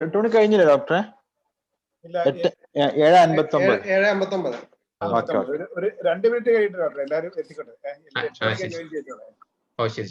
8 മണി കഴിഞ്ഞില്ലേ ഡോക്ടറെ? 7:59. ഒരു 2 മിനിറ്റ് കഴിഞ്ഞിട്ട് ഡോക്ടർ എല്ലാവരും എത്തിക്കോട്ടെ. ഓ ശരി.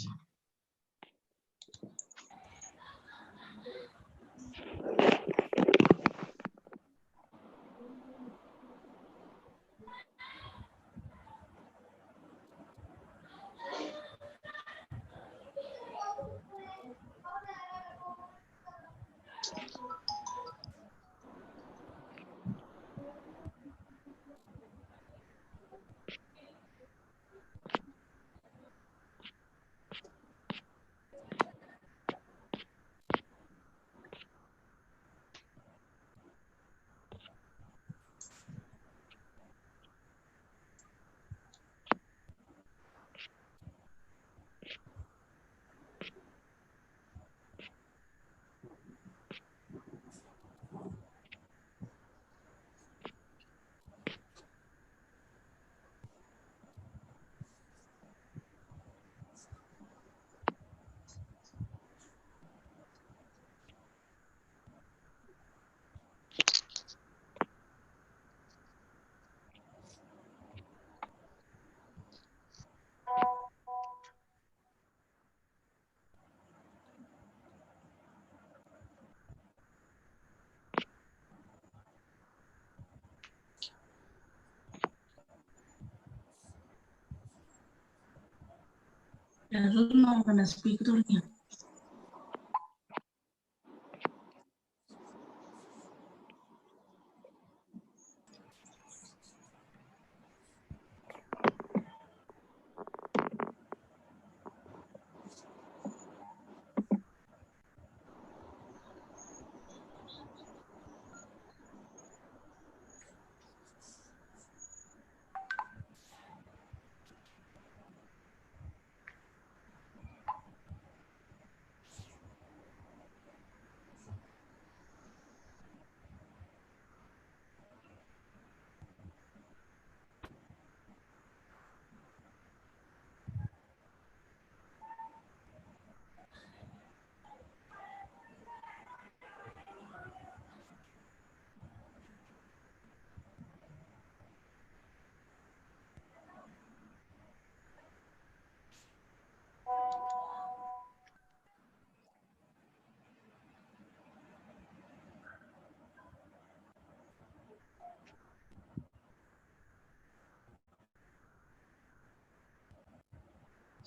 സ്പീക്കർ തുടങ്ങിയ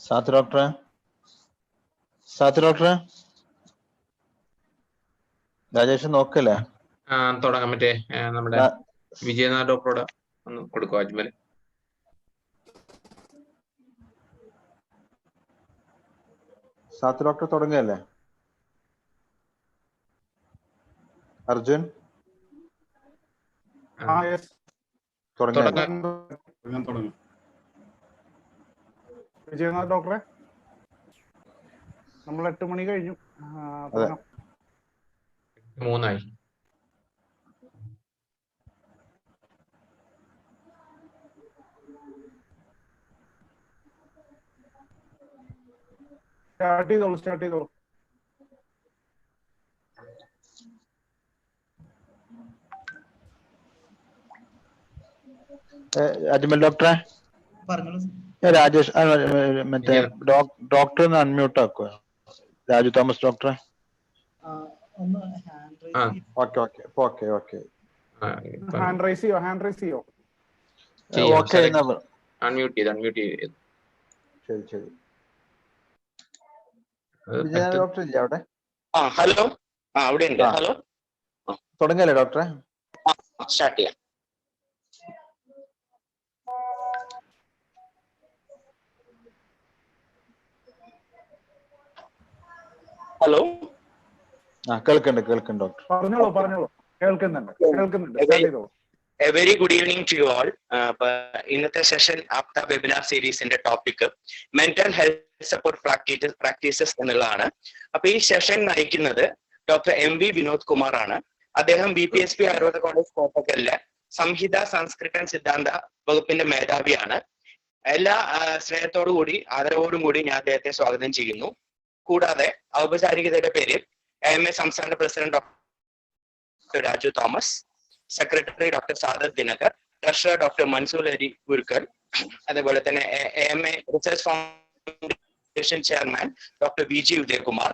സാത്ത് ഡോക്ടറെ രാജേഷ് നോക്കല്ലേ? തുടങ്ങാം. മറ്റേ നമ്മുടെ വിജയനാഥ് ഡോക്ടറോട് ഒന്ന് കൊടുക്കുക. അജ്മൽ സാത്ത് ഡോക്ടർ തുടങ്ങിയല്ലേ? അർജുൻ തുടങ്ങാം. വിജയനാഥ് ഡോക്ടറെ നമ്മൾ 8 മണി കഴിഞ്ഞു. 3 സ്റ്റാർട്ട് ചെയ്തോളൂ. അജ്മൽ ഡോക്ടറെ രാജേഷ് മറ്റേ ഡോക്ടർ ഒന്ന് അൺമ്യൂട്ട് ആക്കുക. രാജു തോമസ് ഡോക്ടറെ. ഓക്കെ ഹാൻഡ് റൈസ് ചെയ്യോ? ഓക്കെ അൺമ്യൂട്ട് ചെയ്ത് ശരി. വിജയനാഥ് ഡോക്ടർ ഇല്ല അവിടെ? ഹലോ, അവിടെ ഉണ്ട്. ഹലോ, തുടങ്ങല്ലേ ഡോക്ടറെ? സ്റ്റാർട്ട് ചെയ്യാം. ഹലോ, കേൾക്കുന്നുണ്ട് ഡോക്ടർ. പറഞ്ഞോളൂ. കേൾക്കുന്നുണ്ട്. A very good evening to you all. ഇന്നത്തെ സെഷൻ ആപ്ത വെബിനാർ സീരീസിന്റെ topic mental health support practices എന്നുള്ളതാണ്. അപ്പൊ ഈ സെഷൻ നയിക്കുന്നത് ഡോക്ടർ MV വിനോദ്കുമാർ ആണ്. അദ്ദേഹം BPSP ആയുർവേദ കോളേജ് കോട്ടക്കലിലെ സംഹിത സംസ്കൃതം സിദ്ധാന്ത വകുപ്പിന്റെ മേധാവിയാണ്. എല്ലാ സ്നേഹത്തോടു കൂടി ആദരവോടും കൂടി ഞാൻ അദ്ദേഹത്തെ സ്വാഗതം ചെയ്യുന്നു. കൂടാതെ ഔപചാരികതയുടെ പേരിൽ AMA സംസ്ഥാന president Dr. Raju Thomas, Secretary Dr. Sadat Dinakar, Treasurer Dr. Mansoor Ali Gurkar, അതേപോലെ തന്നെ AMA Research Foundation Chairman Dr. Vinodkumar,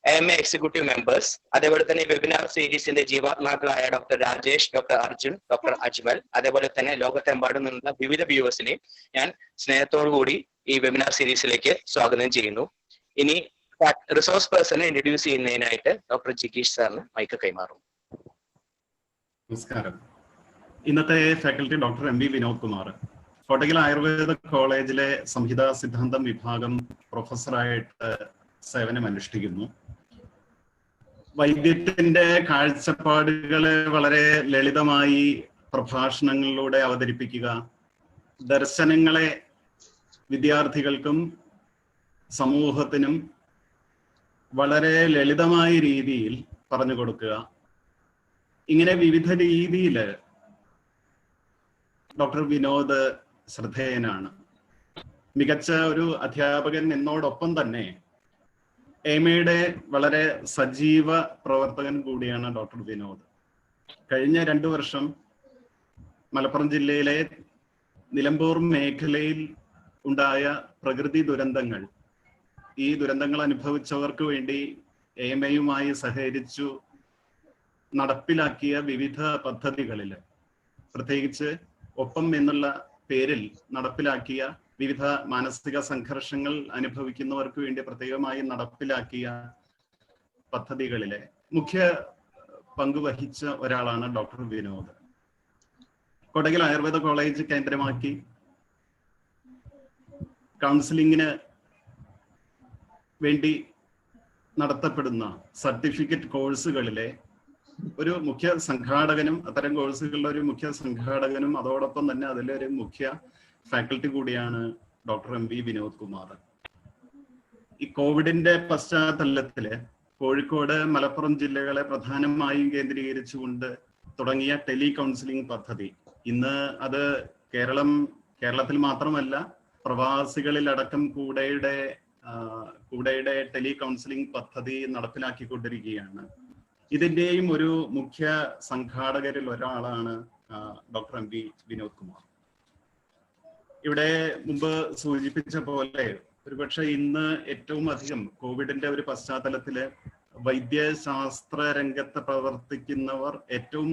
AMA Executive Members, അതേപോലെ തന്നെ വെബിനാർ സീരീസിന്റെ ജീവാത്മാക്കളായ doctor Rajesh, doctor Arjun, doctor Ajmal, അതേപോലെ തന്നെ ലോകത്തെമ്പാടും നിന്നുള്ള വിവിധ വ്യൂവേഴ്സിനെ ഞാൻ സ്നേഹത്തോടു കൂടി ഈ വെബിനാർ സീരീസിലേക്ക് സ്വാഗതം ചെയ്യുന്നു. ഇനി റിസോഴ്സ് പേഴ്സണെ ഇൻട്രൊഡ്യൂസ് ചെയ്യുന്നതിനായിട്ട് ഡോക്ടർ ജിഗീഷ് സാറിന് മൈക്ക് കൈമാറും. നമസ്കാരം. ഇന്നത്തെ faculty doctor MV Vinodkumar, Kottakkal Ayurveda കോളേജിലെ സംഹിതാ സിദ്ധാന്തം വിഭാഗം പ്രൊഫസറായിട്ട് സേവനം അനുഷ്ഠിക്കുന്നു. വൈദ്യത്തിന്റെ കാഴ്ചപ്പാടുകളെ വളരെ ലളിതമായി പ്രഭാഷണങ്ങളിലൂടെ അവതരിപ്പിക്കുക, ദർശനങ്ങളെ വിദ്യാർത്ഥികൾക്കും സമൂഹത്തിനും വളരെ ലളിതമായ രീതിയിൽ പറഞ്ഞു കൊടുക്കുക, ഇങ്ങനെ വിവിധ രീതിയിൽ ഡോക്ടർ വിനോദ് ശ്രദ്ധേയനാണ്. മികച്ച ഒരു അധ്യാപകൻ എന്നോടൊപ്പം തന്നെ AMAയുടെ വളരെ സജീവ പ്രവർത്തകൻ കൂടിയാണ് ഡോക്ടർ വിനോദ്. കഴിഞ്ഞ 2 വർഷം മലപ്പുറം ജില്ലയിലെ നിലമ്പൂർ മേഖലയിൽ ഉണ്ടായ പ്രകൃതി ദുരന്തങ്ങൾ, ഈ ദുരന്തങ്ങൾ അനുഭവിച്ചവർക്ക് വേണ്ടി AMAയുമായി സഹകരിച്ചു നടപ്പിലാക്കിയ വിവിധ പദ്ധതികളിൽ, പ്രത്യേകിച്ച് ഒപ്പം എന്നുള്ള പേരിൽ നടപ്പിലാക്കിയ വിവിധ മാനസിക സംഘർഷങ്ങൾ അനുഭവിക്കുന്നവർക്ക് വേണ്ടി പ്രത്യേകമായി നടപ്പിലാക്കിയ പദ്ധതികളിലെ മുഖ്യ പങ്കുവഹിച്ച ഒരാളാണ് ഡോക്ടർ വിനോദ്. കോട്ടക്കൽ ആയുർവേദ കോളേജ് കേന്ദ്രമാക്കി കൗൺസിലിങ്ങിന് വേണ്ടി നടത്തപ്പെടുന്ന സർട്ടിഫിക്കറ്റ് കോഴ്സുകളിലെ ഒരു മുഖ്യ സംഘാടകനും, അത്തരം കോഴ്സുകളുടെ ഒരു മുഖ്യ സംഘാടകനും അതോടൊപ്പം തന്നെ അതിലെ ഒരു മുഖ്യ ഫാക്കൽറ്റി കൂടിയാണ് ഡോക്ടർ MV വിനോദ്കുമാർ. ഈ കോവിഡിന്റെ പശ്ചാത്തലത്തില് കോഴിക്കോട്, മലപ്പുറം ജില്ലകളെ പ്രധാനമായും കേന്ദ്രീകരിച്ചുകൊണ്ട് തുടങ്ങിയ ടെലി കൗൺസിലിംഗ് പദ്ധതി ഇന്ന് അത് കേരളത്തിൽ മാത്രമല്ല പ്രവാസികളിലടക്കം കൂടെയുടെ ടെലി കൗൺസിലിംഗ് പദ്ധതി നടപ്പിലാക്കിക്കൊണ്ടിരിക്കുകയാണ്. ഇതിന്റെയും ഒരു മുഖ്യ സംഘാടകരിൽ ഒരാളാണ് ഡോക്ടർ MV വിനോദ്കുമാർ. ഇവിടെ മുമ്പ് സൂചിപ്പിച്ച പോലെ ഒരുപക്ഷെ ഇന്ന് ഏറ്റവും അധികം കോവിഡിന്റെ ഒരു പശ്ചാത്തലത്തില് വൈദ്യശാസ്ത്ര രംഗത്ത് പ്രവർത്തിക്കുന്നവർ ഏറ്റവും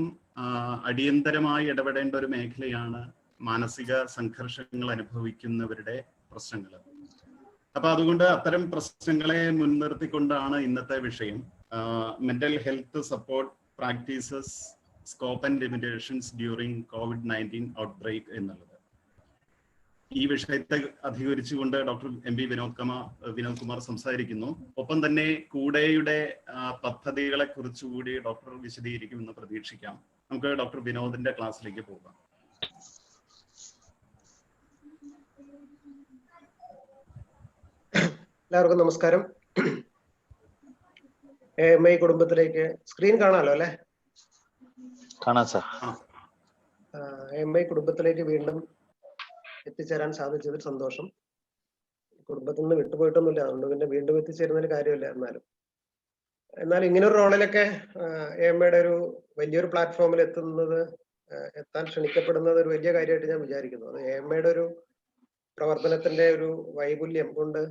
അടിയന്തരമായി ഇടപെടേണ്ട ഒരു മേഖലയാണ് മാനസിക സംഘർഷങ്ങൾ അനുഭവിക്കുന്നവരുടെ പ്രശ്നങ്ങൾ. അപ്പൊ അതുകൊണ്ട് അത്തരം പ്രശ്നങ്ങളെ മുൻനിർത്തിക്കൊണ്ടാണ് ഇന്നത്തെ വിഷയം mental health support practices, scope and limitations during COVID-19 outbreak എന്നുള്ളത്. ഈ വിഷയത്തെ അധികരിച്ചുകൊണ്ട് ഡോക്ടർ MV വിനോദ്കുമാർ സംസാരിക്കുന്നു. ഒപ്പം തന്നെ കൂടെയുടെ പദ്ധതികളെ കുറിച്ചുകൂടി ഡോക്ടർ വിശദീകരിക്കുമെന്ന് പ്രതീക്ഷിക്കാം. നമുക്ക് ഡോക്ടർ വിനോദിന്റെ ക്ലാസ്സിലേക്ക് പോകാം. എല്ലാവർക്കും നമസ്കാരം. AMA കുടുംബത്തിലേക്ക് സ്ക്രീൻ കാണാലോ അല്ലെ? കാണാം സാർ. AMA കുടുംബത്തിലേക്ക് വീണ്ടും എത്തിച്ചേരാൻ സാധിച്ചതിൽ സന്തോഷം. കുടുംബത്തിൽ നിന്ന് വിട്ടുപോയിട്ടൊന്നുമില്ല, അതുകൊണ്ട് പിന്നെ വീണ്ടും എത്തിച്ചേരുന്നതിന് കാര്യമില്ല. എന്നാൽ ഇങ്ങനൊരു റോളിലൊക്കെ AMAയുടെ ഒരു വലിയൊരു പ്ലാറ്റ്ഫോമിൽ എത്താൻ ക്ഷണിക്കപ്പെടുന്നത് ഒരു വലിയ കാര്യമായിട്ട് ഞാൻ വിചാരിക്കുന്നു. അത് AMAയുടെ ഒരു പ്രവർത്തനത്തിന്റെ ഒരു വൈപുല്യം കൊണ്ട്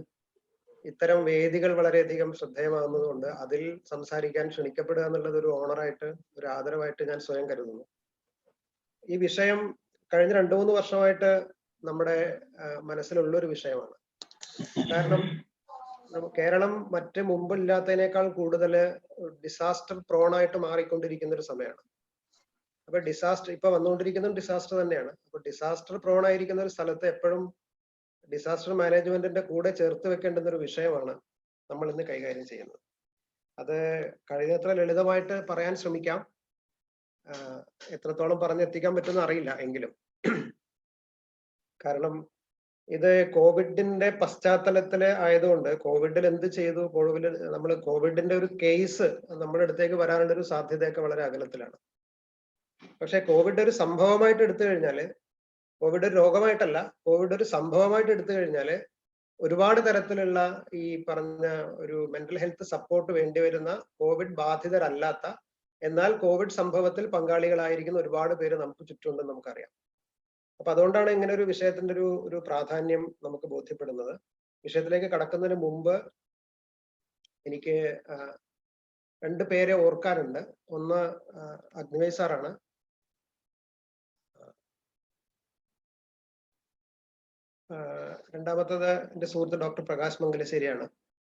ഇത്തരം വേദികൾ വളരെയധികം ശ്രദ്ധേയമാകുന്നതുകൊണ്ട് അതിൽ സംസാരിക്കാൻ ക്ഷണിക്കപ്പെടുക എന്നുള്ളത് ഒരു ഓണറായിട്ട്, ഒരു ആദരവായിട്ട് ഞാൻ സ്വയം കരുതുന്നു. ഈ വിഷയം കഴിഞ്ഞ 2-3 വർഷമായിട്ട് നമ്മുടെ മനസ്സിലുള്ളൊരു വിഷയമാണ്. കാരണം കേരളം മറ്റ് മുമ്പില്ലാത്തതിനേക്കാൾ കൂടുതൽ ഡിസാസ്റ്റർ പ്രോണായിട്ട് മാറിക്കൊണ്ടിരിക്കുന്ന ഒരു സമയമാണ്. അപ്പൊ ഇപ്പൊ വന്നുകൊണ്ടിരിക്കുന്ന ഡിസാസ്റ്റർ തന്നെയാണ്. അപ്പൊ ഡിസാസ്റ്റർ പ്രോണായിരിക്കുന്ന ഒരു സ്ഥലത്ത് എപ്പോഴും ഡിസാസ്റ്റർ മാനേജ്മെന്റിന്റെ കൂടെ ചേർത്ത് വെക്കേണ്ടുന്ന ഒരു വിഷയമാണ് നമ്മൾ ഇന്ന് കൈകാര്യം ചെയ്യുന്നത്. അത് കഴിയുന്നത്ര ലളിതമായിട്ട് പറയാൻ ശ്രമിക്കാം. എത്രത്തോളം പറഞ്ഞെത്തിക്കാൻ പറ്റുമെന്ന് അറിയില്ല എങ്കിലും, കാരണം ഇത് കോവിഡിന്റെ പശ്ചാത്തലത്തില് ആയതുകൊണ്ട് കോവിഡിൽ എന്ത് ചെയ്തു, കോവിഡിന്റെ ഒരു കേസ് നമ്മുടെ അടുത്തേക്ക് വരാനുള്ള ഒരു സാധ്യതയൊക്കെ വളരെ അകലത്തിലാണ്. പക്ഷെ കോവിഡ് ഒരു സംഭവമായിട്ട് എടുത്തു കഴിഞ്ഞാല്, കോവിഡ് ഒരു രോഗമായിട്ടല്ല, കോവിഡ് ഒരു സംഭവമായിട്ട് എടുത്തു കഴിഞ്ഞാല് ഒരുപാട് തരത്തിലുള്ള ഈ പറഞ്ഞ ഒരു മെന്റൽ ഹെൽത്ത് സപ്പോർട്ട് വേണ്ടിവരുന്ന കോവിഡ് ബാധിതരല്ലാത്ത എന്നാൽ കോവിഡ് സംഭവത്തിൽ പങ്കാളികളായിരിക്കുന്ന ഒരുപാട് പേര് നമുക്ക് ചുറ്റുമുണ്ടെന്ന് നമുക്കറിയാം. അപ്പൊ അതുകൊണ്ടാണ് ഇങ്ങനെ ഒരു വിഷയത്തിന്റെ ഒരു പ്രാധാന്യം നമുക്ക് ബോധ്യപ്പെടുന്നത്. വിഷയത്തിലേക്ക് കടക്കുന്നതിന് മുമ്പ് എനിക്ക് 2 പേരെ ഓർക്കാനുണ്ട്. ഒന്ന് അഗ്നിവേശ് സാറാണ്. രണ്ടാമത്തത് എൻ്റെ സുഹൃത്ത് ഡോക്ടർ പ്രകാശ് മംഗലശ്ശേരിയാണ്.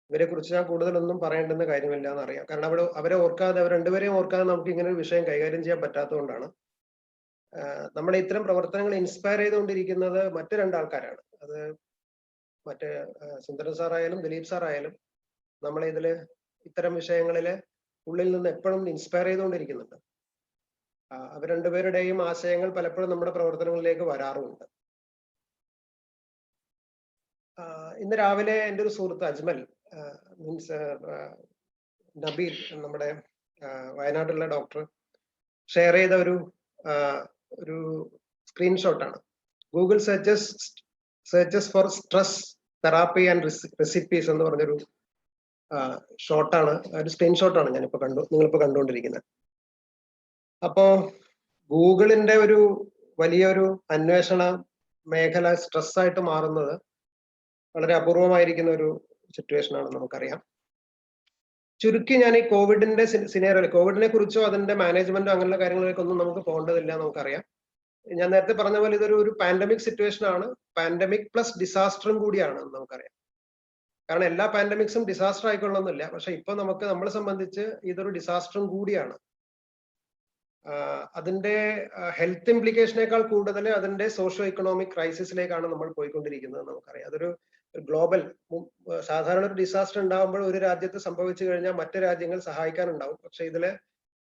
ഇവരെ കുറിച്ച് ഞാൻ കൂടുതലൊന്നും പറയേണ്ടുന്ന കാര്യമില്ല എന്നറിയാം. കാരണം അവരെ ഓർക്കാതെ, അവർ രണ്ടുപേരെയും ഓർക്കാതെ നമുക്ക് ഇങ്ങനെ ഒരു വിഷയം കൈകാര്യം ചെയ്യാൻ പറ്റാത്തതുകൊണ്ടാണ്. നമ്മളെ ഇത്തരം പ്രവർത്തനങ്ങൾ ഇൻസ്പയർ ചെയ്തുകൊണ്ടിരിക്കുന്നത് മറ്റു 2 ആൾക്കാരാണ്. അത് മറ്റേ സുന്ദരൻ സാറായാലും ദിലീപ് സാറായാലും നമ്മളെ ഇത്തരം വിഷയങ്ങളില് ഉള്ളിൽ നിന്ന് എപ്പോഴും ഇൻസ്പയർ ചെയ്തുകൊണ്ടിരിക്കുന്നുണ്ട്. അവർ രണ്ടുപേരുടെയും ആശയങ്ങൾ പലപ്പോഴും നമ്മുടെ പ്രവർത്തനങ്ങളിലേക്ക് വരാറുമുണ്ട്. ഇന്ന് രാവിലെ എൻ്റെ ഒരു സുഹൃത്ത് അജ്മൽ മീൻസ് നബീൽ, നമ്മുടെ വയനാട്ടിലുള്ള ഡോക്ടർ ഷെയർ ചെയ്ത ഒരു സ്ക്രീൻഷോട്ടാണ്. Google searches for stress therapy and recipes എന്ന് പറഞ്ഞൊരു ഷോട്ടാണ്, ഒരു സ്ക്രീൻഷോട്ടാണ് നിങ്ങളിപ്പോ കണ്ടുകൊണ്ടിരിക്കുന്നത്. അപ്പോ ഗൂഗിളിന്റെ ഒരു വലിയൊരു അന്വേഷണ മേഖല സ്ട്രെസ് ആയിട്ട് മാറുന്നത് വളരെ അപൂർവമായിരിക്കുന്ന ഒരു സിറ്റുവേഷൻ ആണെന്ന് നമുക്കറിയാം. ചുരുക്കി ഞാൻ ഈ കോവിഡിന്റെ സിനാരിയോയിൽ കോവിഡിനെ കുറിച്ചോ അതിന്റെ മാനേജ്മെന്റോ അങ്ങനെയുള്ള കാര്യങ്ങളിലേക്കൊന്നും നമുക്ക് പോകേണ്ടതില്ല, നമുക്കറിയാം. ഞാൻ നേരത്തെ പറഞ്ഞ പോലെ ഇതൊരു പാൻഡമിക് സിറ്റുവേഷൻ ആണ്. പാൻഡമിക് പ്ലസ് ഡിസാസ്റ്ററും കൂടിയാണ് നമുക്കറിയാം. കാരണം എല്ലാ പാൻഡമിക്സും ഡിസാസ്റ്റർ ആയിക്കൊള്ളണമെന്നില്ല. പക്ഷെ ഇപ്പൊ നമ്മളെ സംബന്ധിച്ച് ഇതൊരു ഡിസാസ്റ്ററും കൂടിയാണ്. അതിന്റെ ഹെൽത്ത് ഇംപ്ലിക്കേഷനേക്കാൾ കൂടുതൽ അതിന്റെ സോഷ്യോ എക്കണോമിക് ക്രൈസിസിലേക്കാണ് നമ്മൾ പോയിക്കൊണ്ടിരിക്കുന്നത് നമുക്കറിയാം. അതൊരു ഗ്ലോബൽ, സാധാരണ ഒരു ഡിസാസ്റ്റർ ഉണ്ടാകുമ്പോൾ ഒരു രാജ്യത്ത് സംഭവിച്ചു കഴിഞ്ഞാൽ മറ്റു രാജ്യങ്ങൾ സഹായിക്കാനുണ്ടാവും. പക്ഷെ ഇതില്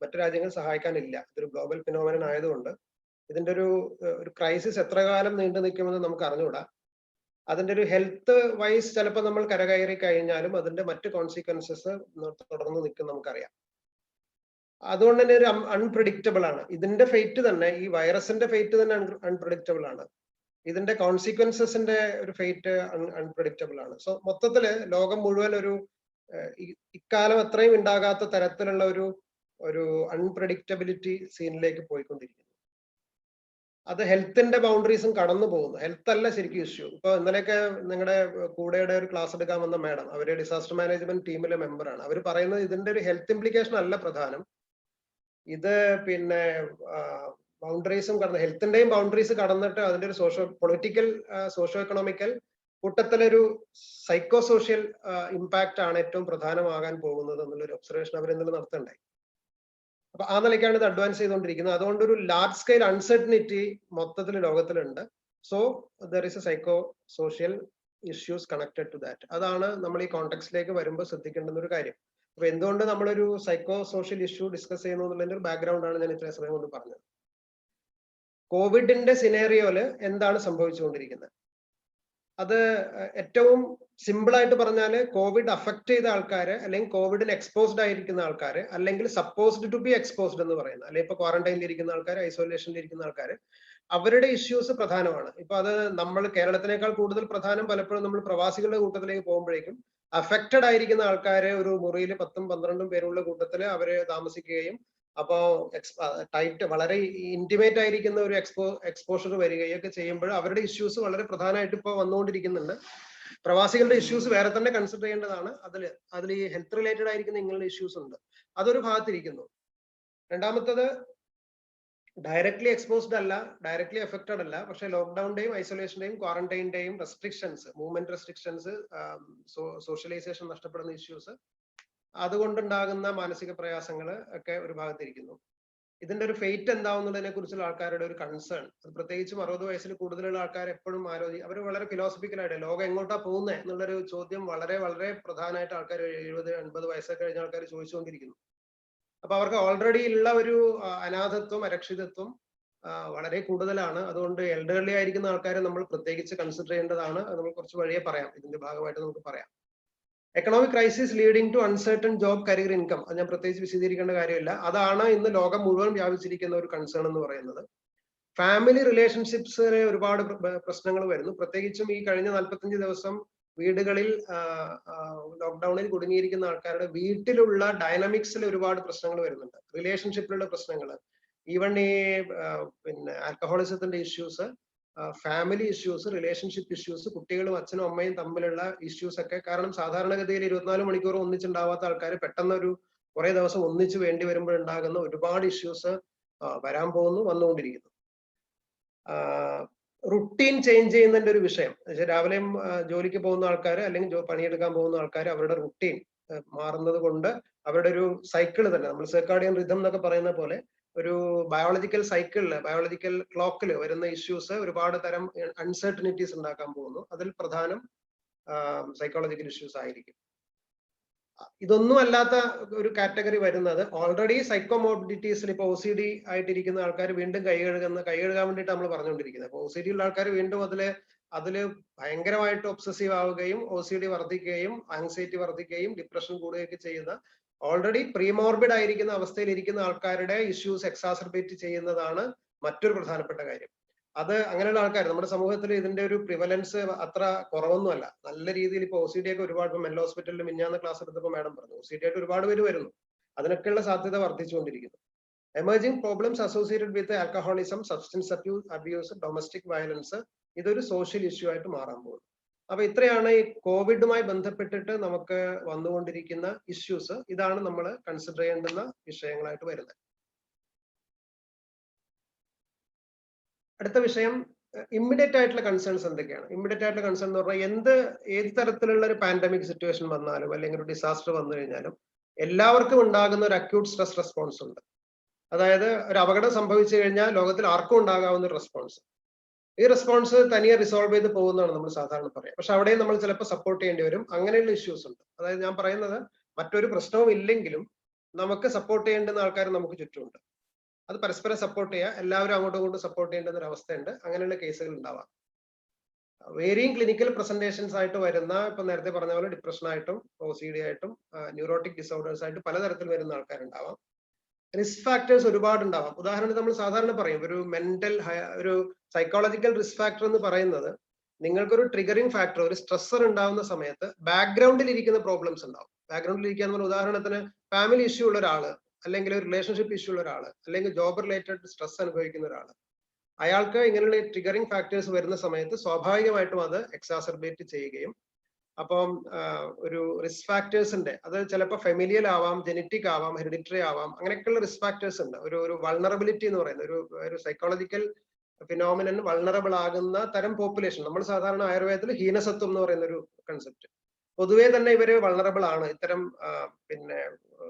മറ്റു രാജ്യങ്ങൾ സഹായിക്കാനില്ല. ഇതൊരു ഗ്ലോബൽ ഫിനോമിനൻ ആയതുകൊണ്ട് ഇതിന്റെ ഒരു ക്രൈസിസ് എത്ര കാലം നീണ്ടു നിൽക്കുമെന്ന് നമുക്ക് അറിഞ്ഞുകൂടാ. അതിന്റെ ഒരു ഹെൽത്ത് വൈസ് ചിലപ്പോൾ നമ്മൾ കരകയറി കഴിഞ്ഞാലും അതിന്റെ മറ്റ് കോൺസിക്വൻസസ് തുടർന്ന് നിൽക്കും നമുക്കറിയാം. അതുകൊണ്ട് തന്നെ ഒരു അൺപ്രഡിക്റ്റബിൾ ആണ് ഇതിന്റെ ഫേറ്റ് തന്നെ. ഈ വൈറസിന്റെ ഫേറ്റ് തന്നെ അൺപ്രഡിക്റ്റബിൾ ആണ്. ഇതിന്റെ കോൺസിക്വൻസസിന്റെ ഒരു ഫേറ്റ് അൺപ്രഡിക്റ്റബിൾ ആണ്. സോ മൊത്തത്തില് ലോകം മുഴുവൻ ഇക്കാലം അത്രയും ഉണ്ടാകാത്ത തരത്തിലുള്ള ഒരു അൺപ്രഡിക്റ്റബിലിറ്റി സീനിലേക്ക് പോയിക്കൊണ്ടിരിക്കുന്നു. അത് ഹെൽത്തിന്റെ ബൗണ്ടറീസും കടന്നു പോകുന്നു. ഹെൽത്ത് അല്ല ശരിക്കും ഇഷ്യൂ. ഇപ്പൊ ഇന്നലെയൊക്കെ നിങ്ങളുടെ കൂടെയുടെ ഒരു ക്ലാസ് എടുക്കാൻ വന്ന മാഡം, അവര് ഡിസാസ്റ്റർ മാനേജ്മെന്റ് ടീമിലെ മെമ്പറാണ്. അവർ പറയുന്നത് ഇതിന്റെ ഒരു ഹെൽത്ത് ഇംപ്ലിക്കേഷൻ അല്ല പ്രധാനം, ഇത് പിന്നെ ബൗണ്ടറീസും കടന്ന്, ഹെൽത്തിന്റെയും ബൗണ്ടറീസ് കടന്നിട്ട് അതിന്റെ ഒരു പൊളിറ്റിക്കൽ സോഷ്യോ എക്കണോമിക്കൽ കൂട്ടത്തിലൊരു സൈക്കോ സോഷ്യൽ ഇമ്പാക്റ്റ് ആണ് ഏറ്റവും പ്രധാനമാകാൻ പോകുന്നത് എന്നുള്ളൊരു ഒബ്സർവേഷൻ അവർ ഇന്നലെ നടത്തണ്ടായി. അപ്പൊ ആ നിലയ്ക്കാണ് ഇത് അഡ്വാൻസ് ചെയ്തുകൊണ്ടിരിക്കുന്നത്. അതുകൊണ്ട് ഒരു ലാർജ് സ്കെയിൽ അൺസർട്ടനിറ്റി മൊത്തത്തിൽ ലോകത്തിലുണ്ട്. So there is a psycho social issues connected to that. അതാണ് നമ്മൾ ഈ കോണ്ടെക്സ്റ്റിലേക്ക് വരുമ്പോൾ ശ്രദ്ധിക്കേണ്ടുന്ന ഒരു കാര്യം. അപ്പൊ എന്തുകൊണ്ട് നമ്മളൊരു സൈക്കോ സോഷ്യൽ ഇഷ്യൂ ഡിസ്കസ് ചെയ്യുന്നു എന്നുള്ളതിന്റെ ഒരു ബാക്ക്ഗ്രൗണ്ട് ആണ് ഞാൻ ഇത്രയും സമയം കൊണ്ട് പറഞ്ഞത്. കോവിഡിന്റെ സിനേറിയോയില് എന്താണ് സംഭവിച്ചുകൊണ്ടിരിക്കുന്നത്? അത് ഏറ്റവും സിമ്പിൾ ആയിട്ട് പറഞ്ഞാല് കോവിഡ് അഫക്ട് ചെയ്ത ആൾക്കാര്, അല്ലെങ്കിൽ കോവിഡിന് എക്സ്പോസ്ഡ് ആയിരിക്കുന്ന ആൾക്കാര്, അല്ലെങ്കിൽ സപ്പോസ്ഡ് ടു ബി എക്സ്പോസ്ഡ് എന്ന് പറയുന്നത്, അല്ലെങ്കിൽ ഇപ്പൊ ക്വാറന്റൈനിൽ ഇരിക്കുന്ന ആൾക്കാർ, ഐസൊലേഷനിൽ ഇരിക്കുന്ന ആൾക്കാര്, അവരുടെ ഇഷ്യൂസ് പ്രധാനമാണ്. ഇപ്പൊ അത് നമ്മൾ കേരളത്തിനേക്കാൾ കൂടുതൽ പ്രധാനം പലപ്പോഴും നമ്മൾ പ്രവാസികളുടെ കൂട്ടത്തിലേക്ക് പോകുമ്പോഴേക്കും അഫക്റ്റഡ് ആയിരിക്കുന്ന ആൾക്കാര് ഒരു മുറിയിൽ 10-12 പേരുള്ള കൂട്ടത്തില് അവര് താമസിക്കുകയും അപ്പോ ടൈറ്റ് വളരെ ഇന്റിമേറ്റ് ആയിരിക്കുന്ന ഒരു എക്സ്പോഷർ വരികയൊക്കെ ചെയ്യുമ്പോൾ അവരുടെ ഇഷ്യൂസ് വളരെ പ്രധാനമായിട്ട് ഇപ്പോൾ വന്നുകൊണ്ടിരിക്കുന്നുണ്ട്. പ്രവാസികളുടെ ഇഷ്യൂസ് വേറെ തന്നെ കൺസിഡർ ചെയ്യേണ്ടതാണ്. അതിൽ ഈ ഹെൽത്ത് റിലേറ്റഡ് ആയിരിക്കുന്ന ഇങ്ങനെയുള്ള ഇഷ്യൂസ് ഉണ്ട്, അതൊരു ഭാഗത്തിരിക്കുന്നു. രണ്ടാമത്തത് ഡയറക്ട്ലി എക്സ്പോസ്ഡ് അല്ല, ഡയറക്ട്ലി എഫക്റ്റഡ് അല്ല, പക്ഷെ ലോക്ക്ഡൌണിന്റെയും ഐസൊലേഷന്റെയും ക്വാറന്റൈനിന്റെയും റെസ്ട്രിക്ഷൻസ്, മൂവ്മെന്റ് റെസ്ട്രിക്ഷൻസ്, സോഷ്യലൈസേഷൻ നഷ്ടപ്പെടുന്ന ഇഷ്യൂസ്, അതുകൊണ്ടുണ്ടാകുന്ന മാനസിക പ്രയാസങ്ങൾ ഒക്കെ ഒരു ഭാഗത്തിരിക്കുന്നു. ഇതിന്റെ ഒരു ഫേറ്റ് എന്താവുന്നതിനെ കുറിച്ചുള്ള ആൾക്കാരുടെ ഒരു കൺസേൺ, അത് പ്രത്യേകിച്ചും 60 വയസ്സിൽ കൂടുതലുള്ള ആൾക്കാർ എപ്പോഴും അവർ വളരെ ഫിലോസഫിക്കലായിട്ട് ലോകം എങ്ങോട്ടാ പോകുന്നത് എന്നുള്ളൊരു ചോദ്യം വളരെ വളരെ പ്രധാനമായിട്ട് ആൾക്കാർ 70-80 വയസ്സൊക്കെ കഴിഞ്ഞ ആൾക്കാർ ചോദിച്ചുകൊണ്ടിരിക്കുന്നു. അപ്പൊ അവർക്ക് ഓൾറെഡി ഉള്ള ഒരു അനാഥത്വം, അരക്ഷിതത്വം വളരെ കൂടുതലാണ്. അതുകൊണ്ട് എൽഡർലി ആയിരിക്കുന്ന ആൾക്കാരെ നമ്മൾ പ്രത്യേകിച്ച് കൺസിഡർ ചെയ്യേണ്ടതാണ്. അത് നമ്മൾ കുറച്ച് വഴിയെ പറയാം, ഇതിന്റെ ഭാഗമായിട്ട് നമുക്ക് പറയാം. Economic crisis leading to uncertain job, career, income, അത് ഞാൻ പ്രത്യേകിച്ച് വിശദീകരിക്കേണ്ട കാര്യമില്ല. അതാണ് ഇന്ന് ലോകം മുഴുവൻ വ്യാപിച്ചിരിക്കുന്ന ഒരു കൺസേൺ എന്ന് പറയുന്നത്. ഫാമിലി റിലേഷൻഷിപ്സിന് ഒരുപാട് പ്രശ്നങ്ങൾ വരുന്നു. പ്രത്യേകിച്ചും ഈ കഴിഞ്ഞ 45 ദിവസം വീടുകളിൽ ലോക്ക്ഡൌണിൽ കുടുങ്ങിയിരിക്കുന്ന ആൾക്കാരുടെ വീട്ടിലുള്ള ഡൈനാമിക്സിൽ ഒരുപാട് പ്രശ്നങ്ങൾ വരുന്നുണ്ട്. റിലേഷൻഷിപ്പിലുള്ള പ്രശ്നങ്ങൾ, ഈവൺ ഈ പിന്നെ ആൽക്കഹോളിസത്തിന്റെ issues, family issues, relationship issues, കുട്ടികളും അച്ഛനും അമ്മയും തമ്മിലുള്ള ഇഷ്യൂസ് ഒക്കെ. കാരണം സാധാരണഗതിയിൽ 24 മണിക്കൂർ ഒന്നിച്ചുണ്ടാവാത്ത ആൾക്കാർ പെട്ടെന്ന് ഒരു കുറെ ദിവസം ഒന്നിച്ചു വേണ്ടി വരുമ്പോൾ ഉണ്ടാകുന്ന ഒരുപാട് ഇഷ്യൂസ് വരാൻ പോകുന്നു, വന്നുകൊണ്ടിരിക്കുന്നു. റുട്ടീൻ ചേഞ്ച് ചെയ്യുന്നതിന്റെ ഒരു വിഷയം. രാവിലെയും ജോലിക്ക് പോകുന്ന ആൾക്കാർ അല്ലെങ്കിൽ പണിയെടുക്കാൻ പോകുന്ന ആൾക്കാർ അവരുടെ റുട്ടീൻ മാറുന്നത് കൊണ്ട് അവരുടെ ഒരു സൈക്കിൾ തന്നെ, നമ്മൾ സർക്കാഡിയൻ റിതം എന്നൊക്കെ പറയുന്ന പോലെ ഒരു ബയോളജിക്കൽ സൈക്കിളില്, ബയോളജിക്കൽ ക്ലോക്കിൽ വരുന്ന ഇഷ്യൂസ് ഒരുപാട് തരം അൺസർട്ടനിറ്റീസ് ഉണ്ടാക്കാൻ പോകുന്നു. അതിൽ പ്രധാനം സൈക്കോളജിക്കൽ ഇഷ്യൂസ് ആയിരിക്കും. ഇതൊന്നും അല്ലാത്ത ഒരു കാറ്റഗറി വരുന്നത് ഓൾറെഡി സൈക്കോമോർബിഡിറ്റീസിൽ ഇപ്പൊ OCD ആയിട്ടിരിക്കുന്ന ആൾക്കാർ വീണ്ടും കൈ കഴുകാൻ വേണ്ടിയിട്ട് നമ്മൾ പറഞ്ഞുകൊണ്ടിരിക്കുന്നത്. അപ്പൊ OCD ഉള്ള ആൾക്കാർ വീണ്ടും അതില് ഭയങ്കരമായിട്ട് ഒബ്സസീവ് ആവുകയും OCD വർദ്ധിക്കുകയും ആങ്സൈറ്റി വർദ്ധിക്കുകയും ഡിപ്രഷൻ കൂടുകയൊക്കെ ചെയ്യുന്ന, ഓൾറെഡി പ്രീമോർബിഡ് ആയിരിക്കുന്ന അവസ്ഥയിൽ ഇരിക്കുന്ന ആൾക്കാരുടെ ഇഷ്യൂസ് എക്സാസർബേറ്റ് ചെയ്യുന്നതാണ് മറ്റൊരു പ്രധാനപ്പെട്ട കാര്യം. അത് അങ്ങനെയുള്ള ആൾക്കാർ നമ്മുടെ സമൂഹത്തിൽ ഇതിന്റെ ഒരു പ്രിവലൻസ് അത്ര കുറവൊന്നുമല്ല. നല്ല രീതിയിൽ ഇപ്പൊ OCD ഒക്കെ ഒരുപാട്, മെന്റൽ ഹോസ്പിറ്റലിൽ മിഞ്ഞാന്ന് ക്ലാസ് എടുത്തപ്പോൾ മാഡം പറഞ്ഞു OCD ആയിട്ട് ഒരുപാട് പേര് വരുന്നു. അതിനൊക്കെയുള്ള സാധ്യത വർദ്ധിച്ചുകൊണ്ടിരിക്കുന്നു. Emerging problems associated with alcoholism, substance abuse, domestic violence, ഇതൊരു സോഷ്യൽ ഇഷ്യൂ ആയിട്ട് മാറാൻ പോകുന്നു. അപ്പൊ ഇത്രയാണ് ഈ കോവിഡുമായി ബന്ധപ്പെട്ടിട്ട് നമുക്ക് വന്നുകൊണ്ടിരിക്കുന്ന ഇഷ്യൂസ്. ഇതാണ് നമ്മൾ കൺസിഡർ ചെയ്യേണ്ടുന്ന വിഷയങ്ങളായിട്ട് വരുന്നത്. അടുത്ത വിഷയം ഇമ്മീഡിയറ്റ് ആയിട്ടുള്ള കൺസേൺസ് എന്തൊക്കെയാണ്? ഇമ്മീഡിയറ്റ് ആയിട്ടുള്ള കൺസേൺ എന്ന് പറഞ്ഞാൽ ഏത് തരത്തിലുള്ള ഒരു പാൻഡമിക് സിറ്റുവേഷൻ വന്നാലും അല്ലെങ്കിൽ ഒരു ഡിസാസ്റ്റർ വന്നു കഴിഞ്ഞാലും എല്ലാവർക്കും ഉണ്ടാകുന്ന ഒരു അക്യൂട്ട് സ്ട്രെസ് റെസ്പോൺസ് ഉണ്ട്. അതായത് ഒരു അപകടം സംഭവിച്ചു കഴിഞ്ഞാൽ ലോകത്തിൽ ആർക്കും ഉണ്ടാകാവുന്ന ഒരു റെസ്പോൺസ്. ഈ റെസ്പോൺസ് തനിയെ റിസോൾവ് ചെയ്ത് പോകുന്നതാണ് നമ്മൾ സാധാരണ പറയാം. പക്ഷെ അവിടെയും നമ്മൾ ചിലപ്പോൾ സപ്പോർട്ട് ചെയ്യേണ്ടി വരും. അങ്ങനെയുള്ള ഇഷ്യൂസ് ഉണ്ട്. അതായത് ഞാൻ പറയുന്നത് മറ്റൊരു പ്രശ്നവും ഇല്ലെങ്കിലും നമുക്ക് സപ്പോർട്ട് ചെയ്യേണ്ടുന്ന ആൾക്കാർ നമുക്ക് ചുറ്റുമുണ്ട്. അത് പരസ്പരം സപ്പോർട്ട് ചെയ്യുക, എല്ലാവരും അങ്ങോട്ടും ഇങ്ങോട്ടും സപ്പോർട്ട് ചെയ്യേണ്ടുന്ന ഒരു അവസ്ഥയുണ്ട്. അങ്ങനെയുള്ള കേസുകൾ ഉണ്ടാവാം. വേരിയിങ് ക്ലിനിക്കൽ പ്രസന്റേഷൻസ് ആയിട്ട് വരുന്ന, ഇപ്പൊ നേരത്തെ പറഞ്ഞ പോലെ ഡിപ്രഷൻ ആയിട്ടും OCD ആയിട്ടും ന്യൂറോട്ടിക് ഡിസോർഡേഴ്സ് ആയിട്ട് പലതരത്തിൽ വരുന്ന ആൾക്കാരുണ്ടാവാം. റിസ്ക് ഫാക്ടേഴ്സ് ഒരുപാട് ഉണ്ടാവാം. ഉദാഹരണത്തിന് നമ്മൾ സാധാരണ പറയും ഒരു സൈക്കോളജിക്കൽ റിസ്ക് ഫാക്ടർ എന്ന് പറയുന്നത്, നിങ്ങൾക്കൊരു ട്രിഗറിങ് ഫാക്ടർ, ഒരു സ്ട്രെസ്സർ ഉണ്ടാവുന്ന സമയത്ത് ബാക്ക്ഗ്രൗണ്ടിൽ ഇരിക്കുന്ന പ്രോബ്ലംസ് ഉണ്ടാവും. ബാക്ക്ഗ്രൗണ്ടിൽ ഇരിക്കുക, ഉദാഹരണത്തിന് ഫാമിലി ഇഷ്യൂ ഉള്ള ഒരാള്, അല്ലെങ്കിൽ ഒരു റിലേഷൻഷിപ്പ് ഇഷ്യൂ ഉള്ള ഒരാള്, അല്ലെങ്കിൽ ജോബ് റിലേറ്റഡ് സ്ട്രെസ് അനുഭവിക്കുന്ന ഒരാള്, അയാൾക്ക് ഇങ്ങനെയുള്ള ട്രിഗറിങ് ഫാക്ടേഴ്സ് വരുന്ന സമയത്ത് സ്വാഭാവികമായിട്ടും അത് എക്സാസർബേറ്റ് ചെയ്യുകയും, അപ്പം ഒരു റിസ്ക് ഫാക്ടേഴ്സിന്റെ, അത് ചിലപ്പോൾ ഫെമിലിയൽ ആവാം, ജെനറ്റിക് ആവാം, ഹെറിഡിറ്ററി ആവാം, അങ്ങനെയൊക്കെയുള്ള റിസ്ക് ഫാക്ടേഴ്സ് ഉണ്ട്. ഒരു വൾണറബിലിറ്റി എന്ന് പറയുന്ന ഒരു സൈക്കോളജിക്കൽ ഫിനോമിനൻ വൾണറബിൾ ആകുന്ന തരം പോപ്പുലേഷൻ. നമ്മൾ സാധാരണ ആയുർവേദത്തിൽ ഹീനസത്വം എന്ന് പറയുന്ന ഒരു കൺസെപ്റ്റ്. പൊതുവേ തന്നെ ഇവര് വൾണറബിൾ ആണ്, ഇത്തരം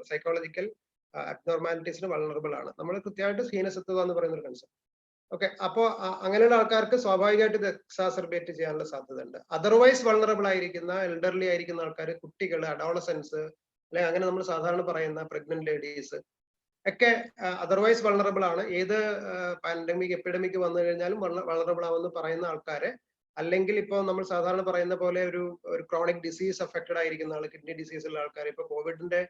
സൈക്കോളജിക്കൽ അബ്നോർമാലിറ്റീസിന് വൾണറബിൾ ആണ്. നമ്മൾ കൃത്യമായിട്ട് ഹീനസത്വം എന്ന് പറയുന്ന ഒരു കൺസെപ്റ്റ്. ഓക്കെ, അപ്പോ അങ്ങനെയുള്ള ആൾക്കാർക്ക് സ്വാഭാവികമായിട്ട് ഇത് എക്സാസർബേറ്റ് ചെയ്യാനുള്ള സാധ്യത ഉണ്ട്. അതർവൈസ് വൾണറബിൾ ആയിരിക്കുന്ന, എൽഡർലി ആയിരിക്കുന്ന ആൾക്കാർ, കുട്ടികൾ, അഡോളസൻസ്, അല്ലെങ്കിൽ അങ്ങനെ നമ്മൾ സാധാരണ പറയുന്ന പ്രഗ്നന്റ് ലേഡീസ് ഒക്കെ അതർവൈസ് വൾണറബിൾ ആണ്. ഏത് പാൻഡമിക് എപ്പിഡമിക് വന്നു കഴിഞ്ഞാലും വൾണറബിൾ ആവുമെന്ന് പറയുന്ന ആൾക്കാരെ, അല്ലെങ്കിൽ ഇപ്പോൾ നമ്മൾ സാധാരണ പറയുന്ന പോലെ ഒരു ക്രോണിക് ഡിസീസ് അഫക്റ്റഡ് ആയിരിക്കുന്ന ആൾ, കിഡ്നി ഡിസീസ് ഉള്ള ആൾക്കാർ, ഇപ്പൊ കോവിഡിന്റെ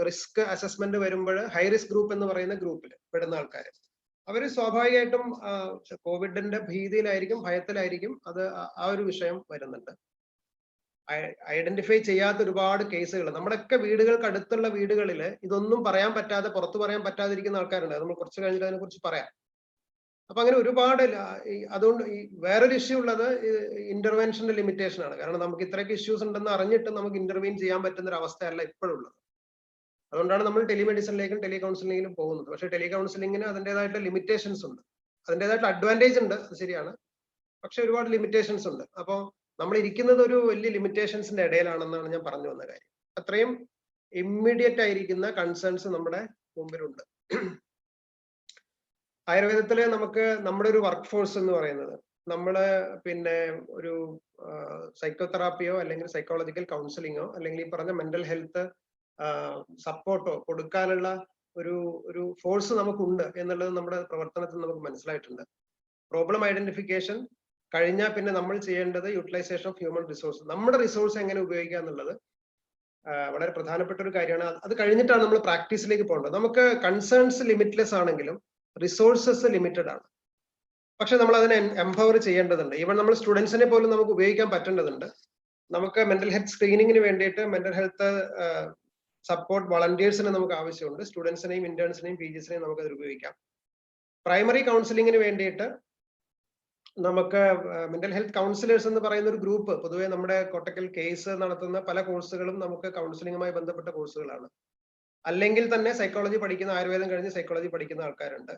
റിസ്ക് അസസ്മെന്റ് വരുമ്പോൾ ഹൈ റിസ്ക് ഗ്രൂപ്പ് എന്ന് പറയുന്ന ഗ്രൂപ്പിൽ പെടുന്ന ആൾക്കാർ, അവര് സ്വാഭാവികമായിട്ടും കോവിഡിന്റെ ഭീതിയിലായിരിക്കും, ഭയത്തിലായിരിക്കും. അത് ആ ഒരു വിഷയം വരുന്നുണ്ട്. ഐഡന്റിഫൈ ചെയ്യാത്ത ഒരുപാട് കേസുകൾ നമ്മുടെയൊക്കെ വീടുകൾക്ക് അടുത്തുള്ള വീടുകളിൽ ഇതൊന്നും പറയാൻ പറ്റാതെ, പുറത്തു പറയാൻ പറ്റാതിരിക്കുന്ന ആൾക്കാരുണ്ട്. നമ്മൾ കുറച്ച് കഴിഞ്ഞിട്ട് അതിനെ കുറിച്ച് പറയാം. അപ്പൊ അങ്ങനെ ഒരുപാട്, അതുകൊണ്ട് വേറൊരു ഇഷ്യൂ ഉള്ളത് ഇന്റർവെൻഷന്റെ ലിമിറ്റേഷൻ ആണ്. കാരണം നമുക്ക് ഇത്രയൊക്കെ ഇഷ്യൂസ് ഉണ്ടെന്ന് അറിഞ്ഞിട്ട് നമുക്ക് ഇന്റർവീൻ ചെയ്യാൻ പറ്റുന്ന ഒരു അവസ്ഥയല്ല ഇപ്പോഴുള്ളത്. അതുകൊണ്ടാണ് നമ്മൾ ടെലിമെഡിസിനിലേക്കും ടെലികൗൺസിലിംഗിലും പോകുന്നത്. പക്ഷെ ടെലികൗൺസിലിംഗിന് അതിൻ്റെതായിട്ടുള്ള ലിമിറ്റേഷൻസ് ഉണ്ട്, അതിൻ്റെതായിട്ടുള്ള അഡ്വാൻറ്റേജ് ഉണ്ട്, അത് ശരിയാണ്. പക്ഷെ ഒരുപാട് ലിമിറ്റേഷൻസ് ഉണ്ട്. അപ്പോൾ നമ്മൾ ഇരിക്കുന്നത് ഒരു വലിയ ലിമിറ്റേഷൻസിന്റെ ഇടയിലാണെന്നാണ് ഞാൻ പറഞ്ഞു വന്ന കാര്യം. അത്രയും ഇമ്മീഡിയറ്റ് ആയിരിക്കുന്ന കൺസേൺസ് നമ്മുടെ മുമ്പിലുണ്ട്. ആയുർവേദത്തില് നമുക്ക് നമ്മുടെ ഒരു വർക്ക് ഫോഴ്സ് എന്ന് പറയുന്നത്, നമ്മള് ഒരു സൈക്കോതെറാപ്പിയോ അല്ലെങ്കിൽ സൈക്കോളജിക്കൽ കൗൺസിലിങ്ങോ അല്ലെങ്കിൽ ഈ പറഞ്ഞ മെന്റൽ ഹെൽത്ത് സപ്പോർട്ടോ കൊടുക്കാനുള്ള ഒരു ഫോഴ്സ് നമുക്കുണ്ട് എന്നുള്ളത് നമ്മുടെ പ്രവർത്തനത്തിൽ നമുക്ക് മനസ്സിലായിട്ടുണ്ട്. പ്രോബ്ലം ഐഡന്റിഫിക്കേഷൻ കഴിഞ്ഞാൽ പിന്നെ നമ്മൾ ചെയ്യേണ്ടത് യൂട്ടിലൈസേഷൻ ഓഫ് ഹ്യൂമൻ റിസോഴ്സ്. നമ്മുടെ റിസോഴ്സ് എങ്ങനെ ഉപയോഗിക്കുക എന്നുള്ളത് വളരെ പ്രധാനപ്പെട്ട ഒരു കാര്യമാണ്. അത് കഴിഞ്ഞിട്ടാണ് നമ്മൾ പ്രാക്ടീസിലേക്ക് പോകേണ്ടത്. നമുക്ക് കൺസേൺസ് ലിമിറ്റ്ലെസ് ആണെങ്കിലും റിസോഴ്സസ് ലിമിറ്റഡ് ആണ്. പക്ഷെ നമ്മൾ അതിനെ എംപവർ ചെയ്യേണ്ടതുണ്ട്. ഈവൻ നമ്മൾ സ്റ്റുഡൻസിനെ പോലും നമുക്ക് ഉപയോഗിക്കാൻ പറ്റേണ്ടതുണ്ട്. നമുക്ക് മെന്റൽ ഹെൽത്ത് സ്ക്രീനിങ്ങിന് വേണ്ടിയിട്ട് മെന്റൽ ഹെൽത്ത് സപ്പോർട്ട് വളണ്ടിയേഴ്സിനെ നമുക്ക് ആവശ്യമുണ്ട്. സ്റ്റുഡൻസിനെയും ഇന്റേൺസിനെയും PGസിനെയും നമുക്ക് അതിൽ ഉപയോഗിക്കാം. പ്രൈമറി കൗൺസിലിങ്ങിന് വേണ്ടിയിട്ട് നമുക്ക് മെന്റൽ ഹെൽത്ത് കൗൺസിലേഴ്സ് എന്ന് പറയുന്ന ഒരു ഗ്രൂപ്പ്, പൊതുവെ നമ്മുടെ കോട്ടക്കൽ കേസ് നടത്തുന്ന പല കോഴ്സുകളും നമുക്ക് കൗൺസിലിങ്ങുമായി ബന്ധപ്പെട്ട കോഴ്സുകളാണ്. അല്ലെങ്കിൽ തന്നെ സൈക്കോളജി പഠിക്കുന്ന, ആയുർവേദം കഴിഞ്ഞ് സൈക്കോളജി പഠിക്കുന്ന ആൾക്കാരുണ്ട്.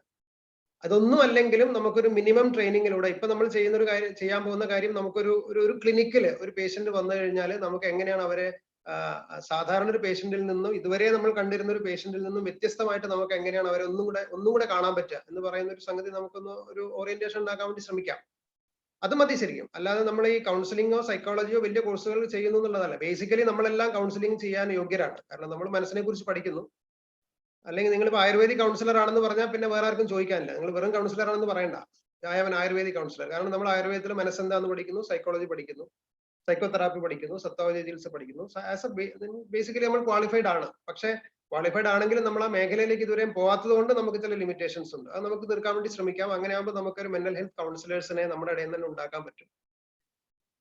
അതൊന്നും അല്ലെങ്കിലും നമുക്കൊരു മിനിമം ട്രെയിനിങ്ങിലൂടെ ഇപ്പൊ നമ്മൾ ചെയ്യുന്ന ഒരു കാര്യം, ചെയ്യാൻ പോകുന്ന കാര്യം, നമുക്കൊരു ഒരു ക്ലിനിക്കില് ഒരു പേഷ്യന്റ് വന്നു കഴിഞ്ഞാൽ നമുക്ക് എങ്ങനെയാണ് അവരെ സാധാരണ ഒരു പേഷ്യന്റിൽ നിന്നും ഇതുവരെ നമ്മൾ കണ്ടിരുന്ന ഒരു പേഷ്യന്റിൽ നിന്നും വ്യത്യസ്തമായിട്ട് നമുക്ക് എങ്ങനെയാണ് അവരെ ഒന്നും കൂടെ കാണാൻ പറ്റുക എന്ന് പറയുന്ന ഒരു സംഗതി നമുക്കൊന്ന് ഒരു ഓറിയന്റേഷൻ ഉണ്ടാക്കാൻ വേണ്ടി ശ്രമിക്കാം. അത് മതി ശരിക്കും. അല്ലാതെ നമ്മൾ ഈ കൗൺസിലിങ്ങോ സൈക്കോളജിയോ വലിയ കോഴ്സുകൾ ചെയ്യുന്നു എന്നുള്ളതല്ല. ബേസിക്കലി നമ്മളെല്ലാം കൗൺസിലിംഗ് ചെയ്യാൻ യോഗ്യരാണ്. കാരണം നമ്മൾ മനസ്സിനെ കുറിച്ച് പഠിക്കുന്നു. അല്ലെങ്കിൽ നിങ്ങൾ ഇപ്പോൾ ആയുർവേദിക് കൗൺസിലർ ആണെന്ന് പറഞ്ഞാൽ പിന്നെ വേറെ ആർക്കും ചോദിക്കാനില്ല. നിങ്ങൾ വെറും കൗൺസിലർ ആണെന്ന് പറയണ്ട, അവൻ ആയുർവേദിക് കൗൺസിലർ. കാരണം നമ്മൾ ആയുർവേദത്തിൽ മനസ്സെന്താന്ന് പഠിക്കുന്നു, സൈക്കോളജി പഠിക്കുന്നു, സൈക്കോതെറാപ്പി പഠിക്കുന്നു, സത്വാവധി ചികിത്സ പഠിക്കുന്നു. ബേസിക്കലി നമ്മൾ ക്വാളിഫൈഡ് ആണ്. പക്ഷെ ക്വാളിഫൈഡ് ആണെങ്കിലും നമ്മൾ ആ മേഖലയിലേക്ക് ഇതുവരെയും പോകാത്തത് കൊണ്ട് നമുക്ക് ചില ലിമിറ്റേഷൻസ് ഉണ്ട്. അത് നമുക്ക് തീർക്കാൻ വേണ്ടി ശ്രമിക്കാം. അങ്ങനെ ആകുമ്പോൾ നമുക്കൊരു മെന്റൽ ഹെൽത്ത് കൗൺസിലേഴ്സിനെ നമ്മുടെ ഇടയിൽ തന്നെ ഉണ്ടാക്കാൻ പറ്റും.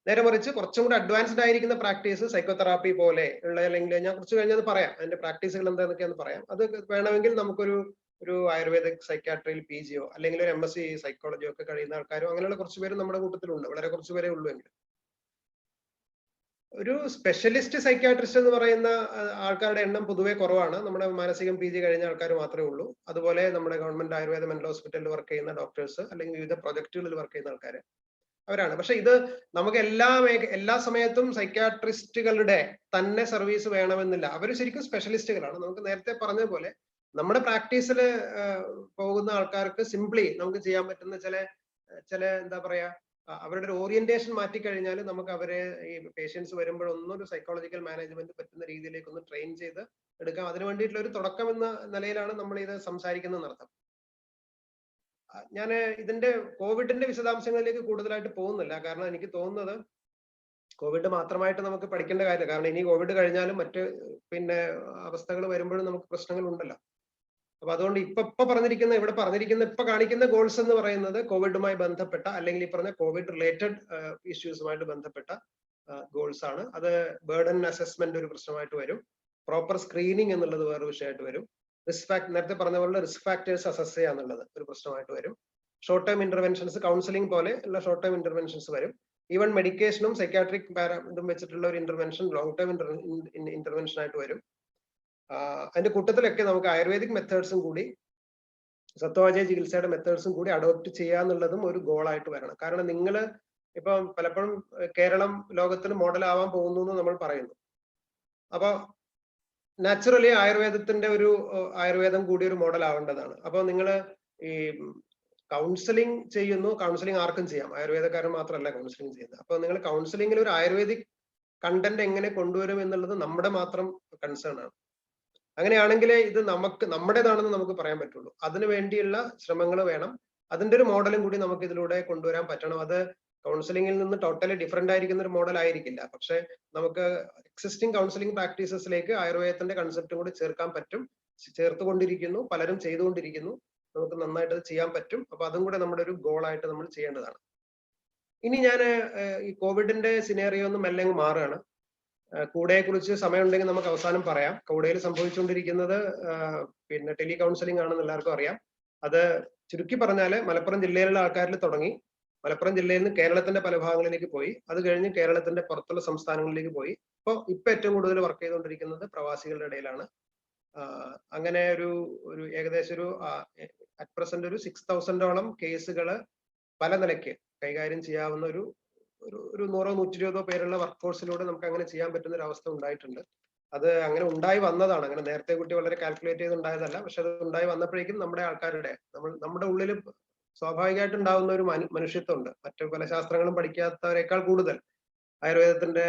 നേരെ മറിച്ച് കുറച്ചും കൂടി അഡ്വാൻസ്ഡ് ആയിരിക്കുന്ന പ്രാക്ടീസ് സൈക്കോതെറാപ്പി പോലെ ഉള്ള, അല്ലെങ്കിൽ ഞാൻ കുറച്ച് കഴിഞ്ഞത് പറയാം അതിന്റെ പ്രാക്ടീസുകൾ എന്താണെന്നൊക്കെയാന്ന് പറയാം. അത് വേണമെങ്കിൽ നമുക്കൊരു ആയുർവേദിക് സൈക്യാട്രിയിൽ PGയോ അല്ലെങ്കിൽ ഒരു MSc സൈക്കോളജിയോ ഒക്കെ കഴിയുന്ന ആൾക്കാരോ അങ്ങനെയുള്ള കുറച്ച് പേര് നമ്മുടെ കൂട്ടത്തിലുണ്ട്. വളരെ കുറച്ച് പേരേ ഉള്ളൂ. എങ്കിൽ ഒരു സ്പെഷ്യലിസ്റ്റ് സൈക്യാട്രിസ്റ്റ് എന്ന് പറയുന്ന ആൾക്കാരുടെ എണ്ണം പൊതുവെ കുറവാണ്. നമ്മുടെ മാനസികം PG കഴിഞ്ഞ ആൾക്കാർ മാത്രമേ ഉള്ളൂ. അതുപോലെ നമ്മുടെ ഗവൺമെന്റ് ആയുർവേദ മെന്റൽ ഹോസ്പിറ്റലിൽ വർക്ക് ചെയ്യുന്ന ഡോക്ടേഴ്സ് അല്ലെങ്കിൽ വിവിധ പ്രൊജക്ടുകളിൽ വർക്ക് ചെയ്യുന്ന ആൾക്കാർ അവരാണ്. പക്ഷെ ഇത് നമുക്ക് എല്ലാ സമയത്തും സൈക്യാട്രിസ്റ്റുകളുടെ തന്നെ സർവീസ് വേണമെന്നില്ല. അവർ ശരിക്കും സ്പെഷ്യലിസ്റ്റുകളാണ്. നമുക്ക് നേരത്തെ പറഞ്ഞ പോലെ നമ്മുടെ പ്രാക്ടീസിൽ പോകുന്ന ആൾക്കാർക്ക് സിംപ്ലി നമുക്ക് ചെയ്യാൻ പറ്റുന്ന ചില എന്താ പറയാ, അവരുടെ ഒരു ഓറിയന്റേഷൻ മാറ്റിക്കഴിഞ്ഞാൽ നമുക്ക് അവരെ ഈ പേഷ്യൻസ് വരുമ്പോഴൊന്നും ഒരു സൈക്കോളജിക്കൽ മാനേജ്മെന്റ് പറ്റുന്ന രീതിയിലേക്ക് ഒന്ന് ട്രെയിൻ ചെയ്ത് എടുക്കാം. അതിനു വേണ്ടിയിട്ടുള്ള ഒരു തുടക്കം എന്ന നിലയിലാണ് നമ്മൾ ഇത് സംസാരിക്കുന്നതിനർത്ഥം. ഞാൻ ഇതിന്റെ കോവിഡിന്റെ വിശദാംശങ്ങളിലേക്ക് കൂടുതലായിട്ട് പോകുന്നില്ല. കാരണം എനിക്ക് തോന്നുന്നത് കോവിഡ് മാത്രമായിട്ട് നമുക്ക് പഠിക്കേണ്ട കാര്യമില്ല. കാരണം ഇനി കോവിഡ് കഴിഞ്ഞാലും മറ്റ് അവസ്ഥകൾ വരുമ്പോഴും നമുക്ക് പ്രശ്നങ്ങൾ ഉണ്ടല്ലോ. അപ്പൊ അതുകൊണ്ട് ഇവിടെ കാണിക്കുന്ന ഗോൾസ് എന്ന് പറയുന്നത് കോവിഡുമായി ബന്ധപ്പെട്ട അല്ലെങ്കിൽ ഈ പറഞ്ഞ കോവിഡ് റിലേറ്റഡ് ഇഷ്യൂസുമായിട്ട് ബന്ധപ്പെട്ട ഗോൾസ് ആണ്. അത് ബേർഡൻ അസസ്മെന്റ് ഒരു പ്രശ്നമായിട്ട് വരും. പ്രോപ്പർ സ്ക്രീനിങ് എന്നുള്ളത് വേറെ വിഷയമായിട്ട് വരും. നേരത്തെ പറഞ്ഞ പോലെ റിസ്ക് ഫാക്ടേഴ്സ് അസസ് ചെയ്യുക എന്നുള്ളത് ഒരു പ്രശ്നമായിട്ട് വരും. ഷോർട്ട് ടേം ഇന്റർവെൻഷൻസ്, കൗൺസിലിംഗ് പോലെ ഉള്ള ഷോർട്ട് ടേം ഇന്റർവെൻഷൻസ് വരും. ഈവൻ മെഡിക്കേഷനും സൈക്യാട്രിക് ഇതും വെച്ചിട്ടുള്ള ഒരു ഇന്റർവെൻഷൻ ലോങ് ടേം ഇന്റർവെൻഷൻ ആയിട്ട് വരും. അതിന്റെ കൂട്ടത്തിലൊക്കെ നമുക്ക് ആയുർവേദിക് മെത്തേഡ്സും കൂടി സത്വാജയ ചികിത്സയുടെ മെത്തേഡ്സും കൂടി അഡോപ്റ്റ് ചെയ്യാന്നുള്ളതും ഒരു ഗോളായിട്ട് വരണം. കാരണം നിങ്ങൾ ഇപ്പം പലപ്പോഴും കേരളം ലോകത്തിന് മോഡൽ ആവാൻ പോകുന്നു എന്ന് നമ്മൾ പറയുന്നു. അപ്പൊ നാച്ചുറലി ആയുർവേദം കൂടി ഒരു മോഡൽ ആവേണ്ടതാണ്. അപ്പൊ നിങ്ങൾ ഈ കൗൺസിലിംഗ് ചെയ്യുന്നു. കൗൺസിലിംഗ് ആർക്കും ചെയ്യാം, ആയുർവേദക്കാരൻ മാത്രമല്ല കൗൺസിലിംഗ് ചെയ്യുന്നത്. അപ്പൊ നിങ്ങൾ കൗൺസിലിംഗിൽ ഒരു ആയുർവേദിക് കണ്ടന്റ് എങ്ങനെ കൊണ്ടുവരും എന്നുള്ളത് നമ്മുടെ മാത്രം കൺസേൺ ആണ്. അങ്ങനെയാണെങ്കിലേ ഇത് നമ്മുടേതാണെന്ന് നമുക്ക് പറയാൻ പറ്റുള്ളൂ. അതിനു വേണ്ടിയുള്ള ശ്രമങ്ങൾ വേണം. അതിന്റെ ഒരു മോഡലും കൂടി നമുക്ക് ഇതിലൂടെ കൊണ്ടുവരാൻ പറ്റണം. അത് കൗൺസിലിംഗിൽ നിന്ന് ടോട്ടലി ഡിഫറെന്റ് ആയിരിക്കുന്ന ഒരു മോഡൽ ആയിരിക്കില്ല. പക്ഷെ നമുക്ക് എക്സിസ്റ്റിംഗ് കൗൺസിലിംഗ് പ്രാക്ടീസസിലേക്ക് ആയുർവേദത്തിന്റെ കൺസെപ്റ്റും കൂടി ചേർക്കാൻ പറ്റും. ചേർത്തുകൊണ്ടിരിക്കുന്നു, പലരും ചെയ്തുകൊണ്ടിരിക്കുന്നു. നമുക്ക് നന്നായിട്ട് അത് ചെയ്യാൻ പറ്റും. അപ്പൊ അതും കൂടെ നമ്മുടെ ഒരു ഗോളായിട്ട് നമ്മൾ ചെയ്യേണ്ടതാണ്. ഇനി ഞാൻ ഈ കോവിഡിന്റെ സിനേറിയോ ഒന്ന് മെല്ലെ മാറുകയാണ്. കൂടയെ കുറിച്ച് സമയമുണ്ടെങ്കിൽ നമുക്ക് അവസാനം പറയാം. കൂടയിൽ സംഭവിച്ചുകൊണ്ടിരിക്കുന്നത് ടെലി കൗൺസിലിംഗ് ആണെന്ന് എല്ലാവർക്കും അറിയാം. അത് ചുരുക്കി പറഞ്ഞാല് മലപ്പുറം ജില്ലയിലുള്ള ആൾക്കാരിൽ തുടങ്ങി, മലപ്പുറം ജില്ലയിൽ നിന്ന് കേരളത്തിന്റെ പല ഭാഗങ്ങളിലേക്ക് പോയി, അത് കഴിഞ്ഞ് കേരളത്തിന്റെ പുറത്തുള്ള സംസ്ഥാനങ്ങളിലേക്ക് പോയി. ഇപ്പൊ ഏറ്റവും കൂടുതൽ വർക്ക് ചെയ്തുകൊണ്ടിരിക്കുന്നത് പ്രവാസികളുടെ ഇടയിലാണ്. അങ്ങനെ ഒരു ഏകദേശം അറ്റ് പ്രസന്റ് ഒരു 6000ഓളം കേസുകൾ പല നിലയ്ക്ക് കൈകാര്യം ചെയ്യാവുന്ന ഒരു 100-120 പേരുള്ള വർക്ക് ഫോഴ്സിലൂടെ നമുക്ക് അങ്ങനെ ചെയ്യാൻ പറ്റുന്ന ഒരു അവസ്ഥ ഉണ്ടായിട്ടുണ്ട്. അത് അങ്ങനെ ഉണ്ടായി വന്നതാണ്. അങ്ങനെ നേരത്തെ കുട്ടി വളരെ കാൽക്കുലേറ്റ് ചെയ്ത് ഉണ്ടായതല്ല. പക്ഷെ അത് ഉണ്ടായി വന്നപ്പോഴേക്കും നമ്മുടെ ആൾക്കാരുടെ നമ്മുടെ ഉള്ളിൽ സ്വാഭാവികമായിട്ട് ഉണ്ടാവുന്ന ഒരു മനുഷ്യത്വമുണ്ട്. മറ്റു പല ശാസ്ത്രങ്ങളും പഠിക്കാത്തവരെക്കാൾ കൂടുതൽ ആയുർവേദത്തിന്റെ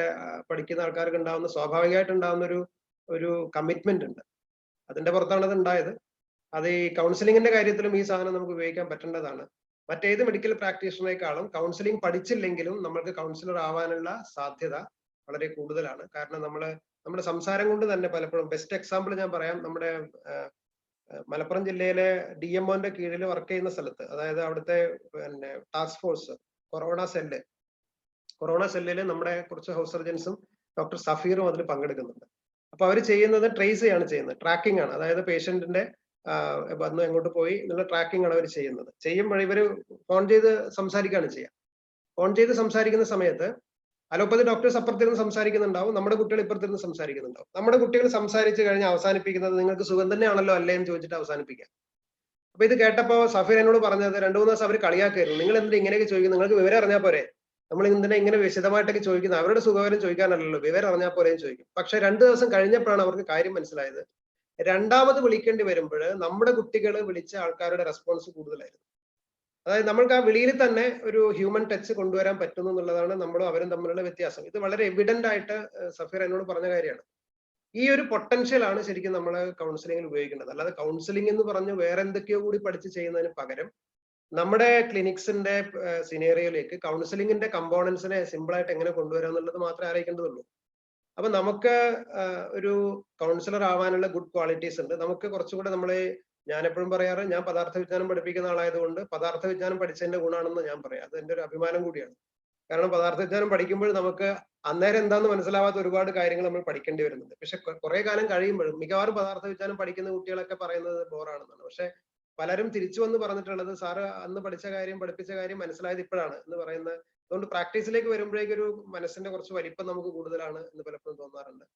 പഠിക്കുന്ന ആൾക്കാർക്ക് ഉണ്ടാവുന്ന സ്വാഭാവികമായിട്ട് ഉണ്ടാവുന്ന ഒരു കമ്മിറ്റ്മെന്റ് ഉണ്ട്. അതിന്റെ പുറത്താണ് അത് ഉണ്ടായത്. അത് ഈ കൗൺസിലിംഗിന്റെ കാര്യത്തിലും ഈ സാധനം നമുക്ക് ഉപയോഗിക്കാൻ പറ്റേണ്ടതാണ്. മറ്റേത് മെഡിക്കൽ പ്രാക്ടീഷണറേക്കാളും കൗൺസിലിംഗ് പഠിച്ചില്ലെങ്കിലും നമ്മൾക്ക് കൗൺസിലർ ആവാനുള്ള സാധ്യത വളരെ കൂടുതലാണ്. കാരണം നമ്മുടെ സംസാരം കൊണ്ട് തന്നെ പലപ്പോഴും ബെസ്റ്റ് എക്സാമ്പിൾ ഞാൻ പറയാം. നമ്മുടെ മലപ്പുറം ജില്ലയിലെ DMOന്റെ കീഴിൽ വർക്ക് ചെയ്യുന്ന സ്ഥലത്ത്, അതായത് അവിടുത്തെ പിന്നെ ടാസ്ക് ഫോഴ്സ് കൊറോണ സെല്ലിൽ നമ്മുടെ കുറച്ച് ഹൗസ് സർജൻസും ഡോക്ടർ സഫീറും അതിൽ പങ്കെടുക്കുന്നുണ്ട്. അപ്പൊ അവർ ചെയ്യുന്നത് ട്രേസ് ചെയ്യാണ് ചെയ്യുന്നത്, ട്രാക്കിംഗ് ആണ്. അതായത് പേഷ്യന്റിന്റെ വന്ന് എങ്ങോട്ട് പോയി എന്നുള്ള ട്രാക്കിംഗ് ആണ് അവർ ചെയ്യുന്നത്. ചെയ്യുമ്പോൾ ഇവര് ഫോൺ ചെയ്ത് സംസാരിക്കുകയാണ് ചെയ്യുക. ഫോൺ ചെയ്ത് സംസാരിക്കുന്ന സമയത്ത് അലോപ്പതി ഡോക്ടേഴ്സ് അപ്പുറത്തിരുന്ന് സംസാരിക്കുന്നുണ്ടാവും, നമ്മുടെ കുട്ടികൾ ഇപ്പുറത്തിരുന്ന് സംസാരിക്കുന്നുണ്ടാവും. നമ്മുടെ കുട്ടികൾ സംസാരിച്ച് കഴിഞ്ഞ് അവസാനിപ്പിക്കുന്നത് നിങ്ങൾക്ക് സുഖം തന്നെയാണല്ലോ അല്ലേ എന്ന് ചോദിച്ചിട്ട് അവസാനിപ്പിക്കാം. അപ്പൊ ഇത് കേട്ടപ്പോ സഫീർ എന്നോട് പറഞ്ഞത് 2-3 ദിവസം അവർ കളിയാക്കായിരുന്നു. നിങ്ങൾ എന്തിനാ ഇങ്ങനെയൊക്കെ ചോദിക്കുന്നത്, നിങ്ങൾക്ക് വിവരം അറിഞ്ഞാൽ പോരെ, നമ്മൾ എന്തിനാ ഇങ്ങനെ വിശദമായിട്ടൊക്കെ ചോദിക്കുന്നത്, അവരുടെ സുഖവിവരം ചോദിക്കാനല്ലല്ലോ, വിവരം അറിഞ്ഞാൽ പോരെയും ചോദിക്കും. പക്ഷെ 2 ദിവസം കഴിഞ്ഞപ്പോഴാണ് അവർക്ക് കാര്യം മനസ്സിലായത്. രണ്ടാമത് വിളിക്കേണ്ടി വരുമ്പോൾ നമ്മുടെ കുട്ടികൾ വിളിച്ച ആൾക്കാരുടെ റെസ്പോൺസ് കൂടുതലായിരുന്നു. അതായത് നമ്മൾക്ക് ആ വിളിയിൽ തന്നെ ഒരു ഹ്യൂമൻ ടച്ച് കൊണ്ടുവരാൻ പറ്റുന്നു എന്നുള്ളതാണ് നമ്മളും അവരും തമ്മിലുള്ള വ്യത്യാസം. ഇത് വളരെ എവിഡന്റ് ആയിട്ട് സഫീർ എന്നോട് പറഞ്ഞ കാര്യമാണ്. ഈ ഒരു പൊട്ടൻഷ്യൽ ആണ് ശരിക്കും നമ്മൾ കൗൺസിലിംഗിൽ ഉപയോഗിക്കേണ്ടത്. അല്ലാതെ കൗൺസിലിംഗ് എന്ന് പറഞ്ഞ് വേറെ എന്തൊക്കെയോ കൂടി പഠിച്ച് ചെയ്യുന്നതിന് പകരം നമ്മുടെ ക്ലിനിക്സിന്റെ സിനേറിയോയിലേക്ക് കൗൺസിലിംഗിന്റെ കമ്പോണൻസിനെ സിമ്പിൾ ആയിട്ട് എങ്ങനെ കൊണ്ടുവരാം എന്നുള്ളത് മാത്രമേ ആലോചിക്കേണ്ടതുള്ളൂ. അപ്പൊ നമുക്ക് ഒരു കൗൺസിലർ ആവാനുള്ള ഗുഡ് ക്വാളിറ്റീസ് ഉണ്ട്. നമുക്ക് കുറച്ചുകൂടെ ഞാൻ എപ്പോഴും പറയാറ്, ഞാൻ പദാർത്ഥ വിജ്ഞാനം പഠിപ്പിക്കുന്ന ആളായതുകൊണ്ട് പദാർത്ഥ വിജ്ഞാനം പഠിച്ചതിന്റെ ഗുണമാണെന്ന് ഞാൻ പറയാം. അത് എന്റെ ഒരു അഭിമാനം കൂടിയാണ്. കാരണം പദാർത്ഥ വിജ്ഞാനം പഠിക്കുമ്പോൾ നമുക്ക് അന്നേരം എന്താന്ന് മനസ്സിലാവാത്ത ഒരുപാട് കാര്യങ്ങൾ നമ്മൾ പഠിക്കേണ്ടി വരുന്നുണ്ട്. പക്ഷെ കുറെ കാലം കഴിയുമ്പോഴും മിക്കവാറും പദാർത്ഥ വിജ്ഞാനം പഠിക്കുന്ന കുട്ടികളൊക്കെ പറയുന്നത് ബോറാണെന്നാണ്. പക്ഷെ പലരും തിരിച്ചു വന്ന് പറഞ്ഞിട്ടുള്ളത്, സാറ് അന്ന് പഠിപ്പിച്ച കാര്യം മനസ്സിലായത് ഇപ്പോഴാണ് എന്ന് പറയുന്നത്. അതുകൊണ്ട് പ്രാക്ടീസിലേക്ക് വരുമ്പോഴേക്കൊരു മനസ്സിന്റെ കുറച്ച് വലിപ്പം നമുക്ക് കൂടുതലാണ് എന്ന് പലപ്പോഴും തോന്നാറുണ്ട്.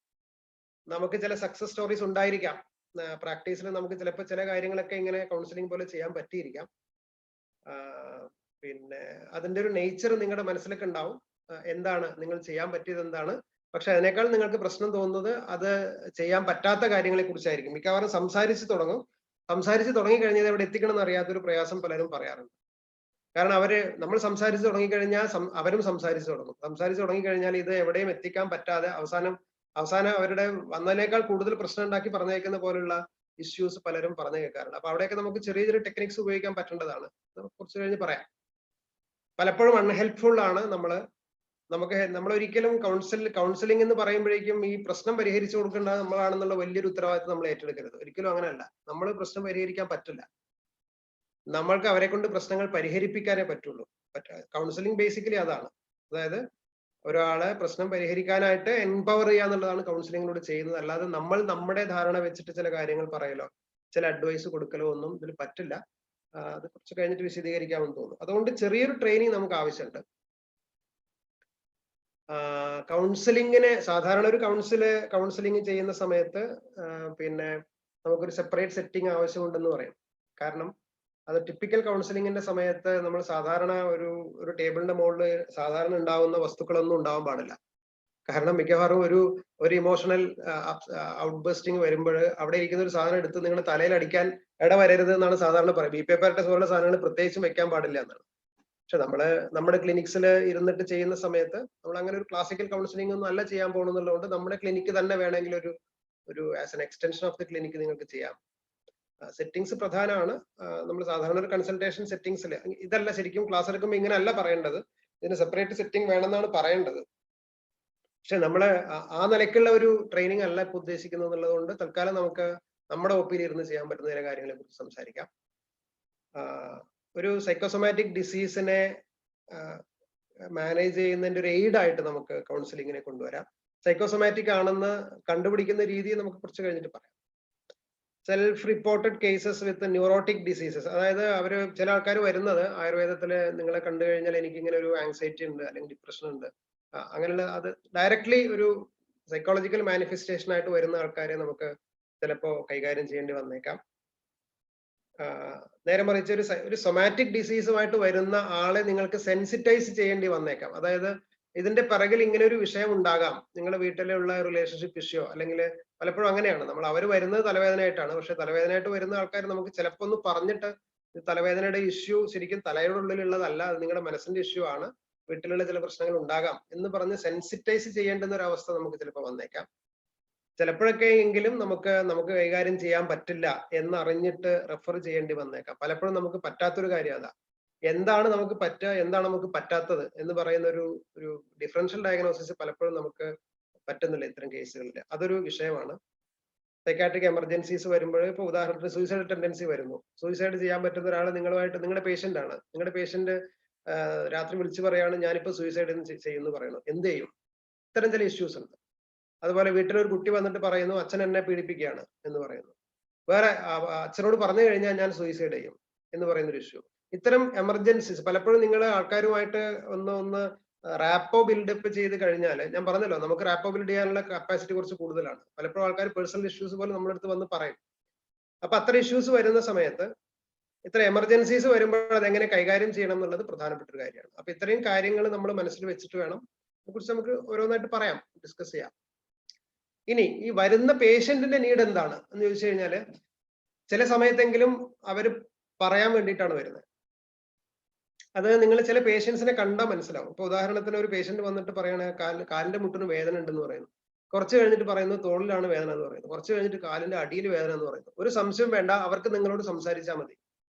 നമുക്ക് ചില സക്സസ് സ്റ്റോറീസ് ഉണ്ടായിരിക്കാം, പ്രാക്ടീസിൽ നമുക്ക് ചിലപ്പോൾ ചില കാര്യങ്ങളൊക്കെ ഇങ്ങനെ കൗൺസിലിംഗ് പോലെ ചെയ്യാൻ പറ്റിയിരിക്കാം. പിന്നെ അതിന്റെ ഒരു നേച്ചർ നിങ്ങളുടെ മനസ്സിലൊക്കെ ഉണ്ടാവും, എന്താണ് നിങ്ങൾ ചെയ്യാൻ പറ്റിയത് എന്താണ്. പക്ഷെ അതിനേക്കാൾ നിങ്ങൾക്ക് പ്രശ്നം തോന്നുന്നത് അത് ചെയ്യാൻ പറ്റാത്ത കാര്യങ്ങളെ കുറിച്ചായിരിക്കും. മിക്കവാറും സംസാരിച്ച് തുടങ്ങി കഴിഞ്ഞത് എവിടെ എത്തിക്കണം എന്ന് അറിയാത്തൊരു പ്രയാസം പലരും പറയാറുണ്ട്. കാരണം നമ്മൾ സംസാരിച്ച് തുടങ്ങിക്കഴിഞ്ഞാൽ അവരും സംസാരിച്ചു തുടങ്ങിക്കഴിഞ്ഞാൽ ഇത് എവിടെയും എത്തിക്കാൻ പറ്റാതെ അവസാനം അവരുടെ വന്നതിനേക്കാൾ കൂടുതൽ പ്രശ്നം ഉണ്ടാക്കി പറഞ്ഞേക്കുന്ന പോലുള്ള ഇഷ്യൂസ് പലരും പറഞ്ഞു കേൾക്കാറുണ്ട്. അപ്പൊ അവിടെയൊക്കെ നമുക്ക് ചെറിയ ചെറിയ ടെക്നിക്സ് ഉപയോഗിക്കാൻ പറ്റേണ്ടതാണ്. കുറച്ച് കഴിഞ്ഞ് പറയാം. പലപ്പോഴും അൺഹെൽപ്ഫുൾ ആണ് നമ്മൾ ഒരിക്കലും കൗൺസിലിംഗ് എന്ന് പറയുമ്പോഴേക്കും ഈ പ്രശ്നം പരിഹരിച്ചു കൊടുക്കേണ്ട നമ്മളാണെന്നുള്ള വലിയൊരു ഉത്തരവാദിത്വം നമ്മൾ ഏറ്റെടുക്കരുത്. ഒരിക്കലും അങ്ങനെയല്ല. നമ്മൾ പ്രശ്നം പരിഹരിക്കാൻ പറ്റില്ല. നമ്മൾക്ക് അവരെ കൊണ്ട് പ്രശ്നങ്ങൾ പരിഹരിപ്പിക്കാനേ പറ്റുള്ളൂ. കൗൺസിലിംഗ് ബേസിക്കലി അതാണ്. അതായത് ഒരാളെ പ്രശ്നം പരിഹരിക്കാനായിട്ട് എംപവർ ചെയ്യുക എന്നുള്ളതാണ് കൗൺസിലിങ്ങിലൂടെ ചെയ്യുന്നത്. അല്ലാതെ നമ്മൾ നമ്മുടെ ധാരണ വെച്ചിട്ട് ചില കാര്യങ്ങൾ പറയലോ ചില അഡ്വൈസ് കൊടുക്കലോ ഒന്നും ഇതിൽ പറ്റില്ല. അത് കുറച്ച് കഴിഞ്ഞിട്ട് വിശദീകരിക്കാമെന്ന് തോന്നുന്നു. അതുകൊണ്ട് ചെറിയൊരു ട്രെയിനിങ് നമുക്ക് ആവശ്യമുണ്ട്. കൗൺസിലിങ്ങിന് സാധാരണ ഒരു കൗൺസിലിംഗ് ചെയ്യുന്ന സമയത്ത് പിന്നെ നമുക്കൊരു സെപ്പറേറ്റ് സെറ്റിംഗ് ആവശ്യമുണ്ടെന്ന് പറയും. കാരണം അത് ടിപ്പിക്കൽ കൗൺസിലിങ്ങിന്റെ സമയത്ത് നമ്മൾ സാധാരണ ഒരു ടേബിളിന്റെ മുകളിൽ സാധാരണ ഉണ്ടാവുന്ന വസ്തുക്കളൊന്നും ഉണ്ടാവാൻ പാടില്ല. കാരണം മിക്കവാറും ഒരു ഇമോഷണൽ ഔട്ട്ബസ്റ്റിംഗ് വരുമ്പോൾ അവിടെ ഇരിക്കുന്ന ഒരു സാധനം എടുത്ത് നിങ്ങളുടെ തലയിൽ അടിക്കാൻ ഇടവരരുത് എന്നാണ് സാധാരണ പറയുന്നത്. ബി പേപ്പർ ടെസ്റ്റ് പോലുള്ള സാധനങ്ങൾ പ്രത്യേകിച്ചും വെക്കാൻ പാടില്ല എന്നാണ്. പക്ഷെ നമ്മുടെ ക്ലിനിക്സിൽ ഇരുന്നിട്ട് ചെയ്യുന്ന സമയത്ത് നമ്മൾ അങ്ങനെ ഒരു ക്ലാസിക്കൽ കൗൺസിലിംഗ് ഒന്നും അല്ല ചെയ്യാൻ പോകുന്നുള്ളതുകൊണ്ട് നമ്മുടെ ക്ലിനിക്ക് തന്നെ വേണമെങ്കിൽ ഒരു as an extension of the clinic നിങ്ങൾക്ക് ചെയ്യാം. സെറ്റിംഗ്സ് പ്രധാനമാണ്. നമ്മൾ സാധാരണ ഒരു കൺസൾട്ടേഷൻ സെറ്റിംഗ്സിൽ ഇതല്ല, ശരിക്കും ക്ലാസ് എടുക്കുമ്പോൾ ഇങ്ങനെ അല്ല പറയേണ്ടത്, ഇതിന് സെപ്പറേറ്റ് സെറ്റിംഗ് വേണമെന്നാണ് പറയേണ്ടത്. പക്ഷെ നമ്മള് ആ നിലയ്ക്കുള്ള ഒരു ട്രെയിനിങ് അല്ല ഇപ്പൊ ഉദ്ദേശിക്കുന്നത് എന്നുള്ളത് കൊണ്ട് തൽക്കാലം നമുക്ക് നമ്മുടെ ഒപ്പിയിൽ ഇരുന്ന് ചെയ്യാൻ പറ്റുന്ന ചില കാര്യങ്ങളെ കുറിച്ച് സംസാരിക്കാം. ഒരു സൈക്കോസൊമാറ്റിക് ഡിസീസിനെ മാനേജ് ചെയ്യുന്നതിന്റെ ഒരു എയ്ഡ് ആയിട്ട് നമുക്ക് കൗൺസിലിങ്ങിനെ കൊണ്ടുവരാം. സൈക്കോസൊമാറ്റിക് ആണെന്ന് കണ്ടുപിടിക്കുന്ന രീതി നമുക്ക് കുറച്ച് കഴിഞ്ഞിട്ട് പറയാം. സെൽഫ് റിപ്പോർട്ടഡ് കേസസ് വിത്ത് ന്യൂറോട്ടിക് ഡിസീസസ്, അതായത് ചില ആൾക്കാർ വരുന്നത് ആയുർവേദത്തില് നിങ്ങളെ കണ്ടു കഴിഞ്ഞാൽ എനിക്ക് ഇങ്ങനെ ഒരു ആങ്സൈറ്റി ഉണ്ട് അല്ലെങ്കിൽ ഡിപ്രഷൻ ഉണ്ട്, അങ്ങനെയുള്ള അത് ഡയറക്ട്ലി ഒരു സൈക്കോളജിക്കൽ മാനിഫെസ്റ്റേഷൻ ആയിട്ട് വരുന്ന ആൾക്കാരെ നമുക്ക് ചിലപ്പോ കൈകാര്യം ചെയ്യേണ്ടി വന്നേക്കാം. നേരെ മറിച്ച് ഒരു സൊമാറ്റിക് ഡിസീസുമായിട്ട് വരുന്ന ആളെ നിങ്ങൾക്ക് സെൻസിറ്റൈസ് ചെയ്യേണ്ടി വന്നേക്കാം. അതായത് ഇതിന്റെ പിറകിൽ ഇങ്ങനെ ഒരു വിഷയം ഉണ്ടാകാം, നിങ്ങളുടെ വീട്ടിലുള്ള റിലേഷൻഷിപ്പ് ഇഷ്യൂ, അല്ലെങ്കിൽ പലപ്പോഴും അങ്ങനെയാണ് അവർ വരുന്നത് തലവേദനയായിട്ടാണ്. പക്ഷെ തലവേദനയായിട്ട് വരുന്ന ആൾക്കാർ നമുക്ക് ചിലപ്പോൾ ഒന്ന് പറഞ്ഞിട്ട് തലവേദനയുടെ ഇഷ്യൂ ശരിക്കും തലയുടെ ഉള്ളിലുള്ളതല്ല, അത് നിങ്ങളുടെ മനസ്സിന്റെ ഇഷ്യൂ ആണ്, വീട്ടിലുള്ള ചില പ്രശ്നങ്ങൾ ഉണ്ടാകാം എന്ന് പറഞ്ഞ് സെൻസിറ്റൈസ് ചെയ്യേണ്ടുന്ന ഒരു അവസ്ഥ നമുക്ക് ചിലപ്പോൾ വന്നേക്കാം. ചിലപ്പോഴൊക്കെ എങ്കിലും നമുക്ക് കൈകാര്യം ചെയ്യാൻ പറ്റില്ല എന്നറിഞ്ഞിട്ട് റെഫർ ചെയ്യേണ്ടി വന്നേക്കാം. പലപ്പോഴും നമുക്ക് പറ്റാത്തൊരു കാര്യം അതാ, എന്താണ് നമുക്ക് പറ്റുക എന്താണ് നമുക്ക് പറ്റാത്തത് എന്ന് പറയുന്ന ഒരു ഡിഫറൻഷ്യൽ ഡയഗ്നോസിസ് പലപ്പോഴും നമുക്ക് പറ്റുന്നില്ല ഇത്തരം കേസുകളിൽ. അതൊരു വിഷയമാണ്. സൈക്കാട്രിക് എമർജൻസീസ് വരുമ്പോൾ, ഇപ്പോൾ ഉദാഹരണത്തിന് സൂയിസൈഡ് ടെൻഡൻസി വരുന്നു. സൂയിസൈഡ് ചെയ്യാൻ പറ്റുന്ന ഒരാൾ നിങ്ങളുടെ പേഷ്യന്റ് ആണ്. നിങ്ങളുടെ പേഷ്യന്റ് രാത്രി വിളിച്ചു പറയാണ് ഞാനിപ്പോ സൂയിസൈഡ് ചെയ്യുന്നു പറയുന്നു. എന്ത് ചെയ്യും? ഇത്തരം ചില ഇഷ്യൂസ് ഉണ്ട്. അതുപോലെ വീട്ടിലൊരു കുട്ടി വന്നിട്ട് പറയുന്നു അച്ഛൻ എന്നെ പീഡിപ്പിക്കുകയാണ് എന്ന് പറയുന്നു. വേറെ അച്ഛനോട് പറഞ്ഞു കഴിഞ്ഞാൽ ഞാൻ സൂയിസൈഡ് ചെയ്യും എന്ന് പറയുന്നൊരു ഇഷ്യൂ. ഇത്തരം എമർജൻസീസ് പലപ്പോഴും നിങ്ങൾ ആൾക്കാരുമായിട്ട് ഒന്ന് റാപ്പോ ബിൽഡപ്പ് ചെയ്ത് കഴിഞ്ഞാൽ, ഞാൻ പറഞ്ഞല്ലോ നമുക്ക് റാപ്പോ ബിൽഡ് ചെയ്യാനുള്ള കപ്പാസിറ്റി കുറച്ച് കൂടുതലാണ്. പലപ്പോഴും ആൾക്കാർ പേഴ്സണൽ ഇഷ്യൂസ് പോലെ നമ്മുടെ അടുത്ത് വന്ന് പറയും. അപ്പൊ അത്ര ഇഷ്യൂസ് വരുന്ന സമയത്ത്, ഇത്ര എമർജൻസീസ് വരുമ്പോൾ അതെങ്ങനെ കൈകാര്യം ചെയ്യണം എന്നുള്ളത് പ്രധാനപ്പെട്ട ഒരു കാര്യമാണ്. അപ്പൊ ഇത്രയും കാര്യങ്ങൾ നമ്മൾ മനസ്സിൽ വെച്ചിട്ട് വേണം അതിനെക്കുറിച്ച് നമുക്ക് ഓരോന്നായിട്ട് പറയാം, ഡിസ്കസ് ചെയ്യാം. ഇനി ഈ വരുന്ന പേഷ്യന്റിന്റെ നീഡ് എന്താണ് എന്ന് ചോദിച്ചു കഴിഞ്ഞാല്, ചില സമയത്തെങ്കിലും അവർ പറയാൻ വേണ്ടിയിട്ടാണ് വരുന്നത്. അത് നിങ്ങൾ ചില പേഷ്യൻസിനെ കണ്ടാൽ മനസ്സിലാവും. ഇപ്പൊ ഉദാഹരണത്തിന് ഒരു പേഷ്യന്റ് വന്നിട്ട് പറയണ കാലിന്റെ മുട്ടിന് വേദന ഉണ്ടെന്ന് പറയുന്നു. കുറച്ച് കഴിഞ്ഞിട്ട് പറയുന്നു തോളിലാണ് വേദന എന്ന് പറയുന്നു. കുറച്ച് കഴിഞ്ഞിട്ട് കാലിന്റെ അടിയിൽ വേദന എന്ന് പറയുന്നു. ഒരു സംശയം വേണ്ട, അവർക്ക് നിങ്ങളോട് സംസാരിച്ചാൽ മതി.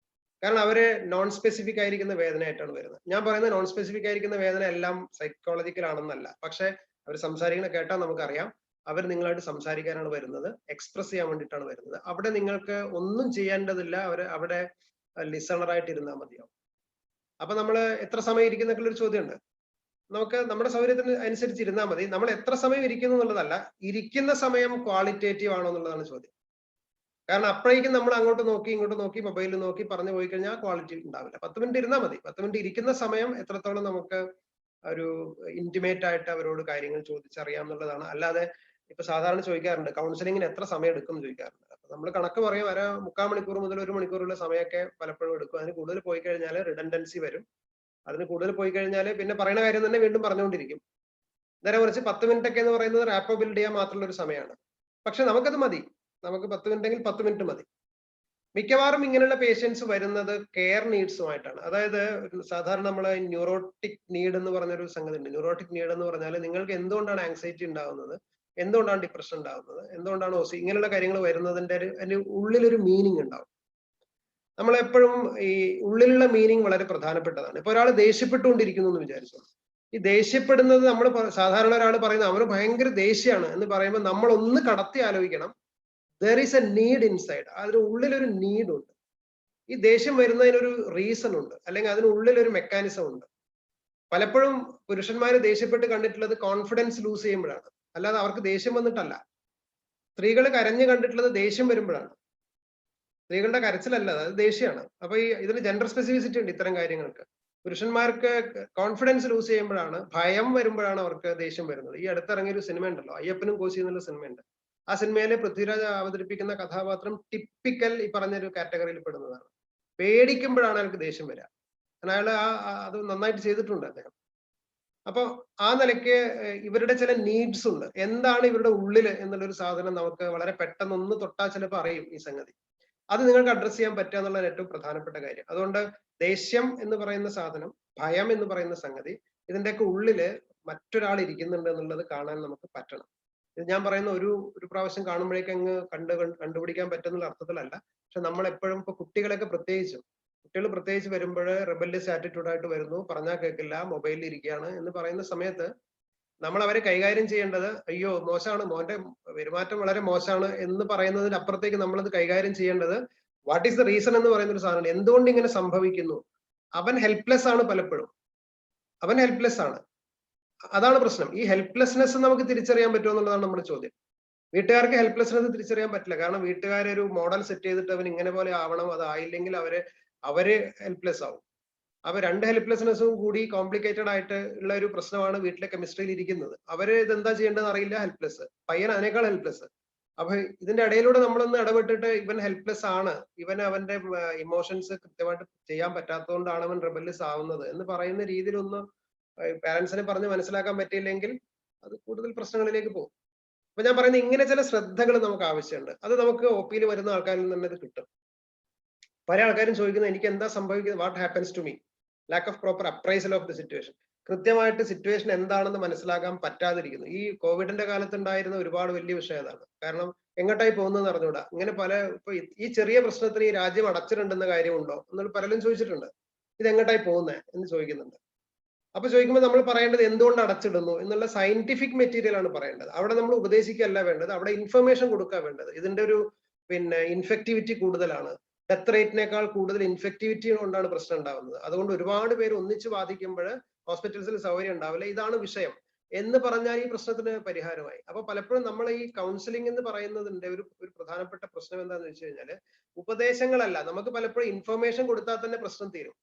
കാരണം അവര് നോൺ സ്പെസിഫിക് ആയിരിക്കുന്ന വേദനയായിട്ടാണ് വരുന്നത്. ഞാൻ പറയുന്നത് നോൺ സ്പെസിഫിക് ആയിരിക്കുന്ന വേദന എല്ലാം സൈക്കോളജിക്കൽ ആണെന്നല്ല. പക്ഷെ അവർ സംസാരിക്കുന്ന കേട്ടാൽ നമുക്കറിയാം അവർ നിങ്ങളായിട്ട് സംസാരിക്കാനാണ് വരുന്നത്, എക്സ്പ്രസ് ചെയ്യാൻ വേണ്ടിയിട്ടാണ് വരുന്നത്. അവിടെ നിങ്ങൾക്ക് ഒന്നും ചെയ്യേണ്ടതില്ല, അവിടെ ലിസണറായിട്ട് ഇരുന്നാൽ മതിയാവും. അപ്പൊ നമ്മൾ എത്ര സമയം ഇരിക്കുന്നൊക്കെ ഒരു ചോദ്യമുണ്ട്. നമുക്ക് നമ്മുടെ സൗകര്യത്തിന് അനുസരിച്ച് ഇരുന്നാൽ മതി. നമ്മൾ എത്ര സമയം ഇരിക്കുന്നു എന്നുള്ളതല്ല, ഇരിക്കുന്ന സമയം ക്വാളിറ്റേറ്റീവ് ആണോ എന്നുള്ളതാണ് ചോദ്യം. കാരണം അപ്പോഴേക്കും നമ്മൾ അങ്ങോട്ട് നോക്കി ഇങ്ങോട്ട് നോക്കി മൊബൈലിൽ നോക്കി പറഞ്ഞു പോയി കഴിഞ്ഞാൽ ക്വാളിറ്റി ഉണ്ടാവില്ല. 10 മിനിറ്റ് ഇരുന്നാൽ മതി. 10 മിനിറ്റ് ഇരിക്കുന്ന സമയം എത്രത്തോളം നമുക്ക് ഒരു ഇന്റിമേറ്റ് ആയിട്ട് അവരോട് കാര്യങ്ങൾ ചോദിച്ചറിയാം എന്നുള്ളതാണ്. അല്ലാതെ ഇപ്പൊ സാധാരണ ചോദിക്കാറുണ്ട് കൗൺസിലിങ്ങിന് എത്ര സമയം എടുക്കും എന്ന് ചോദിക്കാറുണ്ട്. അപ്പൊ നമ്മൾ കണക്ക് പറയും, 3/4 മണിക്കൂർ മുതൽ 1 മണിക്കൂറുള്ള സമയമൊക്കെ പലപ്പോഴും എടുക്കും. അതിന് കൂടുതൽ പോയി കഴിഞ്ഞാൽ റിഡൻഡൻസി വരും. അതിന് കൂടുതൽ പോയി കഴിഞ്ഞാൽ പിന്നെ പറയുന്ന കാര്യം തന്നെ വീണ്ടും പറഞ്ഞുകൊണ്ടിരിക്കും. നേരെ മറിച്ച് 10 മിനിറ്റ് ഒക്കെ എന്ന് പറയുന്നത് റാപ്പോ ബിൽഡ് ചെയ്യാൻ മാത്രമുള്ള ഒരു സമയമാണ്. പക്ഷെ നമുക്കത് മതി. നമുക്ക് 10 മിനിറ്റ് എങ്കിൽ 10 മിനിറ്റ് മതി. മിക്കവാറും ഇങ്ങനെയുള്ള പേഷ്യൻസ് വരുന്നത് കെയർ നീഡ്സുമായിട്ടാണ്. അതായത് സാധാരണ നമ്മളെ ന്യൂറോട്ടിക് നീഡ് എന്ന് പറഞ്ഞൊരു സംഗതി ഉണ്ട്. ന്യൂറോട്ടിക് നീഡ് എന്ന് പറഞ്ഞാൽ നിങ്ങൾക്ക് എന്തുകൊണ്ടാണ് ആങ്സൈറ്റി ഉണ്ടാവുന്നത്, എന്തുകൊണ്ടാണ് ഡിപ്രഷൻ ഉണ്ടാവുന്നത്, എന്തുകൊണ്ടാണ് ഇങ്ങനെയുള്ള കാര്യങ്ങൾ വരുന്നതിന്റെ അതിന് ഉള്ളിലൊരു മീനിങ് ഉണ്ടാവും. നമ്മളെപ്പോഴും ഈ ഉള്ളിലുള്ള മീനിങ് വളരെ പ്രധാനപ്പെട്ടതാണ്. ഇപ്പൊ ഒരാൾ ദേഷ്യപ്പെട്ടുകൊണ്ടിരിക്കുന്നു എന്ന് വിചാരിച്ചു. ഈ ദേഷ്യപ്പെടുന്നത് നമ്മൾ സാധാരണ ഒരാൾ പറയുന്നത് അവന് ഭയങ്കര ദേഷ്യമാണ് എന്ന് പറയുമ്പോൾ നമ്മൾ ഒന്ന് കടത്തി ആലോചിക്കണം. There is A need inside. അതിന് ഉള്ളിലൊരു നീഡ് ഉണ്ട്. ഈ ദേഷ്യം വരുന്നതിനൊരു റീസൺ ഉണ്ട്, അല്ലെങ്കിൽ അതിനുള്ളിലൊരു മെക്കാനിസം ഉണ്ട്. പലപ്പോഴും പുരുഷന്മാര് ദേഷ്യപ്പെട്ട് കണ്ടിട്ടുള്ളത് കോൺഫിഡൻസ് ലൂസ് ചെയ്യുമ്പോഴാണ്, അല്ലാതെ അവർക്ക് ദേഷ്യം വന്നിട്ടല്ല. സ്ത്രീകൾ കരഞ്ഞു കണ്ടിട്ടുള്ളത് ദേഷ്യം വരുമ്പോഴാണ്. സ്ത്രീകളുടെ കരച്ചിലല്ല, അത് ദേഷ്യമാണ്. അപ്പൊ ഇതിന് ജെൻഡർ സ്പെസിഫിസിറ്റി ഉണ്ട് ഇത്തരം കാര്യങ്ങൾക്ക്. പുരുഷന്മാർക്ക് കോൺഫിഡൻസ് ലൂസ് ചെയ്യുമ്പോഴാണ്, ഭയം വരുമ്പോഴാണ് അവർക്ക് ദേഷ്യം വരുന്നത്. ഈ അടുത്തിറങ്ങിയൊരു സിനിമ ഉണ്ടല്ലോ, അയ്യപ്പനും കോശി എന്നുള്ള സിനിമയുണ്ട്. ആ സിനിമയിലെ പൃഥ്വിരാജ് അവതരിപ്പിക്കുന്ന കഥാപാത്രം ടിപ്പിക്കൽ ഈ പറഞ്ഞൊരു കാറ്റഗറിയിൽ പെടുന്നതാണ്. പേടിക്കുമ്പോഴാണ് അയാൾക്ക് ദേഷ്യം വരിക. അയാൾ അത് നന്നായിട്ട് ചെയ്തിട്ടുണ്ട് അദ്ദേഹം. അപ്പൊ ആ നിലയ്ക്ക് ഇവരുടെ ചില നീഡ്സ് ഉണ്ട്. എന്താണ് ഇവരുടെ ഉള്ളില് എന്നുള്ളൊരു സാധനം നമുക്ക് വളരെ പെട്ടെന്ന് ഒന്ന് തൊട്ടാൽ ചിലപ്പോൾ അറിയും ഈ സംഗതി. അത് നിങ്ങൾക്ക് അഡ്രസ് ചെയ്യാൻ പറ്റുക എന്നുള്ളത് ഏറ്റവും പ്രധാനപ്പെട്ട കാര്യം. അതുകൊണ്ട് ദേഷ്യം എന്ന് പറയുന്ന സാധനം, ഭയം എന്ന് പറയുന്ന സംഗതി, ഇതിന്റെയൊക്കെ ഉള്ളില് മറ്റൊരാൾ ഇരിക്കുന്നുണ്ട് എന്നുള്ളത് കാണാൻ നമുക്ക് പറ്റണം. ഇത് ഞാൻ പറയുന്ന ഒരു പ്രാവശ്യം കാണുമ്പോഴേക്കും അങ്ങ് കണ്ടുപിടിക്കാൻ പറ്റുന്നുള്ള അർത്ഥത്തിലല്ല. പക്ഷെ നമ്മൾ എപ്പോഴും ഇപ്പൊ കുട്ടികൾ പ്രത്യേകിച്ച് വരുമ്പോൾ റെബല്യസ് ആറ്റിറ്റ്യൂഡായിട്ട് വരുന്നു, പറഞ്ഞാൽ കേൾക്കില്ല, മൊബൈലിൽ ഇരിക്കുകയാണ് എന്ന് പറയുന്ന സമയത്ത് നമ്മൾ അവരെ കൈകാര്യം ചെയ്യേണ്ടത് അയ്യോ മോശമാണ്, മോന്റെ പെരുമാറ്റം വളരെ മോശമാണ് എന്ന് പറയുന്നതിന് അപ്പുറത്തേക്ക് നമ്മളത് കൈകാര്യം ചെയ്യേണ്ടത് വാട്ട് ഈസ് ദ റീസൺ എന്ന് പറയുന്ന ഒരു സാധനമാണ്. എന്തുകൊണ്ട് ഇങ്ങനെ സംഭവിക്കുന്നു? അവൻ ഹെൽപ്ലെസ് ആണ്. പലപ്പോഴും അവൻ ഹെൽപ്ലെസ് ആണ്. അതാണ് പ്രശ്നം. ഈ ഹെൽപ്ലെസ്നെസ് നമുക്ക് തിരിച്ചറിയാൻ പറ്റുമോ എന്നുള്ളതാണ് നമ്മുടെ ചോദ്യം. വീട്ടുകാർക്ക് ഹെൽപ്ലെസ്നെസ് തിരിച്ചറിയാൻ പറ്റില്ല. കാരണം വീട്ടുകാരെ ഒരു മോഡൽ സെറ്റ് ചെയ്തിട്ട് അവൻ ഇങ്ങനെ പോലെ ആവണം, അതായില്ലെങ്കിൽ അവര് ഹെൽപ്ലെസ് ആവും. അപ്പൊ രണ്ട് ഹെൽപ്ലെസ്നെസ്സും കൂടി കോംപ്ലിക്കേറ്റഡ് ആയിട്ട് ഉള്ള ഒരു പ്രശ്നമാണ് വീട്ടിലെ കെമിസ്ട്രിയിൽ ഇരിക്കുന്നത്. അവര് ഇതെന്താ ചെയ്യേണ്ടതെന്ന് അറിയില്ല, ഹെൽപ്ലെസ്. പയ്യൻ അതിനേക്കാൾ ഹെൽപ്ലെസ്. അപ്പൊ ഇതിന്റെ ഇടയിലൂടെ നമ്മളൊന്ന് ഇടപെട്ടിട്ട് ഇവൻ ഹെൽപ്ലെസ് ആണ്, അവന്റെ ഇമോഷൻസ് കൃത്യമായിട്ട് ചെയ്യാൻ പറ്റാത്തതുകൊണ്ടാണ് അവൻ റെബല്യസ് ആവുന്നത് എന്ന് പറയുന്ന രീതിയിലൊന്ന് പാരന്റ്സിനെ പറഞ്ഞ് മനസ്സിലാക്കാൻ പറ്റിയില്ലെങ്കിൽ അത് കൂടുതൽ പ്രശ്നങ്ങളിലേക്ക് പോകും. അപ്പൊ ഞാൻ പറയുന്നത് ഇങ്ങനെ ചില ശ്രദ്ധകൾ നമുക്ക് ആവശ്യമുണ്ട്. അത് നമുക്ക് ഒപിയിൽ വരുന്ന ആൾക്കാരിൽ നിന്ന് ഇത് കിട്ടും. പല ആൾക്കാരും ചോദിക്കുന്നത് എനിക്ക് എന്താ സംഭവിക്കുന്നത്, what happens to me, lack of proper appraisal of the situation. കൃത്യമായിട്ട് സിറ്റുവേഷൻ എന്താണെന്ന് മനസ്സിലാക്കാൻ പറ്റാതിരിക്കുന്നു. ഈ കോവിഡിന്റെ കാലത്ത് ഉണ്ടായിരുന്ന ഒരുപാട് വലിയ വിഷയം അതാണ്. കാരണം എങ്ങോട്ടായി പോകുന്നതെന്ന് അറിഞ്ഞൂടാ. ഇങ്ങനെ ഇപ്പൊ ഈ ചെറിയ പ്രശ്നത്തിന് ഈ രാജ്യം അടച്ചിട്ടുണ്ടെന്ന കാര്യമുണ്ടോ എന്നുള്ള പലരും ചോദിച്ചിട്ടുണ്ട്. ഇത് എങ്ങോട്ടായി പോകുന്നേ എന്ന് ചോദിക്കുന്നുണ്ട്. അപ്പൊ ചോദിക്കുമ്പോൾ നമ്മൾ പറയേണ്ടത് എന്തുകൊണ്ട് അടച്ചിടുന്നു എന്നുള്ള സയന്റിഫിക് മെറ്റീരിയൽ ആണ് പറയേണ്ടത്. അവിടെ നമ്മൾ ഉപദേശിക്കല്ല വേണ്ടത്, അവിടെ ഇൻഫർമേഷൻ കൊടുക്കുക വേണ്ടത്. ഇതിന്റെ ഒരു ഇൻഫെക്ടിവിറ്റി കൂടുതലാണ്, ഡെത്ത് റേറ്റിനേക്കാൾ കൂടുതൽ ഇൻഫെക്ടിവിറ്റി കൊണ്ടാണ് പ്രശ്നം ഉണ്ടാവുന്നത്. അതുകൊണ്ട് ഒരുപാട് പേര് ഒന്നിച്ച് ബാധിക്കുമ്പോൾ ഹോസ്പിറ്റൽസിൽ സൗകര്യം ഉണ്ടാവില്ല, ഇതാണ് വിഷയം എന്ന് പറഞ്ഞാൽ ഈ പ്രശ്നത്തിന് പരിഹാരമായി. അപ്പൊ പലപ്പോഴും നമ്മൾ ഈ കൗൺസിലിംഗ് എന്ന് പറയുന്നതിന്റെ ഒരു പ്രധാനപ്പെട്ട പ്രശ്നം എന്താണെന്ന് വെച്ച് കഴിഞ്ഞാൽ ഉപദേശങ്ങളല്ല, നമുക്ക് പലപ്പോഴും ഇൻഫർമേഷൻ കൊടുത്താൽ തന്നെ പ്രശ്നം തീരും.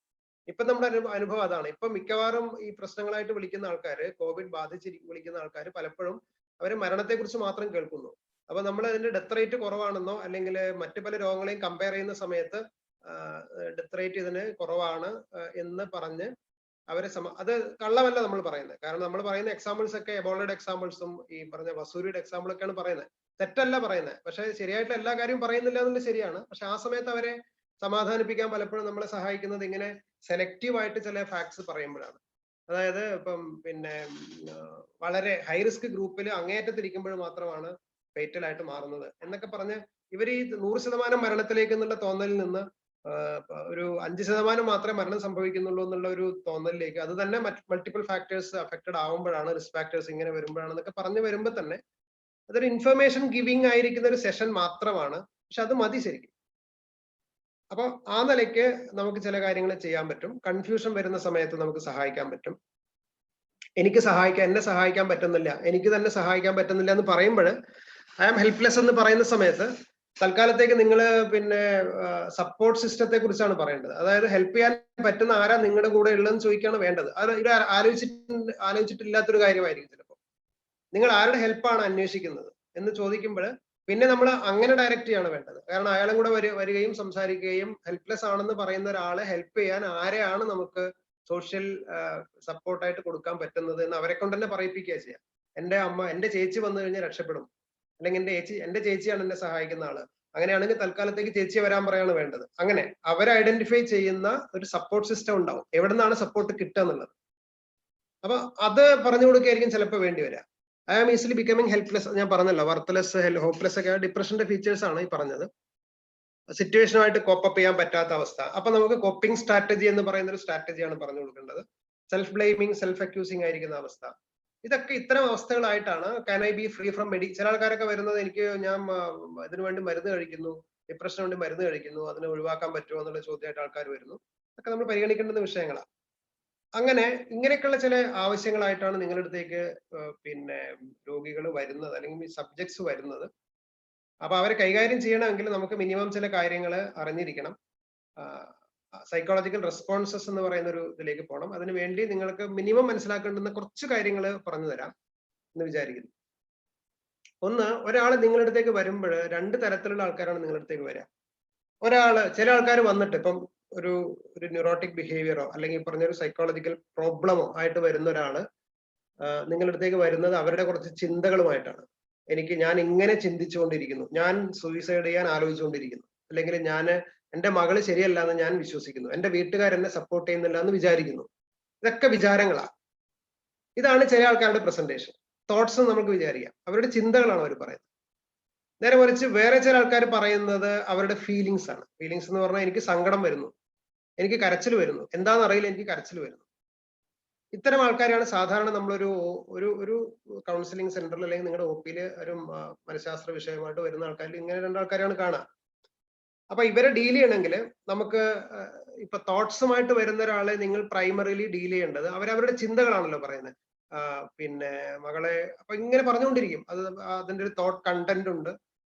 ഇപ്പൊ നമ്മുടെ അനുഭവം അതാണ്. ഇപ്പൊ മിക്കവാറും ഈ പ്രശ്നങ്ങളായിട്ട് വിളിക്കുന്ന ആൾക്കാര്, കോവിഡ് ബാധിച്ച് വിളിക്കുന്ന ആൾക്കാർ പലപ്പോഴും അവര് മരണത്തെ കുറിച്ച് മാത്രം കേൾക്കുന്നു. അപ്പൊ നമ്മൾ അതിന്റെ ഡെത്ത് റേറ്റ് കുറവാണെന്നോ അല്ലെങ്കിൽ മറ്റു പല രോഗങ്ങളെയും കമ്പയർ ചെയ്യുന്ന സമയത്ത് ഡെത്ത് റേറ്റ് ഇതിന് കുറവാണ് എന്ന് പറഞ്ഞ് അവരെ അത് കള്ളമല്ല നമ്മൾ പറയുന്നത്. കാരണം നമ്മൾ പറയുന്ന എക്സാമ്പിൾസ് ഒക്കെ എബോളയുടെ എക്സാമ്പിൾസും ഈ പറഞ്ഞ വസൂരിയുടെ എക്സാമ്പിൾ ഒക്കെയാണ് പറയുന്നത്, തെറ്റല്ല പറയുന്നത്. പക്ഷെ ശരിയായിട്ട് എല്ലാ കാര്യവും പറയുന്നില്ല എന്നുള്ളത് ശരിയാണ്. പക്ഷെ ആ സമയത്ത് അവരെ സമാധാനിപ്പിക്കാൻ പലപ്പോഴും നമ്മളെ സഹായിക്കുന്നത് ഇങ്ങനെ സെലക്റ്റീവ് ആയിട്ട് ചില ഫാക്ട്സ് പറയുമ്പോഴാണ്. അതായത് ഇപ്പം വളരെ ഹൈ റിസ്ക് ഗ്രൂപ്പിൽ അങ്ങേയറ്റത്തിരിക്കുമ്പോൾ മാത്രമാണ് ഫേറ്റൽ ആയിട്ട് മാറുന്നത് എന്നൊക്കെ പറഞ്ഞ് ഇവർ ഈ 100% മരണത്തിലേക്ക് എന്നുള്ള തോന്നലിൽ നിന്ന് ഒരു 5% മാത്രമേ മരണം സംഭവിക്കുന്നുള്ളൂ എന്നുള്ള ഒരു തോന്നലിലേക്ക്, അത് തന്നെ മൾട്ടിപ്പിൾ ഫാക്ടേഴ്സ് അഫക്റ്റഡ് ആവുമ്പോഴാണ്, റിസ്ക് ഫാക്ടേഴ്സ് ഇങ്ങനെ വരുമ്പോഴാണെന്നൊക്കെ പറഞ്ഞു വരുമ്പോൾ തന്നെ അതൊരു ഇൻഫർമേഷൻ ഗിവിംഗ് ആയിരിക്കുന്ന ഒരു സെഷൻ മാത്രമാണ്. പക്ഷെ അത് മതി ശരിക്കും. അപ്പൊ ആ നിലയ്ക്ക് നമുക്ക് ചില കാര്യങ്ങൾ ചെയ്യാൻ പറ്റും. കൺഫ്യൂഷൻ വരുന്ന സമയത്ത് നമുക്ക് സഹായിക്കാൻ പറ്റും. എന്നെ സഹായിക്കാൻ പറ്റുന്നില്ല, എനിക്ക് തന്നെ സഹായിക്കാൻ പറ്റുന്നില്ല എന്ന് പറയുമ്പോൾ ഐ ആം ഹെൽപ്ലെസ് എന്ന് പറയുന്ന സമയത്ത് തൽക്കാലത്തേക്ക് നിങ്ങൾ സപ്പോർട്ട് സിസ്റ്റത്തെ കുറിച്ചാണ് പറയേണ്ടത്. അതായത് ഹെൽപ്പ് ചെയ്യാൻ പറ്റുന്ന ആരാ നിങ്ങളുടെ കൂടെ ഉള്ളതെന്ന് ചോദിക്കുകയാണ് വേണ്ടത്. അത് ഇത് ആലോചിച്ചിട്ടില്ലാത്തൊരു കാര്യമായിരിക്കും ചിലപ്പോൾ. നിങ്ങൾ ആരുടെ ഹെൽപ്പാണ് അന്വേഷിക്കുന്നത് എന്ന് ചോദിക്കുമ്പോൾ പിന്നെ നമ്മൾ അങ്ങനെ ഡയറക്റ്റ് ചെയ്യാണ് വേണ്ടത്. കാരണം അയാളും കൂടെ വരികയും സംസാരിക്കുകയും ഹെൽപ്ലെസ് ആണെന്ന് പറയുന്ന ഒരാളെ ഹെൽപ്പ് ചെയ്യാൻ ആരെയാണ് നമുക്ക് സോഷ്യൽ സപ്പോർട്ടായിട്ട് കൊടുക്കാൻ പറ്റുന്നത് എന്ന് അവരെ കൊണ്ട് തന്നെ പറയിപ്പിക്കുക ചെയ്യാം. എന്റെ ചേച്ചി വന്നു കഴിഞ്ഞാൽ രക്ഷപ്പെടും, അല്ലെങ്കിൽ എന്റെ ചേച്ചിയാണ് എന്നെ സഹായിക്കുന്ന ആള്, അങ്ങനെയാണെങ്കിൽ തൽക്കാലത്തേക്ക് ചേച്ചിയെ വരാൻ പറയാണ് വേണ്ടത്. അങ്ങനെ അവരെ ഐഡന്റിഫൈ ചെയ്യുന്ന ഒരു സപ്പോർട്ട് സിസ്റ്റം ഉണ്ടാവും, എവിടെ നിന്നാണ് സപ്പോർട്ട് കിട്ടുക എന്നുള്ളത്. അപ്പൊ അത് പറഞ്ഞു കൊടുക്കുകയായിരിക്കും ചിലപ്പോൾ വേണ്ടി വരിക. I am easily becoming helpless, ഞാൻ പറഞ്ഞല്ലോ, വർത്ത്ലെസ്, ഹോപ്പ്ലെസ് ഒക്കെ ഡിപ്രഷന്റെ ഫീച്ചേഴ്സ് ആണ് ഈ പറഞ്ഞത്. സിറ്റുവേഷനുമായിട്ട് കോപ്പപ്പ് ചെയ്യാൻ പറ്റാത്ത അവസ്ഥ. അപ്പൊ നമുക്ക് കോപ്പിംഗ് സ്ട്രാറ്റജി എന്ന് പറയുന്ന ഒരു സ്ട്രാറ്റജിയാണ് പറഞ്ഞു കൊടുക്കേണ്ടത്. സെൽഫ് ബ്ലെയിമിങ്, സെൽഫ് അക്യൂസിങ് ആയിരിക്കുന്ന അവസ്ഥ, ഇതൊക്കെ ഇത്തരം അവസ്ഥകളായിട്ടാണ് can I be free from ചില ആൾക്കാരൊക്കെ വരുന്നത് ഞാൻ ഇതിനു വേണ്ടി മരുന്ന് കഴിക്കുന്നു, ഡിപ്രഷന് വേണ്ടി മരുന്ന് കഴിക്കുന്നു, അതിനെ ഒഴിവാക്കാൻ പറ്റുമോ എന്നുള്ള ചോദ്യമായിട്ട് ആൾക്കാർ വരുന്നു. അതൊക്കെ നമ്മൾ പരിഗണിക്കേണ്ടുന്ന വിഷയങ്ങളാണ്. അങ്ങനെ ഇങ്ങനെയൊക്കെയുള്ള ചില ആവശ്യങ്ങളായിട്ടാണ് നിങ്ങളുടെ അടുത്തേക്ക് രോഗികൾ വരുന്നത്, അല്ലെങ്കിൽ സബ്ജക്ട്സ് വരുന്നത്. അപ്പൊ അവരെ കൈകാര്യം ചെയ്യണമെങ്കിൽ നമുക്ക് മിനിമം ചില കാര്യങ്ങൾ അറിഞ്ഞിരിക്കണം. സൈക്കോളജിക്കൽ റെസ്പോൺസസ് എന്ന് പറയുന്ന ഒരു ഇതിലേക്ക് പോകണം. അതിനുവേണ്ടി നിങ്ങൾക്ക് മിനിമം മനസ്സിലാക്കേണ്ടുന്ന കുറച്ച് കാര്യങ്ങൾ പറഞ്ഞു തരാം എന്ന് വിചാരിക്കുന്നു. ഒന്ന്, ഒരാൾ നിങ്ങളുടെ അടുത്തേക്ക് വരുമ്പോൾ 2 തരത്തിലുള്ള ആൾക്കാരാണ് നിങ്ങളുടെ അടുത്തേക്ക് വരിക. ചില ആൾക്കാർ വന്നിട്ട് ഇപ്പം ഒരു ന്യൂറോട്ടിക് ബിഹേവിയറോ അല്ലെങ്കിൽ പറഞ്ഞൊരു സൈക്കോളജിക്കൽ പ്രോബ്ലമോ ആയിട്ട് വരുന്ന ഒരാള് നിങ്ങളുടെ അടുത്തേക്ക് വരുന്നത് അവരുടെ കുറച്ച് ചിന്തകളുമായിട്ടാണ്. ഞാൻ ഇങ്ങനെ ചിന്തിച്ചുകൊണ്ടിരിക്കുന്നു, ഞാൻ സൂയിസൈഡ് ചെയ്യാൻ ആലോചിച്ചുകൊണ്ടിരിക്കുന്നു, അല്ലെങ്കിൽ എന്റെ മകള് ശരിയല്ല എന്ന് ഞാൻ വിശ്വസിക്കുന്നു, എന്റെ വീട്ടുകാരെന്നെ സപ്പോർട്ട് ചെയ്യുന്നില്ല എന്ന് വിചാരിക്കുന്നു. ഇതൊക്കെ വിചാരങ്ങളാ. ഇതാണ് ചില ആൾക്കാരുടെ പ്രസന്റേഷൻ. തോട്ട്സ് നമുക്ക് വിചാരിക്കാം, അവരുടെ ചിന്തകളാണ് അവർ പറയുന്നത്. നേരെ മറിച്ച് വേറെ ചില ആൾക്കാർ പറയുന്നത് അവരുടെ ഫീലിങ്സ് ആണ്. ഫീലിങ്സ് എന്ന് പറഞ്ഞാൽ എനിക്ക് സങ്കടം വരുന്നു, എനിക്ക് കരച്ചിൽ വരുന്നു, എന്താണെന്നറിയില്ല, എനിക്ക് കരച്ചിൽ വരുന്നു. ഇത്തരം ആൾക്കാരെയാണ് സാധാരണ നമ്മളൊരു ഒരു കൗൺസിലിംഗ് സെന്ററിൽ അല്ലെങ്കിൽ നിങ്ങളുടെ ഒപിയിൽ ഒരു മനഃശാസ്ത്ര വിഷയമായിട്ട് വരുന്ന ആൾക്കാരിൽ ഇങ്ങനെ 2 ആൾക്കാരെയാണ് കാണുക. അപ്പൊ ഇവരെ ഡീൽ ചെയ്യണമെങ്കിൽ നമുക്ക് ഇപ്പൊ തോട്ട്സുമായിട്ട് വരുന്ന ഒരാളെ നിങ്ങൾ പ്രൈമറിലി ഡീൽ ചെയ്യേണ്ടത് അവരവരുടെ ചിന്തകളാണല്ലോ പറയുന്നത്. മകളെ അപ്പൊ ഇങ്ങനെ പറഞ്ഞുകൊണ്ടിരിക്കും. അതിന്റെ ഒരു തോട്ട് കണ്ടന്റ് ഉണ്ട്,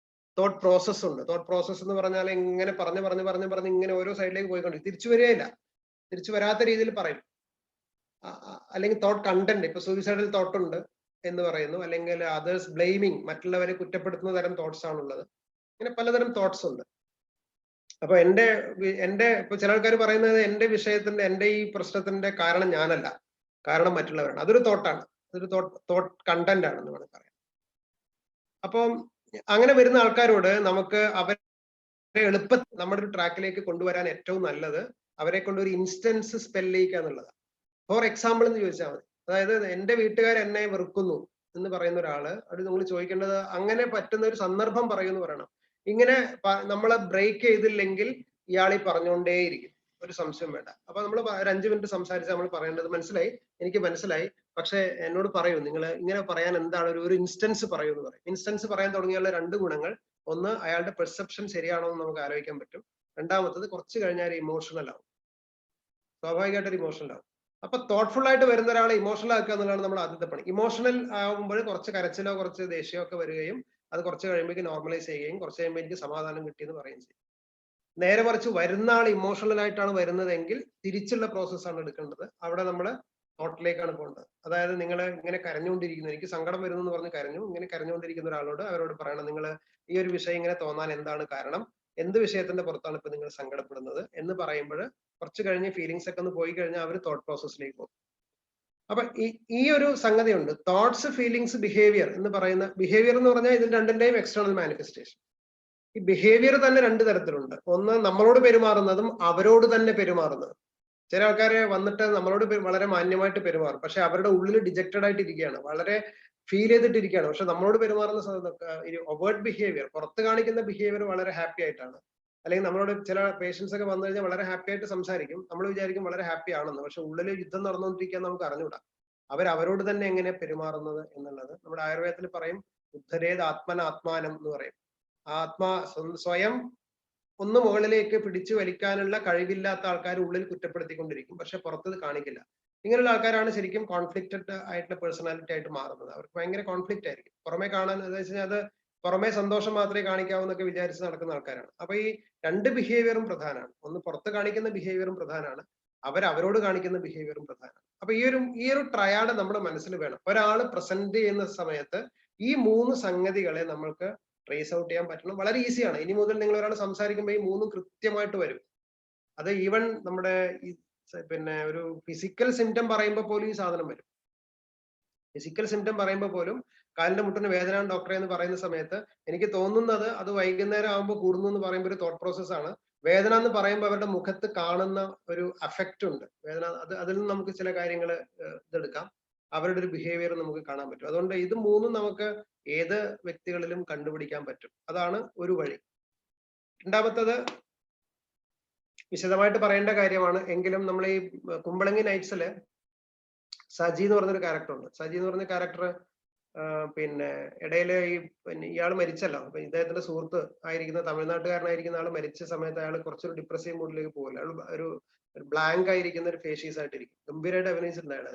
തോട്ട് പ്രോസസ് ഉണ്ട്. തോട്ട് പ്രോസസ് എന്ന് പറഞ്ഞാൽ ഇങ്ങനെ പറഞ്ഞ് ഇങ്ങനെ ഓരോ സൈഡിലേക്ക് പോയിക്കൊണ്ടിരിക്കും, തിരിച്ചു വരാത്ത രീതിയിൽ പറയും. അല്ലെങ്കിൽ തോട്ട് കണ്ടന്റ്, ഇപ്പൊ സൂയിസൈഡൽ തോട്ട് ഉണ്ട് എന്ന് പറയുന്നു, അല്ലെങ്കിൽ അതേഴ്സ് ബ്ലെയിമിങ്, മറ്റുള്ളവരെ കുറ്റപ്പെടുത്തുന്ന തരം തോട്ട്സ് ആണുള്ളത്. ഇങ്ങനെ പലതരം തോട്ട്സ് ഉണ്ട്. അപ്പൊ ഇപ്പൊ ചില ആൾക്കാർ പറയുന്നത് എന്റെ ഈ പ്രശ്നത്തിന്റെ കാരണം ഞാനല്ല, കാരണം മറ്റുള്ളവരാണ്. അതൊരു തോട്ടാണ്, അതൊരു തോട്ട് കണ്ടന്റ് ആണെന്ന് വേണം പറയാം. അപ്പം അങ്ങനെ വരുന്ന ആൾക്കാരോട് നമുക്ക് അവരെ എളുപ്പത്തിൽ നമ്മുടെ ഒരു ട്രാക്കിലേക്ക് കൊണ്ടുവരാൻ ഏറ്റവും നല്ലത് അവരെ കൊണ്ട് ഒരു ഇൻസ്റ്റൻസ് സ്പെല്ലിക്കുക എന്നുള്ളതാണ്. ഫോർ എക്സാമ്പിൾ എന്ന് ചോദിച്ചാൽ മതി. അതായത് എന്റെ വീട്ടുകാർ എന്നെ വെറുക്കുന്നു എന്ന് പറയുന്ന ഒരാള്, അത് നിങ്ങൾ ചോദിക്കേണ്ടത് അങ്ങനെ പറ്റുന്ന ഒരു സന്ദർഭം പറയുമെന്ന് പറയണം. ഇങ്ങനെ നമ്മളെ ബ്രേക്ക് ചെയ്തില്ലെങ്കിൽ ഇയാൾ ഈ പറഞ്ഞുകൊണ്ടേയിരിക്കും. ഒരു സംശയം വേണ്ട. അപ്പൊ നമ്മൾ ഒരു 5 മിനിറ്റ് സംസാരിച്ച് നമ്മൾ പറയേണ്ടത് മനസ്സിലായി, എനിക്ക് മനസ്സിലായി, പക്ഷെ എന്നോട് പറയൂ, നിങ്ങൾ ഇങ്ങനെ പറയാൻ എന്താണ് ഒരു ഇൻസ്റ്റൻസ് പറയൂ എന്ന് പറയും. ഇൻസ്റ്റൻസ് പറയാൻ തുടങ്ങിയുള്ള 2 ഗുണങ്ങൾ, ഒന്ന് അയാളുടെ പെർസെപ്ഷൻ ശരിയാണോ എന്ന് നമുക്ക് ആലോചിക്കാൻ പറ്റും. രണ്ടാമത്തത് കുറച്ച് കഴിഞ്ഞാൽ ഇമോഷണൽ ആവും, സ്വാഭാവികമായിട്ടൊരു ഇമോഷണൽ ആവും. അപ്പൊ തോട്ട്ഫുൾ ആയിട്ട് വരുന്ന ഒരാളെ ഇമോഷണൽ ആക്കുക എന്നുള്ളതാണ് നമ്മുടെ ആദ്യത്തെ പണി. ഇമോഷണൽ ആകുമ്പോൾ കുറച്ച് കരച്ചിലോ കുറച്ച് ദേഷ്യമോ ഒക്കെ വരികയും അത് കുറച്ച് കഴിയുമ്പോഴേക്ക് നോർമലൈസ് ചെയ്യുകയും കുറച്ച് കഴിയുമ്പോൾ എനിക്ക് സമാധാനം കിട്ടിയെന്ന് പറയുകയും ചെയ്യും. നേരെ മറിച്ച് വരുന്ന ആൾ ഇമോഷണൽ ആയിട്ടാണ് വരുന്നതെങ്കിൽ തിരിച്ചുള്ള പ്രോസസ്സാണ് എടുക്കേണ്ടത്. അവിടെ നമ്മൾ തോട്ടിലേക്കാണ് പോകേണ്ടത്. അതായത് നിങ്ങൾ ഇങ്ങനെ കരഞ്ഞുകൊണ്ടിരിക്കുന്നു, എനിക്ക് സങ്കടം വരുന്നു എന്ന് പറഞ്ഞ് കരഞ്ഞു, ഇങ്ങനെ കരഞ്ഞുകൊണ്ടിരിക്കുന്ന ഒരാളോട് അവരോട് പറയണം, നിങ്ങൾ ഈ ഒരു വിഷയം ഇങ്ങനെ തോന്നാൻ എന്താണ് കാരണം, എന്ത് വിഷയത്തിന്റെ പുറത്താണ് ഇപ്പൊ നിങ്ങൾ സങ്കടപ്പെടുന്നത് എന്ന് പറയുമ്പോൾ കുറച്ച് കഴിഞ്ഞ് ഫീലിങ്സ് ഒക്കെ ഒന്ന് പോയി കഴിഞ്ഞാൽ അവർ തോട്ട് പ്രോസസ്സിലേക്ക് പോകും. അപ്പൊ ഈ ഒരു സംഗതി ഉണ്ട്, തോട്ട്സ്, ഫീലിങ്സ്, ബിഹേവിയർ എന്ന് പറയുന്ന. ബിഹേവിയർ എന്ന് പറഞ്ഞാൽ ഇതിൽ രണ്ടിന്റെയും എക്സ്റ്റേണൽ മാനിഫെസ്റ്റേഷൻ. ഈ ബിഹേവിയർ തന്നെ 2 തരത്തിലുണ്ട്. ഒന്ന് നമ്മളോട് പെരുമാറുന്നതും അവരോട് തന്നെ പെരുമാറുന്നതും. ചില ആൾക്കാരെ വന്നിട്ട് നമ്മളോട് വളരെ മാന്യമായിട്ട് പെരുമാറും, പക്ഷെ അവരുടെ ഉള്ളിൽ ഡിജക്റ്റഡ് ആയിട്ട് ഇരിക്കുകയാണ്, വളരെ ഫീൽ ചെയ്തിട്ടിരിക്കുകയാണ്. പക്ഷെ നമ്മളോട് പെരുമാറുന്ന ഒവേർട്ട് ബിഹേവിയർ, പുറത്ത് കാണിക്കുന്ന ബിഹേവിയർ വളരെ ഹാപ്പി ആയിട്ടാണ്. അല്ലെങ്കിൽ നമ്മളോട് ചില പേഷ്യൻസ് ഒക്കെ വന്നു കഴിഞ്ഞാൽ വളരെ ഹാപ്പി ആയിട്ട് സംസാരിക്കും, നമ്മൾ വിചാരിക്കും വളരെ ഹാപ്പി ആണെന്ന്, പക്ഷെ ഉള്ളിൽ യുദ്ധം നടന്നുകൊണ്ടിരിക്കാൻ നമുക്ക് അറിഞ്ഞൂടാ. അവരോട് തന്നെ എങ്ങനെ പെരുമാറുന്നത് എന്നുള്ളത് നമ്മുടെ ആയുർവേദത്തിൽ പറയും, ഉദ്ധരേത് ആത്മനാത്മാനം എന്ന് പറയും. സ്വയം ഒന്ന് മുകളിലേക്ക് പിടിച്ചു വലിക്കാനുള്ള കഴിവില്ലാത്ത ആൾക്കാർ ഉള്ളിൽ കുറ്റപ്പെടുത്തിക്കൊണ്ടിരിക്കും, പക്ഷെ പുറത്ത് കാണിക്കില്ല. ഇങ്ങനെയുള്ള ആൾക്കാരാണ് ശരിക്കും കോൺഫ്ലിക്റ്റഡ് ആയിട്ടുള്ള പേഴ്സണാലിറ്റി ആയിട്ട് മാറുന്നത്. അവർക്ക് ഭയങ്കര കോൺഫ്ലിക്റ്റ് ആയിരിക്കും. പുറമെ കാണാൻ എന്താ വെച്ച് കഴിഞ്ഞാൽ അത് പുറമെ സന്തോഷം മാത്രമേ കാണിക്കാവൂ എന്നൊക്കെ വിചാരിച്ച് നടക്കുന്ന ആൾക്കാരാണ്. അപ്പൊ ഈ 2 ബിഹേവിയറും പ്രധാനമാണ്. ഒന്ന് പുറത്ത് കാണിക്കുന്ന ബിഹേവിയറും പ്രധാനമാണ്, അവരോട് കാണിക്കുന്ന ബിഹേവിയറും പ്രധാനമാണ്. അപ്പൊ ഈ ഒരു ട്രയാഡ് നമ്മുടെ മനസ്സിൽ വേണം. ഒരാൾ പ്രസന്റ് ചെയ്യുന്ന സമയത്ത് ഈ 3 സംഗതികളെ നമ്മൾക്ക് ട്രേസ് ഔട്ട് ചെയ്യാൻ പറ്റണം. വളരെ ഈസിയാണ്. ഇനി മുതൽ നിങ്ങൾ ഒരാൾ സംസാരിക്കുമ്പോൾ ഈ 3 കൃത്യമായിട്ട് വരും. അത് ഈവൻ നമ്മുടെ പിന്നെ ഒരു ഫിസിക്കൽ സിംറ്റം പറയുമ്പോൾ പോലും ഈ സാധനം വരും. ഫിസിക്കൽ സിംറ്റം പറയുമ്പോൾ പോലും കാലിന്റെ മുട്ടിന് വേദന ഡോക്ടറെ എന്ന് പറയുന്ന സമയത്ത് എനിക്ക് തോന്നുന്നത് അത് വൈകുന്നേരം ആകുമ്പോൾ കൂടുന്നു എന്ന് പറയുമ്പോൾ ഒരു തോട്ട് പ്രോസസ്സാണ്. വേദന എന്ന് പറയുമ്പോൾ അവരുടെ മുഖത്ത് കാണുന്ന ഒരു അഫക്റ്റ് ഉണ്ട്. വേദന അതിൽ നിന്ന് നമുക്ക് ചില കാര്യങ്ങൾ ഇതെടുക്കാം. അവരുടെ ഒരു ബിഹേവിയർ നമുക്ക് കാണാൻ പറ്റും. അതുകൊണ്ട് ഇത് 3 നമുക്ക് ഏത് വ്യക്തികളിലും കണ്ടുപിടിക്കാൻ പറ്റും. അതാണ് ഒരു വഴി. രണ്ടാമത്തത് വിശദമായിട്ട് പറയേണ്ട കാര്യമാണ്, എങ്കിലും നമ്മൾ ഈ കുമ്പളങ്ങി നൈറ്റ്സില് സജി എന്ന് പറഞ്ഞൊരു ക്യാരക്ടർ ഉണ്ട്. സജി എന്ന് പറഞ്ഞ ക്യാരക്ടർ പിന്നെ ഇടയില് ഇയാൾ മരിച്ചല്ലോ. അപ്പൊ ഇദ്ദേഹത്തിന്റെ സുഹൃത്ത് ആയിരിക്കുന്ന തമിഴ്നാട്ടുകാരനായിരിക്കുന്ന ആൾ മരിച്ച സമയത്ത് അയാൾ കുറച്ചൊരു ഡിപ്രസീവ് മൂഡിലേക്ക് പോകില്ല. അയാൾ ഒരു ബ്ലാങ്ക് ആയിരിക്കുന്ന ഒരു ഫേഷ്യസ് ആയിട്ടിരിക്കും. ഗംഭീരമായിട്ട് അഭിനയിച്ചിട്ടുണ്ട് അയാൾ.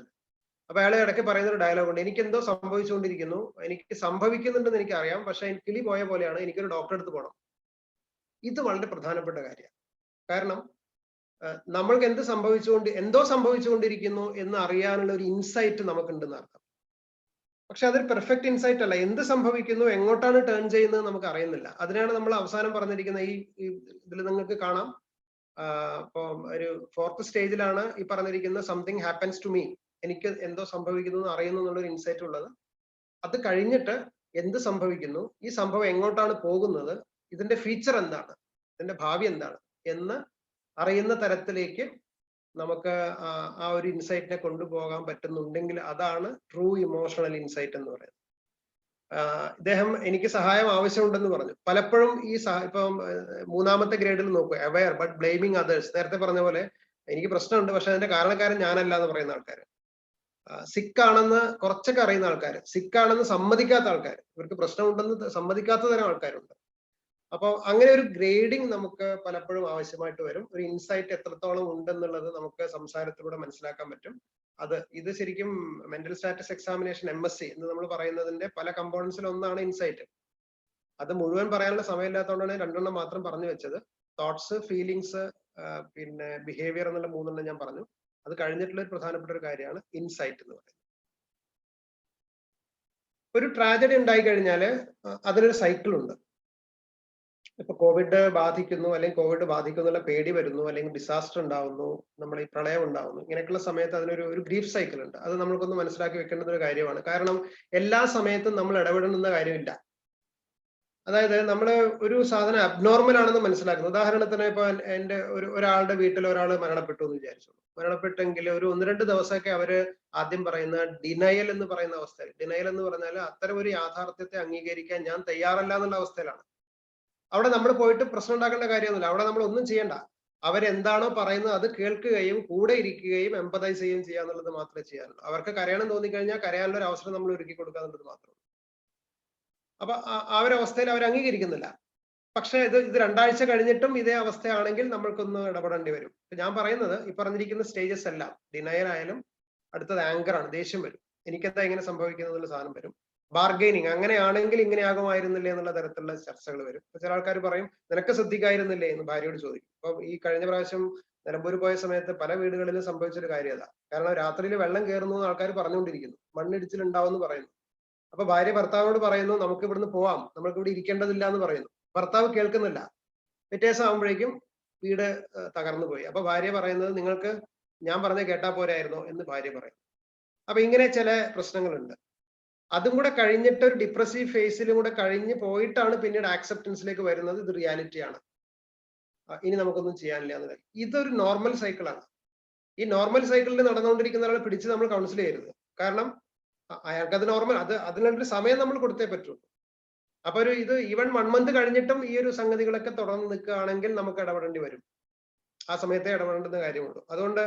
അപ്പൊ അയാൾ ഇടയ്ക്ക് പറയുന്ന ഒരു ഡയലോഗ് ഉണ്ട്, എനിക്ക് എന്തോ സംഭവിച്ചുകൊണ്ടിരിക്കുന്നു, എനിക്ക് സംഭവിക്കുന്നുണ്ടെന്ന് എനിക്കറിയാം, പക്ഷെ എനിക്ക് കിളി പോയ പോലെയാണ്, എനിക്കൊരു ഡോക്ടറെ അടുത്ത് പോകണം. ഇത് വളരെ പ്രധാനപ്പെട്ട കാര്യമാണ്. കാരണം നമ്മൾക്ക് എന്തോ സംഭവിച്ചുകൊണ്ടിരിക്കുന്നു എന്ന് അറിയാനുള്ള ഒരു ഇൻസൈറ്റ് നമുക്കുണ്ടെന്ന് അർത്ഥം. പക്ഷെ അതൊരു പെർഫെക്റ്റ് ഇൻസൈറ്റ് അല്ല. എന്ത് സംഭവിക്കുന്നു, എങ്ങോട്ടാണ് ടേൺ ചെയ്യുന്നത് നമുക്ക് അറിയുന്നില്ല. അതിനാണ് നമ്മൾ അവസാനം പറഞ്ഞിരിക്കുന്ന ഈ ഇതിൽ നിങ്ങൾക്ക് കാണാം. ഇപ്പൊ ഒരു 4th സ്റ്റേജിലാണ് ഈ പറഞ്ഞിരിക്കുന്ന സംതിങ് ഹാപ്പൻസ് ടു മീ, എനിക്ക് എന്തോ സംഭവിക്കുന്നു എന്ന് അറിയുന്നു എന്നുള്ളൊരു ഇൻസൈറ്റ് ഉള്ളത്. അത് കഴിഞ്ഞിട്ട് എന്ത് സംഭവിക്കുന്നു, ഈ സംഭവം എങ്ങോട്ടാണ് പോകുന്നത്, ഇതിന്റെ ഫീച്ചർ എന്താണ്, ഇതിന്റെ ഭാവി എന്താണ് എന്ന് അറിയുന്ന തരത്തിലേക്ക് നമുക്ക് ആ ഒരു ഇൻസൈറ്റിനെ കൊണ്ടുപോകാൻ പറ്റുന്നുണ്ടെങ്കിൽ അതാണ് ട്രൂ ഇമോഷണൽ ഇൻസൈറ്റ് എന്ന് പറയുന്നത്. ഇദ്ദേഹം എനിക്ക് സഹായം ആവശ്യമുണ്ടെന്ന് പറഞ്ഞു. പലപ്പോഴും ഇപ്പം 3ാമത്തെ ഗ്രേഡിൽ നോക്കുക, അവെയർ ബട്ട് ബ്ലെയിമിങ് അതേഴ്സ്. നേരത്തെ പറഞ്ഞ പോലെ എനിക്ക് പ്രശ്നമുണ്ട് പക്ഷെ അതിന്റെ കാരണക്കാരൻ ഞാനല്ല എന്ന് പറയുന്ന ആൾക്കാർ, സിക്കാണെന്ന് കുറച്ചൊക്കെ അറിയുന്ന ആൾക്കാർ, സിക്കാണെന്ന് സമ്മതിക്കാത്ത ആൾക്കാർ, ഇവർക്ക് പ്രശ്നമുണ്ടെന്ന് സമ്മതിക്കാത്ത തരം ആൾക്കാരുണ്ട്. അപ്പൊ അങ്ങനെ ഒരു ഗ്രേഡിങ് നമുക്ക് പലപ്പോഴും ആവശ്യമായിട്ട് വരും. ഒരു ഇൻസൈറ്റ് എത്രത്തോളം ഉണ്ടെന്നുള്ളത് നമുക്ക് സംസാരത്തിലൂടെ മനസ്സിലാക്കാൻ പറ്റും. ഇത് ശരിക്കും മെന്റൽ സ്റ്റാറ്റസ് എക്സാമിനേഷൻ MSc എന്ന് നമ്മൾ പറയുന്നതിന്റെ പല കമ്പോണൻസിൽ ഒന്നാണ് ഇൻസൈറ്റ്. അത് മുഴുവൻ പറയാനുള്ള സമയമില്ലാത്തതുകൊണ്ടാണ് 2 മാത്രം പറഞ്ഞു വെച്ചത്. തോട്ട്സ്, ഫീലിങ്സ്, പിന്നെ ബിഹേവിയർ എന്നുള്ള 3 ഞാൻ പറഞ്ഞു. അത് കഴിഞ്ഞിട്ടുള്ള ഒരു പ്രധാനപ്പെട്ട ഒരു കാര്യമാണ് ഇൻസൈറ്റ് എന്ന് പറയുന്നത്. ഒരു ട്രാജഡി ഉണ്ടായി കഴിഞ്ഞാൽ അതിനൊരു സൈക്കിൾ ഉണ്ട്. ഇപ്പൊ കോവിഡ് ബാധിക്കുന്നു, അല്ലെങ്കിൽ കോവിഡ് ബാധിക്കുന്നുള്ള പേടി വരുന്നു, അല്ലെങ്കിൽ ഡിസാസ്റ്റർ ഉണ്ടാവുന്നു, നമ്മൾ ഈ പ്രളയം ഉണ്ടാവുന്നു, ഇങ്ങനെയൊക്കെയുള്ള സമയത്ത് അതിനൊരു ഗ്രീഫ് സൈക്കിൾ ഉണ്ട്. അത് നമ്മൾക്കൊന്ന് മനസ്സിലാക്കി വെക്കേണ്ട ഒരു കാര്യമാണ്. കാരണം എല്ലാ സമയത്തും നമ്മൾ ഇടപെടുന്ന കാര്യമില്ല. അതായത് നമ്മൾ ഒരു സാധനം അബ്നോർമൽ ആണെന്ന് മനസ്സിലാക്കുന്നത്. ഉദാഹരണത്തിന് ഇപ്പൊ എന്റെ ഒരാളുടെ വീട്ടിൽ ഒരാൾ മരണപ്പെട്ടു എന്ന് വിചാരിച്ചു. മരണപ്പെട്ടെങ്കിൽ ഒരു 1-2 ദിവസമൊക്കെ അവര് ആദ്യം പറയുന്ന ഡിനയൽ എന്ന് പറയുന്ന അവസ്ഥയിൽ. ഡിനയൽ എന്ന് പറഞ്ഞാൽ അത്തരം ഒരു യാഥാർത്ഥ്യത്തെ അംഗീകരിക്കാൻ ഞാൻ തയ്യാറല്ല എന്നുള്ള അവസ്ഥയിലാണ്. അവിടെ നമ്മൾ പോയിട്ട് പ്രശ്നം ഉണ്ടാക്കേണ്ട കാര്യമൊന്നുമില്ല. അവിടെ നമ്മൾ ഒന്നും ചെയ്യണ്ട. അവരെന്താണോ പറയുന്നത് അത് കേൾക്കുകയും കൂടെ ഇരിക്കുകയും എംപതൈസ് ചെയ്യുകയും ചെയ്യുക എന്നുള്ളത് മാത്രമേ ചെയ്യാനുള്ളൂ. അവർക്ക് കരയണം തോന്നിക്കഴിഞ്ഞാൽ കരയാനുള്ള ഒരു അവസരം നമ്മൾ ഒരുക്കി കൊടുക്കുക എന്നുള്ളത് മാത്രം. അപ്പൊ ആ ഒരു അവസ്ഥയിൽ അവർ അംഗീകരിക്കുന്നില്ല. പക്ഷെ ഇത് 2 ആഴ്ച കഴിഞ്ഞിട്ടും ഇതേ അവസ്ഥയാണെങ്കിൽ നമ്മൾക്കൊന്ന് ഇടപെടേണ്ടി വരും. ഞാൻ പറയുന്നത് ഈ പറഞ്ഞിരിക്കുന്ന സ്റ്റേജസ് എല്ലാം ഡിനയൽ ആയാലും അടുത്തത് ആങ്കർ ആണ്, ദേഷ്യം വരും, എനിക്കെന്താ ഇങ്ങനെ സംഭവിക്കുന്നതിനുള്ള സാധനം വരും. ബാർഗെയിനിങ്, അങ്ങനെയാണെങ്കിൽ ഇങ്ങനെയാകുമായിരുന്നില്ലേ എന്നുള്ള തരത്തിലുള്ള ചർച്ചകൾ വരും. ചില ആൾക്കാർ പറയും നിനക്ക് ശ്രദ്ധിക്കായിരുന്നില്ലേ എന്ന് ഭാര്യയോട് ചോദിക്കും. അപ്പൊ ഈ കഴിഞ്ഞ പ്രാവശ്യം നിലമ്പൂർ പോയ സമയത്ത് പല വീടുകളിലും സംഭവിച്ചൊരു കാര്യം അതാ. കാരണം രാത്രിയിൽ വെള്ളം കയറുന്നു എന്ന് ആൾക്കാർ പറഞ്ഞുകൊണ്ടിരിക്കുന്നു, മണ്ണിടിച്ചിൽ ഉണ്ടാവുമെന്ന് പറയുന്നു. അപ്പൊ ഭാര്യ ഭർത്താവിനോട് പറയുന്നു നമുക്ക് ഇവിടുന്ന് പോവാം, നമ്മൾക്ക് ഇവിടെ ഇരിക്കേണ്ടതില്ല എന്ന് പറയുന്നു. ഭർത്താവ് കേൾക്കുന്നില്ല. പിറ്റേ ദിവസം ആകുമ്പോഴേക്കും വീട് തകർന്നു പോയി. അപ്പൊ ഭാര്യ പറയുന്നത് നിങ്ങൾക്ക് ഞാൻ പറഞ്ഞ കേട്ടാ പോരായിരുന്നോ എന്ന് ഭാര്യ പറയും. അപ്പൊ ഇങ്ങനെ ചില പ്രശ്നങ്ങളുണ്ട്. അതും കൂടെ കഴിഞ്ഞിട്ട് ഒരു ഡിപ്രസീവ് ഫേസിലും കൂടെ കഴിഞ്ഞ് പോയിട്ടാണ് പിന്നീട് ആക്സെപ്റ്റൻസിലേക്ക് വരുന്നത്. ഇത് റിയാലിറ്റിയാണ്, ഇനി നമുക്കൊന്നും ചെയ്യാനില്ല എന്നത്. ഇതൊരു നോർമൽ സൈക്കിളാണ്. ഈ നോർമൽ സൈക്കിളിൽ നടന്നുകൊണ്ടിരിക്കുന്ന ആളെ പിടിച്ച് നമ്മൾ കൗൺസിൽ ചെയ്യരുത്. കാരണം അയാൾക്ക് അത് നോർമൽ, അതിനൊരു സമയം നമ്മൾ കൊടുത്തേ പറ്റുള്ളൂ. അപ്പൊ ഇത് ഈവൻ 1 month കഴിഞ്ഞിട്ടും ഈ ഒരു സംഗതികളൊക്കെ തുടർന്ന് നിൽക്കുകയാണെങ്കിൽ നമുക്ക് ഇടപെടേണ്ടി വരും. ആ സമയത്തെ ഇടപെടേണ്ടുന്ന കാര്യമുള്ളൂ. അതുകൊണ്ട്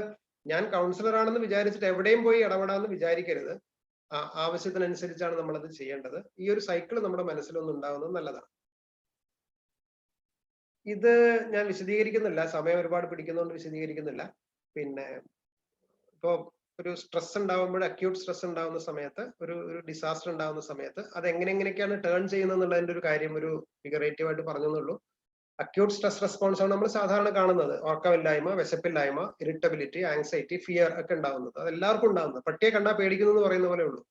ഞാൻ കൗൺസിലർ ആണെന്ന് വിചാരിച്ചിട്ട് എവിടെയും പോയി ഇടപെടാമെന്ന് വിചാരിക്കരുത്. ആവശ്യത്തിനനുസരിച്ചാണ് നമ്മളത് ചെയ്യേണ്ടത്. ഈ ഒരു സൈക്കിൾ നമ്മുടെ മനസ്സിലൊന്നും ഉണ്ടാവുന്നത് നല്ലതാണ്. ഇത് ഞാൻ വിശദീകരിക്കുന്നില്ല, സമയം ഒരുപാട് പിടിക്കുന്നതുകൊണ്ട് വിശദീകരിക്കുന്നില്ല. പിന്നെ ഇപ്പോ ഒരു സ്ട്രെസ് ഉണ്ടാവുമ്പോൾ, അക്യൂട്ട് സ്ട്രെസ് ഉണ്ടാവുന്ന സമയത്ത്, ഒരു ഡിസാസ്റ്റർ ഉണ്ടാവുന്ന സമയത്ത് അത് എങ്ങനെയൊക്കെയാണ് ടേൺ ചെയ്യുന്നത് എന്നുള്ളതിന്റെ ഒരു കാര്യം ഒരു ഫിഗറേറ്റീവ് ആയിട്ട് പറഞ്ഞെന്നുള്ളൂ. അക്യൂട്ട് സ്ട്രെസ് റെസ്പോൺസ് ആണ് നമ്മൾ സാധാരണ കാണുന്നത്. ഉറക്കമില്ലായ്മ, വിശപ്പില്ലായ്മ, ഇറിറ്റബിലിറ്റി, ആങ്സൈറ്റി, ഫിയർ ഒക്കെ ഉണ്ടാവുന്നത്. അത് എല്ലാവർക്കും ഉണ്ടാവുന്നത്. പട്ടിയെ കണ്ടാൽ പേടിക്കുന്നു എന്ന് പറയുന്ന പോലെ ഉള്ളൂ.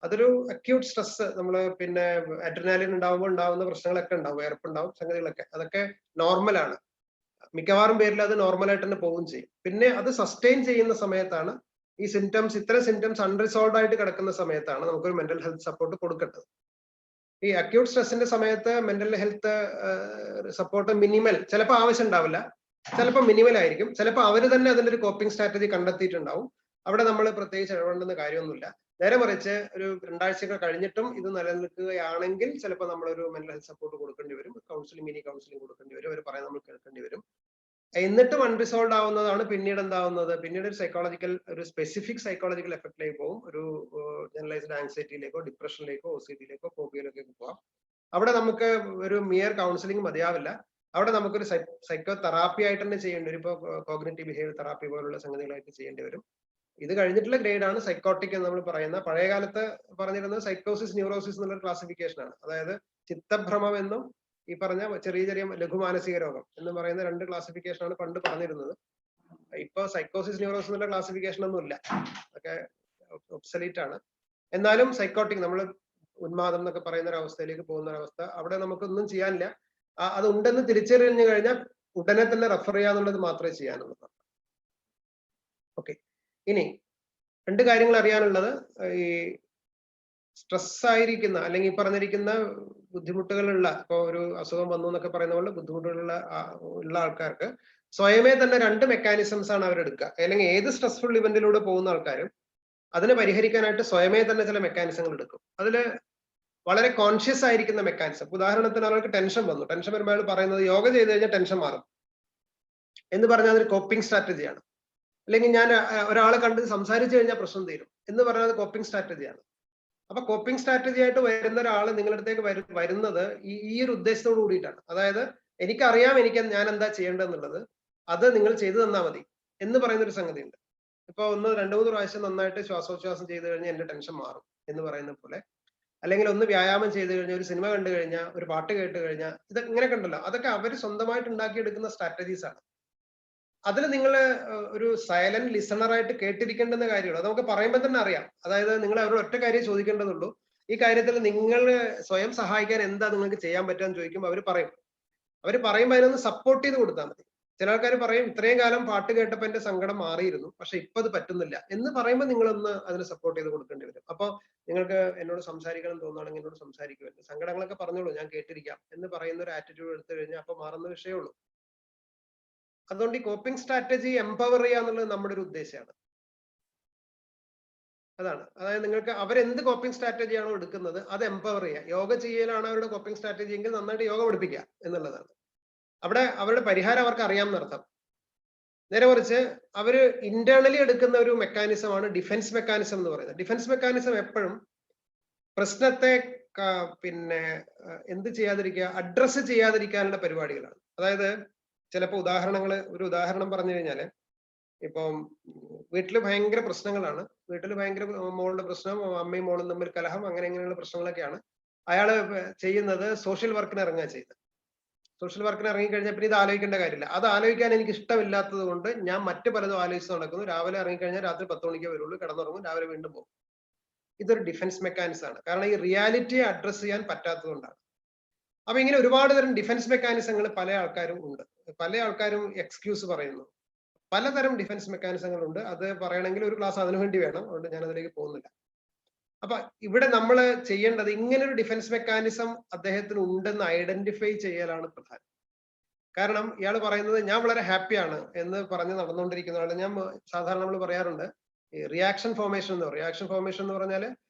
അതൊരു അക്യൂട്ട് സ്ട്രെസ്. നമ്മള് പിന്നെ അഡ്രിനാലിൻ ഉണ്ടാവുമ്പോൾ ഉണ്ടാവുന്ന പ്രശ്നങ്ങളൊക്കെ ഉണ്ടാവും, വിയർപ്പുണ്ടാവും, സംഗതികളൊക്കെ. അതൊക്കെ നോർമലാണ്. മിക്കവാറും പേരിൽ അത് നോർമലായിട്ട് തന്നെ പോവുകയും ചെയ്യും. പിന്നെ അത് സസ്റ്റെയിൻ ചെയ്യുന്ന സമയത്താണ് ഈ സിംറ്റംസ്, ഇത്തരം സിംറ്റംസ് അൺറിസോൾവ് ആയിട്ട് കിടക്കുന്ന സമയത്താണ് നമുക്കൊരു മെന്റൽ ഹെൽത്ത് സപ്പോർട്ട് കൊടുക്കേണ്ടത്. ഈ അക്യൂട്ട് സ്ട്രെസ്സിന്റെ സമയത്ത് മെന്റൽ ഹെൽത്ത് സപ്പോർട്ട് മിനിമൽ, ചിലപ്പോൾ ആവശ്യം ഉണ്ടാവില്ല, ചിലപ്പോൾ മിനിമൽ ആയിരിക്കും, ചിലപ്പോൾ അവർ തന്നെ അതിന്റെ ഒരു കോപ്പിംഗ് സ്ട്രാറ്റജി കണ്ടെത്തിയിട്ടുണ്ടാവും. അവിടെ നമ്മൾ പ്രത്യേകിച്ച് ഇടപെടേണ്ട കാര്യമൊന്നുമില്ല. നേരെ മറിച്ച് ഒരു 2 ആഴ്ചകൾ കഴിഞ്ഞിട്ടും ഇത് നിലനിൽക്കുകയാണെങ്കിൽ ചിലപ്പോൾ നമ്മളൊരു മെന്റൽ ഹെൽത്ത് സപ്പോർട്ട് കൊടുക്കേണ്ടി വരും, കൗൺസിലിംഗ്, മിനി കൗൺസിലിംഗ് കൊടുക്കേണ്ടി വരും, അവർ പറയാൻ നമ്മൾ കേൾക്കേണ്ടി വരും. എന്നിട്ടും അൺറിസോൾവ് ആവുന്നതാണ് പിന്നീട് എന്താവുന്നത്, പിന്നീട് ഒരു സ്പെസിഫിക് സൈക്കോളജിക്കൽ എഫക്റ്റിലേക്ക് പോകും. ഒരു ജനറലൈസ്ഡ് ആങ്സൈറ്റിയിലേക്കോ ഡിപ്രഷനിലേക്കോ OCD-ലേക്കോ ഫോബിയയിലേക്കോ പോവാം. അവിടെ നമുക്ക് ഒരു മിയർ കൗൺസിലിംഗ് മതിയാവില്ല. അവിടെ നമുക്കൊരു സൈക്കോ തെറാപ്പി ആയിട്ട് തന്നെ ചെയ്യേണ്ടി വരും. ഇപ്പൊ കോഗ്നിറ്റീവ് ബിഹേവിയർ തെറാപ്പി പോലുള്ള സംഗതികളായിട്ട് ചെയ്യേണ്ടി വരും. ഇത് കഴിഞ്ഞിട്ടുള്ള ഗ്രേഡാണ് സൈക്കോട്ടിക് എന്ന് നമ്മൾ പറയുന്ന. പഴയ കാലത്ത് പറഞ്ഞിരുന്നത് സൈക്കോസിസ്, ന്യൂറോസിസ് എന്നുള്ള ക്ലാസിഫിക്കേഷൻ ആണ്. അതായത് ചിത്തഭ്രമം എന്നും ഈ പറഞ്ഞ ചെറിയ ചെറിയ ലഘുമാനസിക രോഗം എന്ന് പറയുന്ന 2 ക്ലാസിഫിക്കേഷൻ ആണ് പണ്ട് പറഞ്ഞിരുന്നത്. ഇപ്പൊ സൈക്കോസിസ്, ന്യൂറോസിസ് എന്നുള്ള ക്ലാസിഫിക്കേഷൻ ഒന്നും ഇല്ല, ഒക്കെ ഒബ്സലീറ്റ് ആണ്. എന്നാലും സൈക്കോട്ടിക്, നമ്മൾ ഉന്മാദം എന്നൊക്കെ പറയുന്ന ഒരു അവസ്ഥയിലേക്ക് പോകുന്ന ഒരു അവസ്ഥ, അവിടെ നമുക്കൊന്നും ചെയ്യാനില്ല. അത് ഉണ്ടെന്ന് തിരിച്ചറിഞ്ഞു കഴിഞ്ഞാൽ ഉടനെ തന്നെ റെഫർ ചെയ്യാന്നുള്ളത് മാത്രമേ ചെയ്യാനുള്ളൂ. ഓക്കെ, ഇനി 2 കാര്യങ്ങൾ അറിയാനുള്ളത്. ഈ സ്ട്രെസ് ആയിരിക്കുന്ന അല്ലെങ്കിൽ പറഞ്ഞിരിക്കുന്ന ബുദ്ധിമുട്ടുകളുള്ള, ഇപ്പൊ ഒരു അസുഖം വന്നു എന്നൊക്കെ പറയുന്ന പോലെ ബുദ്ധിമുട്ടുകളുള്ള ആൾക്കാർക്ക് സ്വയമേ തന്നെ 2 മെക്കാനിസംസ് ആണ് അവരെടുക്കുക. അല്ലെങ്കിൽ ഏത് സ്ട്രെസ്ഫുൾ ഇവന്റിലൂടെ പോകുന്ന ആൾക്കാരും അതിനെ പരിഹരിക്കാനായിട്ട് സ്വയമേ തന്നെ ചില മെക്കാനിസങ്ങൾ എടുക്കും. അതില് വളരെ കോൺഷ്യസ് ആയിരിക്കുന്ന മെക്കാനിസം. ഉദാഹരണത്തിന് ഒരാൾക്ക് ടെൻഷൻ വന്നു, ടെൻഷൻ വരുമ്പോൾ അയാൾ പറയുന്നത് യോഗ ചെയ്ത് കഴിഞ്ഞാൽ ടെൻഷൻ മാറും എന്ന് പറഞ്ഞാൽ അതൊരു കോപ്പിംഗ് സ്ട്രാറ്റജിയാണ്. അല്ലെങ്കിൽ ഞാൻ ഒരാളെ കണ്ട് സംസാരിച്ചു കഴിഞ്ഞാൽ പ്രശ്നം തീരും എന്ന് പറഞ്ഞാൽ കോപ്പിംഗ് സ്ട്രാറ്റജിയാണ്. അപ്പൊ കോപ്പിംഗ് സ്ട്രാറ്റജി ആയിട്ട് വരുന്ന ഒരാൾ നിങ്ങളുടെ അടുത്തേക്ക് വരുന്നത് ഈ ഒരു ഉദ്ദേശത്തോട് കൂടിയിട്ടാണ്. അതായത് എനിക്കറിയാം ഞാൻ എന്താ ചെയ്യേണ്ടതെന്നുള്ളത്, അത് നിങ്ങൾ ചെയ്തു തന്നാൽ മതി എന്ന് പറയുന്ന ഒരു സംഗതി ഉണ്ട്. ഇപ്പൊ 1-2-3 പ്രാവശ്യം നന്നായിട്ട് ശ്വാസോച്ഛ്വാസം ചെയ്തു കഴിഞ്ഞാൽ എന്റെ ടെൻഷൻ മാറും എന്ന് പറയുന്ന പോലെ, അല്ലെങ്കിൽ ഒന്ന് വ്യായാമം ചെയ്തു കഴിഞ്ഞാൽ, ഒരു സിനിമ കണ്ടു കഴിഞ്ഞാൽ, ഒരു പാട്ട് കേട്ട് കഴിഞ്ഞാൽ, ഇത് ഇങ്ങനെ കണ്ടല്ലോ, അതൊക്കെ അവർ സ്വന്തമായിട്ട് ഉണ്ടാക്കിയെടുക്കുന്ന സ്ട്രാറ്റജീസ് ആണ്. അതിൽ നിങ്ങൾ ഒരു സൈലന്റ് ലിസണർ ആയിട്ട് കേട്ടിരിക്കേണ്ടുന്ന കാര്യമുള്ളൂ. അത് നമുക്ക് പറയുമ്പോൾ തന്നെ അറിയാം. അതായത് നിങ്ങൾ അവരോട് ഒറ്റ കാര്യം ചോദിക്കേണ്ടതുള്ളൂ, ഈ കാര്യത്തിൽ നിങ്ങൾ സ്വയം സഹായിക്കാൻ എന്താ നിങ്ങൾക്ക് ചെയ്യാൻ പറ്റുമെന്ന് ചോദിക്കുമ്പോൾ അവർ പറയുമ്പോൾ അതിനൊന്ന് സപ്പോർട്ട് ചെയ്ത് കൊടുത്താൽ മതി. ചില ആൾക്കാർ പറയും ഇത്രയും കാലം പാട്ട് കേട്ടപ്പോൾ എന്റെ സങ്കടം മാറിയിരുന്നു, പക്ഷെ ഇപ്പൊ അത് പറ്റുന്നില്ല എന്ന് പറയുമ്പോൾ നിങ്ങളൊന്ന് അതിന് സപ്പോർട്ട് ചെയ്ത് കൊടുക്കേണ്ടി വരും. അപ്പൊ നിങ്ങൾക്ക് എന്നോട് സംസാരിക്കണം തോന്നുകയാണെങ്കിൽ എന്നോട് സംസാരിക്കുമല്ലോ, സങ്കടങ്ങളൊക്കെ പറഞ്ഞോളൂ, ഞാൻ കേട്ടിരിക്കാം എന്ന് പറയുന്ന ഒരു ആറ്റിറ്റ്യൂഡ് എടുത്തു കഴിഞ്ഞാൽ അപ്പൊ മാറുന്ന വിഷയമുള്ളൂ. അതുകൊണ്ട് ഈ കോപ്പിംഗ് സ്ട്രാറ്റജി എംപവർ ചെയ്യുക എന്നുള്ളത് നമ്മുടെ ഒരു ഉദ്ദേശമാണ്. അതാണ്, അതായത് നിങ്ങൾക്ക് അവരെന്ത് കോപ്പിംഗ് സ്ട്രാറ്റജിയാണോ എടുക്കുന്നത് അത് എംപവർ ചെയ്യുക. യോഗ ചെയ്യലാണ് അവരുടെ കോപ്പിംഗ് സ്ട്രാറ്റജി എങ്കിൽ നന്നായിട്ട് യോഗ പഠിപ്പിക്കുക എന്നുള്ളതാണ്. അവിടെ അവരുടെ പരിഹാരം അവർക്ക് അറിയാമെന്നർത്ഥം. നേരെ മറിച്ച് അവര് ഇന്റേണലി എടുക്കുന്ന ഒരു മെക്കാനിസമാണ് ഡിഫൻസ് മെക്കാനിസം എന്ന് പറയുന്നത്. ഡിഫൻസ് മെക്കാനിസം എപ്പോഴും പ്രശ്നത്തെ പിന്നെ എന്ത് ചെയ്യാതിരിക്കുക, അഡ്രസ്സ് ചെയ്യാതിരിക്കാനുള്ള പരിപാടികളാണ്. അതായത് ചിലപ്പോൾ ഒരു ഉദാഹരണം പറഞ്ഞു കഴിഞ്ഞാല്, ഇപ്പം വീട്ടില് ഭയങ്കര പ്രശ്നങ്ങളാണ്, വീട്ടിൽ ഭയങ്കര മോളുടെ പ്രശ്നം, അമ്മയും മോളും തമ്മിൽ കലഹം, അങ്ങനെയുള്ള പ്രശ്നങ്ങളൊക്കെയാണ്. അയാള് ചെയ്യുന്നത് സോഷ്യൽ വർക്കിന് ഇറങ്ങുക ചെയ്യുന്നത്. സോഷ്യൽ വർക്കിന് ഇറങ്ങിക്കഴിഞ്ഞാൽ പിന്നെ ഇത് ആലോചിക്കേണ്ട കാര്യമില്ല. അത് ആലോചിക്കാൻ എനിക്ക് ഇഷ്ടമില്ലാത്തത് കൊണ്ട് ഞാൻ മറ്റു പലതും ആലോചിച്ച് നടക്കുന്നു. രാവിലെ ഇറങ്ങിക്കഴിഞ്ഞാൽ രാത്രി 10 മണിക്കേ വരുള്ളൂ, കിടന്നുറങ്ങും, രാവിലെ വീണ്ടും പോകും. ഇതൊരു ഡിഫൻസ് മെക്കാനിസം ആണ്. കാരണം ഈ റിയാലിറ്റിയെ അഡ്രസ് ചെയ്യാൻ പറ്റാത്തത് കൊണ്ടാണ്. അപ്പൊ ഇങ്ങനെ ഒരുപാട് തരം ഡിഫൻസ് മെക്കാനിസങ്ങൾ പല ആൾക്കാരും ഉണ്ട്. പല ആൾക്കാരും എക്സ്ക്യൂസ് പറയുന്നു. പലതരം ഡിഫൻസ് മെക്കാനിസങ്ങൾ ഉണ്ട്. അത് പറയണമെങ്കിൽ ഒരു ക്ലാസ് അതിനുവേണ്ടി വേണം. അതുകൊണ്ട് ഞാൻ അതിലേക്ക് പോകുന്നില്ല. അപ്പൊ ഇവിടെ നമ്മൾ ചെയ്യേണ്ടത് ഇങ്ങനൊരു ഡിഫൻസ് മെക്കാനിസം അദ്ദേഹത്തിന് ഉണ്ടെന്ന് ഐഡന്റിഫൈ ചെയ്യലാണ് പ്രധാനം. കാരണം ഇയാൾ പറയുന്നത് ഞാൻ വളരെ ഹാപ്പിയാണ് എന്ന് പറഞ്ഞ് നടന്നുകൊണ്ടിരിക്കുന്നതാണ്. ഞാൻ സാധാരണ നമ്മൾ പറയാറുണ്ട് ഈ റിയാക്ഷൻ ഫോർമേഷൻ എന്ന് പറയും. റിയാക്ഷൻ ഫോർമേഷൻ എന്ന് പറഞ്ഞാൽ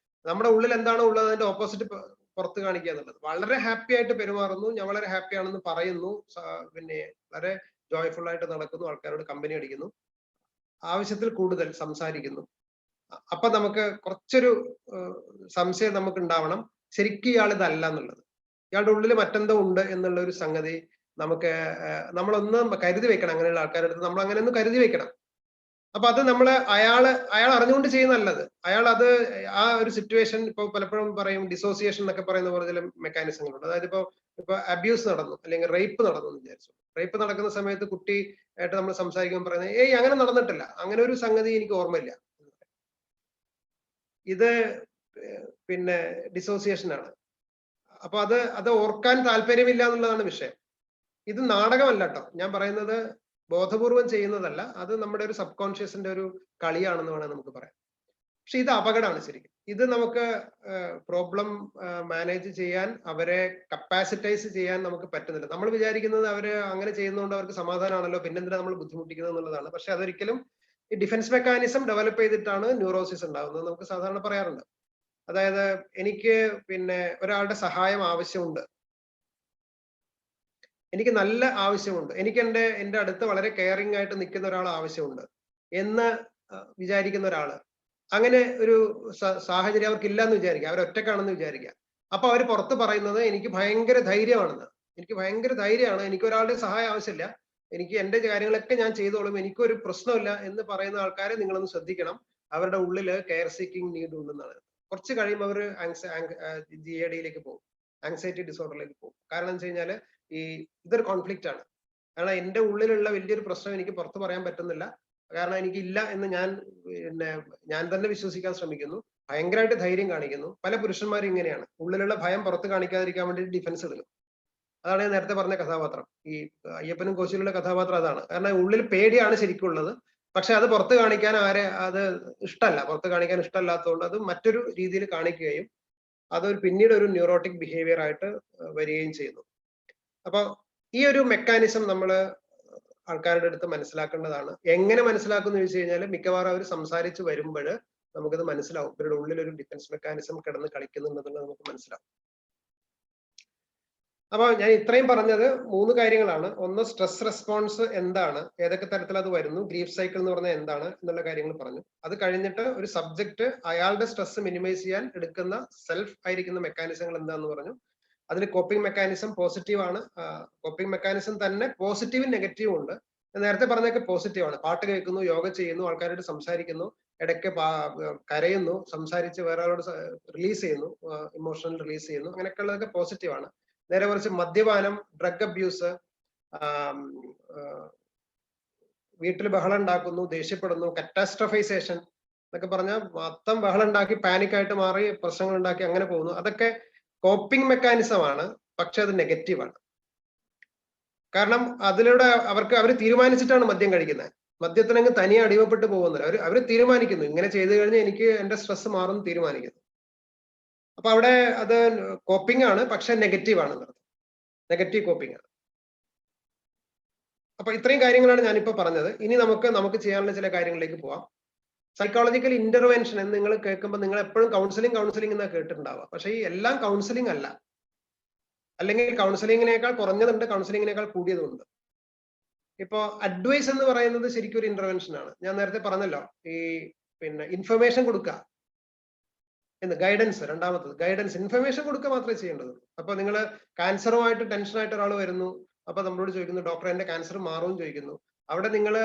നമ്മുടെ ഉള്ളിൽ എന്താണോ ഉള്ളത് അതിന്റെ ഓപ്പോസിറ്റ് പുറത്ത് കാണിക്കുക എന്നുള്ളത്. വളരെ ഹാപ്പി ആയിട്ട് പെരുമാറുന്നു, ഞാൻ വളരെ ഹാപ്പി ആണെന്ന് പറയുന്നു, പിന്നെ വളരെ ജോയ്ഫുൾ ആയിട്ട് നടക്കുന്നു, ആൾക്കാരോട് കമ്പനി അടിക്കുന്നു, ആവശ്യത്തിൽ കൂടുതൽ സംസാരിക്കുന്നു. അപ്പൊ നമുക്ക് കുറച്ചൊരു സംശയം നമുക്ക് ഉണ്ടാവണം, ശരിക്കും ഇയാൾ ഇതല്ല എന്നുള്ളത്. ഇയാളുടെ ഉള്ളിൽ മറ്റെന്തോ ഉണ്ട് എന്നുള്ള ഒരു സംഗതി നമുക്ക് നമ്മളൊന്ന് കരുതി വെക്കണം. അങ്ങനെയുള്ള ആൾക്കാരുടെ അടുത്ത് നമ്മൾ അങ്ങനെ ഒന്ന് കരുതി വെക്കണം. അപ്പൊ അത് അയാൾ അറിഞ്ഞുകൊണ്ട് ചെയ്യുന്നതല്ലത്. അയാൾ അത് ആ ഒരു സിറ്റുവേഷൻ ഇപ്പൊ പലപ്പോഴും പറയും ഡിസോസിയേഷൻ എന്നൊക്കെ പറയുന്ന പോലെ ചില മെക്കാനിസങ്ങളുണ്ട്. അതായത് ഇപ്പൊ അബ്യൂസ് നടന്നു അല്ലെങ്കിൽ റേപ്പ് നടന്നു എന്ന് വിചാരിച്ചു. റേപ്പ് നടക്കുന്ന സമയത്ത് കുട്ടി ആയിട്ട് നമ്മൾ സംസാരിക്കുമ്പോൾ പറയുന്നത് ഏയ് അങ്ങനെ നടന്നിട്ടില്ല, അങ്ങനെ ഒരു സംഗതി എനിക്ക് ഓർമ്മയില്ല. ഇത് പിന്നെ ഡിസോസിയേഷൻ ആണ്. അപ്പൊ അത് ഓർക്കാൻ താല്പര്യമില്ല എന്നുള്ളതാണ് വിഷയം. ഇത് നാടകമല്ല കേട്ടോ, ഞാൻ പറയുന്നത് ബോധപൂർവം ചെയ്യുന്നതല്ല, അത് നമ്മുടെ ഒരു സബ് കോൺഷ്യസിന്റെ ഒരു കളിയാണെന്ന് വേണമെങ്കിൽ നമുക്ക് പറയാം. പക്ഷെ ഇത് അപകടമാണ് ശരിക്കും. ഇത് നമുക്ക് പ്രോബ്ലം മാനേജ് ചെയ്യാൻ, അവരെ കപ്പാസിറ്റൈസ് ചെയ്യാൻ നമുക്ക് പറ്റുന്നില്ല. നമ്മൾ വിചാരിക്കുന്നത് അവര് അങ്ങനെ ചെയ്യുന്നതുകൊണ്ട് അവർക്ക് സമാധാനമാണല്ലോ, പിന്നെന്തിനാ നമ്മൾ ബുദ്ധിമുട്ടിക്കുന്നത് എന്നുള്ളതാണ്. പക്ഷെ അതൊരിക്കലും ഈ ഡിഫൻസ് മെക്കാനിസം ഡെവലപ്പ് ചെയ്തിട്ടാണ് ന്യൂറോസിസ് ഉണ്ടാകുന്നത് നമുക്ക് സാധാരണ പറയാറുണ്ട്. അതായത് എനിക്ക് പിന്നെ ഒരാളുടെ സഹായം ആവശ്യമുണ്ട്, എനിക്ക് നല്ല ആവശ്യമുണ്ട്, എനിക്ക് എൻ്റെ അടുത്ത് വളരെ കെയറിങ് ആയിട്ട് നിൽക്കുന്ന ഒരാൾ ആവശ്യമുണ്ട് എന്ന് വിചാരിക്കുന്ന ഒരാള്, അങ്ങനെ ഒരു സാഹചര്യം അവർക്ക് ഇല്ല എന്ന് വിചാരിക്കുക, അവർ ഒറ്റക്കാണെന്ന് വിചാരിക്കുക. അപ്പൊ അവർ പുറത്ത് പറയുന്നത് എനിക്ക് ഭയങ്കര ധൈര്യമാണെന്ന്, എനിക്ക് ഭയങ്കര ധൈര്യമാണ്, എനിക്ക് ഒരാളുടെ സഹായം ആവശ്യമില്ല, എനിക്ക് എൻ്റെ കാര്യങ്ങളൊക്കെ ഞാൻ ചെയ്തോളും, എനിക്കൊരു പ്രശ്നമില്ല എന്ന് പറയുന്ന ആൾക്കാരെ നിങ്ങളൊന്ന് ശ്രദ്ധിക്കണം. അവരുടെ ഉള്ളിൽ കെയർ സീക്കിംഗ് നീഡ് ഉണ്ടെന്നാണ്. കുറച്ച് കഴിയുമ്പോൾ അവർ GAD-യിലേക്ക് പോകും, ആങ്സൈറ്റി ഡിസോർഡറിലേക്ക് പോകും. കാരണം എന്ന് വെച്ച് കഴിഞ്ഞാൽ ഇതൊരു കോൺഫ്ലിക്റ്റ് ആണ്. കാരണം എൻ്റെ ഉള്ളിലുള്ള വലിയൊരു പ്രശ്നം എനിക്ക് പുറത്ത് പറയാൻ പറ്റുന്നില്ല, കാരണം എനിക്കില്ല എന്ന് ഞാൻ തന്നെ വിശ്വസിക്കാൻ ശ്രമിക്കുന്നു, ഭയങ്കരമായിട്ട് ധൈര്യം കാണിക്കുന്നു. പല പുരുഷന്മാരും ഇങ്ങനെയാണ്, ഉള്ളിലുള്ള ഭയം പുറത്ത് കാണിക്കാതിരിക്കാൻ വേണ്ടി ഡിഫൻസ് എടുക്കും. അതാണ് ഞാൻ നേരത്തെ പറഞ്ഞ കഥാപാത്രം, ഈ അയ്യപ്പനും കോശിയിലുള്ള കഥാപാത്രം അതാണ്. കാരണം ഉള്ളിൽ പേടിയാണ് ശരിക്കും ഉള്ളത്, പക്ഷെ അത് പുറത്ത് കാണിക്കാൻ അത് ഇഷ്ടമല്ല, പുറത്ത് കാണിക്കാൻ ഇഷ്ടമല്ലാത്തതുകൊണ്ട് അത് മറ്റൊരു രീതിയിൽ കാണിക്കുകയും അതൊരു പിന്നീട് ഒരു ന്യൂറോട്ടിക് ബിഹേവിയർ ആയിട്ട് വരികയും ചെയ്യുന്നു. അപ്പൊ ഈ ഒരു മെക്കാനിസം നമ്മൾ ആൾക്കാരുടെ അടുത്ത് മനസ്സിലാക്കേണ്ടതാണ്. എങ്ങനെ മനസ്സിലാക്കുന്നു ചോദിച്ചു കഴിഞ്ഞാൽ മിക്കവാറും അവർ സംസാരിച്ച് വരുമ്പോൾ നമുക്കത് മനസ്സിലാവും, ഇവരുടെ ഉള്ളിൽ ഒരു ഡിഫൻസ് മെക്കാനിസം കിടന്ന് കളിക്കുന്നുണ്ടെന്നുള്ളത് നമുക്ക് മനസ്സിലാവും. അപ്പൊ ഞാൻ ഇത്രയും പറഞ്ഞത് 3 കാര്യങ്ങളാണ്. ഒന്ന്, സ്ട്രെസ് റെസ്പോൺസ് എന്താണ്, ഏതൊക്കെ തരത്തിൽ അത് വരുന്നു, ഗ്രീഫ് സൈക്കിൾ എന്ന് പറഞ്ഞാൽ എന്താണ് എന്നുള്ള കാര്യങ്ങൾ പറഞ്ഞു. അത് കഴിഞ്ഞിട്ട് ഒരു സബ്ജക്ട് അയാളുടെ സ്ട്രെസ് മിനിമൈസ് ചെയ്യാൻ എടുക്കുന്ന സെൽഫ് ആയിരിക്കുന്ന മെക്കാനിസങ്ങൾ എന്താന്ന് പറഞ്ഞു. അതിൽ കോപ്പിംഗ് മെക്കാനിസം പോസിറ്റീവ് ആണ്. കോപ്പിംഗ് മെക്കാനിസം തന്നെ പോസിറ്റീവും നെഗറ്റീവും ഉണ്ട്. നേരത്തെ പറഞ്ഞൊക്കെ പോസിറ്റീവ് ആണ്. പാട്ട് കേൾക്കുന്നു, യോഗ ചെയ്യുന്നു, ആൾക്കാരോട് സംസാരിക്കുന്നു, ഇടയ്ക്ക് കരയുന്നു, സംസാരിച്ച് വേറെ ആളോട് റിലീസ് ചെയ്യുന്നു, ഇമോഷണൽ റിലീസ് ചെയ്യുന്നു, അങ്ങനെയൊക്കെ ഉള്ളതൊക്കെ പോസിറ്റീവ് ആണ്. നേരെ മറിച്ച് മദ്യപാനം, ഡ്രഗ് അബ്യൂസ്, വീട്ടിൽ ബഹളം ഉണ്ടാക്കുന്നു, ദേഷ്യപ്പെടുന്നു, കറ്റാസ്ട്രഫൈസേഷൻ എന്നൊക്കെ പറഞ്ഞാൽ മൊത്തം ബഹളം ഉണ്ടാക്കി പാനിക്കായിട്ട് മാറി പ്രശ്നങ്ങൾ ഉണ്ടാക്കി അങ്ങനെ പോകുന്നു, അതൊക്കെ കോപ്പിംഗ് മെക്കാനിസം ആണ്. പക്ഷെ അത് നെഗറ്റീവാണ്. കാരണം അതിലൂടെ അവർ തീരുമാനിച്ചിട്ടാണ് മദ്യം കഴിക്കുന്നത്. മദ്യത്തിനങ്ങ് തനിയെ അടിമപ്പെട്ട് പോകുന്നില്ല, അവർ തീരുമാനിക്കുന്നു ഇങ്ങനെ ചെയ്തു കഴിഞ്ഞാൽ എനിക്ക് എൻ്റെ സ്ട്രെസ് മാറും തീരുമാനിക്കുന്നു. അപ്പൊ അവിടെ അത് കോപ്പിംഗ് ആണ്, പക്ഷെ നെഗറ്റീവ് ആണ്, നെഗറ്റീവ് കോപ്പിംഗ് ആണ്. അപ്പൊ ഇത്രയും കാര്യങ്ങളാണ് ഞാനിപ്പോ പറഞ്ഞത്. ഇനി നമുക്ക് ചെയ്യാനുള്ള ചില കാര്യങ്ങളിലേക്ക് പോവാം. സൈക്കോളജിക്കൽ ഇന്റർവെൻഷൻ എന്ന് നിങ്ങൾ കേൾക്കുമ്പോൾ നിങ്ങൾ എപ്പോഴും കൗൺസിലിംഗ് എന്നാ കേട്ടിട്ടുണ്ടാവുക. പക്ഷെ ഈ എല്ലാം കൗൺസിലിംഗ് അല്ല, അല്ലെങ്കിൽ കൗൺസിലിങ്ങിനേക്കാൾ കുറഞ്ഞതുണ്ട്, കൗൺസിലിങ്ങിനേക്കാൾ കൂടിയതുണ്ട്. ഇപ്പോ അഡ്വൈസ് എന്ന് പറയുന്നത് ശരിക്കും ഒരു ഇന്റർവെൻഷൻ ആണ്. ഞാൻ നേരത്തെ പറഞ്ഞല്ലോ, ഈ പിന്നെ ഇൻഫർമേഷൻ കൊടുക്കുക എന്ന്, ഗൈഡൻസ്. രണ്ടാമത്തത് ഗൈഡൻസ്, ഇൻഫർമേഷൻ കൊടുക്കുക മാത്രമേ ചെയ്യേണ്ടത്. അപ്പൊ നിങ്ങൾ ക്യാൻസറുമായിട്ട് ടെൻഷനായിട്ട് ഒരാൾ വരുന്നു, അപ്പൊ നമ്മളോട് ചോദിക്കുന്നു ഡോക്ടർ എന്റെ ക്യാൻസർ മാറും ചോദിക്കുന്നു. അവിടെ നിങ്ങൾ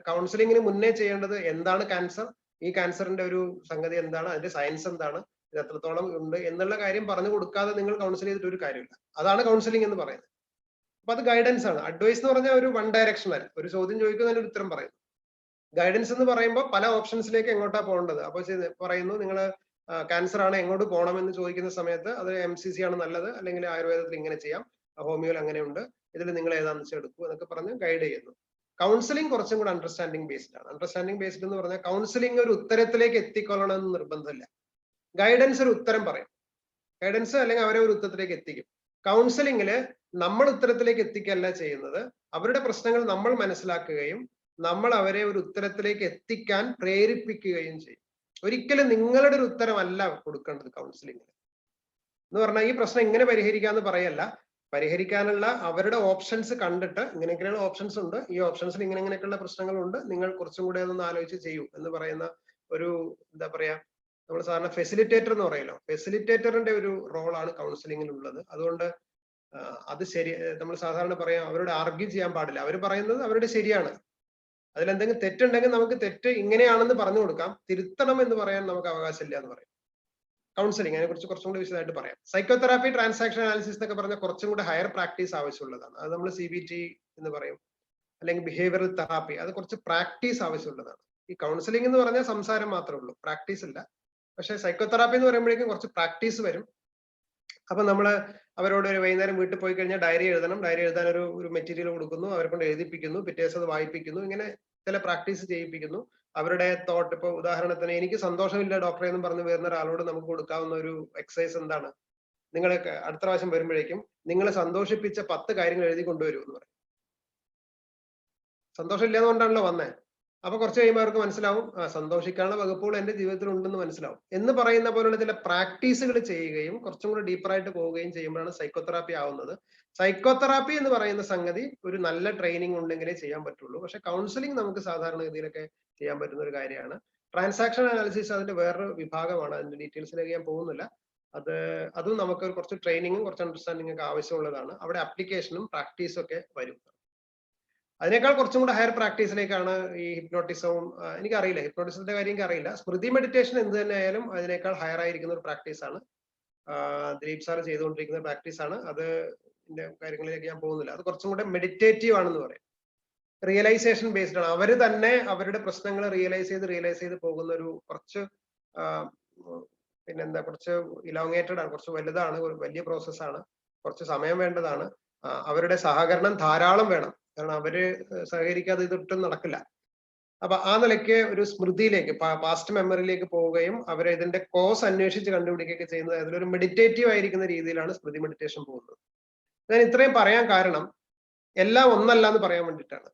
കൗൺസിലിങ്ങിന് മുന്നേ ചെയ്യേണ്ടത് എന്താണ് ക്യാൻസർ, ഈ ക്യാൻസറിന്റെ ഒരു സംഗതി എന്താണ്, അതിന്റെ സയൻസ് എന്താണ്, ഇത് എത്രത്തോളം ഉണ്ട് എന്നുള്ള കാര്യം പറഞ്ഞു കൊടുക്കാതെ നിങ്ങൾ കൗൺസിൽ ചെയ്തിട്ട് ഒരു കാര്യമില്ല. അതാണ് കൗൺസിലിംഗ് എന്ന് പറയുന്നത്. അപ്പൊ അത് ഗൈഡൻസ് ആണ്. അഡ്വൈസ് എന്ന് പറഞ്ഞാൽ ഒരു വൺ ഡയറക്ഷണൽ, ഒരു ചോദ്യം ചോദിക്കുന്നതിന് ഒരു ഉത്തരം പറയുന്നു. ഗൈഡൻസ് എന്ന് പറയുമ്പോൾ പല ഓപ്ഷൻസിലേക്ക് എങ്ങോട്ടാ പോകേണ്ടത്. അപ്പൊ പറയുന്നു നിങ്ങൾ ക്യാൻസർ ആണ്, എങ്ങോട്ട് പോകണം എന്ന് ചോദിക്കുന്ന സമയത്ത് അത് MCC ആണ് നല്ലത്, അല്ലെങ്കിൽ ആയുർവേദത്തിൽ ഇങ്ങനെ ചെയ്യാം, ഹോമിയോയിൽ അങ്ങനെയുണ്ട്, ഇതിൽ നിങ്ങൾ ഏതാണെന്ന് വെച്ചാൽ എടുക്കൂ എന്നൊക്കെ പറഞ്ഞ് ഗൈഡ് ചെയ്യുന്നു. കൗൺസിലിംഗ് കുറച്ചും കൂടെ അണ്ടർസ്റ്റാൻഡിംഗ് ബേസ്ഡ് ആണ്. അണ്ടർസ്റ്റാൻഡിംഗ് ബേസ്ഡ് എന്ന് പറഞ്ഞാൽ കൗൺസിലിംഗ് ഒരു ഉത്തരത്തിലേക്ക് എത്തിക്കൊള്ളണം എന്ന് നിർബന്ധമില്ല. ഗൈഡൻസ് ഒരു ഉത്തരം പറയും, ഗൈഡൻസ് അല്ലെങ്കിൽ അവരെ ഒരു ഉത്തരത്തിലേക്ക് എത്തിക്കും. കൗൺസിലിംഗില് നമ്മൾ ഉത്തരത്തിലേക്ക് എത്തിക്കല്ല ചെയ്യുന്നത്, അവരുടെ പ്രശ്നങ്ങൾ നമ്മൾ മനസ്സിലാക്കുകയും നമ്മൾ അവരെ ഒരു ഉത്തരത്തിലേക്ക് എത്തിക്കാൻ പ്രേരിപ്പിക്കുകയും ചെയ്യും. ഒരിക്കലും നിങ്ങളുടെ ഒരു ഉത്തരമല്ല കൊടുക്കേണ്ടത് കൗൺസിലിംഗിൽ എന്ന് പറഞ്ഞാൽ ഈ പ്രശ്നം ഇങ്ങനെ പരിഹരിക്കാന്ന് പറയല്ല. പരിഹരിക്കാനുള്ള അവരുടെ ഓപ്ഷൻസ് കണ്ടിട്ട് ഇങ്ങനെയൊക്കെയുള്ള ഓപ്ഷൻസ് ഉണ്ട്, ഈ ഓപ്ഷൻസിൽ ഇങ്ങനെയൊക്കെയുള്ള പ്രശ്നങ്ങളുണ്ട്, നിങ്ങൾ കുറച്ചും കൂടെ അതൊന്ന് ആലോചിച്ച് ചെയ്യൂ എന്ന് പറയുന്ന ഒരു എന്താ പറയാ, നമ്മൾ സാധാരണ ഫെസിലിറ്റേറ്റർ എന്ന് പറയല്ലോ, ഫെസിലിറ്റേറ്ററിന്റെ ഒരു റോളാണ് കൗൺസിലിംഗിൽ ഉള്ളത്. അതുകൊണ്ട് അത് ശരി, നമ്മൾ സാധാരണ പറയാം അവരോട് ആർഗ്യൂ ചെയ്യാൻ പാടില്ല. അവർ പറയുന്നത് അവരുടെ ശരിയാണ്, അതിലെന്തെങ്കിലും തെറ്റുണ്ടെങ്കിൽ നമുക്ക് തെറ്റ് ഇങ്ങനെയാണെന്ന് പറഞ്ഞു കൊടുക്കാം, തിരുത്തണം എന്ന് പറയാൻ നമുക്ക് അവകാശമില്ല എന്ന് പറയും. കൗൺസിലിംഗ് അതിനെ കുറിച്ച് കുറച്ചും കൂടി വിശദമായിട്ട് പറയാം. സൈക്കോതെറാപ്പി, ട്രാൻസാക്ഷൻ അനാലിസിസ് എന്നൊക്കെ പറഞ്ഞാൽ കുറച്ചും കൂടെ ഹയർ പ്രാക്ടീസ് ആവശ്യമുള്ളതാണ്. അത് നമ്മൾ CBT എന്ന് പറയും, അല്ലെങ്കിൽ ബിഹേവിയറൽ തെറാപ്പി, അത് കുറച്ച് പ്രാക്ടീസ് ആവശ്യമുള്ളതാണ്. ഈ കൗൺസിലിംഗ് എന്ന് പറഞ്ഞാൽ സംസാരം മാത്രമേ ഉള്ളൂ, പ്രാക്ടീസ് ഇല്ല. പക്ഷെ സൈക്കോതെറാപ്പി എന്ന് പറയുമ്പോഴേക്കും കുറച്ച് പ്രാക്ടീസ് വരും. അപ്പൊ നമ്മള് അവരോട് ഒരു വൈകുന്നേരം വീട്ടിൽ പോയി കഴിഞ്ഞാൽ ഡയറി എഴുതണം, ഡയറി എഴുതാൻ ഒരു മെറ്റീരിയൽ കൊടുക്കുന്നു, അവരെ കൊണ്ട് എഴുതിപ്പിക്കുന്നു, പിറ്റേ ദിവസം അത് വായിപ്പിക്കുന്നു, ഇങ്ങനെ ചില പ്രാക്ടീസ് ചെയ്യിപ്പിക്കുന്നു. അവരുടെ തോട്ട്, ഇപ്പൊ ഉദാഹരണത്തിന് എനിക്ക് സന്തോഷമില്ല ഡോക്ടറെ എന്ന് പറഞ്ഞ് വരുന്ന ഒരാളോട് നമുക്ക് കൊടുക്കാവുന്ന ഒരു എക്സസൈസ് എന്താണ്, നിങ്ങൾ അടുത്ത പ്രാവശ്യം വരുമ്പോഴേക്കും നിങ്ങളെ സന്തോഷിപ്പിച്ച 10 കാര്യങ്ങൾ എഴുതി കൊണ്ടുവരൂ എന്ന് പറയും. സന്തോഷം ഇല്ലാതുകൊണ്ടാണല്ലോ വന്നേ. അപ്പൊ കുറച്ച് കഴിയുമ്പോൾ അവർക്ക് മനസ്സിലാവും സന്തോഷിക്കാനുള്ള വകുപ്പുകൾ എന്റെ ജീവിതത്തിൽ ഉണ്ടെന്ന് മനസ്സിലാവും എന്ന് പറയുന്ന പോലുള്ള ചില പ്രാക്ടീസുകൾ ചെയ്യുകയും കുറച്ചും കൂടെ ഡീപ്പറായിട്ട് പോവുകയും ചെയ്യുമ്പോഴാണ് സൈക്കോതെറാപ്പി ആവുന്നത്. സൈക്കോതെറാപ്പി എന്ന് പറയുന്ന സംഗതി ഒരു നല്ല ട്രെയിനിങ് ഉണ്ടെങ്കിലേ ചെയ്യാൻ പറ്റുള്ളൂ. പക്ഷെ കൗൺസിലിംഗ് നമുക്ക് സാധാരണഗതിയിലൊക്കെ ചെയ്യാൻ പറ്റുന്ന ഒരു കാര്യമാണ്. ട്രാൻസാക്ഷൻ അനാലിസിസ് അതിന്റെ വേറൊരു വിഭാഗമാണ്, അതിന്റെ ഡീറ്റെയിൽസിലേക്ക് ഞാൻ പോകുന്നില്ല. അതും നമുക്ക് കുറച്ച് ട്രെയിനിങ്ങും കുറച്ച് അണ്ടർസ്റ്റാൻഡിംഗ് ഒക്കെ ആവശ്യമുള്ളതാണ്. അവിടെ അപ്ലിക്കേഷനും പ്രാക്ടീസും ഒക്കെ വരും. അതിനേക്കാൾ കുറച്ചും കൂടെ ഹയർ പ്രാക്ടീസിലേക്കാണ് ഈ ഹിപ്നോട്ടിസവും. എനിക്കറിയില്ല, ഹിപ്നോട്ടിസത്തിന്റെ കാര്യം എനിക്കറിയില്ല. സ്മൃതി മെഡിറ്റേഷൻ എന്ത് തന്നെ ആയാലും അതിനേക്കാൾ ഹയർ ആയിരിക്കുന്ന ഒരു പ്രാക്ടീസാണ്. ദിലീപ് സാർ ചെയ്തുകൊണ്ടിരിക്കുന്ന പ്രാക്ടീസാണ്. അതിന്റെ കാര്യങ്ങളിലേക്ക് ഞാൻ പോകുന്നില്ല. അത് കുറച്ചും കൂടെ മെഡിറ്റേറ്റീവ് ആണെന്ന് പറയും. റിയലൈസേഷൻ ബേസ്ഡ് ആണ്. അവര് തന്നെ അവരുടെ പ്രശ്നങ്ങൾ റിയലൈസ് ചെയ്ത് പോകുന്ന ഒരു കുറച്ച് പിന്നെന്താ, കുറച്ച് ഇലോങ്ങേറ്റഡ് ആണ്, കുറച്ച് വലുതാണ്, ഒരു വലിയ പ്രോസസ്സാണ്, കുറച്ച് സമയം വേണ്ടതാണ്. അവരുടെ സഹകരണം ധാരാളം വേണം, കാരണം അവര് സഹകരിക്കാതെ ഇതൊട്ടും നടക്കില്ല. അപ്പൊ ആ നിലയ്ക്ക് ഒരു സ്മൃതിയിലേക്ക്, പാസ്റ്റ് മെമ്മറിയിലേക്ക് പോവുകയും അവരെ ഇതിന്റെ കോസ് അന്വേഷിച്ച് കണ്ടുപിടിക്കുകയൊക്കെ ചെയ്യുന്നത്, അതിലൊരു മെഡിറ്റേറ്റീവ് ആയിരിക്കുന്ന രീതിയിലാണ് സ്മൃതി മെഡിറ്റേഷൻ പോകുന്നത്. ഞാൻ ഇത്രയും പറയാൻ കാരണം എല്ലാം ഒന്നല്ല എന്ന് പറയാൻ വേണ്ടിയിട്ടാണ്.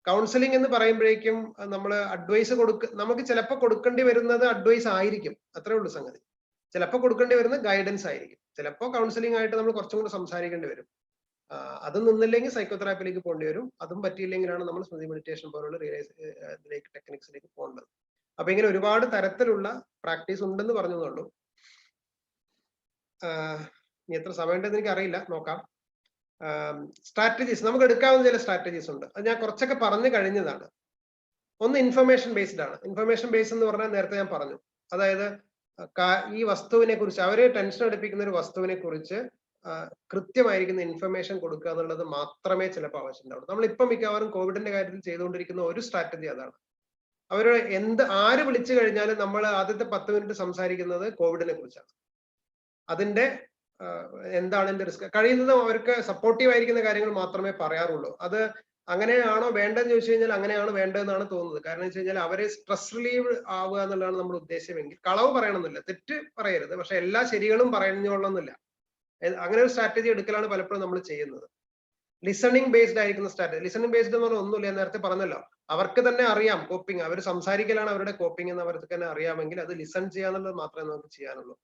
കൗൺസിലിംഗ് എന്ന് പറയുമ്പോഴേക്കും നമ്മൾ അഡ്വൈസ് നമുക്ക് ചിലപ്പോൾ കൊടുക്കേണ്ടി വരുന്നത് അഡ്വൈസ് ആയിരിക്കും, അത്രേ ഉള്ളൂ സംഗതി. ചിലപ്പോൾ കൊടുക്കേണ്ടി വരുന്നത് ഗൈഡൻസ് ആയിരിക്കും. ചിലപ്പോൾ കൗൺസിലിംഗ് ആയിട്ട് നമ്മൾ കുറച്ചും കൂടെ സംസാരിക്കേണ്ടി വരും. അത് നിന്നില്ലെങ്കിൽ സൈക്കോതെറാപ്പിയിലേക്ക് പോകേണ്ടി വരും. അതും പറ്റിയില്ലെങ്കിലാണ് നമ്മൾ സ്മൃതി മെഡിറ്റേഷൻ പോലുള്ള ടെക്നിക്സിലേക്ക് പോകേണ്ടത്. അപ്പൊ ഇങ്ങനെ ഒരുപാട് തരത്തിലുള്ള പ്രാക്ടീസ് ഉണ്ടെന്ന് പറഞ്ഞതുള്ളൂ. ഇനി എത്ര സമയമുണ്ടെന്ന് എനിക്ക് അറിയില്ല, നോക്കാം. സ്ട്രാറ്റജീസ്, നമുക്ക് എടുക്കാവുന്ന ചില സ്ട്രാറ്റജീസ് ഉണ്ട്. അത് ഞാൻ കുറച്ചൊക്കെ പറഞ്ഞു കഴിഞ്ഞതാണ്. ഒന്ന് ഇൻഫർമേഷൻ ബേസ്ഡ് ആണ്. ഇൻഫർമേഷൻ ബേസ്ഡ് എന്ന് പറഞ്ഞാൽ നേരത്തെ ഞാൻ പറഞ്ഞു, അതായത് ഈ വസ്തുവിനെ കുറിച്ച്, അവരെ ടെൻഷൻ അടുപ്പിക്കുന്ന ഒരു വസ്തുവിനെ കുറിച്ച് കൃത്യമായിരിക്കുന്ന ഇൻഫർമേഷൻ കൊടുക്കുക എന്നുള്ളത് മാത്രമേ ചിലപ്പോൾ ആവശ്യമുണ്ടാവുള്ളൂ. നമ്മളിപ്പം മിക്കവാറും കോവിഡിന്റെ കാര്യത്തിൽ ചെയ്തുകൊണ്ടിരിക്കുന്ന ഒരു സ്ട്രാറ്റജി അതാണ്. അവര് ആര് വിളിച്ചു കഴിഞ്ഞാലും നമ്മൾ ആദ്യത്തെ 10 മിനിറ്റ് സംസാരിക്കുന്നത് കോവിഡിനെ കുറിച്ചാണ്. അതിന്റെ എന്താണ് എന്റെ റിസ്ക്, കഴിയുന്നതും അവർക്ക് സപ്പോർട്ടീവ് ആയിരിക്കുന്ന കാര്യങ്ങൾ മാത്രമേ പറയാറുള്ളൂ. അത് അങ്ങനെയാണോ വേണ്ടതെന്ന് ചോദിച്ചു കഴിഞ്ഞാൽ അങ്ങനെയാണ് വേണ്ടതെന്നാണ് തോന്നുന്നത്. കാരണം വെച്ച് കഴിഞ്ഞാൽ അവരെ സ്ട്രെസ് റിലീവ് ആവുക എന്നുള്ളതാണ് നമ്മുടെ ഉദ്ദേശമെങ്കിൽ കളവ് പറയണമെന്നില്ല, തെറ്റ് പറയരുത്, പക്ഷെ എല്ലാ ശരികളും പറഞ്ഞോളണമെന്നില്ല. അങ്ങനെ ഒരു സ്ട്രാറ്റജി എടുക്കലാണ് പലപ്പോഴും നമ്മൾ ചെയ്യുന്നത്. ലിസണിങ് ബേസ്ഡ് ആയിരിക്കുന്ന സ്ട്രാറ്റജി. ലിസണിങ് ബേസ്ഡ് എന്ന് പറഞ്ഞാൽ ഒന്നുമില്ല, നേരത്തെ പറഞ്ഞല്ലോ, അവർക്ക് തന്നെ അറിയാം കോപ്പിംഗ്, അവർ സംസാരിക്കലാണ് അവരുടെ കോപ്പിംഗ് എന്ന് അവർക്ക് തന്നെ അറിയാമെങ്കിൽ അത് ലിസൺ ചെയ്യാന്നുള്ളത് മാത്രമേ നമുക്ക് ചെയ്യാനുള്ളൂ.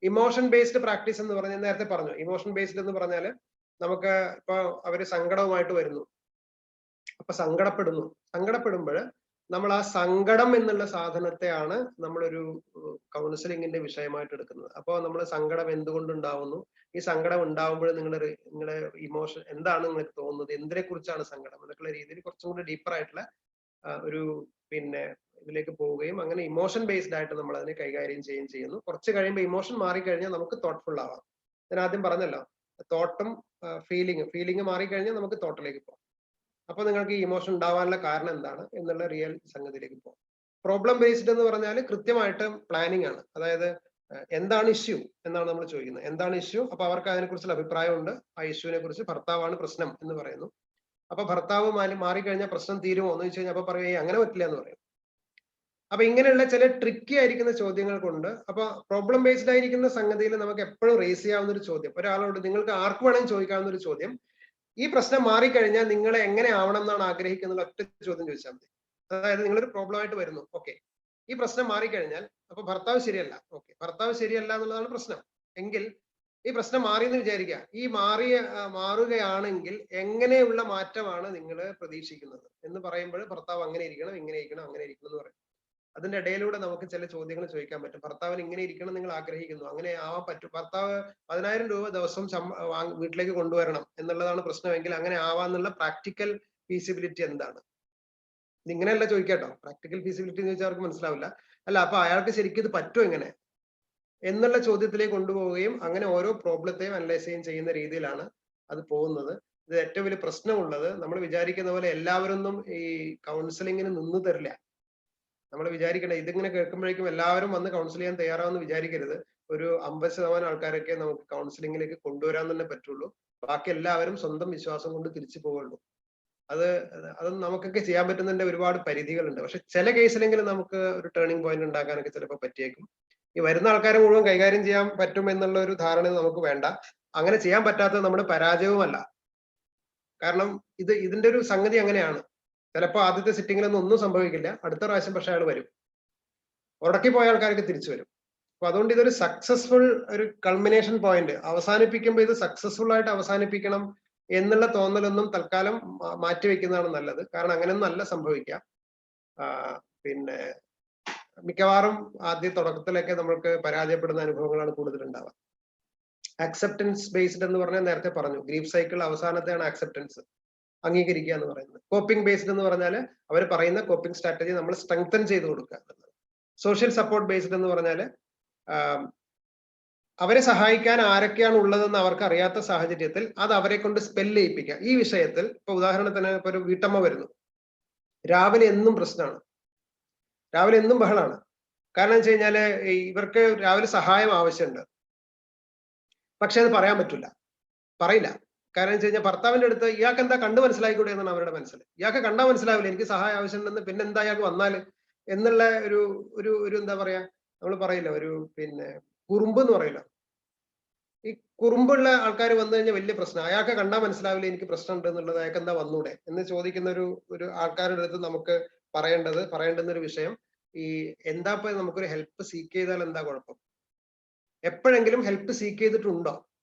ഇമോഷൻ ബേസ്ഡ് പ്രാക്ടീസ് എന്ന് പറഞ്ഞാൽ നേരത്തെ പറഞ്ഞു. ഇമോഷൻ ബേസ്ഡ് എന്ന് പറഞ്ഞാൽ നമുക്ക് ഇപ്പൊ അവര് സങ്കടവുമായിട്ട് വരുന്നു, അപ്പൊ സങ്കടപ്പെടുമ്പോൾ നമ്മൾ ആ സങ്കടം എന്നുള്ള സാധനത്തെയാണ് നമ്മളൊരു കൗൺസിലിങ്ങിന്റെ വിഷയമായിട്ട് എടുക്കുന്നത്. അപ്പോൾ നമ്മൾ സങ്കടം എന്തുകൊണ്ടുണ്ടാവുന്നു, ഈ സങ്കടം ഉണ്ടാവുമ്പോൾ നിങ്ങളുടെ ഇമോഷൻ എന്താണ് നിങ്ങൾക്ക് തോന്നുന്നത്, എന്തിനെ കുറിച്ചാണ് സങ്കടം എന്നൊക്കെയുള്ള രീതിയിൽ കുറച്ചും കൂടി ഡീപ്പർ ആയിട്ടുള്ള ഒരു ഇതിലേക്ക് പോവുകയും അങ്ങനെ ഇമോഷൻ ബേസ്ഡ് ആയിട്ട് നമ്മൾ അതിനെ കൈകാര്യം ചെയ്യുന്നു. കുറച്ച് കഴിയുമ്പോൾ ഇമോഷൻ മാറിക്കഴിഞ്ഞാൽ നമുക്ക് തോട്ട്ഫുൾ ആവാം. ഞാൻ ആദ്യം പറഞ്ഞല്ലോ, തോട്ടും ഫീലിംഗ് മാറിക്കഴിഞ്ഞാൽ നമുക്ക് തോട്ടിലേക്ക് പോകാം. അപ്പൊ നിങ്ങൾക്ക് ഈ ഇമോഷൻ ഉണ്ടാവാനുള്ള കാരണം എന്താണ് എന്നുള്ള റിയൽ സംഗതിയിലേക്ക് പോകാം. പ്രോബ്ലം ബേസ്ഡ് എന്ന് പറഞ്ഞാൽ കൃത്യമായിട്ട് പ്ലാനിങ് ആണ്. അതായത് എന്താണ് ഇഷ്യൂ എന്നാണ് നമ്മൾ ചോദിക്കുന്നത്. എന്താണ് ഇഷ്യൂ? അപ്പൊ അവർക്ക് അതിനെക്കുറിച്ചുള്ള അഭിപ്രായമുണ്ട്. ആ ഇഷ്യൂവിനെ കുറിച്ച് ഭർത്താവാണ് പ്രശ്നം എന്ന് പറയുന്നു. അപ്പൊ ഭർത്താവ് മാറിക്കഴിഞ്ഞാൽ പ്രശ്നം തീരുമോ എന്ന് വെച്ച് കഴിഞ്ഞാൽ അപ്പൊ പറയും അങ്ങനെ പറ്റില്ല എന്ന് പറയും. അപ്പൊ ഇങ്ങനെയുള്ള ചില ട്രിക്കി ആയിരിക്കുന്ന ചോദ്യങ്ങൾ കൊണ്ട്, അപ്പൊ പ്രോബ്ലം ബേസ്ഡ് ആയിരിക്കുന്ന സംഗതിയിൽ നമുക്ക് എപ്പോഴും റേസ് ചെയ്യാവുന്ന ഒരു ചോദ്യം, ഒരാളോട് നിങ്ങൾക്ക് ആർക്ക് വേണമെങ്കിൽ ചോദിക്കാവുന്ന ഒരു ചോദ്യം, ഈ പ്രശ്നം മാറിക്കഴിഞ്ഞാൽ നിങ്ങൾ എങ്ങനെ ആവണം എന്നാണ് ആഗ്രഹിക്കുന്നത് ഒറ്റ ചോദ്യം ചോദിച്ചാൽ മതി. അതായത് നിങ്ങളൊരു പ്രോബ്ലം ആയിട്ട് വരുന്നു, ഓക്കെ, ഈ പ്രശ്നം മാറിക്കഴിഞ്ഞാൽ അപ്പൊ ഭർത്താവ് ശരിയല്ല, ഓക്കെ, ഭർത്താവ് ശരിയല്ല എന്നുള്ളതാണ് പ്രശ്നം എങ്കിൽ ഈ പ്രശ്നം മാറിയെന്ന് വിചാരിക്കുക. ഈ മാറുകയാണെങ്കിൽ എങ്ങനെയുള്ള മാറ്റമാണ് നിങ്ങൾ പ്രതീക്ഷിക്കുന്നത് എന്ന് പറയുമ്പോൾ ഭർത്താവ് അങ്ങനെ ഇരിക്കണം, ഇങ്ങനെ ഇരിക്കണം, അങ്ങനെ ഇരിക്കണം എന്ന് പറയും. അതിന്റെ ഇടയിലൂടെ നമുക്ക് ചില ചോദ്യങ്ങൾ ചോദിക്കാൻ പറ്റും. ഭർത്താവിന് ഇങ്ങനെ ഇരിക്കണം നിങ്ങൾ ആഗ്രഹിക്കുന്നു, അങ്ങനെ ആവാൻ പറ്റും. ഭർത്താവ് 10,000 രൂപ ദിവസം വീട്ടിലേക്ക് കൊണ്ടുവരണം എന്നുള്ളതാണ് പ്രശ്നമെങ്കിൽ അങ്ങനെ ആവാന്നുള്ള പ്രാക്ടിക്കൽ ഫീസിബിലിറ്റി എന്താണ്? ഇങ്ങനെയല്ല ചോദിക്കാട്ടോ. പ്രാക്ടിക്കൽ ഫീസിബിലിറ്റി എന്ന് ചോദിച്ചാൽ അവർക്ക് മനസ്സിലാവില്ല. അല്ല, അപ്പൊ അയാൾക്ക് ശരിക്കും ഇത് പറ്റുമോ എങ്ങനെ എന്നുള്ള ചോദ്യത്തിലേക്ക് കൊണ്ടുപോവുകയും അങ്ങനെ ഓരോ പ്രോബ്ലത്തെയും അനലൈസ് ചെയ്യുന്ന രീതിയിലാണ് അത് പോകുന്നത്. ഇത് ഏറ്റവും വലിയ പ്രശ്നമുള്ളത്, നമ്മൾ വിചാരിക്കുന്ന പോലെ എല്ലാവരൊന്നും ഈ കൗൺസിലിങ്ങിന് നിന്ന് തരില്ല. നമ്മൾ വിചാരിക്കണം, ഇതിങ്ങനെ കേൾക്കുമ്പോഴേക്കും എല്ലാവരും വന്ന് കൗൺസിൽ ചെയ്യാൻ തയ്യാറാവെന്ന് വിചാരിക്കരുത്. ഒരു 50% ആൾക്കാരൊക്കെ നമുക്ക് കൗൺസിലിങ്ങിലേക്ക് കൊണ്ടുവരാൻ തന്നെ പറ്റുള്ളൂ. ബാക്കി എല്ലാവരും സ്വന്തം വിശ്വാസം കൊണ്ട് തിരിച്ചു പോവുള്ളൂ. അത് നമുക്കൊക്കെ ചെയ്യാൻ പറ്റുന്നതിന്റെ ഒരുപാട് പരിധികളുണ്ട്. പക്ഷെ ചില കേസിലെങ്കിലും നമുക്ക് ഒരു ടേണിംഗ് പോയിന്റ് ഉണ്ടാക്കാനൊക്കെ ചിലപ്പോൾ പറ്റിയേക്കും. ഈ വരുന്ന ആൾക്കാരെ മുഴുവൻ കൈകാര്യം ചെയ്യാൻ പറ്റും എന്നുള്ള ഒരു ധാരണ നമുക്ക് വേണ്ട. അങ്ങനെ ചെയ്യാൻ പറ്റാത്തത് നമ്മുടെ പരാജയവുമല്ല. കാരണം ഇതിന്റെ ഒരു സംഗതി അങ്ങനെയാണ്. ചിലപ്പോൾ ആദ്യത്തെ സിറ്റിങ്ങിലൊന്നും ഒന്നും സംഭവിക്കില്ല, അടുത്ത പ്രാവശ്യം പക്ഷെ അയാൾ വരും. ഉടക്കി പോയ ആൾക്കാർക്ക് തിരിച്ചു വരും. അപ്പൊ അതുകൊണ്ട് ഇതൊരു സക്സസ്ഫുൾ ഒരു കൾമിനേഷൻ പോയിന്റ്, അവസാനിപ്പിക്കുമ്പോൾ ഇത് സക്സസ്ഫുൾ ആയിട്ട് അവസാനിപ്പിക്കണം എന്നുള്ള തോന്നലൊന്നും തൽക്കാലം മാറ്റിവെക്കുന്നതാണ് നല്ലത്. കാരണം അങ്ങനെയൊന്നും അല്ല സംഭവിക്കാം. മിക്കവാറും ആദ്യ തുടക്കത്തിലൊക്കെ നമ്മൾക്ക് പരാജയപ്പെടുന്ന അനുഭവങ്ങളാണ് കൂടുതൽ ഉണ്ടാവുക. അക്സെപ്റ്റൻസ് ബേസ്ഡ് എന്ന് പറഞ്ഞാൽ നേരത്തെ പറഞ്ഞു, ഗ്രീഫ് സൈക്കിൾ അവസാനത്തെയാണ് അക്സെപ്റ്റൻസ്, അംഗീകരിക്കുക എന്ന് പറയുന്നത്. കോപ്പിംഗ് ബേസ്ഡ് എന്ന് പറഞ്ഞാൽ അവർ പറയുന്ന കോപ്പിംഗ് സ്ട്രാറ്റജി നമ്മൾ സ്ട്രെങ്തൻ ചെയ്ത് കൊടുക്കുക എന്നുള്ളത്. സോഷ്യൽ സപ്പോർട്ട് ബേസ്ഡ് എന്ന് പറഞ്ഞാൽ അവരെ സഹായിക്കാൻ ആരൊക്കെയാണ് ഉള്ളതെന്ന് അവർക്ക് അറിയാത്ത സാഹചര്യത്തിൽ അത് അവരെ കൊണ്ട് സ്പെല്ല് ചെയ്യിപ്പിക്കുക. ഈ വിഷയത്തിൽ ഇപ്പൊ ഉദാഹരണത്തിന് ഇപ്പൊ ഒരു വീട്ടമ്മ വരുന്നു, രാവിലെ എന്നും പ്രശ്നമാണ്, രാവിലെ എന്നും ബഹളാണ്. കാരണം വെച്ച് കഴിഞ്ഞാല് ഇവർക്ക് രാവിലെ സഹായം ആവശ്യമുണ്ട്, പക്ഷെ അത് പറയാൻ പറ്റില്ല, പറയില്ല. കാരണം വെച്ച് കഴിഞ്ഞാൽ ഭർത്താവിന്റെ അടുത്ത് ഇയാൾക്ക് എന്താ കണ്ടു മനസ്സിലായിക്കൂടെ എന്നാണ് അവരുടെ മനസ്സിൽ. ഇയാൾക്ക് കണ്ടാൽ മനസ്സിലാവില്ല എനിക്ക് സഹായം ആവശ്യമുണ്ടെന്ന്, പിന്നെ എന്താ ഇയാൾക്ക് വന്നാല് എന്നുള്ള ഒരു എന്താ പറയാ, നമ്മൾ പറയില്ല ഒരു കുറുമ്പ് എന്ന് പറയില്ല. ഈ കുറുമ്പുള്ള ആൾക്കാർ വന്നു കഴിഞ്ഞാൽ വലിയ പ്രശ്നം. അയാൾക്ക് കണ്ടാൽ മനസ്സിലാവില്ല എനിക്ക് പ്രശ്നമുണ്ട് എന്നുള്ളത്, അയാൾക്ക് എന്താ വന്നൂടെ എന്ന് ചോദിക്കുന്ന ഒരു ആൾക്കാരുടെ അടുത്ത് നമുക്ക് പറയേണ്ടുന്ന ഒരു വിഷയം, ഈ എന്താ ഇപ്പൊ നമുക്കൊരു ഹെൽപ്പ് സീക്ക് ചെയ്താൽ എന്താ കുഴപ്പം, എപ്പോഴെങ്കിലും ഹെൽപ്പ് സീക്ക് ചെയ്തിട്ടുണ്ടോ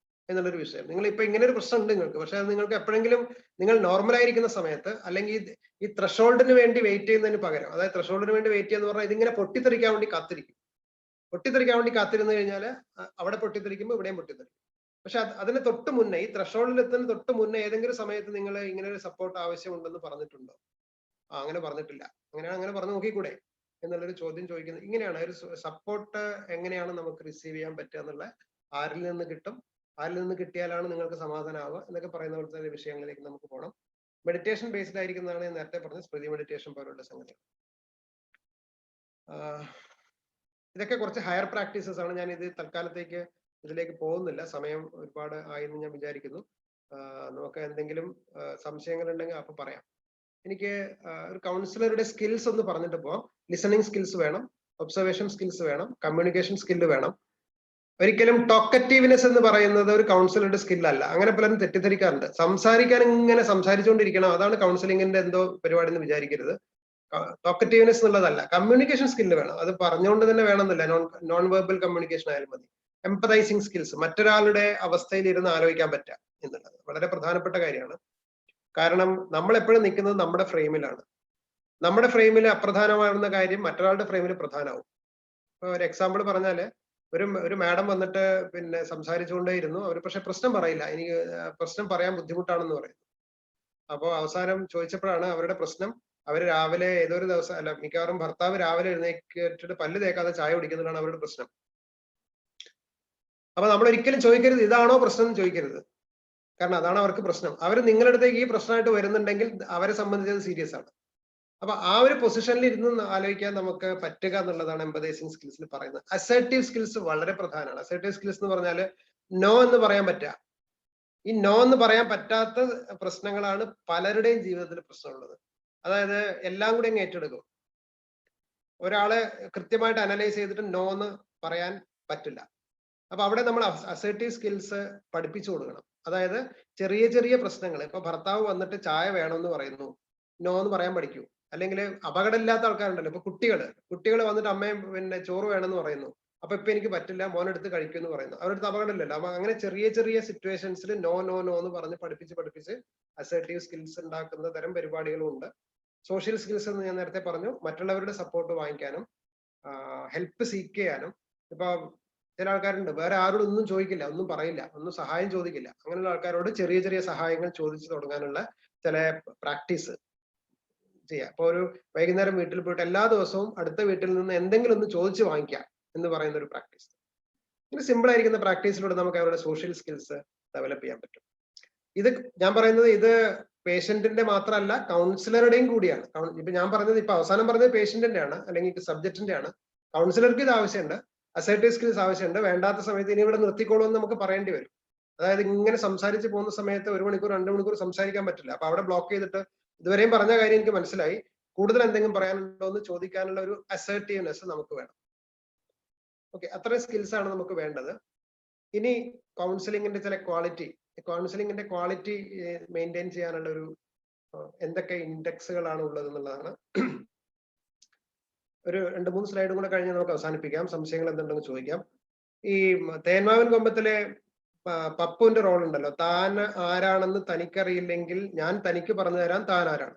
എന്നുള്ളൊരു വിഷയം. നിങ്ങൾ ഇപ്പൊ ഇങ്ങനെ ഒരു പ്രശ്നം ഉണ്ട് നിങ്ങൾക്ക്, പക്ഷെ അത് നിങ്ങൾക്ക് എപ്പോഴെങ്കിലും നിങ്ങൾ നോർമലായിരിക്കുന്ന സമയത്ത് അല്ലെങ്കിൽ ഈ ത്രഷോൾഡിന് വേണ്ടി വെയിറ്റ് ചെയ്യുന്നതിന് പകരം, അതായത് ത്രഷോൾഡിന് വേണ്ടി വെയിറ്റ് ചെയ്യുന്ന പറഞ്ഞാൽ ഇതിങ്ങനെ പൊട്ടിത്തെറിക്കാൻ വേണ്ടി കാത്തിരുന്നു കഴിഞ്ഞാൽ അവിടെ പൊട്ടിത്തെറിക്കുമ്പോൾ ഇവിടെയും പൊട്ടിത്തെറിക്കും. പക്ഷെ അതിന് തൊട്ട് മുന്നേ, ഈ ത്രഷോൾഡിൽ എത്തുന്ന തൊട്ട് മുന്നേ ഏതെങ്കിലും സമയത്ത് നിങ്ങൾ ഇങ്ങനെ ഒരു സപ്പോർട്ട് ആവശ്യമുണ്ടെന്ന് പറഞ്ഞിട്ടുണ്ടോ? അങ്ങനെ പറഞ്ഞിട്ടില്ല, അങ്ങനെ പറഞ്ഞു നോക്കിക്കൂടെ എന്നുള്ളൊരു ചോദ്യം ചോദിക്കുന്നത്. ഇങ്ങനെയാണ് ഒരു സപ്പോർട്ട് എങ്ങനെയാണ് നമുക്ക് റിസീവ് ചെയ്യാൻ പറ്റുക എന്നുള്ള, ആരിൽ നിന്ന് കിട്ടും, ആരിൽ നിന്ന് കിട്ടിയാലാണ് നിങ്ങൾക്ക് സമാധാനമാവുക എന്നൊക്കെ പറയുന്ന പോലത്തെ വിഷയങ്ങളിലേക്ക് നമുക്ക് പോകണം. മെഡിറ്റേഷൻ ബേസ്ഡ് ആയിരിക്കുന്നതാണ് ഞാൻ നേരത്തെ പറഞ്ഞ സ്മൃതി മെഡിറ്റേഷൻ പോലുള്ള സംഗതികൾ. ഇതൊക്കെ കുറച്ച് ഹയർ പ്രാക്ടീസസ് ആണ്. ഞാൻ ഇത് തൽക്കാലത്തേക്ക് ഇതിലേക്ക് പോകുന്നില്ല, സമയം ഒരുപാട് ആയെന്ന് ഞാൻ വിചാരിക്കുന്നു. നമുക്ക് എന്തെങ്കിലും സംശയങ്ങൾ ഉണ്ടെങ്കിൽ അപ്പൊ പറയാം. എനിക്ക് ഒരു കൗൺസിലറുടെ സ്കിൽസ് ഒന്ന് പറഞ്ഞിട്ട് പോവാം. ലിസണിങ് സ്കിൽസ് വേണം, ഒബ്സർവേഷൻ സ്കിൽസ് വേണം, കമ്മ്യൂണിക്കേഷൻ സ്കില്ല് വേണം. ഒരിക്കലും ടോക്കറ്റീവ്നെസ് എന്ന് പറയുന്നത് ഒരു കൗൺസിലറുടെ സ്കില്ലല്ല. അങ്ങനെ പലരും തെറ്റിദ്ധരിക്കാറുണ്ട്. സംസാരിക്കാൻ ഇങ്ങനെ സംസാരിച്ചുകൊണ്ടിരിക്കണം, അതാണ് കൗൺസിലിങ്ങിന്റെ എന്തോ പരിപാടി എന്ന് വിചാരിക്കരുത്. ടോക്കറ്റീവ്നെസ് എന്നുള്ളതല്ല, കമ്മ്യൂണിക്കേഷൻ സ്കില്ല് വേണം. അത് പറഞ്ഞുകൊണ്ട് തന്നെ വേണമെന്നില്ല, നോൺ വെർബൽ കമ്മ്യൂണിക്കേഷൻ ആയാലും മതി. എംപതൈസിങ് സ്കിൽസ്, മറ്റൊരാളുടെ അവസ്ഥയിൽ ഇരുന്ന് ആലോചിക്കാൻ പറ്റുക എന്നുള്ളത് വളരെ പ്രധാനപ്പെട്ട കാര്യമാണ്. കാരണം നമ്മൾ എപ്പോഴും നിൽക്കുന്നത് നമ്മുടെ ഫ്രെയിമിലാണ്. നമ്മുടെ ഫ്രെയിമിൽ അപ്രധാനമാകുന്ന കാര്യം മറ്റൊരാളുടെ ഫ്രെയിമിൽ പ്രധാനമാവും. ഇപ്പൊ ഒരു എക്സാമ്പിൾ പറഞ്ഞാല് ഒരു മാഡം വന്നിട്ട് പിന്നെ സംസാരിച്ചുകൊണ്ടേയിരുന്നു. അവർ പക്ഷെ പ്രശ്നം പറയില്ല, എനിക്ക് പ്രശ്നം പറയാൻ ബുദ്ധിമുട്ടാണെന്ന് പറയുന്നു. അപ്പോൾ അവസാനം ചോദിച്ചപ്പോഴാണ് അവരുടെ പ്രശ്നം, അവര് രാവിലെ ഏതൊരു ദിവസം അല്ല മിക്കവാറും ഭർത്താവ് രാവിലെ എഴുന്നേറ്റിട്ട് പല്ല് തേക്കാതെ ചായ കുടിക്കുന്നതാണ് അവരുടെ പ്രശ്നം. അപ്പൊ നമ്മൾ ഒരിക്കലും ചോദിക്കരുത് ഇതാണോ പ്രശ്നം എന്ന് ചോദിക്കരുത്, കാരണം അതാണ് അവർക്ക് പ്രശ്നം. അവർ നിങ്ങളുടെ അടുത്തേക്ക് ഈ പ്രശ്നമായിട്ട് വരുന്നുണ്ടെങ്കിൽ അവരെ സംബന്ധിച്ചത് സീരിയസ് ആണ്. അപ്പൊ ആ ഒരു പൊസിഷനിൽ ഇരുന്ന് ആലോചിക്കാൻ നമുക്ക് പറ്റുക എന്നുള്ളതാണ് എംപതൈസിങ് സ്കിൽസിൽ പറയുന്നത്. അസർട്ടീവ് സ്കിൽസ് വളരെ പ്രധാനമാണ്. അസർട്ടീവ് സ്കിൽസ് എന്ന് പറഞ്ഞാല് നോ എന്ന് പറയാൻ പറ്റുക. ഈ നോ എന്ന് പറയാൻ പറ്റാത്ത പ്രശ്നങ്ങളാണ് പലരുടെയും ജീവിതത്തിൽ പ്രശ്നമുള്ളത്. അതായത് എല്ലാം കൂടി അങ്ങ് ഏറ്റെടുക്കും. ഒരാളെ കൃത്യമായിട്ട് അനലൈസ് ചെയ്തിട്ട് നോ എന്ന് പറയാൻ പറ്റില്ല. അപ്പൊ അവിടെ നമ്മൾ അസർട്ടീവ് സ്കിൽസ് പഠിപ്പിച്ചു കൊടുക്കണം. അതായത് ചെറിയ ചെറിയ പ്രശ്നങ്ങൾ, ഇപ്പൊ ഭർത്താവ് വന്നിട്ട് ചായ വേണമെന്ന് പറയുന്നു, നോ എന്ന് പറയാൻ പഠിക്കൂ. അല്ലെങ്കിൽ അപകടമില്ലാത്ത ആൾക്കാരുണ്ടല്ലോ, ഇപ്പൊ കുട്ടികൾ വന്നിട്ട് അമ്മയും പിന്നെ ചോറ് വേണമെന്ന് പറയുന്നു, അപ്പൊ ഇപ്പൊ എനിക്ക് പറ്റില്ല, മോനെടുത്ത് കഴിക്കുമെന്ന് പറയുന്നു, അവരുടെ അപകടമില്ലല്ലോ. അപ്പൊ അങ്ങനെ ചെറിയ ചെറിയ സിറ്റുവേഷൻസിൽ നോ നോ നോ എന്ന് പറഞ്ഞ് പഠിപ്പിച്ച് അസർട്ടീവ് സ്കിൽസ് ഉണ്ടാക്കുന്ന തരം പരിപാടികളും ഉണ്ട്. സോഷ്യൽ സ്കിൽസ് എന്ന് ഞാൻ നേരത്തെ പറഞ്ഞു, മറ്റുള്ളവരുടെ സപ്പോർട്ട് വാങ്ങിക്കാനും ഹെൽപ്പ് സീക്ക് ചെയ്യാനും. ഇപ്പൊ ചില ആൾക്കാരുണ്ട് വേറെ ആരോടും ഒന്നും ചോദിക്കില്ല, ഒന്നും പറയില്ല, ഒന്നും സഹായം ചോദിക്കില്ല. അങ്ങനെയുള്ള ആൾക്കാരോട് ചെറിയ ചെറിയ സഹായങ്ങൾ ചോദിച്ചു തുടങ്ങാനുള്ള ചില പ്രാക്ടീസ് ചെയ്യാം. അപ്പൊ ഒരു വൈകുന്നേരം വീട്ടിൽ പോയിട്ട് എല്ലാ ദിവസവും അടുത്ത വീട്ടിൽ നിന്ന് എന്തെങ്കിലും ഒന്ന് ചോദിച്ചു വാങ്ങിക്കാം എന്ന് പറയുന്ന ഒരു പ്രാക്ടീസ്. ഇങ്ങനെ സിമ്പിൾ ആയിരിക്കുന്ന പ്രാക്ടീസിലൂടെ നമുക്ക് അവരുടെ സോഷ്യൽ സ്കിൽസ് ഡെവലപ്പ് ചെയ്യാൻ പറ്റും. ഇത് ഞാൻ പറയുന്നത് ഇത് പേഷ്യന്റിന്റെ മാത്രമല്ല കൗൺസിലറുടെയും കൂടിയാണ്. ഇപ്പൊ ഞാൻ പറഞ്ഞത് ഇപ്പൊ അവസാനം പറഞ്ഞത് പേഷ്യന്റിന്റെ ആണ്, അല്ലെങ്കിൽ സബ്ജക്റ്റിന്റെ ആണ്. കൗൺസിലർക്ക് ഇത് ആവശ്യമുണ്ട്, അസർട്ടീവ് സ്കിൽസ് ആവശ്യമുണ്ട്. വേണ്ടാത്ത സമയത്ത് ഇനി ഇവിടെ നിർത്തിക്കോളൂ എന്ന് നമുക്ക് പറയേണ്ടി വരും. അതായത് ഇങ്ങനെ സംസാരിച്ച് പോകുന്ന സമയത്ത് 1 മണിക്കൂർ 2 മണിക്കൂർ സംസാരിക്കാൻ പറ്റില്ല. അപ്പൊ അവിടെ ബ്ലോക്ക് ചെയ്തിട്ട് ഇതുവരെയും പറഞ്ഞ കാര്യം എനിക്ക് മനസ്സിലായി, കൂടുതൽ എന്തെങ്കിലും പറയാനുണ്ടോ എന്ന് ചോദിക്കാനുള്ള ഒരു അസർട്ടീവ്നെസ് നമുക്ക് വേണം. ഓക്കെ, അത്രയും സ്കിൽസ് ആണ് നമുക്ക് വേണ്ടത്. ഇനി കൗൺസിലിങ്ങിന്റെ ചില കൗൺസിലിങ്ങിന്റെ ക്വാളിറ്റി മെയിൻറ്റെയിൻ ചെയ്യാനുള്ള ഒരു എന്തൊക്കെ ഇൻഡെക്സുകളാണ് ഉള്ളത് എന്നുള്ളതാണ്. ഒരു 2-3 സ്ലൈഡും കൂടെ കഴിഞ്ഞ് നമുക്ക് അവസാനിപ്പിക്കാം. സംശയങ്ങൾ എന്തുണ്ടെന്ന് ചോദിക്കാം. ഈ തേന്മാവൻ കൊമ്പത്തിലെ പപ്പുവിന്റെ റോൾ ഉണ്ടല്ലോ, താൻ ആരാണെന്ന് തനിക്കറിയില്ലെങ്കിൽ ഞാൻ തനിക്ക് പറഞ്ഞു തരാൻ താൻ ആരാണ്.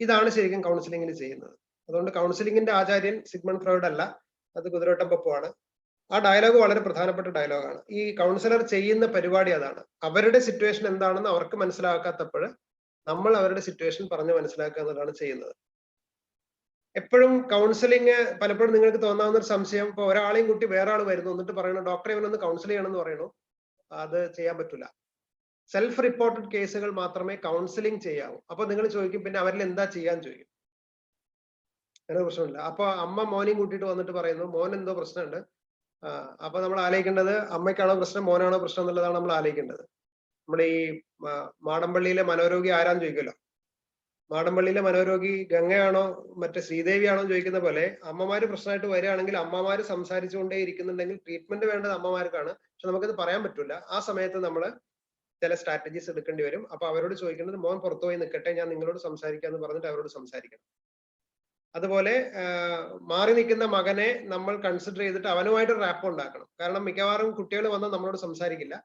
ഇതാണ് ശരിക്കും കൗൺസിലിങ്ങിന് ചെയ്യുന്നത്. അതുകൊണ്ട് കൗൺസിലിങ്ങിന്റെ ആചാര്യൻ സിഗ്മണ്ട് ഫ്രോയിഡ് അല്ല, അത് കുതിരവട്ടം പപ്പുവാണ്. ആ ഡയലോഗ് വളരെ പ്രധാനപ്പെട്ട ഡയലോഗാണ്. ഈ കൗൺസിലർ ചെയ്യുന്ന പരിപാടി അതാണ്. അവരുടെ സിറ്റുവേഷൻ എന്താണെന്ന് അവർക്ക് മനസ്സിലാക്കാത്തപ്പോൾ നമ്മൾ അവരുടെ സിറ്റുവേഷൻ പറഞ്ഞ് മനസ്സിലാക്കുക എന്നുള്ളതാണ് ചെയ്യുന്നത്. എപ്പോഴും കൗൺസിലിംഗ് പലപ്പോഴും നിങ്ങൾക്ക് തോന്നാവുന്ന ഒരു സംശയം, ഇപ്പൊ ഒരാളെയും കൂട്ടി വേറെ ആൾ വരുന്നു എന്നിട്ട് പറയണു ഡോക്ടറെ ഇവനൊന്ന് കൗൺസിൽ ചെയ്യണമെന്ന് പറയണു, അത് ചെയ്യാൻ പറ്റില്ല. സെൽഫ് റിപ്പോർട്ടഡ് കേസുകൾ മാത്രമേ കൗൺസിലിംഗ് ചെയ്യാവൂ. അപ്പൊ നിങ്ങൾ ചോദിക്കും പിന്നെ അവരിൽ എന്താ ചെയ്യാൻ ചോദിക്കും. അങ്ങനെ പ്രശ്നമില്ല. അപ്പൊ അമ്മ മോനെയും കൂട്ടിയിട്ട് വന്നിട്ട് പറയുന്നു മോൻ എന്തോ പ്രശ്നമുണ്ട്. അപ്പൊ നമ്മൾ ആലോചിക്കേണ്ടത് അമ്മയ്ക്കാണോ പ്രശ്നം മോനാണോ പ്രശ്നം എന്നുള്ളതാണ് നമ്മൾ ആലോചിക്കേണ്ടത്. നമ്മുടെ ഈ മാടമ്പള്ളിയിലെ മനോരോഗി ആരാന്ന് ചോദിക്കുമല്ലോ, മാടമ്പള്ളിയിലെ മനോരോഗി ഗംഗയാണോ മറ്റേ ശ്രീദേവിയാണോ ചോദിക്കുന്ന പോലെ അമ്മമാര് പ്രശ്നമായിട്ട് വരികയാണെങ്കിൽ അമ്മമാര് സംസാരിച്ചുകൊണ്ടേ ഇരിക്കുന്നുണ്ടെങ്കിൽ ട്രീറ്റ്മെന്റ് വേണ്ടത് അമ്മമാർക്കാണ്. പക്ഷെ നമുക്കത് പറയാൻ പറ്റില്ല. ആ സമയത്ത് നമ്മൾ ചില സ്ട്രാറ്റജീസ് എടുക്കേണ്ടി വരും. അപ്പൊ അവരോട് ചോദിക്കേണ്ടത് മോൻ പുറത്തുപോയി നിൽക്കട്ടെ, ഞാൻ നിങ്ങളോട് സംസാരിക്കാന്ന് പറഞ്ഞിട്ട് അവരോട് സംസാരിക്കണം. അതുപോലെ മാറി നിൽക്കുന്ന മകനെ നമ്മൾ കൺസിഡർ ചെയ്തിട്ട് അവനുമായിട്ട് റാപ്പ് ഉണ്ടാക്കണം. കാരണം മിക്കവാറും കുട്ടികൾ വന്ന് നമ്മളോട് സംസാരിക്കില്ല.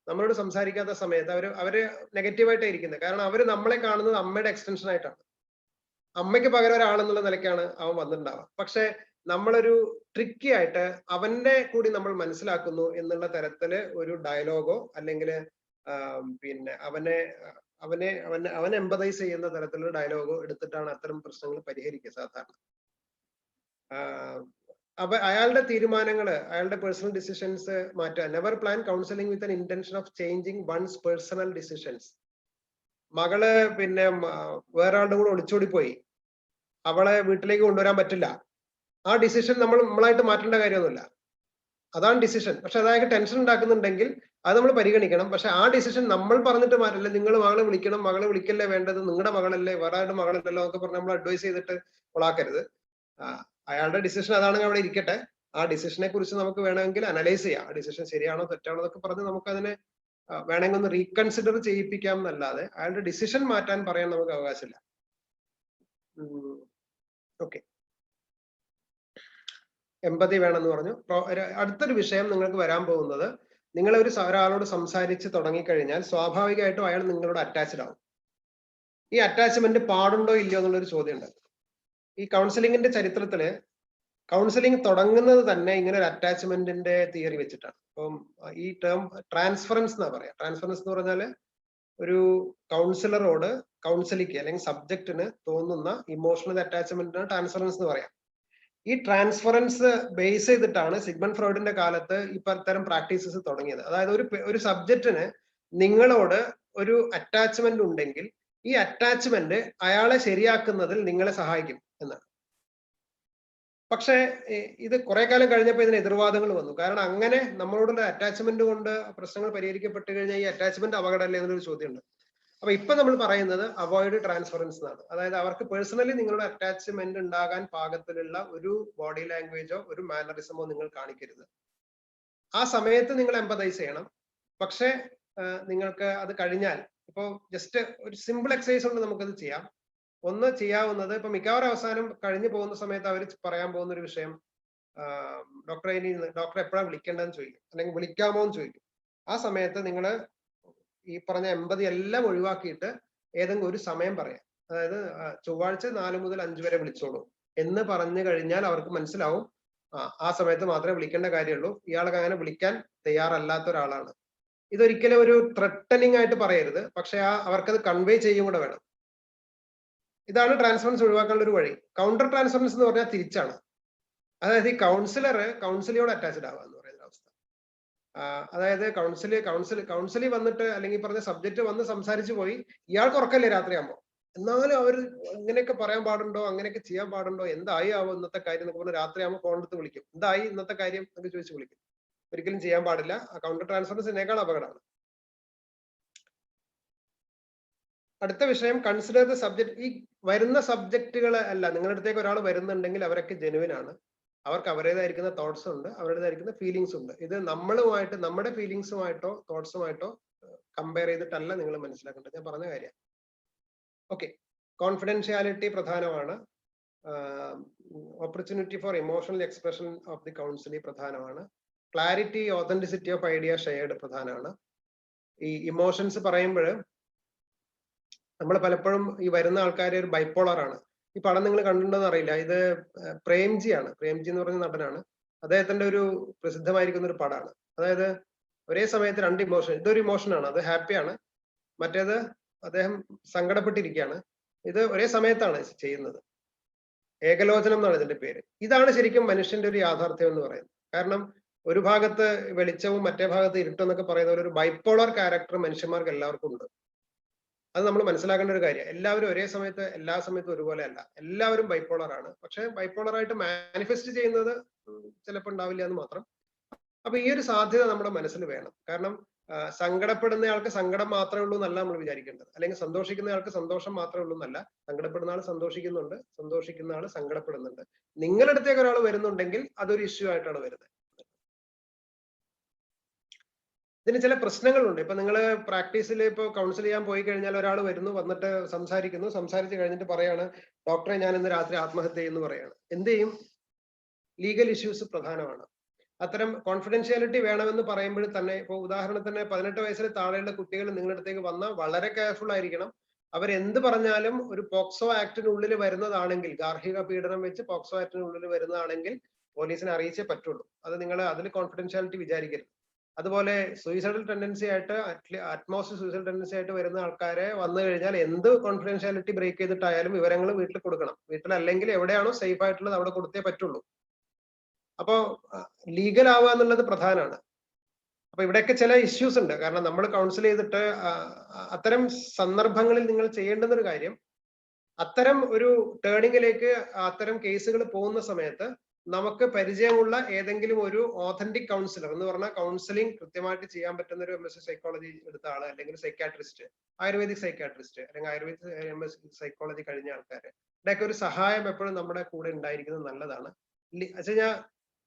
നമ്മളോട് സംസാരിക്കാത്ത സമയത്ത് അവര് നെഗറ്റീവായിട്ടാണ് ഇരിക്കുന്നത്. കാരണം അവര് നമ്മളെ കാണുന്നത് അമ്മയുടെ എക്സ്റ്റൻഷൻ ആയിട്ടാണ്. അമ്മയ്ക്ക് പകരം ഒരാളെന്നുള്ള നിലയ്ക്കാണ് അവൻ വന്നിട്ടുണ്ടാവുക. പക്ഷെ നമ്മളൊരു ട്രിക്കി ആയിട്ട് അവന്റെ കൂടി നമ്മൾ മനസ്സിലാക്കുന്നു എന്നുള്ള തരത്തില് ഒരു ഡയലോഗോ അല്ലെങ്കിൽ പിന്നെ അവനെ എംപതൈസ് ചെയ്യുന്ന തരത്തിലുള്ള ഡയലോഗോ എടുത്തിട്ടാണ് അത്തരം പ്രശ്നങ്ങൾ പരിഹരിക്കുക സാധാരണ. അപ്പൊ അയാളുടെ തീരുമാനങ്ങൾ, അയാളുടെ പേഴ്സണൽ ഡിസിഷൻസ് മാറ്റുക. Never plan counselling with an intention of changing one's personal decisions. മകള് പിന്നെ വേറെ ആളുടെ കൂടെ ഒളിച്ചോടി പോയി, അവളെ വീട്ടിലേക്ക് കൊണ്ടുവരാൻ പറ്റില്ല. ആ ഡിസിഷൻ നമ്മളായിട്ട് മാറ്റേണ്ട കാര്യമൊന്നുമില്ല, അതാണ് ഡിസിഷൻ. പക്ഷെ അതായത് ടെൻഷൻ ഉണ്ടാക്കുന്നുണ്ടെങ്കിൽ അത് നമ്മൾ പരിഗണിക്കണം. പക്ഷെ ആ ഡിസിഷൻ നമ്മൾ പറഞ്ഞിട്ട് മാറ്റില്ല. നിങ്ങൾ മകളെ വിളിക്കണം, മകളെ വിളിക്കല്ലേ വേണ്ടത്, നിങ്ങളുടെ മകളല്ലേ, വേറെ ആരുടെ മകളല്ലല്ലോ എന്നൊക്കെ പറഞ്ഞ് നമ്മൾ അഡ്വൈസ് ചെയ്തിട്ട് കൊളാക്കരുത്. അയാളുടെ ഡിസിഷൻ അതാണെങ്കിൽ അവിടെ ഇരിക്കട്ടെ. ആ ഡിസിഷനെ കുറിച്ച് നമുക്ക് വേണമെങ്കിൽ അനലൈസ് ചെയ്യാം. ആ ഡിസിഷൻ ശരിയാണോ തെറ്റാണോ എന്നൊക്കെ പറഞ്ഞ് നമുക്ക് അതിനെ വേണമെങ്കിൽ ഒന്ന് റീകൺസിഡർ ചെയ്യിപ്പിക്കാം എന്നല്ലാതെ അയാളുടെ ഡിസിഷൻ മാറ്റാൻ പറയാൻ നമുക്ക് അവകാശമില്ല. ഓക്കെ, എമ്പതി വേണമെന്ന് പറഞ്ഞു. അടുത്തൊരു വിഷയം നിങ്ങൾക്ക് വരാൻ പോകുന്നത്, നിങ്ങൾ ഒരാളോട് സംസാരിച്ച് തുടങ്ങിക്കഴിഞ്ഞാൽ സ്വാഭാവികമായിട്ടും അയാൾ നിങ്ങളോട് അറ്റാച്ച്ഡ് ആവും. ഈ അറ്റാച്ച്മെന്റ് പാടുണ്ടോ ഇല്ലയോ എന്നുള്ളൊരു ചോദ്യമുണ്ട്. ഈ കൗൺസിലിംഗിന്റെ ചരിത്രത്തില് കൗൺസിലിംഗ് തുടങ്ങുന്നത് തന്നെ ഇങ്ങനെ ഒരു അറ്റാച്ച്മെന്റിന്റെ തിയറി വെച്ചിട്ടാണ്. അപ്പം ഈ ടേം ട്രാൻസ്ഫറൻസ് എന്നാ പറയാ. ട്രാൻസ്ഫറൻസ് എന്ന് പറഞ്ഞാല് ഒരു കൗൺസിലറോട് കൗൺസിലിക്ക് അല്ലെങ്കിൽ സബ്ജക്റ്റിന് തോന്നുന്ന ഇമോഷണൽ അറ്റാച്ച്മെന്റിനാണ് ട്രാൻസ്ഫറൻസ് എന്ന് പറയാം. ഈ ട്രാൻസ്ഫറൻസ് ബേസ് ചെയ്തിട്ടാണ് സിഗ്മണ്ട് ഫ്രോയിഡിന്റെ കാലത്ത് ഇത്തരം പ്രാക്ടീസസ് തുടങ്ങിയത്. അതായത് ഒരു സബ്ജക്റ്റിന് നിങ്ങളോട് ഒരു അറ്റാച്ച്മെന്റ് ഉണ്ടെങ്കിൽ ഈ അറ്റാച്ച്മെന്റ് അയാളെ ശരിയാക്കുന്നതിൽ നിങ്ങളെ സഹായിക്കും എന്നാണ്. പക്ഷേ ഇത് കുറെ കാലം കഴിഞ്ഞപ്പോൾ ഇതിന് എതിർവാദങ്ങൾ വന്നു. കാരണം അങ്ങനെ നമ്മളോടുള്ള അറ്റാച്ച്മെന്റ് കൊണ്ട് പ്രശ്നങ്ങൾ പരിഹരിക്കപ്പെട്ട് കഴിഞ്ഞാൽ ഈ അറ്റാച്ച്മെന്റ് അപകടമല്ലേ എന്നൊരു ചോദ്യമുണ്ട്. അപ്പൊ ഇപ്പൊ നമ്മൾ പറയുന്നത് അവോയ്ഡ് ട്രാൻസ്ഫറൻസ് എന്നാണ്. അതായത് അവർക്ക് പേഴ്സണലി നിങ്ങളുടെ അറ്റാച്ച്മെന്റ് ഉണ്ടാകാൻ പാകത്തിലുള്ള ഒരു ബോഡി ലാംഗ്വേജോ ഒരു മാനറിസമോ നിങ്ങൾ കാണിക്കരുത്. ആ സമയത്ത് നിങ്ങൾ എംപതൈസ് ചെയ്യണം. പക്ഷെ നിങ്ങൾക്ക് അത് കഴിഞ്ഞാൽ, ഇപ്പൊ ജസ്റ്റ് ഒരു സിമ്പിൾ എക്സസൈസ് കൊണ്ട് നമുക്കത് ചെയ്യാം. ഒന്ന് ചെയ്യാവുന്നത്, ഇപ്പൊ മിക്കവാറും അവസാനം കഴിഞ്ഞു പോകുന്ന സമയത്ത് അവർ പറയാൻ പോകുന്ന ഒരു വിഷയം, ഡോക്ടറെ എപ്പോഴാണ് വിളിക്കേണ്ടതെന്ന് ചോദിക്കും, അല്ലെങ്കിൽ വിളിക്കാമോ എന്ന് ചോദിക്കും. ആ സമയത്ത് നിങ്ങൾ ഈ പറഞ്ഞ 80 എല്ലാം ഒഴിവാക്കിയിട്ട് ഏതെങ്കിലും ഒരു സമയം പറയാം. അതായത് ചൊവ്വാഴ്ച 4 മുതൽ 5 വരെ വിളിച്ചോളൂ എന്ന് പറഞ്ഞു കഴിഞ്ഞാൽ അവർക്ക് മനസ്സിലാവും ആ സമയത്ത് മാത്രമേ വിളിക്കേണ്ട കാര്യമുള്ളൂ, ഇയാൾക്ക് അങ്ങനെ വിളിക്കാൻ തയ്യാറല്ലാത്ത ഒരാളാണ്. ഇതൊരിക്കലും ഒരു ത്രെട്ടനിങ് ആയിട്ട് പറയരുത്, പക്ഷെ അവർക്കത് കൺവേ ചെയ്യും കൂടെ വേണം. ഇതാണ് ട്രാൻസ്ഫറൻസ് ഒഴിവാക്കാനുള്ള ഒരു വഴി. കൗണ്ടർ ട്രാൻസ്ഫറൻസ് എന്ന് പറഞ്ഞാൽ തിരിച്ചാണ്. അതായത് ഈ കൗൺസിലിയോട് അറ്റാച്ച്ഡ് ആവുക എന്ന് പറയുന്ന അവസ്ഥ. അതായത് കൗൺസിലി വന്നിട്ട് അല്ലെങ്കിൽ പറഞ്ഞ സബ്ജക്റ്റ് വന്ന് സംസാരിച്ചു പോയി, ഇയാൾക്ക് ഉറക്കല്ലേ രാത്രിയാകുമ്പോൾ, എന്നാലും അവർ ഇങ്ങനെയൊക്കെ പറയാൻ പാടുണ്ടോ, അങ്ങനെയൊക്കെ ചെയ്യാൻ പാടുണ്ടോ, എന്തായി ആവോ ഇന്നത്തെ കാര്യം എന്നൊക്കെ പറഞ്ഞാൽ രാത്രിയാകുമ്പോൾ ഫോൺ എടുത്ത് വിളിക്കും, എന്തായി ഇന്നത്തെ കാര്യം എന്നൊക്കെ ചോദിച്ച് വിളിക്കും. ഒരിക്കലും ചെയ്യാൻ പാടില്ല. കൗണ്ടർ ട്രാൻസ്ഫറൻസിനേക്കാൾ അപകടമാണ്. അടുത്ത വിഷയം, കൺസിഡർ ദ സബ്ജക്ട്. ഈ വരുന്ന സബ്ജക്റ്റുകൾ അല്ല, നിങ്ങളുടെ അടുത്തേക്ക് ഒരാൾ വരുന്നുണ്ടെങ്കിൽ അവരൊക്കെ ജെനുവിൻ ആണ്, അവർക്ക് അവരുടേതായിരിക്കുന്ന തോട്ട്സ് ഉണ്ട്, അവരുടേതായിരിക്കുന്ന ഫീലിങ്സ് ഉണ്ട്. ഇത് നമ്മളുമായിട്ട്, നമ്മുടെ ഫീലിങ്സുമായിട്ടോ തോട്ട്സുമായിട്ടോ കമ്പയർ ചെയ്തിട്ടല്ല നിങ്ങൾ മനസ്സിലാക്കേണ്ടത്. ഞാൻ പറഞ്ഞ കാര്യം. ഓക്കെ, കോൺഫിഡൻഷ്യാലിറ്റി പ്രധാനമാണ്. Opportunity for emotional expression of the counselee പ്രധാനമാണ്. Clarity, authenticity of idea shared പ്രധാനമാണ്. ഈ ഇമോഷൻസ് പറയുമ്പോൾ നമ്മൾ പലപ്പോഴും ഈ വരുന്ന ആൾക്കാരെ ഒരു ബൈപ്പോളർ ആണ്. ഈ പടം നിങ്ങൾ കണ്ടിട്ടുണ്ടോന്ന് അറിയില്ല, ഇത് പ്രേംജി ആണ്. പ്രേംജി എന്ന് പറഞ്ഞ നടനാണ്. അദ്ദേഹത്തിന്റെ ഒരു പ്രസിദ്ധമായിരിക്കുന്ന ഒരു പടമാണ്. അതായത് ഒരേ സമയത്ത് രണ്ട് ഇമോഷൻ. ഇതൊരു ഇമോഷനാണ്, അത് ഹാപ്പിയാണ്. മറ്റേത് അദ്ദേഹം സങ്കടപ്പെട്ടിരിക്കുകയാണ്. ഇത് ഒരേ സമയത്താണ് ചെയ്യുന്നത്. ഏകലോചനം എന്നാണ് ഇതിന്റെ പേര്. ഇതാണ് ശരിക്കും മനുഷ്യന്റെ ഒരു യാഥാർത്ഥ്യം എന്ന് പറയുന്നത്. കാരണം ഒരു ഭാഗത്ത് വെളിച്ചവും മറ്റേ ഭാഗത്ത് ഇരുട്ടും എന്നൊക്കെ പറയുന്ന ഒരു ബൈപ്പോളർ ക്യാരക്ടർ മനുഷ്യന്മാർക്ക് എല്ലാവർക്കും ഉണ്ട്. അത് നമ്മൾ മനസ്സിലാക്കേണ്ട ഒരു കാര്യം. എല്ലാവരും ഒരേ സമയത്ത് എല്ലാ സമയത്തും ഒരുപോലെ അല്ല, എല്ലാവരും ബൈപ്പോളർ ആണ്. പക്ഷെ ബൈപ്പോളറായിട്ട് മാനിഫെസ്റ്റ് ചെയ്യുന്നത് ചിലപ്പോൾ ഉണ്ടാവില്ല എന്ന് മാത്രം. അപ്പൊ ഈ ഒരു സാധ്യത നമ്മുടെ മനസ്സിൽ വേണം. കാരണം സങ്കടപ്പെടുന്നയാൾക്ക് സങ്കടം മാത്രമേ ഉള്ളൂ എന്നല്ല നമ്മൾ വിചാരിക്കേണ്ടത്, അല്ലെങ്കിൽ സന്തോഷിക്കുന്നയാൾക്ക് സന്തോഷം മാത്രമേ ഉള്ളൂ എന്നല്ല. സങ്കടപ്പെടുന്ന ആൾ സന്തോഷിക്കുന്നുണ്ട്, സന്തോഷിക്കുന്ന ആൾ സങ്കടപ്പെടുന്നുണ്ട്. നിങ്ങളുടെ അടുത്തേക്ക് ഒരാൾ വരുന്നുണ്ടെങ്കിൽ അതൊരു ഇഷ്യൂ ആയിട്ടാണ് വരുന്നത്. ഇതിന് ചില പ്രശ്നങ്ങളുണ്ട്. ഇപ്പൊ നിങ്ങൾ പ്രാക്ടീസിൽ ഇപ്പൊ കൗൺസിൽ ചെയ്യാൻ പോയി കഴിഞ്ഞാൽ ഒരാൾ വരുന്നു, വന്നിട്ട് സംസാരിച്ച് കഴിഞ്ഞിട്ട് പറയാണ്, ഡോക്ടറെ ഞാൻ ഇന്ന് രാത്രി ആത്മഹത്യ ചെയ്യുന്നു പറയാണ്. എന്ത് ചെയ്യും? ലീഗൽ ഇഷ്യൂസ് പ്രധാനമാണ്. അത്തരം കോൺഫിഡൻഷ്യാലിറ്റി വേണമെന്ന് പറയുമ്പോൾ തന്നെ, ഇപ്പൊ ഉദാഹരണത്തിന് 18 വയസ്സിൽ താഴെയുള്ള കുട്ടികൾ നിങ്ങളുടെ അടുത്തേക്ക് വന്നാൽ വളരെ കെയർഫുൾ ആയിരിക്കണം. അവരെന്ത് പറഞ്ഞാലും ഒരു പോക്സോ ആക്ടിനുള്ളിൽ വരുന്നതാണെങ്കിൽ, ഗാർഹിക പീഡനം വെച്ച് പോക്സോ ആക്ടിനുള്ളിൽ വരുന്നതാണെങ്കിൽ പോലീസിനെ അറിയിച്ചേ പറ്റുള്ളൂ. അത് നിങ്ങൾ അതിൽ കോൺഫിഡൻഷ്യാലിറ്റി വിചാരിക്കരുത്. അതുപോലെ സൂയിസൈഡൽ ടെൻഡൻസി ആയിട്ട്, അറ്റ്മോസ്റ്റ് സൂയിസൈഡൽ ടെൻഡൻസി ആയിട്ട് വരുന്ന ആൾക്കാരെ വന്നു കഴിഞ്ഞാൽ എന്ത് കോൺഫിഡൻഷ്യാലിറ്റി ബ്രേക്ക് ചെയ്തിട്ടായാലും വിവരങ്ങൾ വീട്ടിൽ കൊടുക്കണം. വീട്ടിലല്ലെങ്കിൽ എവിടെയാണോ സേഫ് ആയിട്ടുള്ളത് അവിടെ കൊടുത്തേ പറ്റുള്ളൂ. അപ്പോ ലീഗൽ ആവുക എന്നുള്ളത് പ്രധാനമാണ്. അപ്പൊ ഇവിടെയൊക്കെ ചില ഇഷ്യൂസ് ഉണ്ട്. കാരണം നമ്മൾ കൗൺസിൽ ചെയ്തിട്ട് അത്തരം സന്ദർഭങ്ങളിൽ നിങ്ങൾ ചെയ്യേണ്ടുന്ന ഒരു കാര്യം, അത്തരം ഒരു ടേണിങ്ങിലേക്ക് അത്തരം കേസുകൾ പോകുന്ന സമയത്ത് നമുക്ക് പരിചയമുള്ള ഏതെങ്കിലും ഒരു ഓതന്റിക് കൗൺസിലർ എന്ന് പറഞ്ഞാൽ കൗൺസിലിംഗ് കൃത്യമായിട്ട് ചെയ്യാൻ പറ്റുന്ന ഒരു MSc സൈക്കോളജി എടുത്ത ആള്, അല്ലെങ്കിൽ സൈക്കാട്രിസ്റ്റ്, ആയുർവേദിക് സൈക്കാട്രിസ്റ്റ്, അല്ലെങ്കിൽ ആയുർവേദിക് MSc സൈക്കോളജി കഴിഞ്ഞ ആൾക്കാര് ഇവിടെയൊക്കെ ഒരു സഹായം എപ്പോഴും നമ്മുടെ കൂടെ ഉണ്ടായിരിക്കുന്നത് നല്ലതാണ്. വെച്ചാൽ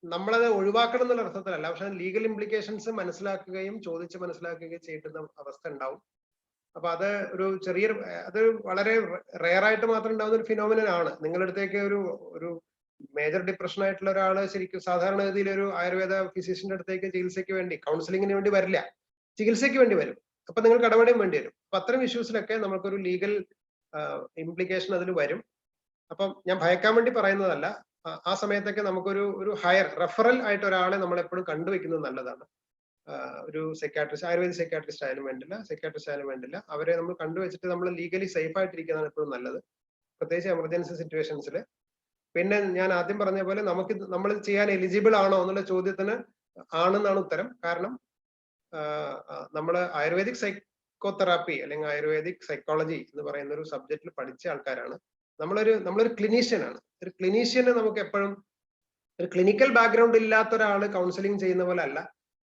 നമ്മളത് ഒഴിവാക്കണം എന്നുള്ള അർത്ഥത്തിലല്ല, പക്ഷെ ലീഗൽ ഇംപ്ലിക്കേഷൻസ് മനസ്സിലാക്കുകയും ചോദിച്ച് മനസ്സിലാക്കുകയും ചെയ്യുന്ന അവസ്ഥ ഉണ്ടാവും. അപ്പൊ അത് അത് വളരെ റെയർ ആയിട്ട് മാത്രം ഉണ്ടാവുന്ന ഒരു ഫിനോമിനൻ ആണ്. നിങ്ങളുടെ അടുത്തേക്ക് ഒരു മേജർ ഡിപ്രഷൻ ആയിട്ടുള്ള ഒരാള് ശരിക്കും സാധാരണഗതിയിൽ ഒരു ആയുർവേദ ഫിസിഷ്യന്റെ അടുത്തേക്ക് ചികിത്സയ്ക്ക് വേണ്ടി, കൗൺസിലിങ്ങിന് വേണ്ടി വരില്ല, ചികിത്സയ്ക്ക് വേണ്ടി വരും. അപ്പൊ നിങ്ങൾക്ക് ഇടപെടേം വേണ്ടി വരും. അപ്പൊ അത്തരം ഇഷ്യൂസിലൊക്കെ നമുക്കൊരു ലീഗൽ ഇംപ്ലിക്കേഷൻ അതിൽ വരും. അപ്പം ഞാൻ ഭയക്കാൻ വേണ്ടി പറയുന്നതല്ല. ആ സമയത്തൊക്കെ നമുക്കൊരു ഹയർ റെഫറൽ ആയിട്ട് ഒരാളെ നമ്മൾ എപ്പോഴും കണ്ടുവെക്കുന്നത് നല്ലതാണ്. ഒരു സൈക്കാട്രിസ്റ്റ്, ആയുർവേദിക് സൈക്കാട്രിസ്റ്റ് ആയാലും വേണ്ടില്ല, സൈക്കാട്രിസ്റ്റ് ആയാലും വേണ്ടില്ല, അവരെ നമ്മൾ കണ്ടുവെച്ചിട്ട് നമ്മൾ ലീഗലി സേഫ് ആയിട്ടിരിക്കുന്നതാണ് എപ്പോഴും നല്ലത്, പ്രത്യേകിച്ച് എമർജൻസി സിറ്റുവേഷൻസിൽ. പിന്നെ ഞാൻ ആദ്യം പറഞ്ഞ പോലെ നമ്മൾ ചെയ്യാൻ എലിജിബിൾ ആണോ എന്നുള്ള ചോദ്യത്തിന് ആണെന്നാണ് ഉത്തരം. കാരണം നമ്മൾ ആയുർവേദിക് സൈക്കോതെറാപ്പി അല്ലെങ്കിൽ ആയുർവേദിക് സൈക്കോളജി എന്ന് പറയുന്ന ഒരു സബ്ജക്റ്റിൽ പഠിച്ച ആൾക്കാരാണ്. നമ്മളൊരു ക്ലിനീഷ്യനാണ്. ഒരു ക്ലിനീഷ്യന് നമുക്ക് എപ്പോഴും ഒരു ക്ലിനിക്കൽ ബാക്ക്ഗ്രൗണ്ട് ഇല്ലാത്ത ഒരാൾ കൗൺസിലിംഗ് ചെയ്യുന്ന പോലെ അല്ല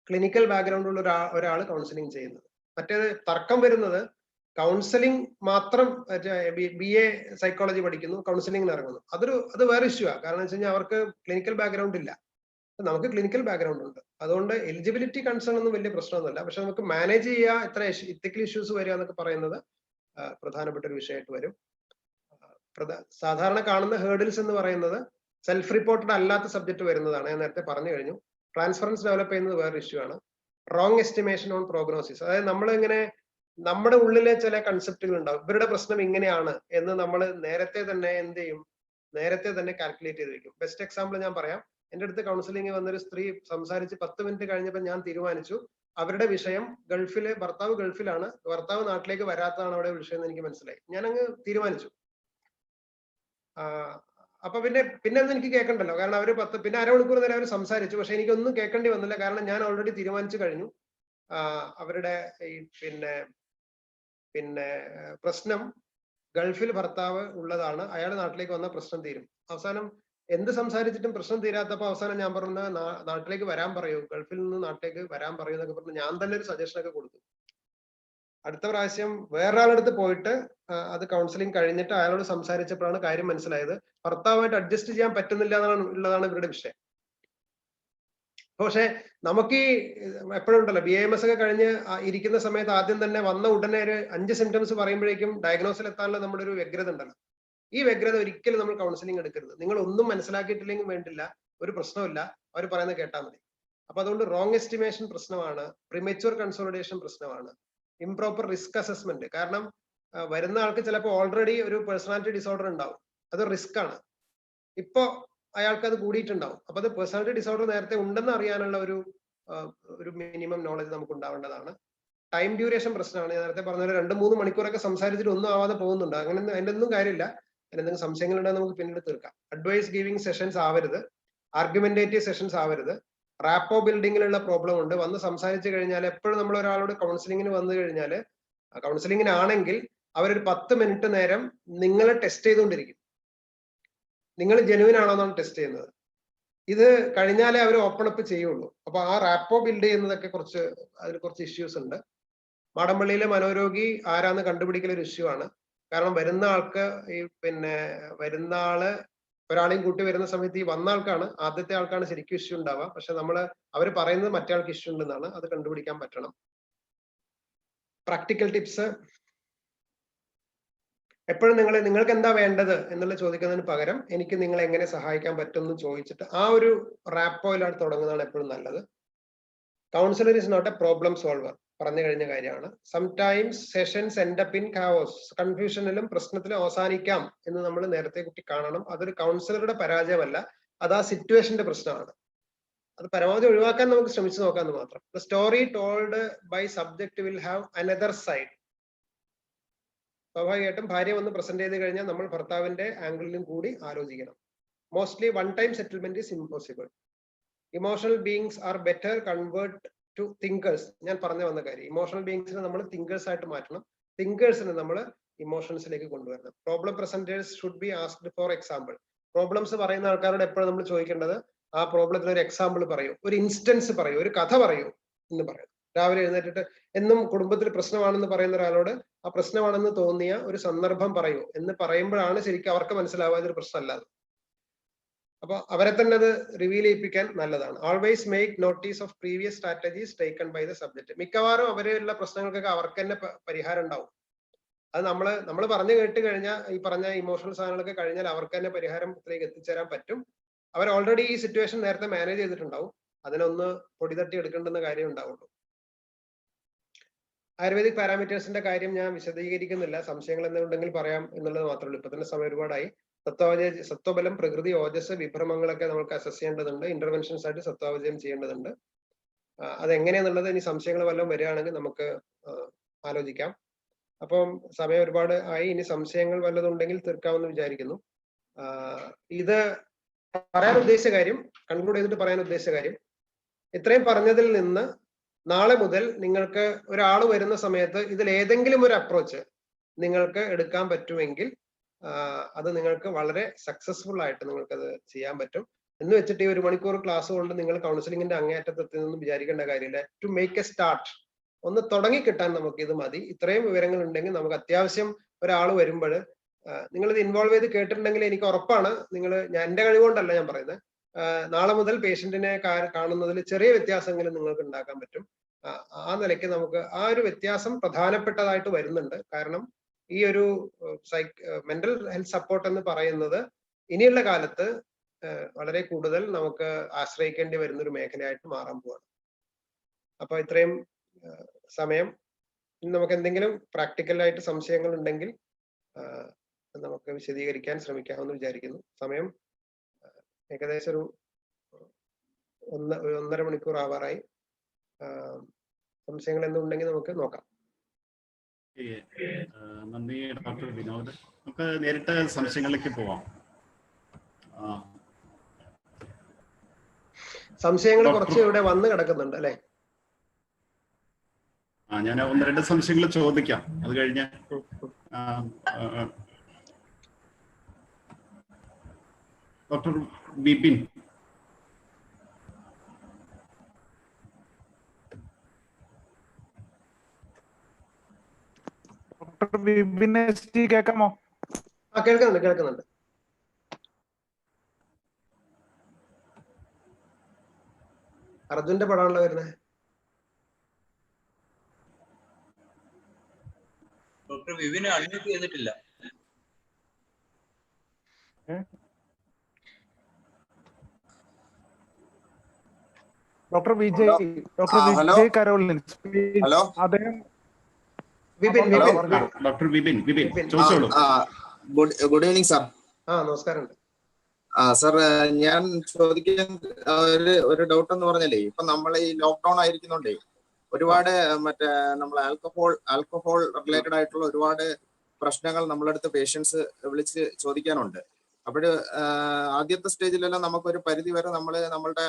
ക്ലിനിക്കൽ ബാക്ക്ഗ്രൗണ്ട് ഉള്ള ഒരാൾ കൗൺസിലിംഗ് ചെയ്യുന്നത്. മറ്റേത് തർക്കം വരുന്നത് കൗൺസിലിംഗ് മാത്രം BA സൈക്കോളജി പഠിക്കുന്നു, കൗൺസിലിംഗിന് ഇറങ്ങുന്നു. അത് വേറെ ഇഷ്യൂ ആണ്. കാരണം വെച്ച് കഴിഞ്ഞാൽ അവർക്ക് ക്ലിനിക്കൽ ബാക്ക്ഗ്രൗണ്ട് ഇല്ല. നമുക്ക് ക്ലിനിക്കൽ ബാക്ക്ഗ്രൗണ്ട് ഉണ്ട്. അതുകൊണ്ട് എലിജിബിലിറ്റി കൺസേൺ ഒന്നും വലിയ പ്രശ്നമൊന്നുമില്ല. പക്ഷെ നമുക്ക് മാനേജ് ചെയ്യുക, എത്ര ഇത്തിക്കൽ ഇഷ്യൂസ് വരിക എന്നൊക്കെ പറയുന്നത് പ്രധാനപ്പെട്ട ഒരു വിഷയമായിട്ട് വരും. സാധാരണ കാണുന്ന ഹേർഡിൽസ് എന്ന് പറയുന്നത് സെൽഫ് റിപ്പോർട്ടഡ് അല്ലാത്ത സബ്ജക്ട് വരുന്നതാണ്. ഞാൻ നേരത്തെ പറഞ്ഞു കഴിഞ്ഞു. ട്രാൻസ്ഫറൻസ് ഡെവലപ്പ് ചെയ്യുന്നത് വേറെ ഇഷ്യൂ ആണ്. റോങ് എസ്റ്റിമേഷൻ ഓൺ പ്രോഗ്നോസിസ്, അതായത് നമ്മളിങ്ങനെ നമ്മുടെ ഉള്ളിലെ ചില കൺസെപ്റ്റുകൾ ഉണ്ടാവും. ഇവരുടെ പ്രശ്നം ഇങ്ങനെയാണ് എന്ന് നമ്മൾ നേരത്തെ തന്നെ എന്ത് ചെയ്യും, നേരത്തെ തന്നെ കാൽക്കുലേറ്റ് ചെയ്ത് വെക്കും. ബെസ്റ്റ് എക്സാമ്പിൾ ഞാൻ പറയാം. എൻ്റെ അടുത്ത് കൗൺസിലിംഗ് വന്നൊരു സ്ത്രീ സംസാരിച്ച് 10 മിനിറ്റ് കഴിഞ്ഞപ്പോൾ ഞാൻ തീരുമാനിച്ചു അവരുടെ വിഷയം ഭർത്താവ് ഗൾഫിലാണ്, ഭർത്താവ് നാട്ടിലേക്ക് വരാത്തതാണ് അവിടെ വിഷയം എന്ന് എനിക്ക് മനസ്സിലായി. ഞാൻ അങ്ങ് തീരുമാനിച്ചു. അപ്പൊ പിന്നെ ഒന്നും എനിക്ക് കേൾക്കണ്ടല്ലോ, കാരണം അവര് പിന്നെ അരമണിക്കൂർ നേരം അവർ സംസാരിച്ചു. പക്ഷെ എനിക്കൊന്നും കേൾക്കേണ്ടി വന്നില്ല, കാരണം ഞാൻ ഓൾറെഡി തീരുമാനിച്ചു കഴിഞ്ഞു. അവരുടെ ഈ പിന്നെ പ്രശ്നം ഗൾഫിൽ ഭർത്താവ് ഉള്ളതാണ്, അയാൾ നാട്ടിലേക്ക് വന്ന പ്രശ്നം തീരും. അവസാനം എന്ത് സംസാരിച്ചിട്ടും പ്രശ്നം തീരാത്തപ്പോ അവസാനം ഞാൻ പറഞ്ഞ നാട്ടിലേക്ക് വരാൻ പറയൂ, ഗൾഫിൽ നിന്ന് നാട്ടിലേക്ക് വരാൻ പറയൂ എന്നൊക്കെ പറഞ്ഞ് ഞാൻ തന്നെ ഒരു സജഷൻ ഒക്കെ കൊടുത്തു. അടുത്ത പ്രാവശ്യം വേറൊരാളടുത്ത് പോയിട്ട് അത് കൗൺസിലിംഗ് കഴിഞ്ഞിട്ട് അയാളോട് സംസാരിച്ചപ്പോഴാണ് കാര്യം മനസ്സിലായത്. ഭർത്താവായിട്ട് അഡ്ജസ്റ്റ് ചെയ്യാൻ പറ്റുന്നില്ല ഉള്ളതാണ് ഇവരുടെ വിഷയം. പക്ഷെ നമുക്ക് ഈ എപ്പോഴും ഉണ്ടല്ലോ, BAMS ഒക്കെ കഴിഞ്ഞ് ഇരിക്കുന്ന സമയത്ത് ആദ്യം തന്നെ വന്ന ഉടനെ ഒരു 5 സിംറ്റംസ് പറയുമ്പോഴേക്കും ഡയഗ്നോസിൽ എത്താനുള്ള നമ്മുടെ ഒരു വ്യഗ്രത ഉണ്ടല്ലോ. ഈ വ്യഗ്രത ഒരിക്കലും നമ്മൾ കൗൺസിലിംഗ് എടുക്കരുത്. നിങ്ങൾ ഒന്നും മനസ്സിലാക്കിയിട്ടില്ലെങ്കിൽ വേണ്ടില്ല, ഒരു പ്രശ്നമില്ല, അവർ പറയുന്നത് കേട്ടാൽ മതി. അപ്പൊ അതുകൊണ്ട് റോങ് എസ്റ്റിമേഷൻ പ്രശ്നമാണ്, പ്രിമച്വർ കൺസോളിഡേഷൻ പ്രശ്നമാണ്, ഇംപ്രോപ്പർ റിസ്ക് അസസ്മെന്റ്. കാരണം വരുന്ന ആൾക്ക് ചിലപ്പോൾ ഓൾറെഡി ഒരു പേഴ്സണാലിറ്റി ഡിസോർഡർ ഉണ്ടാവും, അത് റിസ്ക് ആണ്. ഇപ്പൊ അയാൾക്ക് അത് കൂടിയിട്ടുണ്ടാവും. അപ്പൊ അത് പേഴ്സണാലിറ്റി ഡിസോർഡർ നേരത്തെ ഉണ്ടെന്ന് അറിയാനുള്ള ഒരു മിനിമം നോളജ് നമുക്ക് ഉണ്ടാവേണ്ടതാണ്. ടൈം ഡ്യൂറേഷൻ പ്രശ്നമാണ്. ഞാൻ നേരത്തെ പറഞ്ഞ 2-3 മണിക്കൂറൊക്കെ സംസാരിച്ചിട്ട് ഒന്നും ആവാതെ പോകുന്നുണ്ട്. അങ്ങനെ അതിന്റെ ഒന്നും കാര്യമില്ല. എന്തെങ്കിലും സംശയങ്ങളുണ്ടെങ്കിൽ നമുക്ക് പിന്നീട് തീർക്കാം. അഡ്വൈസ് ഗിവിംഗ് സെഷൻസ് ആവരുത്, ആർഗ്യുമെന്റേറ്റീവ് സെഷൻസ് ആവരുത്. റാപ്പോ ബിൽഡിങ്ങിലുള്ള പ്രോബ്ലം ഉണ്ട്. വന്ന് സംസാരിച്ചു കഴിഞ്ഞാൽ എപ്പോഴും നമ്മൾ ഒരാളോട് കൗൺസിലിങ്ങിന് വന്നു കഴിഞ്ഞാൽ, കൗൺസിലിങ്ങിനാണെങ്കിൽ അവരൊരു 10 മിനിറ്റ് നേരം നിങ്ങളെ ടെസ്റ്റ് ചെയ്തുകൊണ്ടിരിക്കും. നിങ്ങൾ ജെനുവിൻ ആണോ എന്നാണ് ടെസ്റ്റ് ചെയ്യുന്നത്. ഇത് കഴിഞ്ഞാലേ അവർ ഓപ്പൺ അപ്പ് ചെയ്യുള്ളൂ. അപ്പൊ ആ റാപ്പോ ബിൽഡ് ചെയ്യുന്നതൊക്കെ അതിൽ കുറച്ച് ഇഷ്യൂസ് ഉണ്ട്. മാടമ്പള്ളിയിലെ മനോരോഗി ആരാന്ന് കണ്ടുപിടിക്കൽ ഒരു ഇഷ്യൂ ആണ്. കാരണം വരുന്ന ആൾക്ക് വരുന്ന ആള് ഒരാളെയും കൂട്ടി വരുന്ന സമയത്ത് ഈ വന്ന ആൾക്കാണ്, ആദ്യത്തെ ആൾക്കാണ് ശരിക്കും ഇഷ്യൂ ഉണ്ടാവുക. പക്ഷെ അവർ പറയുന്നത് മറ്റേ ആൾക്ക് ഇഷ്യൂ ഉണ്ടെന്നാണ്. അത് കണ്ടുപിടിക്കാൻ പറ്റണം. പ്രാക്ടിക്കൽ ടിപ്സ് എപ്പോഴും നിങ്ങൾക്ക് എന്താ വേണ്ടത് എന്നുള്ള ചോദിക്കുന്നതിന് പകരം എനിക്ക് നിങ്ങളെ എങ്ങനെ സഹായിക്കാൻ പറ്റും എന്ന് ചോദിച്ചിട്ട് ആ ഒരു റാപ്പോയിലാണ് തുടങ്ങുന്നതാണ് എപ്പോഴും നല്ലത്. Counsellor is not a problem solver, പറഞ്ഞു കഴിഞ്ഞ കാര്യമാണ്. Sometimes sessions end up in chaos, കൺഫ്യൂഷനിലും പ്രശ്നത്തിലും അവസാനിക്കാം എന്ന് നമ്മൾ നേരത്തെ കുട്ടി കാണണം. അതൊരു കൗൺസിലറുടെ പരാജയമല്ല, അത് ആ സിറ്റുവേഷന്റെ പ്രശ്നമാണ്. അത് പരമാവധി ഒഴിവാക്കാൻ നമുക്ക് ശ്രമിച്ചു നോക്കാമെന്ന് മാത്രം. The story told by subject will have another side. സ്വാഭാവികമായിട്ടും ഭാര്യ വന്ന് പ്രസന്റ് ചെയ്ത് കഴിഞ്ഞാൽ നമ്മൾ ഭർത്താവിന്റെ ആംഗിളിലും കൂടി ആലോചിക്കണം. Mostly one time settlement is impossible. Emotional beings are better convert to thinkers. ഞാൻ പറഞ്ഞു വന്ന കാര്യം, ഇമോഷണൽ ബീയിങ്സിനെ നമ്മൾ തിങ്കേഴ്സ് ആയിട്ട് മാറ്റണം, തിങ്കേഴ്സിനെ നമ്മൾ ഇമോഷൻസിലേക്ക് കൊണ്ടുവരണം. Problem presenters should be asked for example. Problems പറയുന്ന ആൾക്കാരോട് എപ്പോഴും നമ്മൾ ചോദിക്കേണ്ടത് ആ പ്രോബ്ലത്തിന് ഒരു എക്സാമ്പിൾ പറയൂ, ഒരു ഇൻസ്റ്റൻസ് പറയൂ, ഒരു കഥ പറയൂ എന്ന് പറയും. രാവിലെ എഴുന്നേറ്റിട്ട് എന്നും കുടുംബത്തിൽ പ്രശ്നമാണെന്ന് പറയുന്ന ഒരാളോട് ആ പ്രശ്നമാണെന്ന് തോന്നിയ ഒരു സന്ദർഭം പറയൂ എന്ന് പറയുമ്പോഴാണ് ശരിക്കും അവർക്ക് മനസ്സിലാവുക ഇതൊരു പ്രശ്നമല്ലാതെ. അപ്പൊ അവരെ തന്നെ അത് റിവീൽ ചെയ്യിപ്പിക്കാൻ നല്ലതാണ്. Always make notice of previous strategies taken by the subject. മിക്കവാറും അവരുള്ള പ്രശ്നങ്ങൾക്കൊക്കെ അവർക്ക് തന്നെ പരിഹാരം ഉണ്ടാവും. അത് നമ്മൾ പറഞ്ഞു കേട്ട് കഴിഞ്ഞാൽ ഈ പറഞ്ഞ ഇമോഷണൽ സാധനങ്ങളൊക്കെ കഴിഞ്ഞാൽ അവർക്ക് തന്നെ പരിഹാരത്തിലേക്ക് എത്തിച്ചേരാൻ പറ്റും. അവർ ഓൾറെഡി ഈ സിറ്റുവേഷൻ നേരത്തെ മാനേജ് ചെയ്തിട്ടുണ്ടാവും. അതിനൊന്ന് പൊടി തട്ടി എടുക്കേണ്ടുന്ന കാര്യം ഉണ്ടാവുള്ളൂ. ആയുർവേദിക് പാരാമീറ്റേഴ്സിന്റെ കാര്യം ഞാൻ വിശദീകരിക്കുന്നില്ല. സംശയങ്ങൾ എന്തുണ്ടെങ്കിൽ പറയാം എന്നുള്ളത് മാത്രമേ ഉള്ളൂ. ഇപ്പൊ തന്നെ സമയം ഒരുപാടായി. സത്വബലം, പ്രകൃതി, ഓജസ്, വിഭ്രമങ്ങളൊക്കെ നമുക്ക് അസസ് ചെയ്യേണ്ടതുണ്ട്. ഇന്റർവെൻഷൻസ് ആയിട്ട് സത്വാവജയം ചെയ്യേണ്ടതുണ്ട്. അതെങ്ങനെയാന്നുള്ളത് ഇനി സംശയങ്ങൾ വല്ലതും വരികയാണെങ്കിൽ നമുക്ക് ആലോചിക്കാം. അപ്പം സമയം ഒരുപാട് ആയി. ഇനി സംശയങ്ങൾ വല്ലതും ഉണ്ടെങ്കിൽ തീർക്കാമെന്ന് വിചാരിക്കുന്നു. ഇത് പറയാൻ ഉദ്ദേശിച്ച കാര്യം, കൺക്ലൂഡ് ചെയ്തിട്ട് പറയാൻ ഉദ്ദേശിച്ച കാര്യം, ഇത്രയും പറഞ്ഞതിൽ നിന്ന് നാളെ മുതൽ നിങ്ങൾക്ക് ഒരാൾ വരുന്ന സമയത്ത് ഇതിൽ ഏതെങ്കിലും ഒരു അപ്രോച്ച് നിങ്ങൾക്ക് എടുക്കാൻ പറ്റുമെങ്കിൽ അത് നിങ്ങൾക്ക് വളരെ സക്സസ്ഫുൾ ആയിട്ട് നിങ്ങൾക്കത് ചെയ്യാൻ പറ്റും. എന്ന് വെച്ചിട്ട് ഈ 1 മണിക്കൂർ ക്ലാസ് കൊണ്ട് നിങ്ങൾ കൗൺസിലിംഗിന്റെ അങ്ങേയറ്റത്തെത്തുന്നൊന്നും വിചാരിക്കേണ്ട കാര്യമില്ല. ടു മേക്ക് എ സ്റ്റാർട്ട്, ഒന്ന് തുടങ്ങി കിട്ടാൻ നമുക്ക് ഇത് മതി. ഇത്രയും വിവരങ്ങൾ ഉണ്ടെങ്കിൽ നമുക്ക് അത്യാവശ്യം ഒരാൾ വരുമ്പോൾ നിങ്ങളിത് ഇൻവോൾവ് ചെയ്ത് കേട്ടിട്ടുണ്ടെങ്കിൽ എനിക്ക് ഉറപ്പാണ് ഞാൻ എന്റെ കഴിവുകൊണ്ടല്ല ഞാൻ പറയുന്നത്, നാളെ മുതൽ പേഷ്യന്റിനെ കാണുന്നതിൽ ചെറിയ വ്യത്യാസമെങ്കിലും നിങ്ങൾക്ക് ഉണ്ടാക്കാൻ പറ്റും. ആ നിലയ്ക്ക് നമുക്ക് ആ ഒരു വ്യത്യാസം പ്രധാനപ്പെട്ടതായിട്ട് വരുന്നുണ്ട്. കാരണം ഈ ഒരു മെന്റൽ ഹെൽത്ത് സപ്പോർട്ട് എന്ന് പറയുന്നത് ഇനിയുള്ള കാലത്ത് വളരെ കൂടുതൽ നമുക്ക് ആശ്രയിക്കേണ്ടി വരുന്ന ഒരു മേഖലയായിട്ട് മാറാൻ പോവാണ്. അപ്പൊ ഇത്രയും സമയം നമുക്ക് എന്തെങ്കിലും പ്രാക്ടിക്കലായിട്ട് സംശയങ്ങൾ ഉണ്ടെങ്കിൽ നമുക്ക് വിശദീകരിക്കാൻ ശ്രമിക്കാമെന്ന് വിചാരിക്കുന്നു. സമയം ഏകദേശം ഒരു 1.5 മണിക്കൂർ ആവാറായി. സംശയങ്ങൾ എന്തുണ്ടെങ്കിൽ നമുക്ക് നോക്കാം. നന്ദി ഡോക്ടർ വിനോദ്. നമുക്ക് നേരിട്ട് സംശയങ്ങളിലേക്ക് പോവാം. സംശയങ്ങൾ കുറച്ച് ഇവിടെ വന്ന് കിടക്കുന്നുണ്ട് അല്ലെ? ഞാൻ 1-2 സംശയങ്ങൾ ചോദിക്കാം. അത് കഴിഞ്ഞ് ഡോക്ടർ ബിപിൻ. ഡോക്ടർ ബിപിൻ കേൾക്കാമോ? കേൾക്കുന്നുണ്ട്. അർജുന്റെ പടമാണല്ലോ വരുന്നത്. ഡോക്ടർ വിപിനെ അൺമ്യൂട്ട് ചെയ്തിട്ടില്ല. Doctor Vijay Caroline. ഹലോ, അദ്ദേഹം ഡോക്ടർ വിപിൻ ചോദിച്ചോളൂ. Good evening sir. നമസ്കാരം സാർ, ഞാൻ ചോദിക്കാൻ ഒരു ഡൗട്ട് എന്ന് പറഞ്ഞാലേ, ഇപ്പൊ നമ്മൾ ഈ ലോക്ക്ഡൌൺ ആയിരിക്കുന്നുണ്ടേ ഒരുപാട് നമ്മൾ ആൽക്കഹോൾ റിലേറ്റഡ് ആയിട്ടുള്ള ഒരുപാട് പ്രശ്നങ്ങൾ നമ്മളടുത്ത് പേഷ്യൻസ് വിളിച്ച് ചോദിക്കാനുണ്ട്. അപ്പോൾ ആദ്യത്തെ സ്റ്റേജിലെല്ലാം നമുക്കൊരു പരിധി വരെ നമ്മളുടെ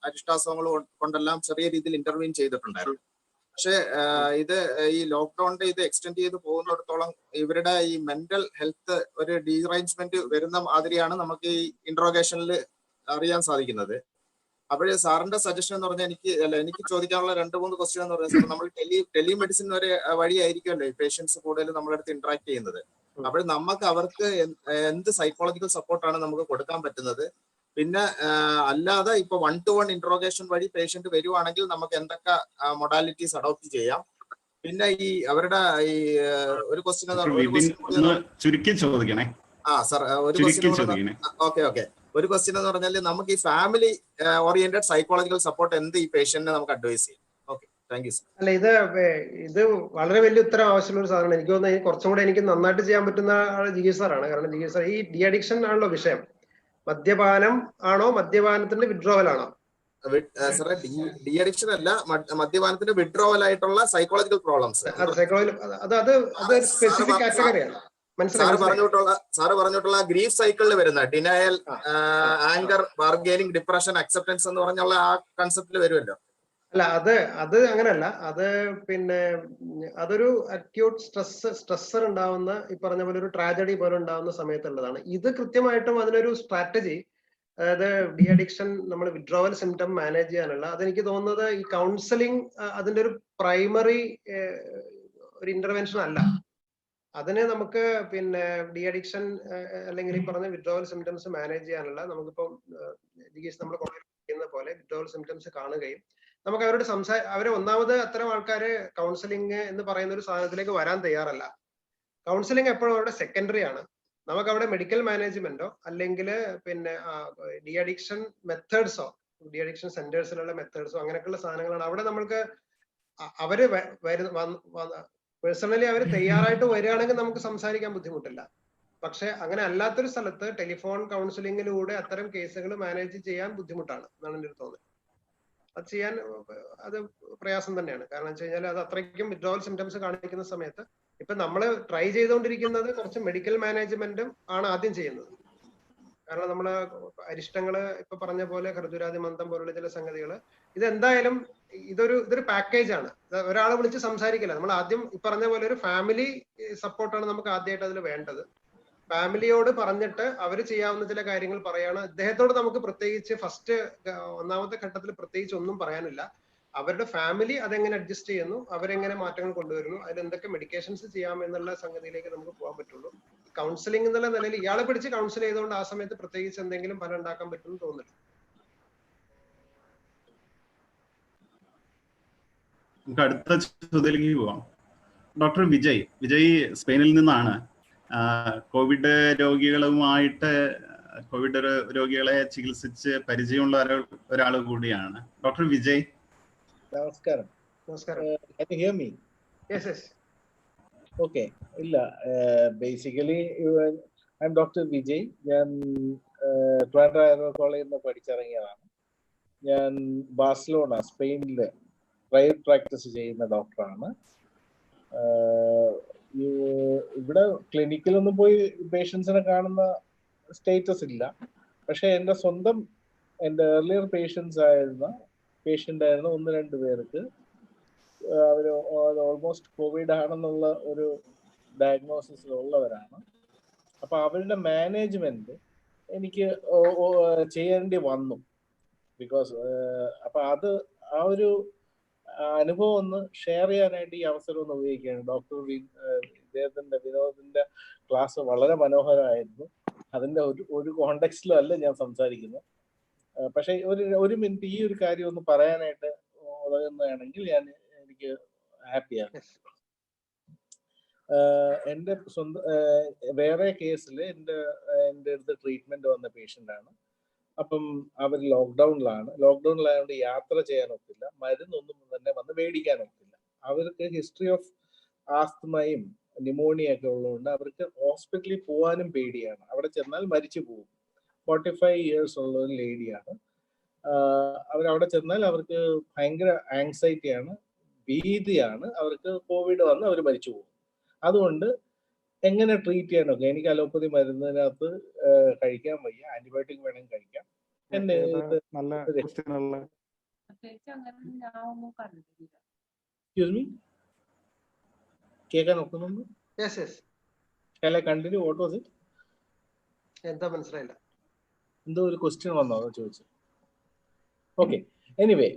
അരിഷ്ടാസവങ്ങൾ കൊണ്ടെല്ലാം ചെറിയ രീതിയിൽ ഇന്റർവ്യൂൻ ചെയ്തിട്ടുണ്ടായിരുന്നു. പക്ഷെ ഇത് ഈ ലോക്ക്ഡൌണിന്റെ ഇത് എക്സ്റ്റെൻഡ് ചെയ്ത് പോകുന്നിടത്തോളം ഇവരുടെ ഈ മെന്റൽ ഹെൽത്ത് ഒരു ഡീറേഞ്ച്മെന്റ് വരുന്ന മാതിരിയാണ് നമുക്ക് ഈ ഇന്ററോഗേഷനിൽ അറിയാൻ സാധിക്കുന്നത്. അപ്പോഴേ സാറിന്റെ സജഷൻ എന്ന് പറഞ്ഞാൽ എനിക്ക് ചോദിക്കാനുള്ള 2-3 ക്വസ്റ്റ്യൻ എന്ന് പറഞ്ഞാൽ, നമ്മൾ ടെലിമെഡിസിൻ ഒരു വഴിയായിരിക്കുമല്ലോ ഈ പേഷ്യൻസ് കൂടുതൽ നമ്മളടുത്ത് ഇന്ററാക്ട് ചെയ്യുന്നത്. അപ്പോൾ നമുക്ക് അവർക്ക് എന്ത് സൈക്കോളജിക്കൽ സപ്പോർട്ടാണ് നമുക്ക് കൊടുക്കാൻ പറ്റുന്നത്? പിന്നെ അല്ലാതെ ഇപ്പൊ 1-to-1 ഇന്ററോഗേഷൻ വഴി പേഷ്യന്റ് വരുവാണെങ്കിൽ നമുക്ക് എന്തൊക്കെ മൊഡാലിറ്റീസ് അഡോപ്റ്റ് ചെയ്യാം? പിന്നെ ഈ അവരുടെ ഈ ഒരു ക്വസ്റ്റ്യൻ ചുരുക്കി ചോദിക്കണേ. സാർ, ഒരു ക്വസ്റ്റ്യൻ ഓക്കെ ഒരു ക്വസ്റ്റ്യൻ എന്ന് പറഞ്ഞാൽ നമുക്ക് ഈ ഫാമിലി ഓറിയന്റഡ് സൈക്കോളജിക്കൽ സപ്പോർട്ട് എന്ത് ഈ പേഷ്യന്റിനെ നമുക്ക് അഡ്വൈസ് ചെയ്യും? Okay, thank you sir. അല്ല, ഇത് വളരെ വലിയ ഉത്തരം ആവശ്യമുള്ള ഒരു സാധനമാണ്. എനിക്ക് തോന്നുന്നത് കുറച്ചും കൂടെ എനിക്ക് നന്നായിട്ട് ചെയ്യാൻ പറ്റുന്ന ജിഗി സാറാണ്. കാരണം ജിഗി സാർ ഈ ഡി അഡിക്ഷൻ ആണല്ലോ വിഷയം. മദ്യപാനം ആണോ, മദ്യപാനത്തിന്റെ വിഡ്രോവൽ ആണോ? സാറേ, ഡി അഡിക്ഷൻ അല്ല, മദ്യപാനത്തിന്റെ വിഡ്രോവൽ ആയിട്ടുള്ള സൈക്കോളജിക്കൽ പ്രോബ്ലംസ്. അത് സ്പെസിഫിക് കാറ്റഗറിയാണ്. സാറ് പറഞ്ഞിട്ടുള്ള ഗ്രീഫ് സൈക്കിളിൽ വരുന്ന denial, anchor, bargaining, depression, acceptance എന്ന് പറഞ്ഞുള്ള ആ കൺസെപ്റ്റിൽ വരുമല്ലോ. അല്ല, അത് അങ്ങനെയല്ല. അത് അതൊരു അക്യൂട്ട് സ്ട്രെസ്സർ ഉണ്ടാവുന്ന, ഈ പറഞ്ഞ പോലെ ഒരു ട്രാജഡി പോലെ ഉണ്ടാവുന്ന സമയത്തുള്ളതാണ്. ഇത് കൃത്യമായിട്ടും അതിനൊരു സ്ട്രാറ്റജി, അതായത് ഡി അഡിക്ഷൻ നമ്മൾ വിഡ്രോവൽ സിംറ്റം മാനേജ് ചെയ്യാനുള്ള, അതെനിക്ക് തോന്നുന്നത് ഈ കൗൺസിലിംഗ് അതിന്റെ ഒരു പ്രൈമറി ഒരു ഇന്റർവെൻഷൻ അല്ല. അതിന് നമുക്ക് ഡി അഡിക്ഷൻ അല്ലെങ്കിൽ ഈ പറഞ്ഞ വിഡ്രോവൽ സിംറ്റംസ് മാനേജ് ചെയ്യാനുള്ള, നമുക്കിപ്പം നമ്മൾ ചെയ്യുന്ന പോലെ വിഡ്രോവൽ സിംറ്റംസ് കാണുകയും നമുക്ക് അവരോട് അവരെ ഒന്നാമത് അത്തരം ആൾക്കാര് കൗൺസിലിംഗ് എന്ന് പറയുന്ന ഒരു സാധനത്തിലേക്ക് വരാൻ തയ്യാറല്ല. കൗൺസിലിംഗ് എപ്പോഴും അവരുടെ സെക്കൻഡറി ആണ്. നമുക്ക് അവിടെ മെഡിക്കൽ മാനേജ്മെന്റോ അല്ലെങ്കിൽ ഡി അഡിക്ഷൻ മെത്തേഡ്സോ, ഡി അഡിക്ഷൻ സെന്റേഴ്സിലുള്ള മെത്തേഡ്സോ അങ്ങനെയൊക്കെയുള്ള സാധനങ്ങളാണ്. അവിടെ നമ്മൾക്ക് അവര് പേഴ്സണലി അവർ തയ്യാറായിട്ട് വരികയാണെങ്കിൽ നമുക്ക് സംസാരിക്കാൻ ബുദ്ധിമുട്ടില്ല. പക്ഷെ അങ്ങനെ അല്ലാത്തൊരു സ്ഥലത്ത് ടെലിഫോൺ കൗൺസിലിങ്ങിലൂടെ അത്തരം കേസുകൾ മാനേജ് ചെയ്യാൻ ബുദ്ധിമുട്ടാണ് എന്നാണ് എൻ്റെ ഒരു തോന്നൽ. അത് ചെയ്യാൻ അത് പ്രയാസം തന്നെയാണ്. കാരണം വെച്ച് കഴിഞ്ഞാൽ അത് അത്രയ്ക്കും വിത്ഡ്രോവൽ സിംറ്റംസ് കാണിക്കുന്ന സമയത്ത് ഇപ്പൊ നമ്മൾ ട്രൈ ചെയ്തുകൊണ്ടിരിക്കുന്നത് കുറച്ച് മെഡിക്കൽ മാനേജ്മെന്റും ആണ് ആദ്യം ചെയ്യുന്നത്. കാരണം നമ്മള് അരിഷ്ടങ്ങള് ഇപ്പൊ പറഞ്ഞ പോലെ ഖർജൂരാതി മന്ത്രം പോലുള്ള ചില സംഗതികള് ഇതെന്തായാലും ഇതൊരു പാക്കേജ് ആണ്. ഒരാളെ വിളിച്ച് സംസാരിക്കില്ല. നമ്മൾ ആദ്യം ഈ പറഞ്ഞ പോലെ ഒരു ഫാമിലി സപ്പോർട്ടാണ് നമുക്ക് ആദ്യമായിട്ട് അതിൽ വേണ്ടത്. ഫാമിലിയോട് പറഞ്ഞിട്ട് അവർ ചെയ്യാവുന്ന ചില കാര്യങ്ങൾ പറയാണ്. ഇദ്ദേഹത്തോട് നമുക്ക് പ്രത്യേകിച്ച് ഒന്നാമത്തെ ഘട്ടത്തിൽ പ്രത്യേകിച്ച് ഒന്നും പറയാനില്ല. അവരുടെ ഫാമിലി അതെങ്ങനെ അഡ്ജസ്റ്റ് ചെയ്യുന്നു, അവരെങ്ങനെ മാറ്റങ്ങൾ കൊണ്ടുവരുന്നു, അതിൽ എന്തൊക്കെ മെഡിക്കേഷൻസ് ചെയ്യാം എന്നുള്ള സംഗതിയിലേക്ക് നമുക്ക് പോകാൻ പറ്റുള്ളൂ. കൗൺസിലിംഗ് എന്നുള്ള നിലയിൽ ഇയാളെ പിടിച്ച് കൗൺസിൽ ചെയ്തുകൊണ്ട് ആ സമയത്ത് പ്രത്യേകിച്ച് എന്തെങ്കിലും ഫലം ഉണ്ടാക്കാൻ പറ്റുമെന്ന് തോന്നുന്നില്ല. നമുക്ക് അടുത്ത ചോദ്യത്തിലേക്ക് പോവാം. ഡോക്ടർ വിജയ് സ്പെയിനിൽ നിന്നാണ്. കോവിഡ് രോഗികളെ ചികിത്സിച്ച് പരിചയമുള്ള ഒരാൾ കൂടിയാണ്. ഡോക്ടർ വിജയ്, നമസ്കാരം. Can you hear me? Yes, yes. Okay. ഇല്ല, basically I M doctor Vijay. ഞാൻ ട്രിവാൻഡ്രം കോളേജിൽ നിന്ന് പഠിച്ചിറങ്ങിയതാണ്. ഞാൻ ബാഴ്സലോണ സ്പെയിനിൽ പ്രൈവറ്റ് പ്രാക്ടീസ് ചെയ്യുന്ന ഡോക്ടറാണ്. ഇവിടെ ക്ലിനിക്കിലൊന്നും പോയി പേഷ്യൻസിനെ കാണുന്ന സ്റ്റേറ്റസ് ഇല്ല. പക്ഷെ എൻ്റെ ഏർലിയർ പേഷ്യൻ്റ് ആയിരുന്ന 1-2 പേർക്ക് അവർ ഓൾമോസ്റ്റ് കോവിഡ് ആണെന്നുള്ള ഒരു ഡയഗ്നോസിസിലുള്ളവരാണ്. അപ്പൊ അവരുടെ മാനേജ്മെന്റ് എനിക്ക് ചെയ്യേണ്ടി വന്നു. ബിക്കോസ് അപ്പൊ ആ ഒരു അനുഭവം ഒന്ന് ഷെയർ ചെയ്യാനായിട്ട് ഈ അവസരം ഒന്ന് ഉപയോഗിക്കുകയാണ്. ഡോക്ടർ ഇദ്ദേഹത്തിന്റെ വിനോദിന്റെ ക്ലാസ് വളരെ മനോഹരമായിരുന്നു. അതിന്റെ ഒരു കോണ്ടെക്സ്റ്റിലും അല്ല ഞാൻ സംസാരിക്കുന്നത്. പക്ഷെ ഒരു മിനിറ്റ് ഈ ഒരു കാര്യം ഒന്ന് പറയാനായിട്ട് ഉതകുന്നതാണെങ്കിൽ എനിക്ക് ഹാപ്പിയാണ്. എൻ്റെ വേറെ കേസിൽ എൻ്റെ അടുത്ത് ട്രീറ്റ്മെന്റ് വന്ന പേഷ്യൻ്റ് ആണ്. അപ്പം അവർ ലോക്ക്ഡൌണിലായതുകൊണ്ട് യാത്ര ചെയ്യാനൊക്കില്ല, മരുന്നൊന്നും തന്നെ വന്ന് മേടിക്കാനൊക്കില്ല. അവർക്ക് ഹിസ്റ്ററി ഓഫ് ആസ്തമയും ന്യൂമോണിയ ഒക്കെ ഉള്ളതുകൊണ്ട് അവർക്ക് ഹോസ്പിറ്റലിൽ പോകാനും പേടിയാണ്. അവിടെ ചെന്നാൽ മരിച്ചു പോകും. 45 years ഉള്ള ഒരു ലേഡിയാണ്. അവരവിടെ ചെന്നാൽ അവർക്ക് ഭയങ്കര ആങ്സൈറ്റിയാണ്, ഭീതിയാണ്. അവർക്ക് കോവിഡ് വന്ന് അവർ മരിച്ചു പോകും. അതുകൊണ്ട് എങ്ങനെ ട്രീറ്റ് ചെയ്യാനൊക്കെ എനിക്ക് അലോപ്പതി മരുന്നിനകത്ത് കഴിക്കാൻ വയ്യ, ആന്റിബയോട്ടിക് വേണം കഴിക്കാം. കേൾക്കാൻ ഒക്കുന്നുണ്ട്? കണ്ടിന്യൂ. What was it? എന്താ മനസ്സിലായില്ല. എന്തോ ഒരു ക്വസ്റ്റ്യൻ വന്നോ ചോദിച്ചു. Okay, anyway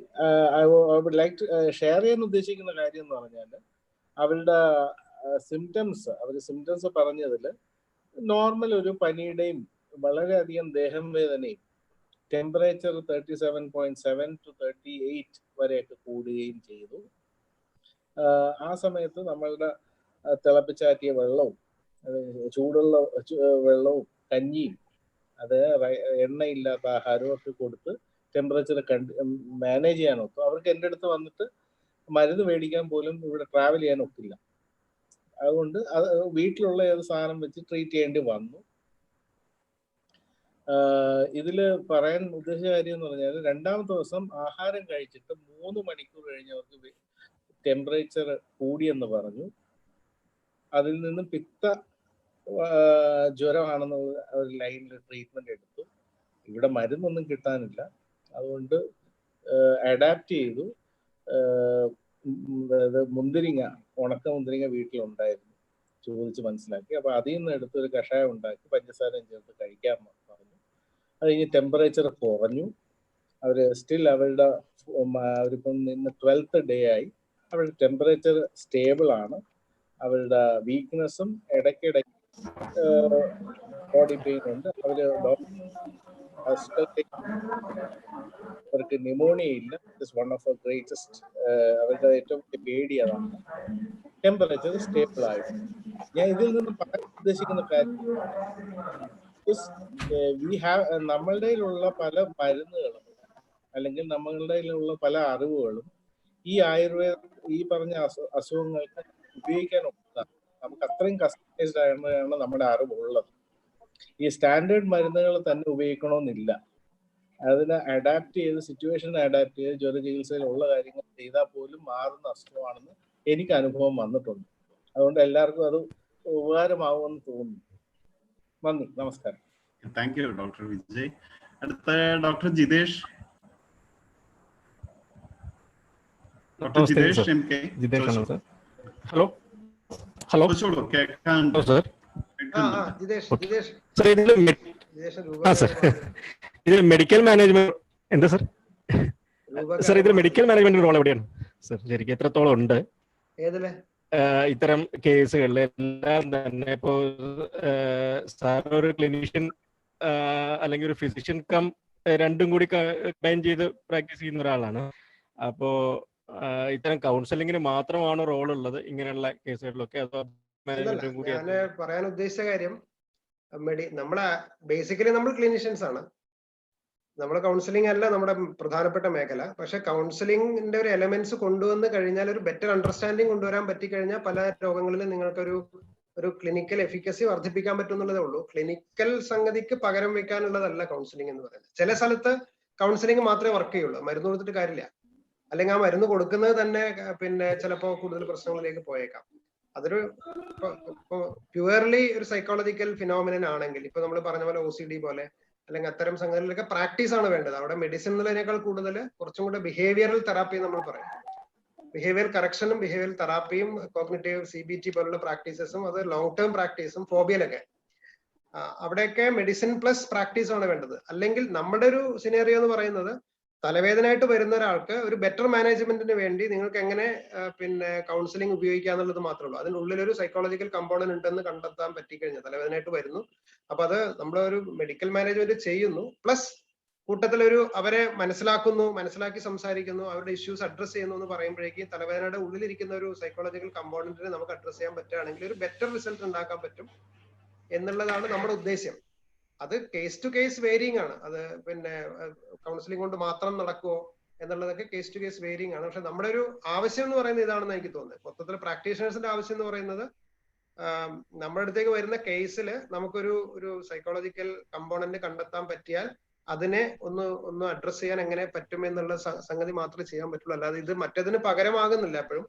I would like to share ചെയ്യാൻ ഉദ്ദേശിക്കുന്ന കാര്യം എന്ന് പറഞ്ഞാൽ അവരുടെ സിംറ്റംസ് പറഞ്ഞതിൽ നോർമൽ ഒരു പനിയുടെയും വളരെയധികം ദേഹം വേദനയും ടെമ്പറേച്ചർ 37.7 to 38 വരെയൊക്കെ കൂടുകയും ചെയ്തു. ആ സമയത്ത് നമ്മളുടെ തിളപ്പിച്ചാറ്റിയ വെള്ളവും ചൂടുള്ള വെള്ളവും കഞ്ഞിയും അത് എണ്ണയില്ലാത്ത ആഹാരവും ഒക്കെ കൊടുത്ത് ടെമ്പറേച്ചർ മാനേജ് ചെയ്യാൻ ഒക്കും. അവർക്ക് എൻ്റെ അടുത്ത് വന്നിട്ട് മരുന്ന് മേടിക്കാൻ പോലും ഇവിടെ ട്രാവൽ ചെയ്യാൻ ഒക്കില്ല. അതുകൊണ്ട് വീട്ടിലുള്ള ഏത് സാധനം വെച്ച് ട്രീറ്റ് ചെയ്യേണ്ടി വന്നു. ഇതില് പറയാൻ ഉദ്ദേശിച്ച കാര്യം എന്ന് പറഞ്ഞാൽ രണ്ടാമത്തെ ദിവസം ആഹാരം കഴിച്ചിട്ട് 3 മണിക്കൂർ കഴിഞ്ഞവർക്ക് ടെമ്പറേച്ചർ കൂടിയെന്ന് പറഞ്ഞു. അതിൽ നിന്ന് ജ്വരമാണെന്നുള്ള ഒരു ലൈനിൽ ട്രീറ്റ്മെന്റ് എടുത്തു. ഇവിടെ മരുന്നൊന്നും കിട്ടാനില്ല. അതുകൊണ്ട് അഡാപ്റ്റ് ചെയ്തു. ഉണക്ക മുന്തിരിങ്ങ വീട്ടിലുണ്ടായിരുന്നു, ചോദിച്ച് മനസ്സിലാക്കി. അപ്പൊ അതിൽ നിന്ന് എടുത്ത് ഒരു കഷായം ഉണ്ടാക്കി പഞ്ചസാരയും ചേർത്ത് കഴിക്കാൻ പറഞ്ഞു. അത് കഴിഞ്ഞ് ടെമ്പറേച്ചർ കുറഞ്ഞു. അവര് സ്റ്റിൽ അവരിപ്പം ഇന്ന് 12th day ആയി. അവരുടെ ടെമ്പറേച്ചർ സ്റ്റേബിൾ ആണ്. അവരുടെ വീക്ക്നെസ്സും ഇടയ്ക്കിടയ്ക്ക് ബോഡി പെയിൻ ഉണ്ട്. അവർക്ക് ന്യൂമോണിയ ഇല്ല. വൺ ഓഫ് ദ ഗ്രേറ്റസ്റ്റ് അവരുടെ ഏറ്റവും വലിയ പേടി അതാണ്. ടെമ്പറേച്ചർ സ്റ്റേബിൾ ആയിട്ട്. ഞാൻ ഇതിൽ നിന്ന് പറയാൻ ഉദ്ദേശിക്കുന്ന കാര്യം നമ്മളുടെ പല മരുന്നുകളും അല്ലെങ്കിൽ നമ്മളുടെ പല അറിവുകളും ഈ ആയുർവേദ ഈ പറഞ്ഞ അസുഖങ്ങൾക്ക് ഉപയോഗിക്കാൻ ഒക്കുന്നതാണ്. നമുക്ക് അത്രയും കസ്റ്റമൈസ്ഡ് ആയാണ് നമ്മുടെ അറിവുള്ളത്. ഈ സ്റ്റാൻഡേർഡ് മരുന്നുകൾ തന്നെ ഉപയോഗിക്കണമെന്നില്ല. അതിനെ അഡാപ്റ്റ് ചെയ്ത് സിറ്റുവേഷനെ അഡാപ്റ്റ് ചെയ്ത് ജ്വര ചികിത്സയിലുള്ള കാര്യങ്ങൾ ചെയ്താൽ പോലും മാറുന്ന അസുഖമാണെന്ന് എനിക്ക് അനുഭവം വന്നിട്ടുണ്ട്. അതുകൊണ്ട് എല്ലാവർക്കും അത് ഉപകാരമാവുമെന്ന് തോന്നുന്നു. നന്ദി, നമസ്കാരം. Thank you doctor Vijay. അടുത്ത doctor Jitesh. Doctor Jitesh M K. Hello hello കേൾക്കാനുണ്ടോ സർ? സർ ഇതിൽ മെഡിക്കൽ മാനേജ്മെന്റ് എന്താ സർ? സർ ഇതിൽ മെഡിക്കൽ മാനേജ്മെന്റ് റോൾ എവിടെയാണ് സർ? ശരിക്കും എത്രത്തോളം ഉണ്ട് ഇത്തരം കേസുകളിൽ? എല്ലാം തന്നെ ഇപ്പോ സാർ ഒരു ക്ലിനീഷ്യൻ അല്ലെങ്കിൽ ഒരു ഫിസിഷ്യൻ കം രണ്ടും കൂടി കമ്പൈൻ ചെയ്ത് പ്രാക്ടീസ് ചെയ്യുന്ന ഒരാളാണ്. അപ്പോ ഇത്തരം കൗൺസിലിങ്ങിന് മാത്രമാണ് റോൾ ഉള്ളത് ഇങ്ങനെയുള്ള കേസുകളിലൊക്കെ? അതോ ഞാൻ പറയാൻ ഉദ്ദേശിച്ച കാര്യം, നമ്മളെ ബേസിക്കലി നമ്മൾ ക്ലിനീഷ്യൻസ് ആണ്. നമ്മുടെ കൗൺസിലിംഗ് അല്ല നമ്മുടെ പ്രധാനപ്പെട്ട മേഖല. പക്ഷെ കൗൺസിലിംഗിന്റെ ഒരു എലമെന്റ്സ് കൊണ്ടുവന്ന് കഴിഞ്ഞാൽ, ഒരു ബെറ്റർ അണ്ടർസ്റ്റാൻഡിങ് കൊണ്ടുവരാൻ പറ്റിക്കഴിഞ്ഞാൽ പല രോഗങ്ങളിലും നിങ്ങൾക്കൊരു ക്ലിനിക്കൽ എഫിക്കസി വർദ്ധിപ്പിക്കാൻ പറ്റും എന്നുള്ളതേ ഉള്ളൂ. ക്ലിനിക്കൽ സംഗതിക്ക് പകരം വെക്കാനുള്ളതല്ല കൗൺസിലിംഗ് എന്ന് പറയുന്നത്. ചില സ്ഥലത്ത് കൗൺസിലിംഗ് മാത്രമേ വർക്ക് ചെയ്യുള്ളൂ, മരുന്ന് കൊടുത്തിട്ട് കാര്യമില്ല. അല്ലെങ്കിൽ ആ മരുന്ന് കൊടുക്കുന്നത് തന്നെ പിന്നെ ചിലപ്പോൾ കൂടുതൽ പ്രശ്നങ്ങളിലേക്ക് പോയേക്കാം. അതൊരു പ്യുവർലി ഒരു സൈക്കോളജിക്കൽ ഫിനോമിനൻ ആണെങ്കിൽ, ഇപ്പൊ നമ്മൾ പറഞ്ഞ പോലെ OCD പോലെ അല്ലെങ്കിൽ അത്തരം സംഗതികളിലൊക്കെ പ്രാക്ടീസ് ആണ് വേണ്ടത്. അവിടെ മെഡിസിൻ എന്നുള്ളതിനേക്കാൾ കൂടുതൽ കുറച്ചും കൂടെ ബിഹേവിയറൽ തെറാപ്പി നമ്മൾ പറയും. ബിഹേവിയർ കറക്ഷനും ബിഹേവിയർ തെറാപ്പിയും കോഗ്നിറ്റീവ് CBT പോലുള്ള പ്രാക്ടീസസും, അത് ലോങ് ടേം പ്രാക്ടീസും ഫോബിയലൊക്കെ, അവിടെയൊക്കെ മെഡിസിൻ പ്ലസ് പ്രാക്ടീസ് ആണ് വേണ്ടത്. അല്ലെങ്കിൽ നമ്മുടെ ഒരു സിനാരിയോ എന്ന് പറയുന്നത്, തലവേദനയായിട്ട് വരുന്ന ഒരാൾക്ക് ഒരു ബെറ്റർ മാനേജ്മെന്റിന് വേണ്ടി നിങ്ങൾക്ക് എങ്ങനെ പിന്നെ കൗൺസിലിംഗ് ഉപയോഗിക്കുക എന്നുള്ളത് മാത്രമേ ഉള്ളൂ. അതിനുള്ളിൽ ഒരു സൈക്കോളജിക്കൽ കമ്പോണന്റ് ഉണ്ടെന്ന് കണ്ടെത്താൻ പറ്റിക്കഴിഞ്ഞാൽ, തലവേദനയായിട്ട് വരുന്നു, അപ്പൊ അത് നമ്മളൊരു മെഡിക്കൽ മാനേജ്മെന്റ് ചെയ്യുന്നു, പ്ലസ് കൂട്ടത്തിലൊരു അവരെ മനസ്സിലാക്കി സംസാരിക്കുന്നു, അവരുടെ ഇഷ്യൂസ് അഡ്രസ് ചെയ്യുന്നു എന്ന് പറയുമ്പോഴേക്കും തലവേദനയുടെ ഉള്ളിലിരിക്കുന്ന ഒരു സൈക്കോളജിക്കൽ കമ്പോണന്റിനെ നമുക്ക് അഡ്രസ് ചെയ്യാൻ പറ്റുകയാണെങ്കിൽ ഒരു ബെറ്റർ റിസൾട്ട് ഉണ്ടാക്കാൻ പറ്റും എന്നുള്ളതാണ് നമ്മുടെ ഉദ്ദേശ്യം. അത് കേസ് ടു കേസ് വേരിയിങ് ആണ്. അത് പിന്നെ കൗൺസിലിംഗ് കൊണ്ട് മാത്രം നടക്കുമോ എന്നുള്ളതൊക്കെ കേസ് ടു കേസ് വേരിയിങ് ആണ്. പക്ഷെ നമ്മുടെ ഒരു ആവശ്യം എന്ന് പറയുന്നത് ഇതാണെന്ന് എനിക്ക് തോന്നുന്നത്. മൊത്തത്തിൽ പ്രാക്ടീഷണേഴ്സിന്റെ ആവശ്യം എന്ന് പറയുന്നത്, നമ്മുടെ അടുത്തേക്ക് വരുന്ന കേസിൽ നമുക്കൊരു സൈക്കോളജിക്കൽ കമ്പോണന്റ് കണ്ടെത്താൻ പറ്റിയാൽ അതിനെ ഒന്ന് അഡ്രസ് ചെയ്യാൻ എങ്ങനെ പറ്റും എന്നുള്ള സംഗതി മാത്രമേ ചെയ്യാൻ പറ്റുള്ളൂ. അല്ലാതെ ഇത് മറ്റേതിന് പകരമാകുന്നില്ല. എപ്പോഴും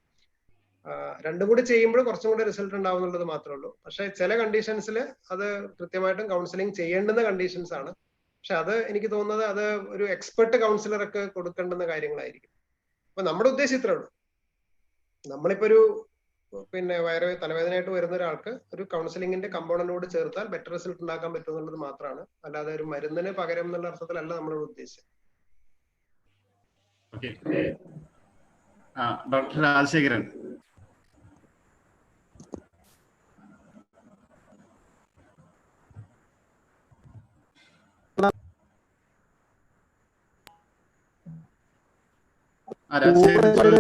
രണ്ടും കൂടി ചെയ്യുമ്പോൾ കുറച്ചും കൂടി റിസൾട്ട് ഉണ്ടാവും എന്നുള്ളത് മാത്രമേ ഉള്ളൂ. പക്ഷെ ചില കണ്ടീഷൻസിൽ അത് കൃത്യമായിട്ടും കൗൺസിലിംഗ് ചെയ്യേണ്ടുന്ന കണ്ടീഷൻസ് ആണ്. പക്ഷെ അത് എനിക്ക് തോന്നുന്നത് അത് ഒരു എക്സ്പെർട്ട് കൗൺസിലറൊക്കെ കൊടുക്കേണ്ടുന്ന കാര്യങ്ങളായിരിക്കും. അപ്പൊ നമ്മുടെ ഉദ്ദേശം ഇത്രേ ഉള്ളൂ. നമ്മളിപ്പോ ഒരു പിന്നെ തലവേദനയായിട്ട് വരുന്ന ഒരാൾക്ക് ഒരു കൗൺസിലിംഗിന്റെ കമ്പോണന്റോട് ചേർത്താൽ ബെറ്റർ റിസൾട്ട് ഉണ്ടാക്കാൻ പറ്റും എന്നുള്ളത് മാത്രമാണ്. അല്ലാതെ ഒരു മരുന്നിന് പകരം എന്നുള്ള അർത്ഥത്തിലല്ല നമ്മളോട് ഉദ്ദേശിച്ചത്. ഡോക്ടർ രാജശേഖരൻ.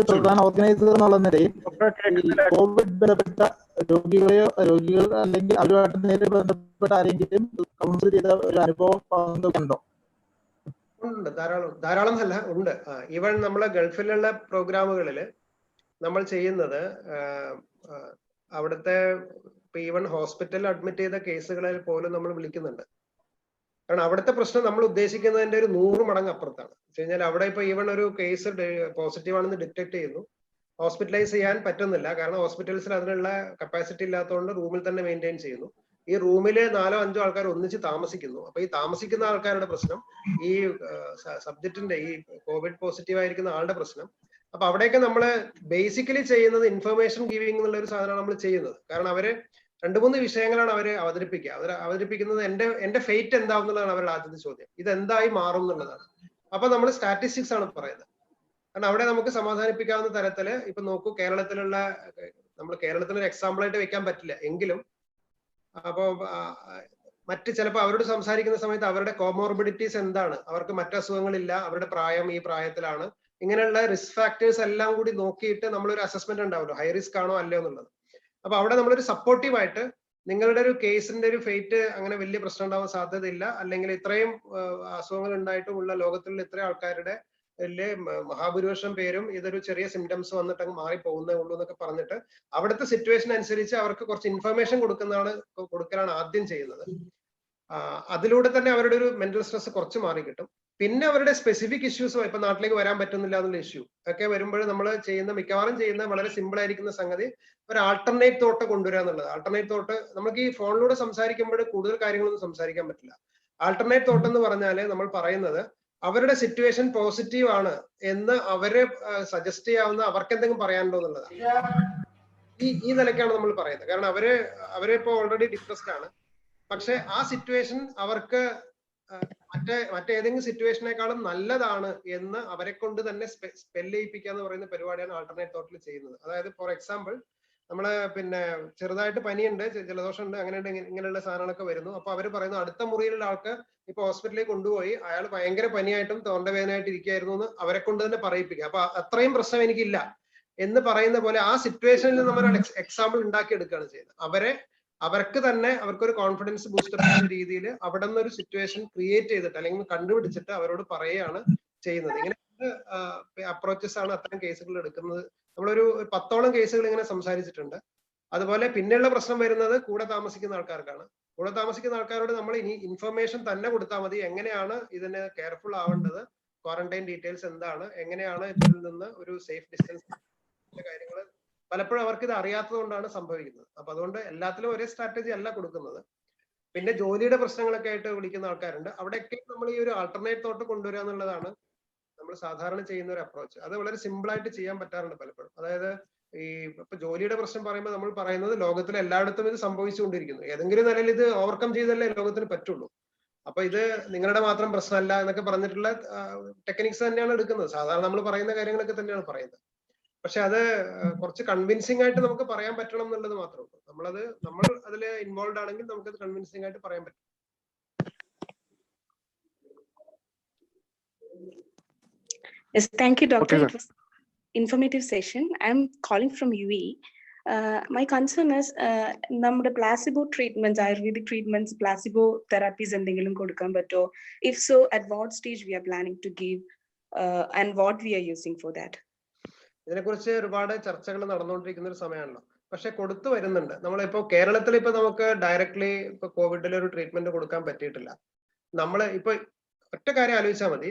പ്രധാന ഓർഗനൈസർ എന്നുള്ള നിലയിൽ കോവിഡ് ബന്ധപ്പെട്ട രോഗികൾ അല്ലെങ്കിൽ അവരുമായിട്ട് നേരിട്ട് ബന്ധപ്പെട്ട ആരെങ്കിലും കൗൺസിൽ ചെയ്ത ഒരു അനുഭവം ഉണ്ടോ? ഉണ്ട്, ധാരാളം അല്ല, ഉണ്ട്. ഈവൻ നമ്മളെ ഗൾഫിലുള്ള പ്രോഗ്രാമുകളിൽ നമ്മൾ ചെയ്യുന്നത്, അവിടുത്തെ ഈവൻ ഹോസ്പിറ്റലിൽ അഡ്മിറ്റ് ചെയ്ത കേസുകളിൽ പോലും നമ്മൾ വിളിക്കുന്നുണ്ട്. കാരണം അവിടുത്തെ പ്രശ്നം നമ്മൾ ഉദ്ദേശിക്കുന്നതിന്റെ ഒരു 100 മടങ്ങ് അപ്പുറത്താണ്. വെച്ച് കഴിഞ്ഞാൽ അവിടെ ഇപ്പൊ ഈവൻ ഒരു കേസ് പോസിറ്റീവ് ആണെന്ന് ഡിറ്റക്ട് ചെയ്യുന്നു, ഹോസ്പിറ്റലൈസ് ചെയ്യാൻ പറ്റുന്നില്ല. കാരണം ഹോസ്പിറ്റൽസിൽ അതിനുള്ള കപ്പാസിറ്റി ഇല്ലാത്തതുകൊണ്ട് റൂമിൽ തന്നെ മെയിൻറ്റെയിൻ ചെയ്യുന്നു. ഈ റൂമില് 4-5 ആൾക്കാർ ഒന്നിച്ച് താമസിക്കുന്നു. അപ്പൊ ഈ താമസിക്കുന്ന ആൾക്കാരുടെ പ്രശ്നം, ഈ സബ്ജക്റ്റിന്റെ ഈ കോവിഡ് പോസിറ്റീവ് ആയിരിക്കുന്ന ആളുടെ പ്രശ്നം. അപ്പൊ അവിടെയൊക്കെ നമ്മള് ബേസിക്കലി ചെയ്യുന്നത് ഇൻഫർമേഷൻ ഗിവിംഗ് എന്നുള്ള ഒരു സാധനമാണ് നമ്മൾ ചെയ്യുന്നത്. കാരണം അവര് 2-3 വിഷയങ്ങളാണ് അവര് അവതരിപ്പിക്കുന്നത്. എന്റെ ഫേറ്റ് എന്താവുന്നതാണ് അവരുടെ ആദ്യത്തെ ചോദ്യം. ഇത് എന്തായി മാറും എന്നുള്ളതാണ്. അപ്പൊ നമ്മൾ സ്റ്റാറ്റിസ്റ്റിക്സ് ആണ് പറയുന്നത്. കാരണം അവിടെ നമുക്ക് സമാധാനിപ്പിക്കാവുന്ന തരത്തില് ഇപ്പൊ നോക്കൂ, നമ്മൾ കേരളത്തിലൊരു എക്സാമ്പിൾ ആയിട്ട് വെക്കാൻ പറ്റില്ല എങ്കിലും, അപ്പോ മറ്റ് ചിലപ്പോൾ അവരോട് സംസാരിക്കുന്ന സമയത്ത് അവരുടെ കോമോർബിഡിറ്റീസ് എന്താണ്, അവർക്ക് മറ്റു അസുഖങ്ങളില്ല, അവരുടെ പ്രായം ഈ പ്രായത്തിലാണ്, ഇങ്ങനെയുള്ള റിസ്ക് ഫാക്ടേഴ്സ് എല്ലാം കൂടി നോക്കിയിട്ട് നമ്മളൊരു അസസ്മെന്റ് ഉണ്ടാവുമല്ലോ, ഹൈ റിസ്ക് ആണോ അല്ലയോ എന്നുള്ളത്. അപ്പൊ അവിടെ നമ്മളൊരു സപ്പോർട്ടീവായിട്ട് നിങ്ങളുടെ ഒരു കേസിന്റെ ഒരു ഫേറ്റ് അങ്ങനെ വലിയ പ്രശ്നം ഉണ്ടാവാൻ സാധ്യതയില്ല, അല്ലെങ്കിൽ ഇത്രയും അസുഖങ്ങൾ ഉണ്ടായിട്ടും ഉള്ള ലോകത്തിലുള്ള ഇത്രയും ആൾക്കാരുടെ മഹാഭൂരിപക്ഷം പേരും ഇതൊരു ചെറിയ സിംറ്റംസ് വന്നിട്ട് അങ്ങ് മാറി പോകുന്നേ ഉള്ളൂ എന്നൊക്കെ പറഞ്ഞിട്ട് അവിടുത്തെ സിറ്റുവേഷൻ അനുസരിച്ച് അവർക്ക് കുറച്ച് ഇൻഫർമേഷൻ കൊടുക്കലാണ് ആദ്യം ചെയ്യുന്നത്. അതിലൂടെ തന്നെ അവരുടെ ഒരു മെന്റൽ സ്ട്രെസ് കുറച്ച് മാറി കിട്ടും. പിന്നെ അവരുടെ സ്പെസിഫിക് ഇഷ്യൂസ്, ഇപ്പൊ നാട്ടിലേക്ക് വരാൻ പറ്റുന്നില്ല എന്നുള്ള ഇഷ്യൂ ഒക്കെ വരുമ്പോൾ നമ്മൾ മിക്കവാറും ചെയ്യുന്ന വളരെ സിമ്പിൾ ആയിരിക്കുന്ന സംഗതി ഒരു ആൾട്ടർനേറ്റ് തോട്ട് കൊണ്ടുവരിക എന്നുള്ളത്. ആൾട്ടർനേറ്റ് തോട്ട് നമുക്ക് ഈ ഫോണിലൂടെ സംസാരിക്കുമ്പോൾ കൂടുതൽ കാര്യങ്ങളൊന്നും സംസാരിക്കാൻ പറ്റില്ല. ആൾട്ടർനേറ്റ് തോട്ട് എന്ന് പറഞ്ഞാല് നമ്മൾ പറയുന്നത് അവരുടെ സിറ്റുവേഷൻ പോസിറ്റീവ് ആണ് എന്ന് അവരെ സജസ്റ്റ് ചെയ്യാവുന്ന അവർക്ക് എന്തെങ്കിലും പറയാനുണ്ടോ എന്നുള്ളതാണ്. ഈ നിലയ്ക്കാണ് നമ്മൾ പറയുന്നത്. കാരണം അവരെ ഇപ്പൊ ഓൾറെഡി ഡിപ്രസ്ഡ് ആണ്. പക്ഷെ ആ സിറ്റുവേഷൻ അവർക്ക് മറ്റേതെങ്കിലും സിറ്റുവേഷനേക്കാളും നല്ലതാണ് എന്ന് അവരെ കൊണ്ട് തന്നെ സ്പെല്ലിയിപ്പിക്കുക എന്ന് പറയുന്ന പരിപാടിയാണ് ആൾട്ടർനേറ്റ് തോട്ടിൽ ചെയ്യുന്നത്. അതായത് ഫോർ എക്സാമ്പിൾ നമ്മള് ചെറുതായിട്ട് പനിയുണ്ട്, ജലദോഷമുണ്ട്, ഇങ്ങനെയുള്ള സാധനങ്ങളൊക്കെ വരുന്നു. അപ്പൊ അവര് പറയുന്നു അടുത്ത മുറിയിലുള്ള ആൾക്ക് ഇപ്പൊ ഹോസ്പിറ്റലിലേക്ക് കൊണ്ടുപോയി അയാൾ ഭയങ്കര പനിയായിട്ടും തൊണ്ടവേദനയായിട്ട് ഇരിക്കുകയായിരുന്നു എന്ന് അവരെ കൊണ്ട് തന്നെ പറയിപ്പിക്കുക. അപ്പൊ അത്രയും പ്രശ്നം എനിക്കില്ല എന്ന് പറയുന്ന പോലെ ആ സിറ്റുവേഷനിൽ നമ്മൾ എക്സാമ്പിൾ ഉണ്ടാക്കിയെടുക്കുകയാണ് ചെയ്യുന്നത്. അവർക്ക് തന്നെ അവർക്കൊരു കോൺഫിഡൻസ് ബൂസ്റ്റർ ചെയ്യുന്ന രീതിയിൽ അവിടെ നിന്ന് ഒരു സിറ്റുവേഷൻ ക്രിയേറ്റ് ചെയ്തിട്ട് അല്ലെങ്കിൽ കണ്ടുപിടിച്ചിട്ട് അവരോട് പറയുകയാണ് ചെയ്യുന്നത്. ഇങ്ങനെ അപ്രോച്ചസ് ആണ് അത്തരം കേസുകൾ എടുക്കുന്നത്. നമ്മളൊരു 10ഓളം കേസുകൾ ഇങ്ങനെ സംസാരിച്ചിട്ടുണ്ട്. അതുപോലെ പിന്നെയുള്ള പ്രശ്നം വരുന്നത് കൂടെ താമസിക്കുന്ന ആൾക്കാർക്കാണ്. കൂടെ താമസിക്കുന്ന ആൾക്കാരോട് നമ്മൾ ഇനി ഇൻഫർമേഷൻ തന്നെ കൊടുത്താൽ മതി. എങ്ങനെയാണ് ഇതിന് കെയർഫുൾ ആവേണ്ടത്, ക്വാറന്റൈൻ ഡീറ്റെയിൽസ് എന്താണ്, എങ്ങനെയാണ് ഇതിൽ നിന്ന് ഒരു സേഫ് ഡിസ്റ്റൻസ് കാര്യങ്ങൾ പലപ്പോഴും അവർക്ക് ഇത് അറിയാത്തത് കൊണ്ടാണ് സംഭവിക്കുന്നത്. അപ്പൊ അതുകൊണ്ട് എല്ലാത്തിലും ഒരേ സ്ട്രാറ്റജി അല്ല കൊടുക്കുന്നത്. പിന്നെ ജോലിയുടെ പ്രശ്നങ്ങളൊക്കെ ആയിട്ട് വിളിക്കുന്ന ആൾക്കാരുണ്ട്. അവിടെയൊക്കെ നമ്മൾ ഈ ഒരു ആൾട്ടർനേറ്റ് തോട്ട് കൊണ്ടുവരിക എന്നുള്ളതാണ് നമ്മൾ സാധാരണ ചെയ്യുന്ന ഒരു അപ്രോച്ച്. അത് വളരെ സിമ്പിൾ ആയിട്ട് ചെയ്യാൻ പറ്റാറുണ്ട് പലപ്പോഴും. അതായത് ഇപ്പൊ ജോലിയുടെ പ്രശ്നം പറയുമ്പോൾ നമ്മൾ പറയുന്നത് ലോകത്തിൽ എല്ലായിടത്തും ഇത് സംഭവിച്ചുകൊണ്ടിരിക്കുന്നു. ഏതെങ്കിലും നിലയിൽ ഇത് ഓവർകം ചെയ്തല്ലേ ലോകത്തിന് പറ്റുള്ളൂ. അപ്പൊ ഇത് നിങ്ങളുടെ മാത്രം പ്രശ്നമല്ല എന്നൊക്കെ പറഞ്ഞിട്ടുള്ള ടെക്നിക്സ് തന്നെയാണ് എടുക്കുന്നത്. സാധാരണ നമ്മൾ പറയുന്ന കാര്യങ്ങളൊക്കെ തന്നെയാണ് പറയുന്നത്. പക്ഷെ അത് കുറച്ച് കൺവിൻസിംഗ് ആയിട്ട് നമുക്ക് പറയാൻ പറ്റണം എന്നുള്ളത് മാത്രമേ ഉള്ളൂ. നമ്മൾ അതിൽ ഇൻവോൾവ് ആണെങ്കിൽ നമുക്കത് കൺവിൻസിംഗ് ആയിട്ട് പറയാൻ പറ്റും. Yes, thank you, Doctor. Okay, it was informative session. I'm calling from UAE. My concern is നമ്മുടെ placebo treatments, Ayurvedic treatments, placebo therapies എന്തെങ്കിലും കൊടുക്കാൻ പറ്റുമോ? If so, at what stage we are planning to give and what we are using for that? ഇതിനെക്കുറിച്ച് ഒരുപാട് ചർച്ചകൾ നടന്നുകൊണ്ടിരിക്കുന്ന ഒരു സമയമാണല്ലോ. പക്ഷെ കൊടുത്തു വരുന്നുണ്ട്. നമ്മളിപ്പോ കേരളത്തിൽ ഇപ്പൊ നമുക്ക് ഡയറക്ട്ലി ഇപ്പൊ കോവിഡിൽ ഒരു ട്രീറ്റ്മെന്റ് കൊടുക്കാൻ പറ്റിയിട്ടില്ല. ഇപ്പൊ ഒറ്റ കാര്യം ആലോചിച്ചാൽ മതി.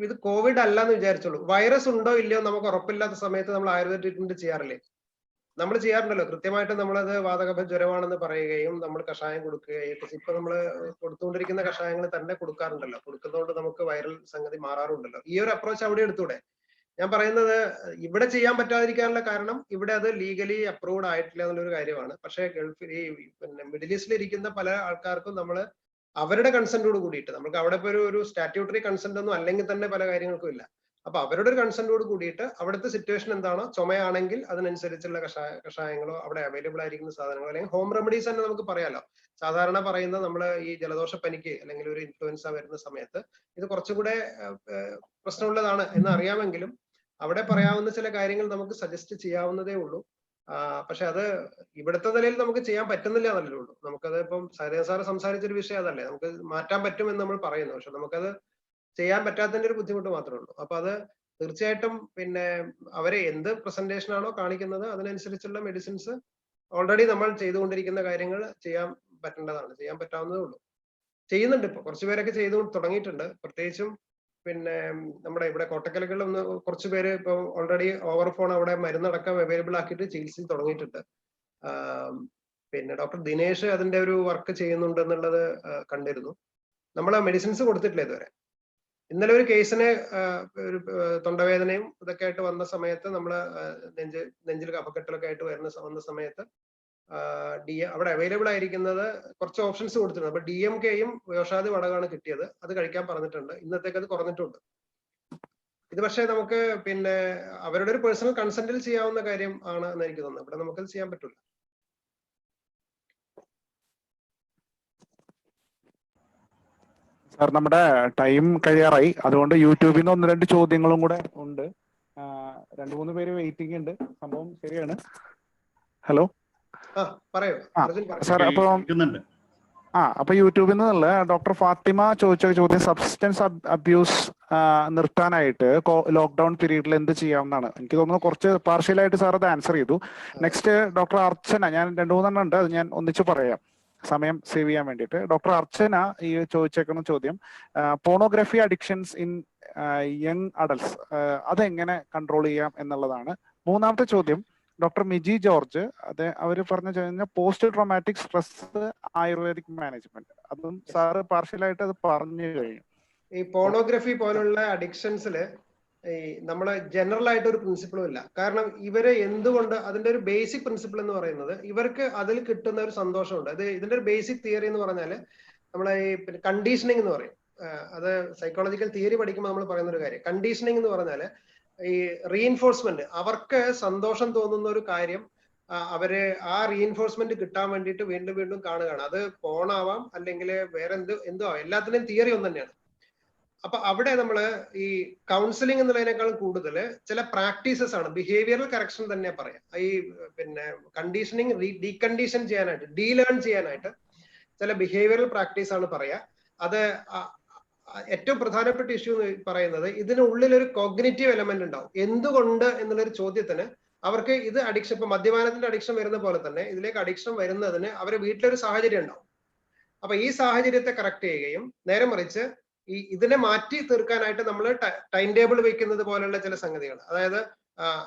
ഇത് കോവിഡ് അല്ല എന്ന് വിചാരിച്ചോളൂ. വൈറസ് ഉണ്ടോ ഇല്ലയോ നമുക്ക് ഉറപ്പില്ലാത്ത സമയത്ത് നമ്മൾ ആയുർവേദ ട്രീറ്റ്മെന്റ് ചെയ്യാറില്ലേ? നമ്മൾ ചെയ്യാറുണ്ടല്ലോ. കൃത്യമായിട്ട് നമ്മളത് വാതകഭ ജ്വരമാണെന്ന് പറയുകയും നമ്മൾ കഷായം കൊടുക്കുകയും ഇപ്പൊ നമ്മൾ കൊടുത്തുകൊണ്ടിരിക്കുന്ന കഷായങ്ങൾ തന്നെ കൊടുക്കാറുണ്ടല്ലോ. കൊടുക്കുന്നതുകൊണ്ട് നമുക്ക് വൈറൽ സംഗതി മാറാറുണ്ടല്ലോ. ഈ ഒരു അപ്രോച്ച് അവിടെ എടുത്തൂടെ? ഞാൻ പറയുന്നത് ഇവിടെ ചെയ്യാൻ പറ്റാതിരിക്കാനുള്ള കാരണം ഇവിടെ അത് ലീഗലി അപ്രൂവ്ഡ് ആയിട്ടില്ല എന്നുള്ളൊരു കാര്യമാണ്. പക്ഷേ ഗൾഫിൽ മിഡിൽ ഈസ്റ്റിൽ ഇരിക്കുന്ന പല ആൾക്കാർക്കും നമ്മൾ അവരുടെ കൺസെന്റോട് കൂടിയിട്ട്, നമുക്ക് അവിടെ ഇപ്പൊ ഒരു സ്റ്റാറ്റ്യൂട്ടറി കൺസെന്റ് ഒന്നും അല്ലെങ്കിൽ തന്നെ പല കാര്യങ്ങൾക്കും ഇല്ല. അപ്പൊ അവരുടെ ഒരു കൺസെന്റോട് കൂടിയിട്ട് അവിടുത്തെ സിറ്റുവേഷൻ എന്താണോ, ചുമയാണെങ്കിൽ അതിനനുസരിച്ചുള്ള കഷായങ്ങളോ അവിടെ അവൈലബിൾ ആയിരിക്കുന്ന സാധനങ്ങളോ അല്ലെങ്കിൽ ഹോം റെമഡീസ് തന്നെ നമുക്ക് പറയാലോ. സാധാരണ പറയുന്ന നമ്മൾ ഈ ജലദോഷപ്പനിക്ക് അല്ലെങ്കിൽ ഒരു ഇൻഫ്ലുവൻസ വരുന്ന സമയത്ത് ഇത് കുറച്ചുകൂടെ പ്രശ്നമുള്ളതാണ് എന്ന് അറിയാമെങ്കിലും അവിടെ പറയാവുന്ന ചില കാര്യങ്ങൾ നമുക്ക് സജസ്റ്റ് ചെയ്യാവുന്നതേ ഉള്ളൂ. പക്ഷെ അത് ഇവിടുത്തെ നിലയിൽ നമുക്ക് ചെയ്യാൻ പറ്റുന്നില്ല എന്നല്ലേ ഉള്ളൂ. നമുക്കത് ഇപ്പം സൈദൻ സാറ് സംസാരിച്ചൊരു വിഷയം അതല്ലേ, നമുക്ക് മാറ്റാൻ പറ്റുമെന്ന് നമ്മൾ പറയുന്നു. പക്ഷെ നമുക്കത് ചെയ്യാൻ പറ്റാത്തതിന്റെ ഒരു ബുദ്ധിമുട്ട് മാത്രമേ ഉള്ളൂ. അപ്പൊ അത് തീർച്ചയായിട്ടും അവരെ എന്ത് പ്രസന്റേഷൻ ആണോ കാണിക്കുന്നത് അതിനനുസരിച്ചുള്ള മെഡിസിൻസ് ഓൾറെഡി നമ്മൾ ചെയ്തുകൊണ്ടിരിക്കുന്ന കാര്യങ്ങൾ ചെയ്യാൻ പറ്റേണ്ടതാണ്, ചെയ്യാൻ പറ്റാവുന്നതേ ഉള്ളൂ. ചെയ്യുന്നുണ്ട്. ഇപ്പൊ കുറച്ചുപേരൊക്കെ ചെയ്തു തുടങ്ങിയിട്ടുണ്ട്. പ്രത്യേകിച്ചും നമ്മുടെ ഇവിടെ കോട്ടക്കലകളിൽ ഒന്ന് കുറച്ചു പേര് ഇപ്പൊ ഓൾറെഡി ഓവർ ഫോൺ അവിടെ മരുന്നടക്കം അവൈലബിൾ ആക്കിയിട്ട് ചികിത്സ തുടങ്ങിയിട്ടുണ്ട്. ഡോക്ടർ ദിനേശ് അതിന്റെ ഒരു വർക്ക് ചെയ്യുന്നുണ്ട് എന്നുള്ളത് കണ്ടിരുന്നു. നമ്മൾ മെഡിസിൻസ് കൊടുത്തിട്ടില്ല ഇതുവരെ. ഇന്നലെ ഒരു കേസിന് ഒരു തൊണ്ടവേദനയും ഇതൊക്കെ ആയിട്ട് വന്ന സമയത്ത് നമ്മള് നെഞ്ചിൽ കഫക്കെട്ടലൊക്കെ ആയിട്ട് വന്ന സമയത്ത് അവിടെ അവൈലബിൾ ആയിരിക്കുന്നത് കുറച്ച് ഓപ്ഷൻസ് കൊടുത്തിട്ടുണ്ട്. അപ്പൊ DMKയും യോഷാദി വടകമാണ് കിട്ടിയത്. അത് കഴിക്കാൻ പറഞ്ഞിട്ടുണ്ട്. ഇന്നത്തേക്ക് അത് കുറഞ്ഞിട്ടുണ്ട്. ഇത് പക്ഷേ നമുക്ക് അവരുടെ ഒരു പേഴ്സണൽ കൺസെന്റിൽ ചെയ്യാവുന്ന കാര്യം ആണ് എന്ന് എനിക്ക് തോന്നുന്നത്. ഇവിടെ നമുക്കത് ചെയ്യാൻ പറ്റില്ല. സാർ, നമ്മുടെ ടൈം കഴിയാറായി. അതുകൊണ്ട് യൂട്യൂബിൽ നിന്ന് 1-2 ചോദ്യങ്ങളും കൂടെ ഉണ്ട്. 2-3 പേര് വെയിറ്റിംഗ് ഉണ്ട്. സംഭവം ശരിയാണ്. ഹലോ സാർ, അപ്പൊ യൂട്യൂബിൽ നിന്നുള്ള ഡോക്ടർ ഫാത്തിമ ചോദിച്ച ചോദ്യം, സബ്സ്റ്റൻസ് അബ്യൂസ് നിർത്താനായിട്ട് ലോക്ക്ഡൌൺ പീരീഡിൽ എന്ത് ചെയ്യാമെന്നാണ് എനിക്ക് തോന്നുന്നു. കുറച്ച് പാർഷ്യലായിട്ട് സാർ അത് ആൻസർ ചെയ്തു. നെക്സ്റ്റ് ഡോക്ടർ അർച്ചന, ഞാൻ 2-3 ഉണ്ട്, അത് ഞാൻ ഒന്നിച്ച് പറയാം സമയം സേവ് ചെയ്യാൻ വേണ്ടിയിട്ട്. ഡോക്ടർ അർച്ചന ഈ ചോദിച്ചേക്കുന്ന ചോദ്യം, pornography addictions in young adults അതെങ്ങനെ കൺട്രോൾ ചെയ്യാം എന്നുള്ളതാണ്. 3ാമത്തെ ചോദ്യം ഡോക്ടർ മിജി ജോർജ്, അവർ പറഞ്ഞ post traumatic stress ayurvedic management, അതും സാറ് പാർഷ്യലായിട്ട് അത് പറഞ്ഞു കഴിഞ്ഞു. ഈ പോണോഗ്രഫി പോലുള്ള അഡിക്ഷൻസില് ഈ നമ്മള് ജനറൽ ആയിട്ട് ഒരു പ്രിൻസിപ്പിളും ഇല്ല. കാരണം ഇവര് എന്തുകൊണ്ട്, അതിന്റെ ഒരു ബേസിക് പ്രിൻസിപ്പിൾ എന്ന് പറയുന്നത് ഇവർക്ക് അതിൽ കിട്ടുന്ന ഒരു സന്തോഷമുണ്ട്. അത് ഇതിന്റെ ഒരു ബേസിക് തിയറി എന്ന് പറഞ്ഞാല് നമ്മളെ ഈ കണ്ടീഷനിങ് എന്ന് പറയും. അത് സൈക്കോളജിക്കൽ തിയറി പഠിക്കുമ്പോൾ നമ്മൾ പറയുന്ന ഒരു കാര്യം. കണ്ടീഷനിങ് എന്ന് പറഞ്ഞാല് ഈ റീഇൻഫോഴ്സ്മെന്റ്, അവർക്ക് സന്തോഷം തോന്നുന്ന ഒരു കാര്യം അവര് ആ റീഇൻഫോഴ്സ്മെന്റ് കിട്ടാൻ വേണ്ടിയിട്ട് വീണ്ടും വീണ്ടും കാണുകയാണ്. അത് പോണാവാം അല്ലെങ്കിൽ വേറെ എന്തോ ആവാം, എല്ലാത്തിനും തിയറി ഒന്ന് തന്നെയാണ്. അപ്പൊ അവിടെ നമ്മള് ഈ കൗൺസിലിംഗ് എന്നുള്ളതിനേക്കാളും കൂടുതൽ ചില പ്രാക്ടീസസ് ആണ്, ബിഹേവിയറൽ കറക്ഷൻ തന്നെ പറയാം. ഈ കണ്ടീഷനിങ് ഡീകണ്ടീഷൻ ചെയ്യാനായിട്ട്, ഡീലേൺ ചെയ്യാനായിട്ട് ചില ബിഹേവിയറൽ പ്രാക്ടീസ് ആണ് പറയാ. അത് ഏറ്റവും പ്രധാനപ്പെട്ട ഇഷ്യൂ എന്ന് പറയുന്നത് ഇതിനുള്ളിൽ ഒരു കോഗ്നിറ്റീവ് എലമെന്റ് ഉണ്ടാവും. എന്തുകൊണ്ട് എന്നുള്ളൊരു ചോദ്യത്തിന് അവർക്ക് ഇത് അഡിക്ഷൻ, ഇപ്പൊ മദ്യപാനത്തിന്റെ അഡിക്ഷൻ വരുന്ന പോലെ തന്നെ ഇതിലേക്ക് അഡിക്ഷൻ വരുന്നതിന് അവരുടെ വീട്ടിലൊരു സാഹചര്യം ഉണ്ടാവും. അപ്പൊ ഈ സാഹചര്യത്തെ കറക്റ്റ് ചെയ്യുകയും നേരെ മറിച്ച് ഇതിനെ മാറ്റി തീർക്കാനായിട്ട് നമ്മൾ ടൈം ടേബിൾ വെക്കുന്നത് പോലുള്ള ചില സംഗതികൾ. അതായത്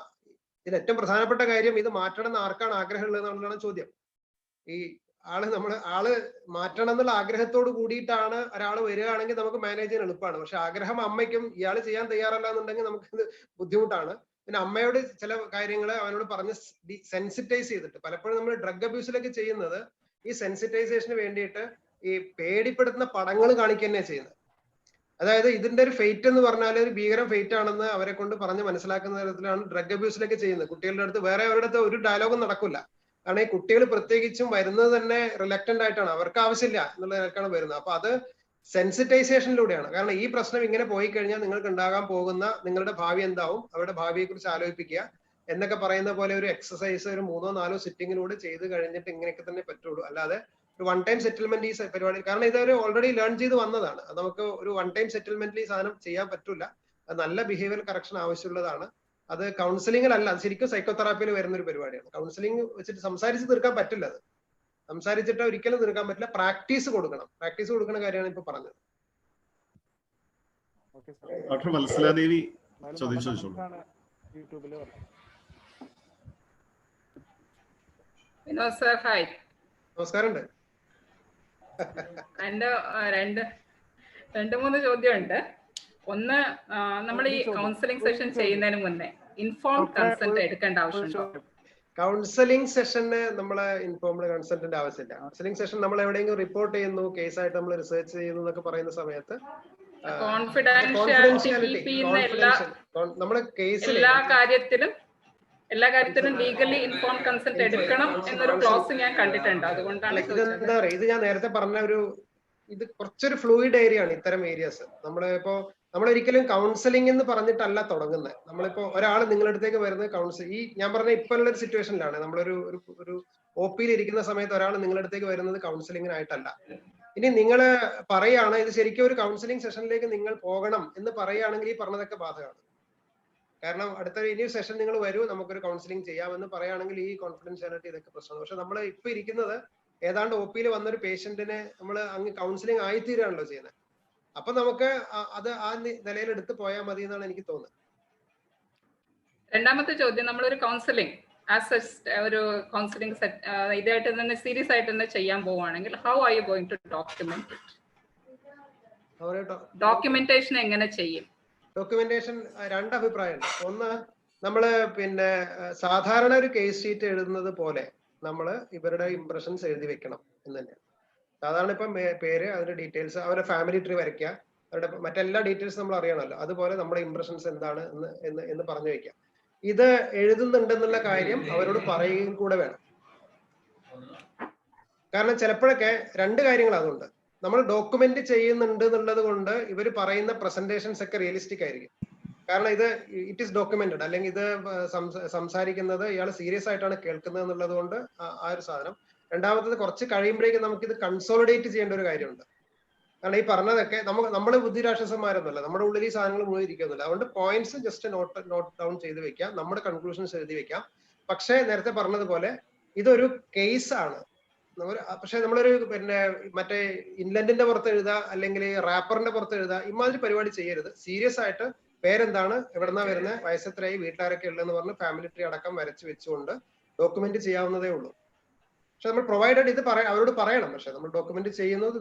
ഇതിൽ ഏറ്റവും പ്രധാനപ്പെട്ട കാര്യം, ഇത് മാറ്റണം എന്ന് ആർക്കാണ് ആഗ്രഹമുള്ളത് എന്നുള്ളതാണ് ചോദ്യം. ഈ ആള് മാറ്റണം എന്നുള്ള ആഗ്രഹത്തോട് കൂടിയിട്ടാണ് ഒരാൾ വരികയാണെങ്കിൽ നമുക്ക് മാനേജ് ചെയ്യാൻ എളുപ്പമാണ്. പക്ഷെ ആഗ്രഹം അമ്മയ്ക്കും ഇയാൾ ചെയ്യാൻ തയ്യാറല്ല എന്നുണ്ടെങ്കിൽ നമുക്കിത് ബുദ്ധിമുട്ടാണ്. പിന്നെ അമ്മയോട് ചില കാര്യങ്ങൾ അവനോട് പറഞ്ഞ് സെൻസിറ്റൈസ് ചെയ്തിട്ട്, പലപ്പോഴും നമ്മൾ ഡ്രഗ് അബ്യൂസിലൊക്കെ ചെയ്യുന്നത് ഈ സെൻസിറ്റൈസേഷന് വേണ്ടിയിട്ട് ഈ പേടിപ്പെടുത്തുന്ന പടങ്ങൾ കാണിക്കുക തന്നെയാണ് ചെയ്യുന്നത്. അതായത് ഇതിന്റെ ഒരു ഫെയ്റ്റ് എന്ന് പറഞ്ഞാൽ ഒരു ഭീകരം ഫെയ്റ്റ് ആണെന്ന് അവരെ കൊണ്ട് പറഞ്ഞ് മനസ്സിലാക്കുന്ന തരത്തിലാണ് ഡ്രഗ് അബ്യൂസിലൊക്കെ ചെയ്യുന്നത്. കുട്ടികളുടെ അടുത്ത് വേറെ അവരുടെ അടുത്ത് ഒരു ഡയലോഗും നടക്കില്ല. കാരണം ഈ കുട്ടികൾ പ്രത്യേകിച്ചും വരുന്നത് തന്നെ റിലക്റ്റന്റ് ആയിട്ടാണ്, അവർക്ക് ആവശ്യമില്ല എന്നുള്ള നിലക്കാണ് വരുന്നത്. അപ്പൊ അത് സെൻസിറ്റൈസേഷനിലൂടെയാണ്. കാരണം ഈ പ്രശ്നം ഇങ്ങനെ പോയി കഴിഞ്ഞാൽ നിങ്ങൾക്ക് ഉണ്ടാകാൻ പോകുന്ന നിങ്ങളുടെ ഭാവി എന്താവും, അവരുടെ ഭാവിയെ കുറിച്ച് ആലോചിപ്പിക്കുക എന്നൊക്കെ പറയുന്ന പോലെ ഒരു എക്സസൈസ് ഒരു 3-4 സിറ്റിങ്ങിലൂടെ ചെയ്ത് കഴിഞ്ഞിട്ട് ഇങ്ങനെയൊക്കെ തന്നെ പറ്റുള്ളൂ. അല്ലാതെ ഒരു 1 ടൈം സെറ്റിൽമെന്റ് ഈ പരിപാടി, കാരണം ഇതൊരു ഓൾറെഡി ലേൺ ചെയ്ത് വന്നതാണ്. അത് നമുക്ക് ഒരു 1 ടൈം സെറ്റിൽമെന്റിൽ ഈ സാധനം ചെയ്യാൻ പറ്റില്ല. അത് നല്ല ബിഹേവിയർ കറക്ഷൻ ആവശ്യമുള്ളതാണ്. അത് കൗൺസിലിംഗിലല്ല, അത് ശരിക്കും സൈക്കോതെറാപ്പിയിൽ വരുന്ന ഒരു പരിപാടിയാണ്. കൗൺസിലിംഗ് വെച്ചിട്ട് സംസാരിച്ച് തീർക്കാൻ പറ്റില്ല. അത് സംസാരിച്ചിട്ട് ഒരിക്കലും തീർക്കാൻ പറ്റില്ല. പ്രാക്ടീസ് കൊടുക്കണം. പ്രാക്ടീസ് കൊടുക്കുന്ന കാര്യമാണ് ഇപ്പൊ പറഞ്ഞത്. ഡോക്ടർ വത്സലാദേവി ചോദിച്ചോളൂ. Vinod sir, hi. നമസ്കാരം. എന്റെ 2-3 ചോദ്യമുണ്ട്. ഒന്ന്, നമ്മൾ ഈ കൗൺസിലിംഗ് സെഷൻ ചെയ്യുന്നതിന് മുന്നേ ഇൻഫോംഡ് കൺസെന്റ് എടുക്കേണ്ട ആവശ്യമുണ്ടോ? കൗൺസിലിംഗ് സെഷന് നമ്മളെ ഇൻഫോംഡ് കൺസെന്റിന്റെ ആവശ്യമില്ല. കൗൺസിലിംഗ് സെഷൻ നമ്മൾ എവിടെയെങ്കിലും റിപ്പോർട്ട് ചെയ്യുന്നു, കേസായിട്ട് നമ്മൾ റിസർച്ച് ചെയ്യുന്നു എന്നൊക്കെ പറയുന്ന സമയത്ത് നമ്മള് കേസിൽ എല്ലാ കാര്യത്തിലും ലീഗലി ഇൻഫോംഡ് കൺസെന്റ് എടുക്കണം എന്നൊരു ക്ലോസ് ഞാൻ കണ്ടിട്ടുണ്ട്. അതുകൊണ്ടാണ് എന്താ പറയുക, ഇത് ഞാൻ നേരത്തെ പറഞ്ഞ ഇത് കുറച്ചൊരു ഫ്ലൂയിഡ് ഏരിയ ആണ് ഇത്തരം ഏരിയാസ്. നമ്മളൊരിക്കലും കൗൺസിലിംഗ് എന്ന് പറഞ്ഞിട്ടല്ല തുടങ്ങുന്നത്. നമ്മളിപ്പോ ഒരാൾ നിങ്ങളുടെ അടുത്തേക്ക് വരുന്നത് ഈ ഞാൻ പറഞ്ഞ ഇപ്പോഴുള്ള ഒരു സിറ്റുവേഷനിലാണ്. നമ്മളൊരു OP-യിൽ ഇരിക്കുന്ന സമയത്ത് ഒരാൾ നിങ്ങളുടെ അടുത്തേക്ക് വരുന്നത് കൗൺസിലിംഗിനായിട്ടല്ല. ഇനി നിങ്ങൾ പറയുകയാണ് ഇത് ശരിക്കും ഒരു കൗൺസിലിംഗ് സെഷനിലേക്ക് നിങ്ങൾ പോകണം എന്ന് പറയുകയാണെങ്കിൽ ഈ പറഞ്ഞതൊക്കെ ബാധകമാണ്. കാരണം ഇനി സെഷൻ നിങ്ങൾ വരൂ, നമുക്കൊരു കൗൺസിലിംഗ് ചെയ്യാമെന്ന് പറയുകയാണെങ്കിൽ ഈ കോൺഫിഡൻഷ്യാലിറ്റി ഇതൊക്കെ പ്രശ്നമാണ്. പക്ഷെ നമ്മൾ ഇപ്പൊ ഇരിക്കുന്നത് ഏതാണ്ട് OP-യിൽ വന്നൊരു പേഷ്യന്റിനെ നമ്മൾ അങ്ങ് കൗൺസിലിംഗ് ആയിത്തീരാണല്ലോ ചെയ്യുന്നത്. അപ്പൊ നമുക്ക് അത് ആ നിലയിൽ എടുത്ത് പോയാൽ മതി എന്നാണ് എനിക്ക് തോന്നുന്നത്. രണ്ടാമത്തെ ചോദ്യം, നമ്മളൊരു കൗൺസിലിംഗ് ഒരു കൗൺസിലിംഗ് ഇതായിട്ട് തന്നെ സീരിയസ് ആയിട്ട് തന്നെ ചെയ്യാൻ പോവുകയാണെങ്കിൽ how are you going to document it? Documentation എങ്ങനെ ചെയ്യും? ഡോക്യുമെന്റേഷൻ 2 അഭിപ്രായമുണ്ട്. ഒന്ന്, നമ്മള് സാധാരണ ഒരു കേസ് ഷീറ്റ് എഴുതുന്നത് പോലെ നമ്മൾ ഇവരുടെ ഇംപ്രഷൻസ് എഴുതി വെക്കണം എന്ന് തന്നെയാണ്. സാധാരണ ഇപ്പം പേര്, അതിന്റെ ഡീറ്റെയിൽസ്, അവരുടെ ഫാമിലി ട്രീ വരയ്ക്കുക, അവരുടെ മറ്റെല്ലാ ഡീറ്റെയിൽസ് നമ്മൾ അറിയണമല്ലോ. അതുപോലെ നമ്മുടെ ഇംപ്രഷൻസ് എന്താണ് എന്ന് പറഞ്ഞു വെക്കാം. ഇത് എഴുതുന്നുണ്ടെന്നുള്ള കാര്യം അവരോട് പറയുകയും കൂടെ വേണം. കാരണം ചിലപ്പോഴൊക്കെ 2 കാര്യങ്ങൾ അതുകൊണ്ട് നമ്മൾ ഡോക്യുമെന്റ് ചെയ്യുന്നുണ്ട് എന്നുള്ളത് കൊണ്ട് ഇവർ പറയുന്ന പ്രസന്റേഷൻസ് ഒക്കെ റിയലിസ്റ്റിക് ആയിരിക്കും. കാരണം ഇറ്റ് ഈസ് ഡോക്യുമെന്റഡ്, അല്ലെങ്കിൽ ഇത് സംസാരിക്കുന്നത് ഇയാൾ സീരിയസ് ആയിട്ടാണ് കേൾക്കുന്നത് എന്നുള്ളത് കൊണ്ട് ആ ഒരു സാധനം. രണ്ടാമത്തത്, കുറച്ച് കഴിയുമ്പോഴേക്കും നമുക്കിത് കൺസോളിഡേറ്റ് ചെയ്യേണ്ട ഒരു കാര്യമുണ്ട്. കാരണം ഈ പറഞ്ഞതൊക്കെ നമ്മള് ബുദ്ധിരാക്ഷസന്മാരൊന്നുമല്ല, നമ്മുടെ ഉള്ളിൽ ഈ സാധനങ്ങൾ മുഴുവൻ ഇരിക്കുന്നില്ല. അതുകൊണ്ട് പോയിന്റ്സ് ജസ്റ്റ് നോട്ട് ഡൗൺ ചെയ്ത് വെക്കാം, നമ്മുടെ കൺക്ലൂഷൻസ് എഴുതി വെക്കാം. പക്ഷേ നേരത്തെ പറഞ്ഞതുപോലെ ഇതൊരു കേസ് ആണ്. പക്ഷെ നമ്മളൊരു പിന്നെ മറ്റേ ഇൻലൻഡിന്റെ പുറത്ത് എഴുതുക അല്ലെങ്കിൽ റാപ്പറിന്റെ പുറത്ത് എഴുതുക, ഇമാതിരി പരിപാടി ചെയ്യരുത്. സീരിയസ് ആയിട്ട് പേരെന്താണ്, എവിടെന്നാ വരുന്നത്, വയസ്സെത്രയായി, വീട്ടിലാരൊക്കെ ഉള്ളതെന്ന് പറഞ്ഞ് ഫാമിലി ട്രീ അടക്കം വരച്ച് വെച്ചുകൊണ്ട് ഡോക്യുമെന്റ് ചെയ്യാവുന്നതേ ഉള്ളൂ. പക്ഷെ നമ്മൾ പ്രൊവൈഡഡ് ഇത് അവരോട് പറയണം. പക്ഷെ നമ്മൾ ഡോക്യുമെന്റ് ചെയ്യുന്നത്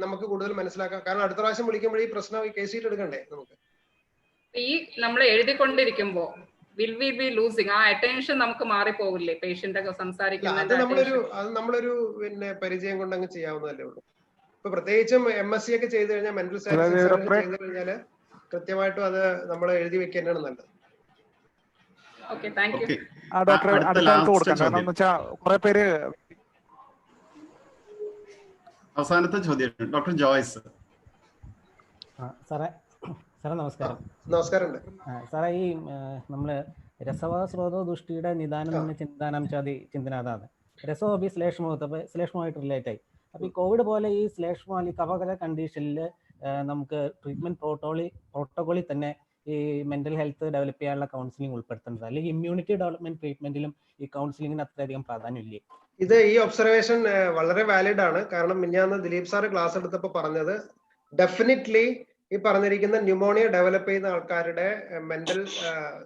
നമുക്ക് കൂടുതൽ മനസ്സിലാക്കാം. കാരണം അടുത്ത പ്രാവശ്യം വിളിക്കുമ്പോൾ ഈ പ്രശ്നം കേസ് ഷീറ്റ് എടുക്കണ്ടേ നമുക്ക്. ഈ നമ്മൾ എഴുതിക്കൊണ്ടിരിക്കുമ്പോ വിൽ വി ബി ലൂസിങ് ആ അറ്റൻഷൻ നമുക്ക് മാറിപ്പോകില്ലേ പേഷ്യന്റ് ഒക്കെ സംസാരിക്കുന്ന? അത് നമ്മളൊരു പിന്നെ പരിചയം കൊണ്ട് അങ്ങ് ചെയ്യാവുന്നതല്ലേ ഉള്ളൂ. ഇപ്പൊ പ്രത്യേകിച്ചും MSc ഒക്കെ ചെയ്ത് കഴിഞ്ഞാൽ, മെന്റൽ സ്റ്റാറ്റസ് എക്സാമിനേഷൻ ചെയ്ത് കഴിഞ്ഞാല് കൃത്യമായിട്ടും അത് നമ്മൾ എഴുതി വെക്കേണ്ടതാണ് നല്ലത്. Okay, thank you. ഡോക്ടർ അടുത്ത ആൾക്ക് കൊടുക്കാം. കാരണം എന്ന് വെച്ചാൽ കുറെ പേര്. അവസാനത്തെ ചോദ്യം ഡോക്ടർ ജോയ്സ്. സാറേ നമസ്കാരം. നമസ്കാരം സാറേ, ഈ നമ്മള് രസവ സ്രോതോ ദുഷ്ടിയുടെ നിദാനം തന്നെ ചിന്താനം ചാതി ചിന്തനാഥാണ്. രസോപി ശ്ലേഷ്മമായിട്ട് റിലേറ്റ് ആയി. അപ്പൊ ഈ കോവിഡ് പോലെ ഈ ശ്ലേഷ്മ അല്ലെങ്കിൽ കഫകര കണ്ടീഷനിൽ നമുക്ക് ട്രീറ്റ്മെന്റ് പ്രോട്ടോകോളിൽ തന്നെ ഈ മെന്റൽ ഹെൽത്ത് ഡെവലപ്പ് ചെയ്യാനുള്ള കൗൺസിലിംഗ് ഉൾപ്പെടുത്തുന്നത്, അല്ലെങ്കിൽ ഇമ്മ്യൂണിറ്റി ഡെവലപ്മെന്റ് ട്രീറ്റ്മെന്റിലും ഈ കൗൺസിലിംഗിന് അത്രയധികം പ്രാധാന്യമില്ലേ? ഈ ഒബ്സർവേഷൻ വളരെ വാലിഡ് ആണ്. കാരണം മിഞ്ഞാന്ന് ദിലീപ് സാറ് ക്ലാസ് എടുത്തപ്പോൾ പറഞ്ഞത് ഡെഫിനറ്റ്ലി ഈ പറഞ്ഞിരിക്കുന്ന ന്യൂമോണിയ ഡെവലപ്പ് ചെയ്യുന്ന ആൾക്കാരുടെ മെന്റൽ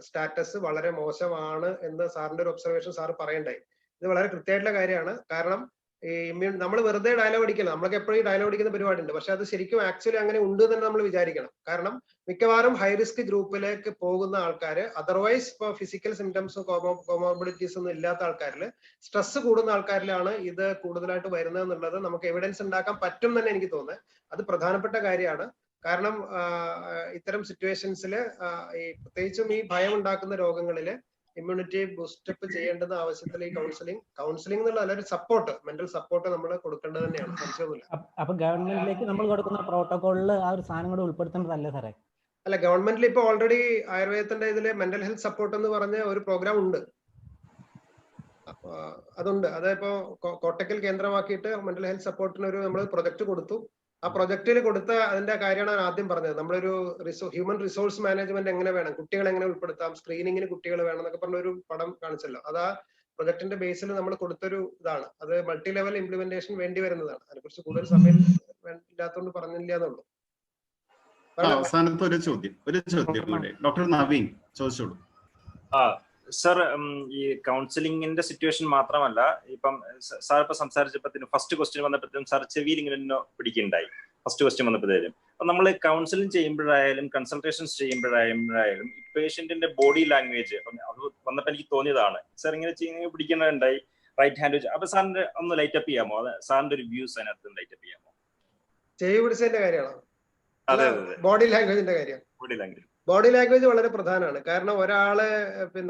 സ്റ്റാറ്റസ് വളരെ മോശമാണ് എന്ന് സാറിന്റെ ഒരു ഒബ്സർവേഷൻ സാർ പറയണ്ടായി. ഇത് വളരെ കൃത്യമായിട്ടുള്ള കാര്യമാണ്. കാരണം ഈ നമ്മൾ വെറുതെ ഡയലോഗ് അടിക്കില്ല, നമ്മൾക്ക് എപ്പോഴും ഡയലോഗ് അടിക്കുന്ന പരിപാടി ഉണ്ട്. പക്ഷെ അത് ശരിക്കും ആക്ച്വലി അങ്ങനെ ഉണ്ട് തന്നെ നമ്മൾ വിചാരിക്കണം. കാരണം മിക്കവാറും ഹൈ റിസ്ക് ഗ്രൂപ്പിലേക്ക് പോകുന്ന ആൾക്കാർ, അതർവൈസ് ഇപ്പൊ ഫിസിക്കൽ സിംറ്റംസും കോമോർബിഡിറ്റീസ് ഒന്നും ഇല്ലാത്ത ആൾക്കാരിൽ, സ്ട്രെസ് കൂടുന്ന ആൾക്കാരിലാണ് ഇത് കൂടുതലായിട്ട് വരുന്നത് എന്നുള്ളത് നമുക്ക് എവിഡൻസ് ഉണ്ടാക്കാൻ പറ്റും തന്നെ എനിക്ക് തോന്നുന്നത്. അത് പ്രധാനപ്പെട്ട കാര്യമാണ്. കാരണം ഇത്തരം സിറ്റുവേഷൻസിൽ ഈ പ്രത്യേകിച്ചും ഈ ഭയം ഉണ്ടാക്കുന്ന രോഗങ്ങളില് ഇമ്മ്യൂണിറ്റി ബൂസ്റ്റപ്പ് ചെയ്യേണ്ടത് ആവശ്യത്തിൽ ഈ കൗൺസിലിംഗ് എന്നുള്ള നല്ലൊരു സപ്പോർട്ട്, മെന്റൽ സപ്പോർട്ട് നമ്മൾ കൊടുക്കേണ്ടത് തന്നെയാണ്, സംശയമൊന്നുമില്ല. അപ്പൊ ഗവൺമെന്റിലേക്ക് നമ്മൾ കൊടുക്കുന്ന പ്രോട്ടോകോളിൽ ആ ഒരു സാധനം കൂടെ ഉൾപ്പെടുത്തേണ്ടതല്ലേ സാറേ? അല്ല, ഗവൺമെന്റിൽ ഇപ്പൊ ഓൾറെഡി ആയുർവേദത്തിന്റെ ഇതില് മെന്റൽ ഹെൽത്ത് സപ്പോർട്ട് എന്ന് പറഞ്ഞ ഒരു പ്രോഗ്രാം ഉണ്ട്. അതുണ്ട്. അതിപ്പോ കോട്ടക്കൽ കേന്ദ്രമാക്കിയിട്ട് മെന്റൽ ഹെൽത്ത് സപ്പോർട്ടിന് നമ്മൾ പ്രൊജക്ട് കൊടുത്തു. ആ പ്രൊജക്റ്റിൽ കൊടുത്ത അതിന്റെ കാര്യമാണ് ഞാൻ ആദ്യം പറഞ്ഞത്. നമ്മളൊരു ഹ്യൂമൻ റിസോഴ്സ് മാനേജ്മെന്റ് എങ്ങനെ വേണം, കുട്ടികളെ എങ്ങനെ ഉൾപ്പെടുത്താം, സ്ക്രീനിങ്ങിന് കുട്ടികൾ വേണം എന്നൊക്കെ പറഞ്ഞൊരു പടം കാണിച്ചല്ലോ. അത് ആ പ്രൊജക്ടിന്റെ ബേസിൽ നമ്മൾ കൊടുത്തൊരു ഇതാണ്. അത് മൾട്ടി ലെവൽ ഇംപ്ലിമെന്റേഷൻ വേണ്ടി വരുന്നതാണ്. അതിനെക്കുറിച്ച് കൂടുതൽ സമയം ഇല്ലാത്തതുകൊണ്ട് പറഞ്ഞില്ല എന്നുള്ളൂ. അവസാനത്തെ ഒരു ചോദ്യം കൂടെ ഡോക്ടർ നവീൻ ചോദിച്ചോളൂ. സർ, ഈ കൗൺസിലിംഗിന്റെ സിറ്റുവേഷൻ മാത്രമല്ല, ഇപ്പം സാർ ഇപ്പൊ സംസാരിച്ചപ്പോഴത്തേനും ഫസ്റ്റ് ക്വസ്റ്റ്യൻ വന്നപ്പോഴത്തേനും സാർ ചെവിയിൽ ഇങ്ങനെ പിടിക്കുന്നുണ്ടായി. ഫസ്റ്റ് ക്വസ്റ്റ്യൻ വന്നപ്പോഴത്തേനും അപ്പൊ നമ്മൾ കൗൺസിലിംഗ് ചെയ്യുമ്പോഴായാലും കൺസൾട്ടേഷൻസ് ചെയ്യുമ്പോഴായാലും ഈ പേഷ്യന്റിന്റെ ബോഡി ലാംഗ്വേജ് അത് വന്നപ്പോൾ എനിക്ക് തോന്നിയതാണ്. സാർ ഇങ്ങനെ പിടിക്കുന്നുണ്ടായി, റൈറ്റ് ഹാൻഡ് വെച്ച്. അപ്പൊ സാറിന്റെ ഒന്ന് ലൈറ്റ് അപ്പ് ചെയ്യാമോ? സാറിന്റെ ഒരു വ്യൂസ് അതിനകത്ത് ലൈറ്റ് അപ്പ് ചെയ്യാമോ? ചെവി പിടിച്ചതിന്റെ കാര്യമാണോ? അതെ, ബോഡി ലാംഗ്വേജിന്റെ കാര്യം. ബോഡി ലാംഗ്വേജ് വളരെ പ്രധാനമാണ്. കാരണം ഒരാള്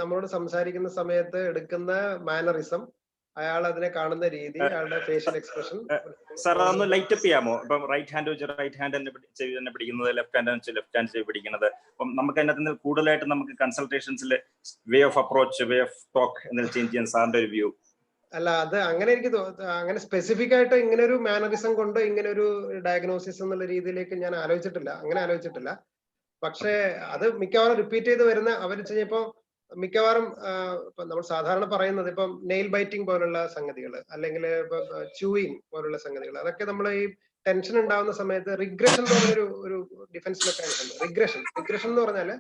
നമ്മളോട് സംസാരിക്കുന്ന സമയത്ത് എടുക്കുന്ന മാനറിസം, അയാൾ അതിനെ കാണുന്ന രീതി, അയാളുടെ ഫേഷ്യൽ എക്സ്പ്രഷൻ. സാർ അതൊന്ന് ലൈറ്റ് അപ്പ് ചെയ്യാമോ? ഇപ്പം റൈറ്റ് ഹാൻഡ് വെച്ച് റൈറ്റ് ഹാൻഡ് തന്നെ ചെവി തന്നെ പിടിക്കുന്നത്, ലെഫ്റ്റ് ഹാൻഡ് വെച്ച് ലെഫ്റ്റ് ഹാൻഡ് ചെവി പിടിക്കുന്നത്. അപ്പം നമുക്ക് അതിനകത്ത് നിന്ന് കൂടുതലായിട്ട് നമുക്ക് കൺസൾട്ടേഷൻസിൽ way of approach, way of talk എന്നിട്ട് ചേഞ്ച് ചെയ്യാൻ സാറിന്റെ ഒരു വ്യൂ. അല്ല, അത് അങ്ങനെ എനിക്ക് അങ്ങനെ സ്പെസിഫിക് ആയിട്ട് ഇങ്ങനെ ഒരു മാനറിസം കൊണ്ട് ഇങ്ങനെ ഒരു ഡയഗ്നോസിസ് എന്നുള്ള രീതിയിലേക്ക് ഞാൻ ആലോചിച്ചിട്ടില്ല. പക്ഷേ അത് മിക്കവാറും റിപ്പീറ്റ് ചെയ്ത് വരുന്ന അവർ ചെയ്യുമ്പോൾ മിക്കവാറും നമ്മൾ സാധാരണ പറയുന്നത് ഇപ്പം നെയിൽ ബൈറ്റിംഗ് പോലുള്ള സംഗതികൾ, അല്ലെങ്കിൽ ഇപ്പൊ ച്യൂയിങ് പോലുള്ള സംഗതികൾ, അതൊക്കെ നമ്മൾ ഈ ടെൻഷൻ ഉണ്ടാവുന്ന സമയത്ത് റിഗ്രഷൻ എന്ന് പറഞ്ഞൊരു ഡിഫൻസ് മെക്കാനിസം. റിഗ്രഷൻ എന്ന് പറഞ്ഞാല്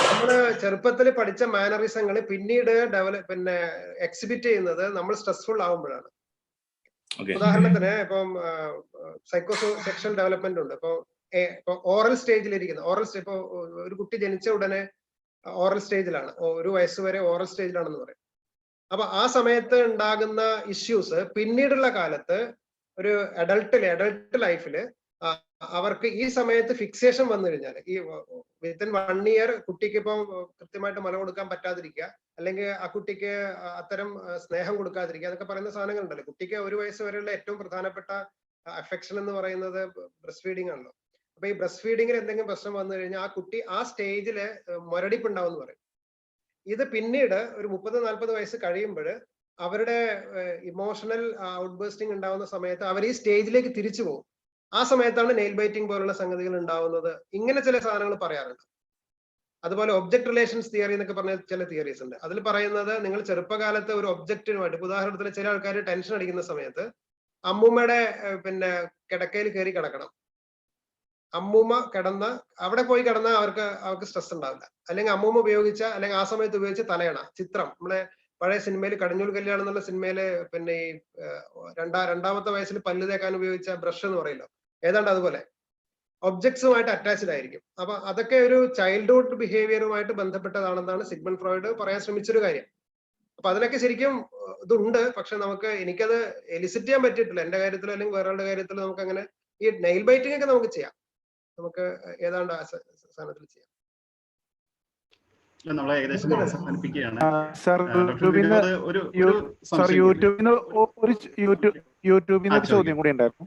നമ്മള് ചെറുപ്പത്തിൽ പഠിച്ച മാനറിസങ്ങൾ പിന്നീട് എക്സിബിറ്റ് ചെയ്യുന്നത് നമ്മൾ സ്ട്രെസ്ഫുൾ ആവുമ്പോഴാണ്. ഉദാഹരണത്തിന് ഇപ്പം സൈക്കോ സെക്ഷൽ ഡെവലപ്മെന്റ് ഉണ്ട്. ഇപ്പൊ ഓറൽ സ്റ്റേജിലിരിക്കുന്ന ഇപ്പൊ ഒരു കുട്ടി ജനിച്ച ഉടനെ ഓറൽ സ്റ്റേജിലാണ്, 1 വയസ്സ് വരെ ഓറൽ സ്റ്റേജിലാണെന്ന് പറയും. അപ്പൊ ആ സമയത്ത് ഉണ്ടാകുന്ന ഇഷ്യൂസ് പിന്നീടുള്ള കാലത്ത് ഒരു അഡൾട്ട് ലൈഫില് അവർക്ക് ഈ സമയത്ത് ഫിക്സേഷൻ വന്നു കഴിഞ്ഞാൽ, ഈ വിത്തിൻ 1 ഇയർ കുട്ടിക്ക് ഇപ്പം കൃത്യമായിട്ട് മല കൊടുക്കാൻ പറ്റാതിരിക്കുക, അല്ലെങ്കിൽ ആ കുട്ടിക്ക് അത്തരം സ്നേഹം കൊടുക്കാതിരിക്കുക എന്നൊക്കെ പറയുന്ന സാധനങ്ങളുണ്ടല്ലോ. കുട്ടിക്ക് 1 വയസ്സ് വരെയുള്ള ഏറ്റവും പ്രധാനപ്പെട്ട അഫെക്ഷൻ എന്ന് പറയുന്നത് ബ്രസ്റ്റ് ഫീഡിംഗ് ആണല്ലോ. അപ്പൊ ഈ ബ്രസ്റ്റ് ഫീഡിങ്ങിൽ എന്തെങ്കിലും പ്രശ്നം വന്നു കഴിഞ്ഞാൽ ആ കുട്ടി ആ സ്റ്റേജില് മുരടിപ്പ് ഉണ്ടാവും എന്ന് പറയും. ഇത് പിന്നീട് ഒരു 30-40 വയസ്സ് കഴിയുമ്പോൾ അവരുടെ ഇമോഷണൽ ഔട്ട്ബേസ്റ്റിംഗ് ഉണ്ടാവുന്ന സമയത്ത് അവർ ഈ സ്റ്റേജിലേക്ക് തിരിച്ചു പോകും. ആ സമയത്താണ് നെയിൽ ബൈറ്റിംഗ് പോലുള്ള സംഗതികൾ ഉണ്ടാവുന്നത്. ഇങ്ങനെ ചില സാധനങ്ങൾ പറയാറുണ്ട്. അതുപോലെ ഒബ്ജക്ട് റിലേഷൻസ് തിയറി എന്നൊക്കെ പറഞ്ഞ ചില തിയറീസ് ഉണ്ട്. അതിൽ പറയുന്നത് നിങ്ങൾ ചെറുപ്പകാലത്ത് ഒരു ഒബ്ജക്റ്റിനുമായിട്ട്, ഉദാഹരണത്തിന് ചില ആൾക്കാർ ടെൻഷൻ അടിക്കുന്ന സമയത്ത് അമ്മൂമ്മയുടെ പിന്നെ കിടക്കയിൽ കയറി കിടക്കണം. അമ്മൂമ്മ കിടന്ന അവിടെ പോയി കിടന്നാൽ അവർക്ക് സ്ട്രെസ് ഉണ്ടാവില്ല. അല്ലെങ്കിൽ അമ്മൂമ്മ ഉപയോഗിച്ച, അല്ലെങ്കിൽ ആ സമയത്ത് ഉപയോഗിച്ച തലയണ ചിത്രം, നമ്മളെ പഴയ സിനിമയിൽ കടിഞ്ഞൂൽ കല്യാണം എന്നുള്ള സിനിമയില് പിന്നെ ഈ രണ്ടാമത്തെ വയസ്സിൽ പല്ല് തേക്കാൻ ഉപയോഗിച്ച ബ്രഷ് എന്ന് പറയല്ലോ, ഏതാണ്ട് അതുപോലെ ഒബ്ജക്ട്സുമായിട്ട് അറ്റാച്ച്ഡ് ആയിരിക്കും. അപ്പൊ അതൊക്കെ ഒരു ചൈൽഡ്ഹുഡ് ബിഹേവിയറുമായിട്ട് ബന്ധപ്പെട്ടതാണെന്നാണ് സിഗ്മണ്ട് ഫ്രോയിഡ് പറയാൻ ശ്രമിച്ചൊരു കാര്യം. അപ്പൊ അതിനൊക്കെ ശരിക്കും ഇതുണ്ട്. പക്ഷെ എനിക്കത് എലിസിറ്റ് ചെയ്യാൻ പറ്റിയിട്ടില്ല. എന്റെ കാര്യത്തിൽ അല്ലെങ്കിൽ വേറൊരാളുടെ കാര്യത്തിൽ നമുക്ക് അങ്ങനെ ഈ നെയിൽ ബൈറ്റിംഗ് ഒക്കെ നമുക്ക് ചെയ്യാം. നമുക്ക് ഏതാണ്ട് ആ സാധനത്തിൽ ചെയ്യാം. നമ്മൾ ഏകദേശം അവസാനിപ്പിക്കുകയാണ്. യൂട്യൂബിൽ നിന്ന് ഒരു ചോദ്യം കൂടി ഉണ്ടായിരുന്നു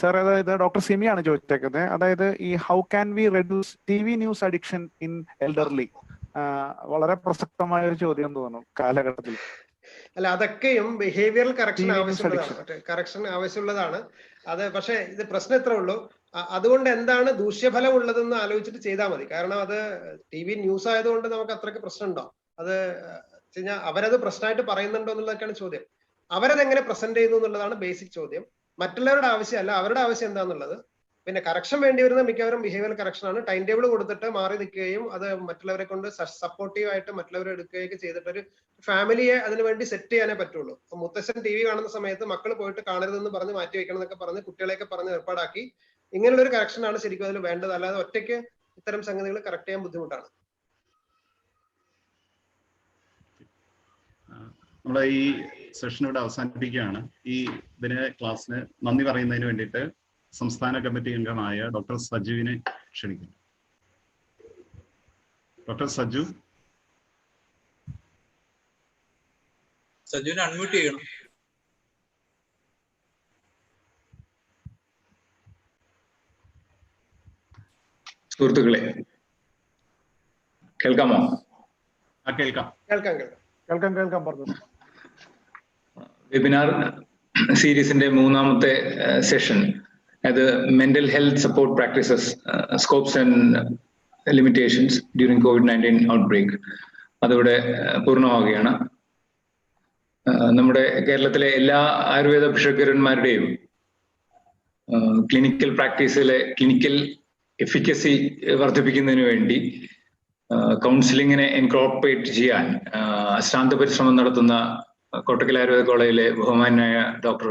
സാർ. അതായത് ഡോക്ടർ സിമിയാണ് ചോദിച്ചേക്കുന്നത്. അതായത് ഈ how can we reduce TV news addiction in elderly, വളരെ പ്രസക്തമായ ഒരു ചോദ്യം തോന്നുന്നു കാലഘട്ടത്തിൽ. അല്ല, അതൊക്കെയും ബിഹേവിയറൽ കറക്ഷൻ ആവശ്യമുള്ളതാണ്. അത് പക്ഷെ ഇത് പ്രശ്നം എത്ര ഉള്ളൂ, അതുകൊണ്ട് എന്താണ് ദൂഷ്യഫലം ഉള്ളതെന്ന് ആലോചിച്ചിട്ട് ചെയ്താൽ മതി. കാരണം അത് TV ന്യൂസ് ആയതുകൊണ്ട് നമുക്ക് അത്രയ്ക്ക് പ്രശ്നം ഉണ്ടോ? അത് കഴിഞ്ഞാൽ അവരത് പ്രശ്നമായിട്ട് പറയുന്നുണ്ടോ എന്നുള്ളതൊക്കെയാണ് ചോദ്യം. അവരത് എങ്ങനെ പ്രസന്റ് ചെയ്യുന്നു എന്നുള്ളതാണ് ബേസിക് ചോദ്യം. മറ്റുള്ളവരുടെ ആവശ്യമല്ല, അവരുടെ ആവശ്യം എന്താന്നുള്ളത്. പിന്നെ കറക്ഷൻ വേണ്ടി വരുന്ന മിക്കവരും ബിഹേവിയർ കറക്ഷൻ ആണ്. ടൈം ടേബിൾ കൊടുത്തിട്ട് മാറി നിൽക്കുകയും അത് മറ്റുള്ളവരെ കൊണ്ട് സപ്പോർട്ടീവ് ആയിട്ട് മറ്റുള്ളവരെ എടുക്കുകയൊക്കെ ചെയ്തിട്ട് ഒരു ഫാമിലിയെ അതിനു വേണ്ടി സെറ്റ് ചെയ്യാനേ പറ്റുള്ളൂ. മുത്തശ്ശൻ TV കാണുന്ന സമയത്ത് മക്കൾ പോയിട്ട് കാണരുതെന്ന് പറഞ്ഞ് മാറ്റി വെക്കണം എന്നൊക്കെ പറഞ്ഞ് കുട്ടികളെയൊക്കെ പറഞ്ഞ് ഏർപ്പാടാക്കി ഇങ്ങനെയുള്ള ഒരു കറക്ഷൻ ആണ് ശരിക്കും അതിൽ വേണ്ടത്. അല്ലാതെ ഒറ്റയ്ക്ക് ഇത്തരം സംഗതികൾ കറക്റ്റ് ചെയ്യാൻ ബുദ്ധിമുട്ടാണ്. നമ്മൾ ഈ സെഷൻ ഇവിടെ അവസാനിപ്പിക്കുകയാണ്. ഈ ക്ലാസ്സിന് നന്ദി പറയുന്നതിന് വേണ്ടിയിട്ട് സംസ്ഥാന കമ്മിറ്റി അംഗമായ ഡോക്ടർ സജുവിനെ ക്ഷണിക്കുന്നു. ഡോക്ടർ സജുവിനെ അൺമ്യൂട്ട് ചെയ്യണം. സുഹൃത്തുക്കളെ, കേൾക്കാമോ? കേൾക്കാം പറഞ്ഞു. വെബിനാർ സീരീസിന്റെ മൂന്നാമത്തെ സെഷൻ, അത് mental health support practices, scopes and limitations during COVID-19 outbreak, അതോടെ പൂർണ്ണമാവുകയാണ്. നമ്മുടെ കേരളത്തിലെ എല്ലാ ആയുർവേദ ഭിഷഗ്വരന്മാരുടെയും ക്ലിനിക്കൽ പ്രാക്ടീസിലെ ക്ലിനിക്കൽ എഫിക്കസി വർദ്ധിപ്പിക്കുന്നതിന് വേണ്ടി കൗൺസിലിങ്ങിനെ ഇൻകോർപ്പറേറ്റ് ചെയ്യാൻ അശ്രാന്ത പരിശ്രമം നടത്തുന്ന കോട്ടക്കൽ ആയുർവേദ കോളേജിലെ ബഹുമാനായ ഡോക്ടർ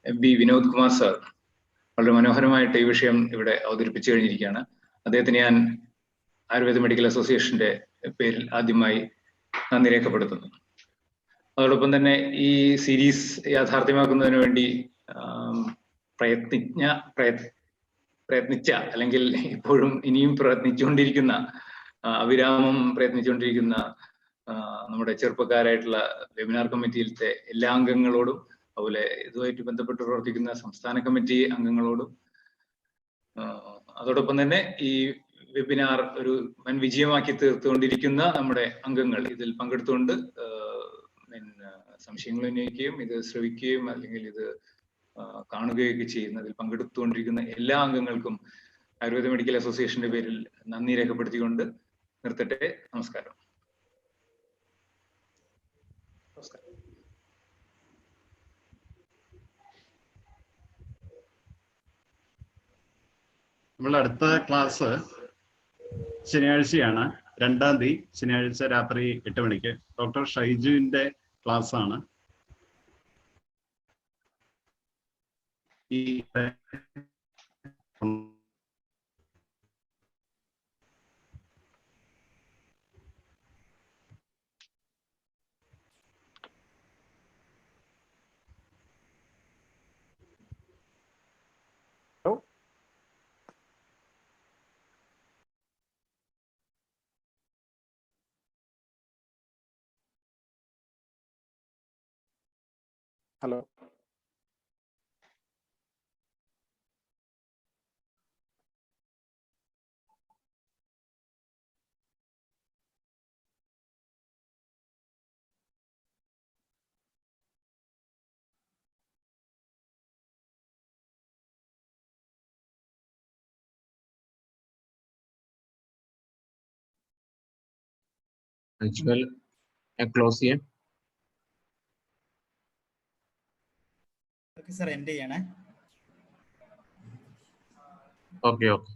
MB വിനോദ്കുമാർ സാർ വളരെ മനോഹരമായിട്ട് ഈ വിഷയം ഇവിടെ അവതരിപ്പിച്ചു കഴിഞ്ഞിരിക്കുകയാണ്. അദ്ദേഹത്തിന് ഞാൻ ആയുർവേദ മെഡിക്കൽ അസോസിയേഷന്റെ പേരിൽ ആദ്യമായി നന്ദി രേഖപ്പെടുത്തുന്നു. അതോടൊപ്പം തന്നെ ഈ സീരീസ് യാഥാർത്ഥ്യമാക്കുന്നതിന് വേണ്ടി പ്രയത്നിച്ച അല്ലെങ്കിൽ ഇപ്പോഴും ഇനിയും പ്രയത്നിച്ചുകൊണ്ടിരിക്കുന്ന, അവിരാമം പ്രയത്നിച്ചുകൊണ്ടിരിക്കുന്ന നമ്മുടെ ചെറുപ്പക്കാരായിട്ടുള്ള വെബിനാർ കമ്മിറ്റിയിലത്തെ എല്ലാ അംഗങ്ങളോടും, അതുപോലെ ഇതുമായിട്ട് ബന്ധപ്പെട്ട് പ്രവർത്തിക്കുന്ന സംസ്ഥാന കമ്മിറ്റി അംഗങ്ങളോടും, അതോടൊപ്പം തന്നെ ഈ വെബിനാർ ഒരു വൻ വിജയമാക്കി തീർത്തുകൊണ്ടിരിക്കുന്ന നമ്മുടെ അംഗങ്ങൾ, ഇതിൽ പങ്കെടുത്തുകൊണ്ട് സംശയങ്ങൾ ഉന്നയിക്കുകയും ഇത് ശ്രവിക്കുകയും അല്ലെങ്കിൽ ഇത് കാണുകയൊക്കെ ചെയ്യുന്നതിൽ പങ്കെടുത്തുകൊണ്ടിരിക്കുന്ന എല്ലാ അംഗങ്ങൾക്കും ആയുർവേദ മെഡിക്കൽ അസോസിയേഷന്റെ പേരിൽ നന്ദി രേഖപ്പെടുത്തിക്കൊണ്ട് നിർത്തട്ടെ. നമസ്കാരം. നമ്മളുടെ അടുത്ത ക്ലാസ് ശനിയാഴ്ചയാണ്, 2-ാം തീയതി ശനിയാഴ്ച രാത്രി 8 മണിക്ക് ഡോക്ടർ ഷൈജുവിന്റെ ക്ലാസ് ആണ്. ഈ ഹലോ. അജ്വൽ ക്ലോസ് ചെയ്യാം. സാർ എൻഡ് ചെയ്യണേ. Okay okay.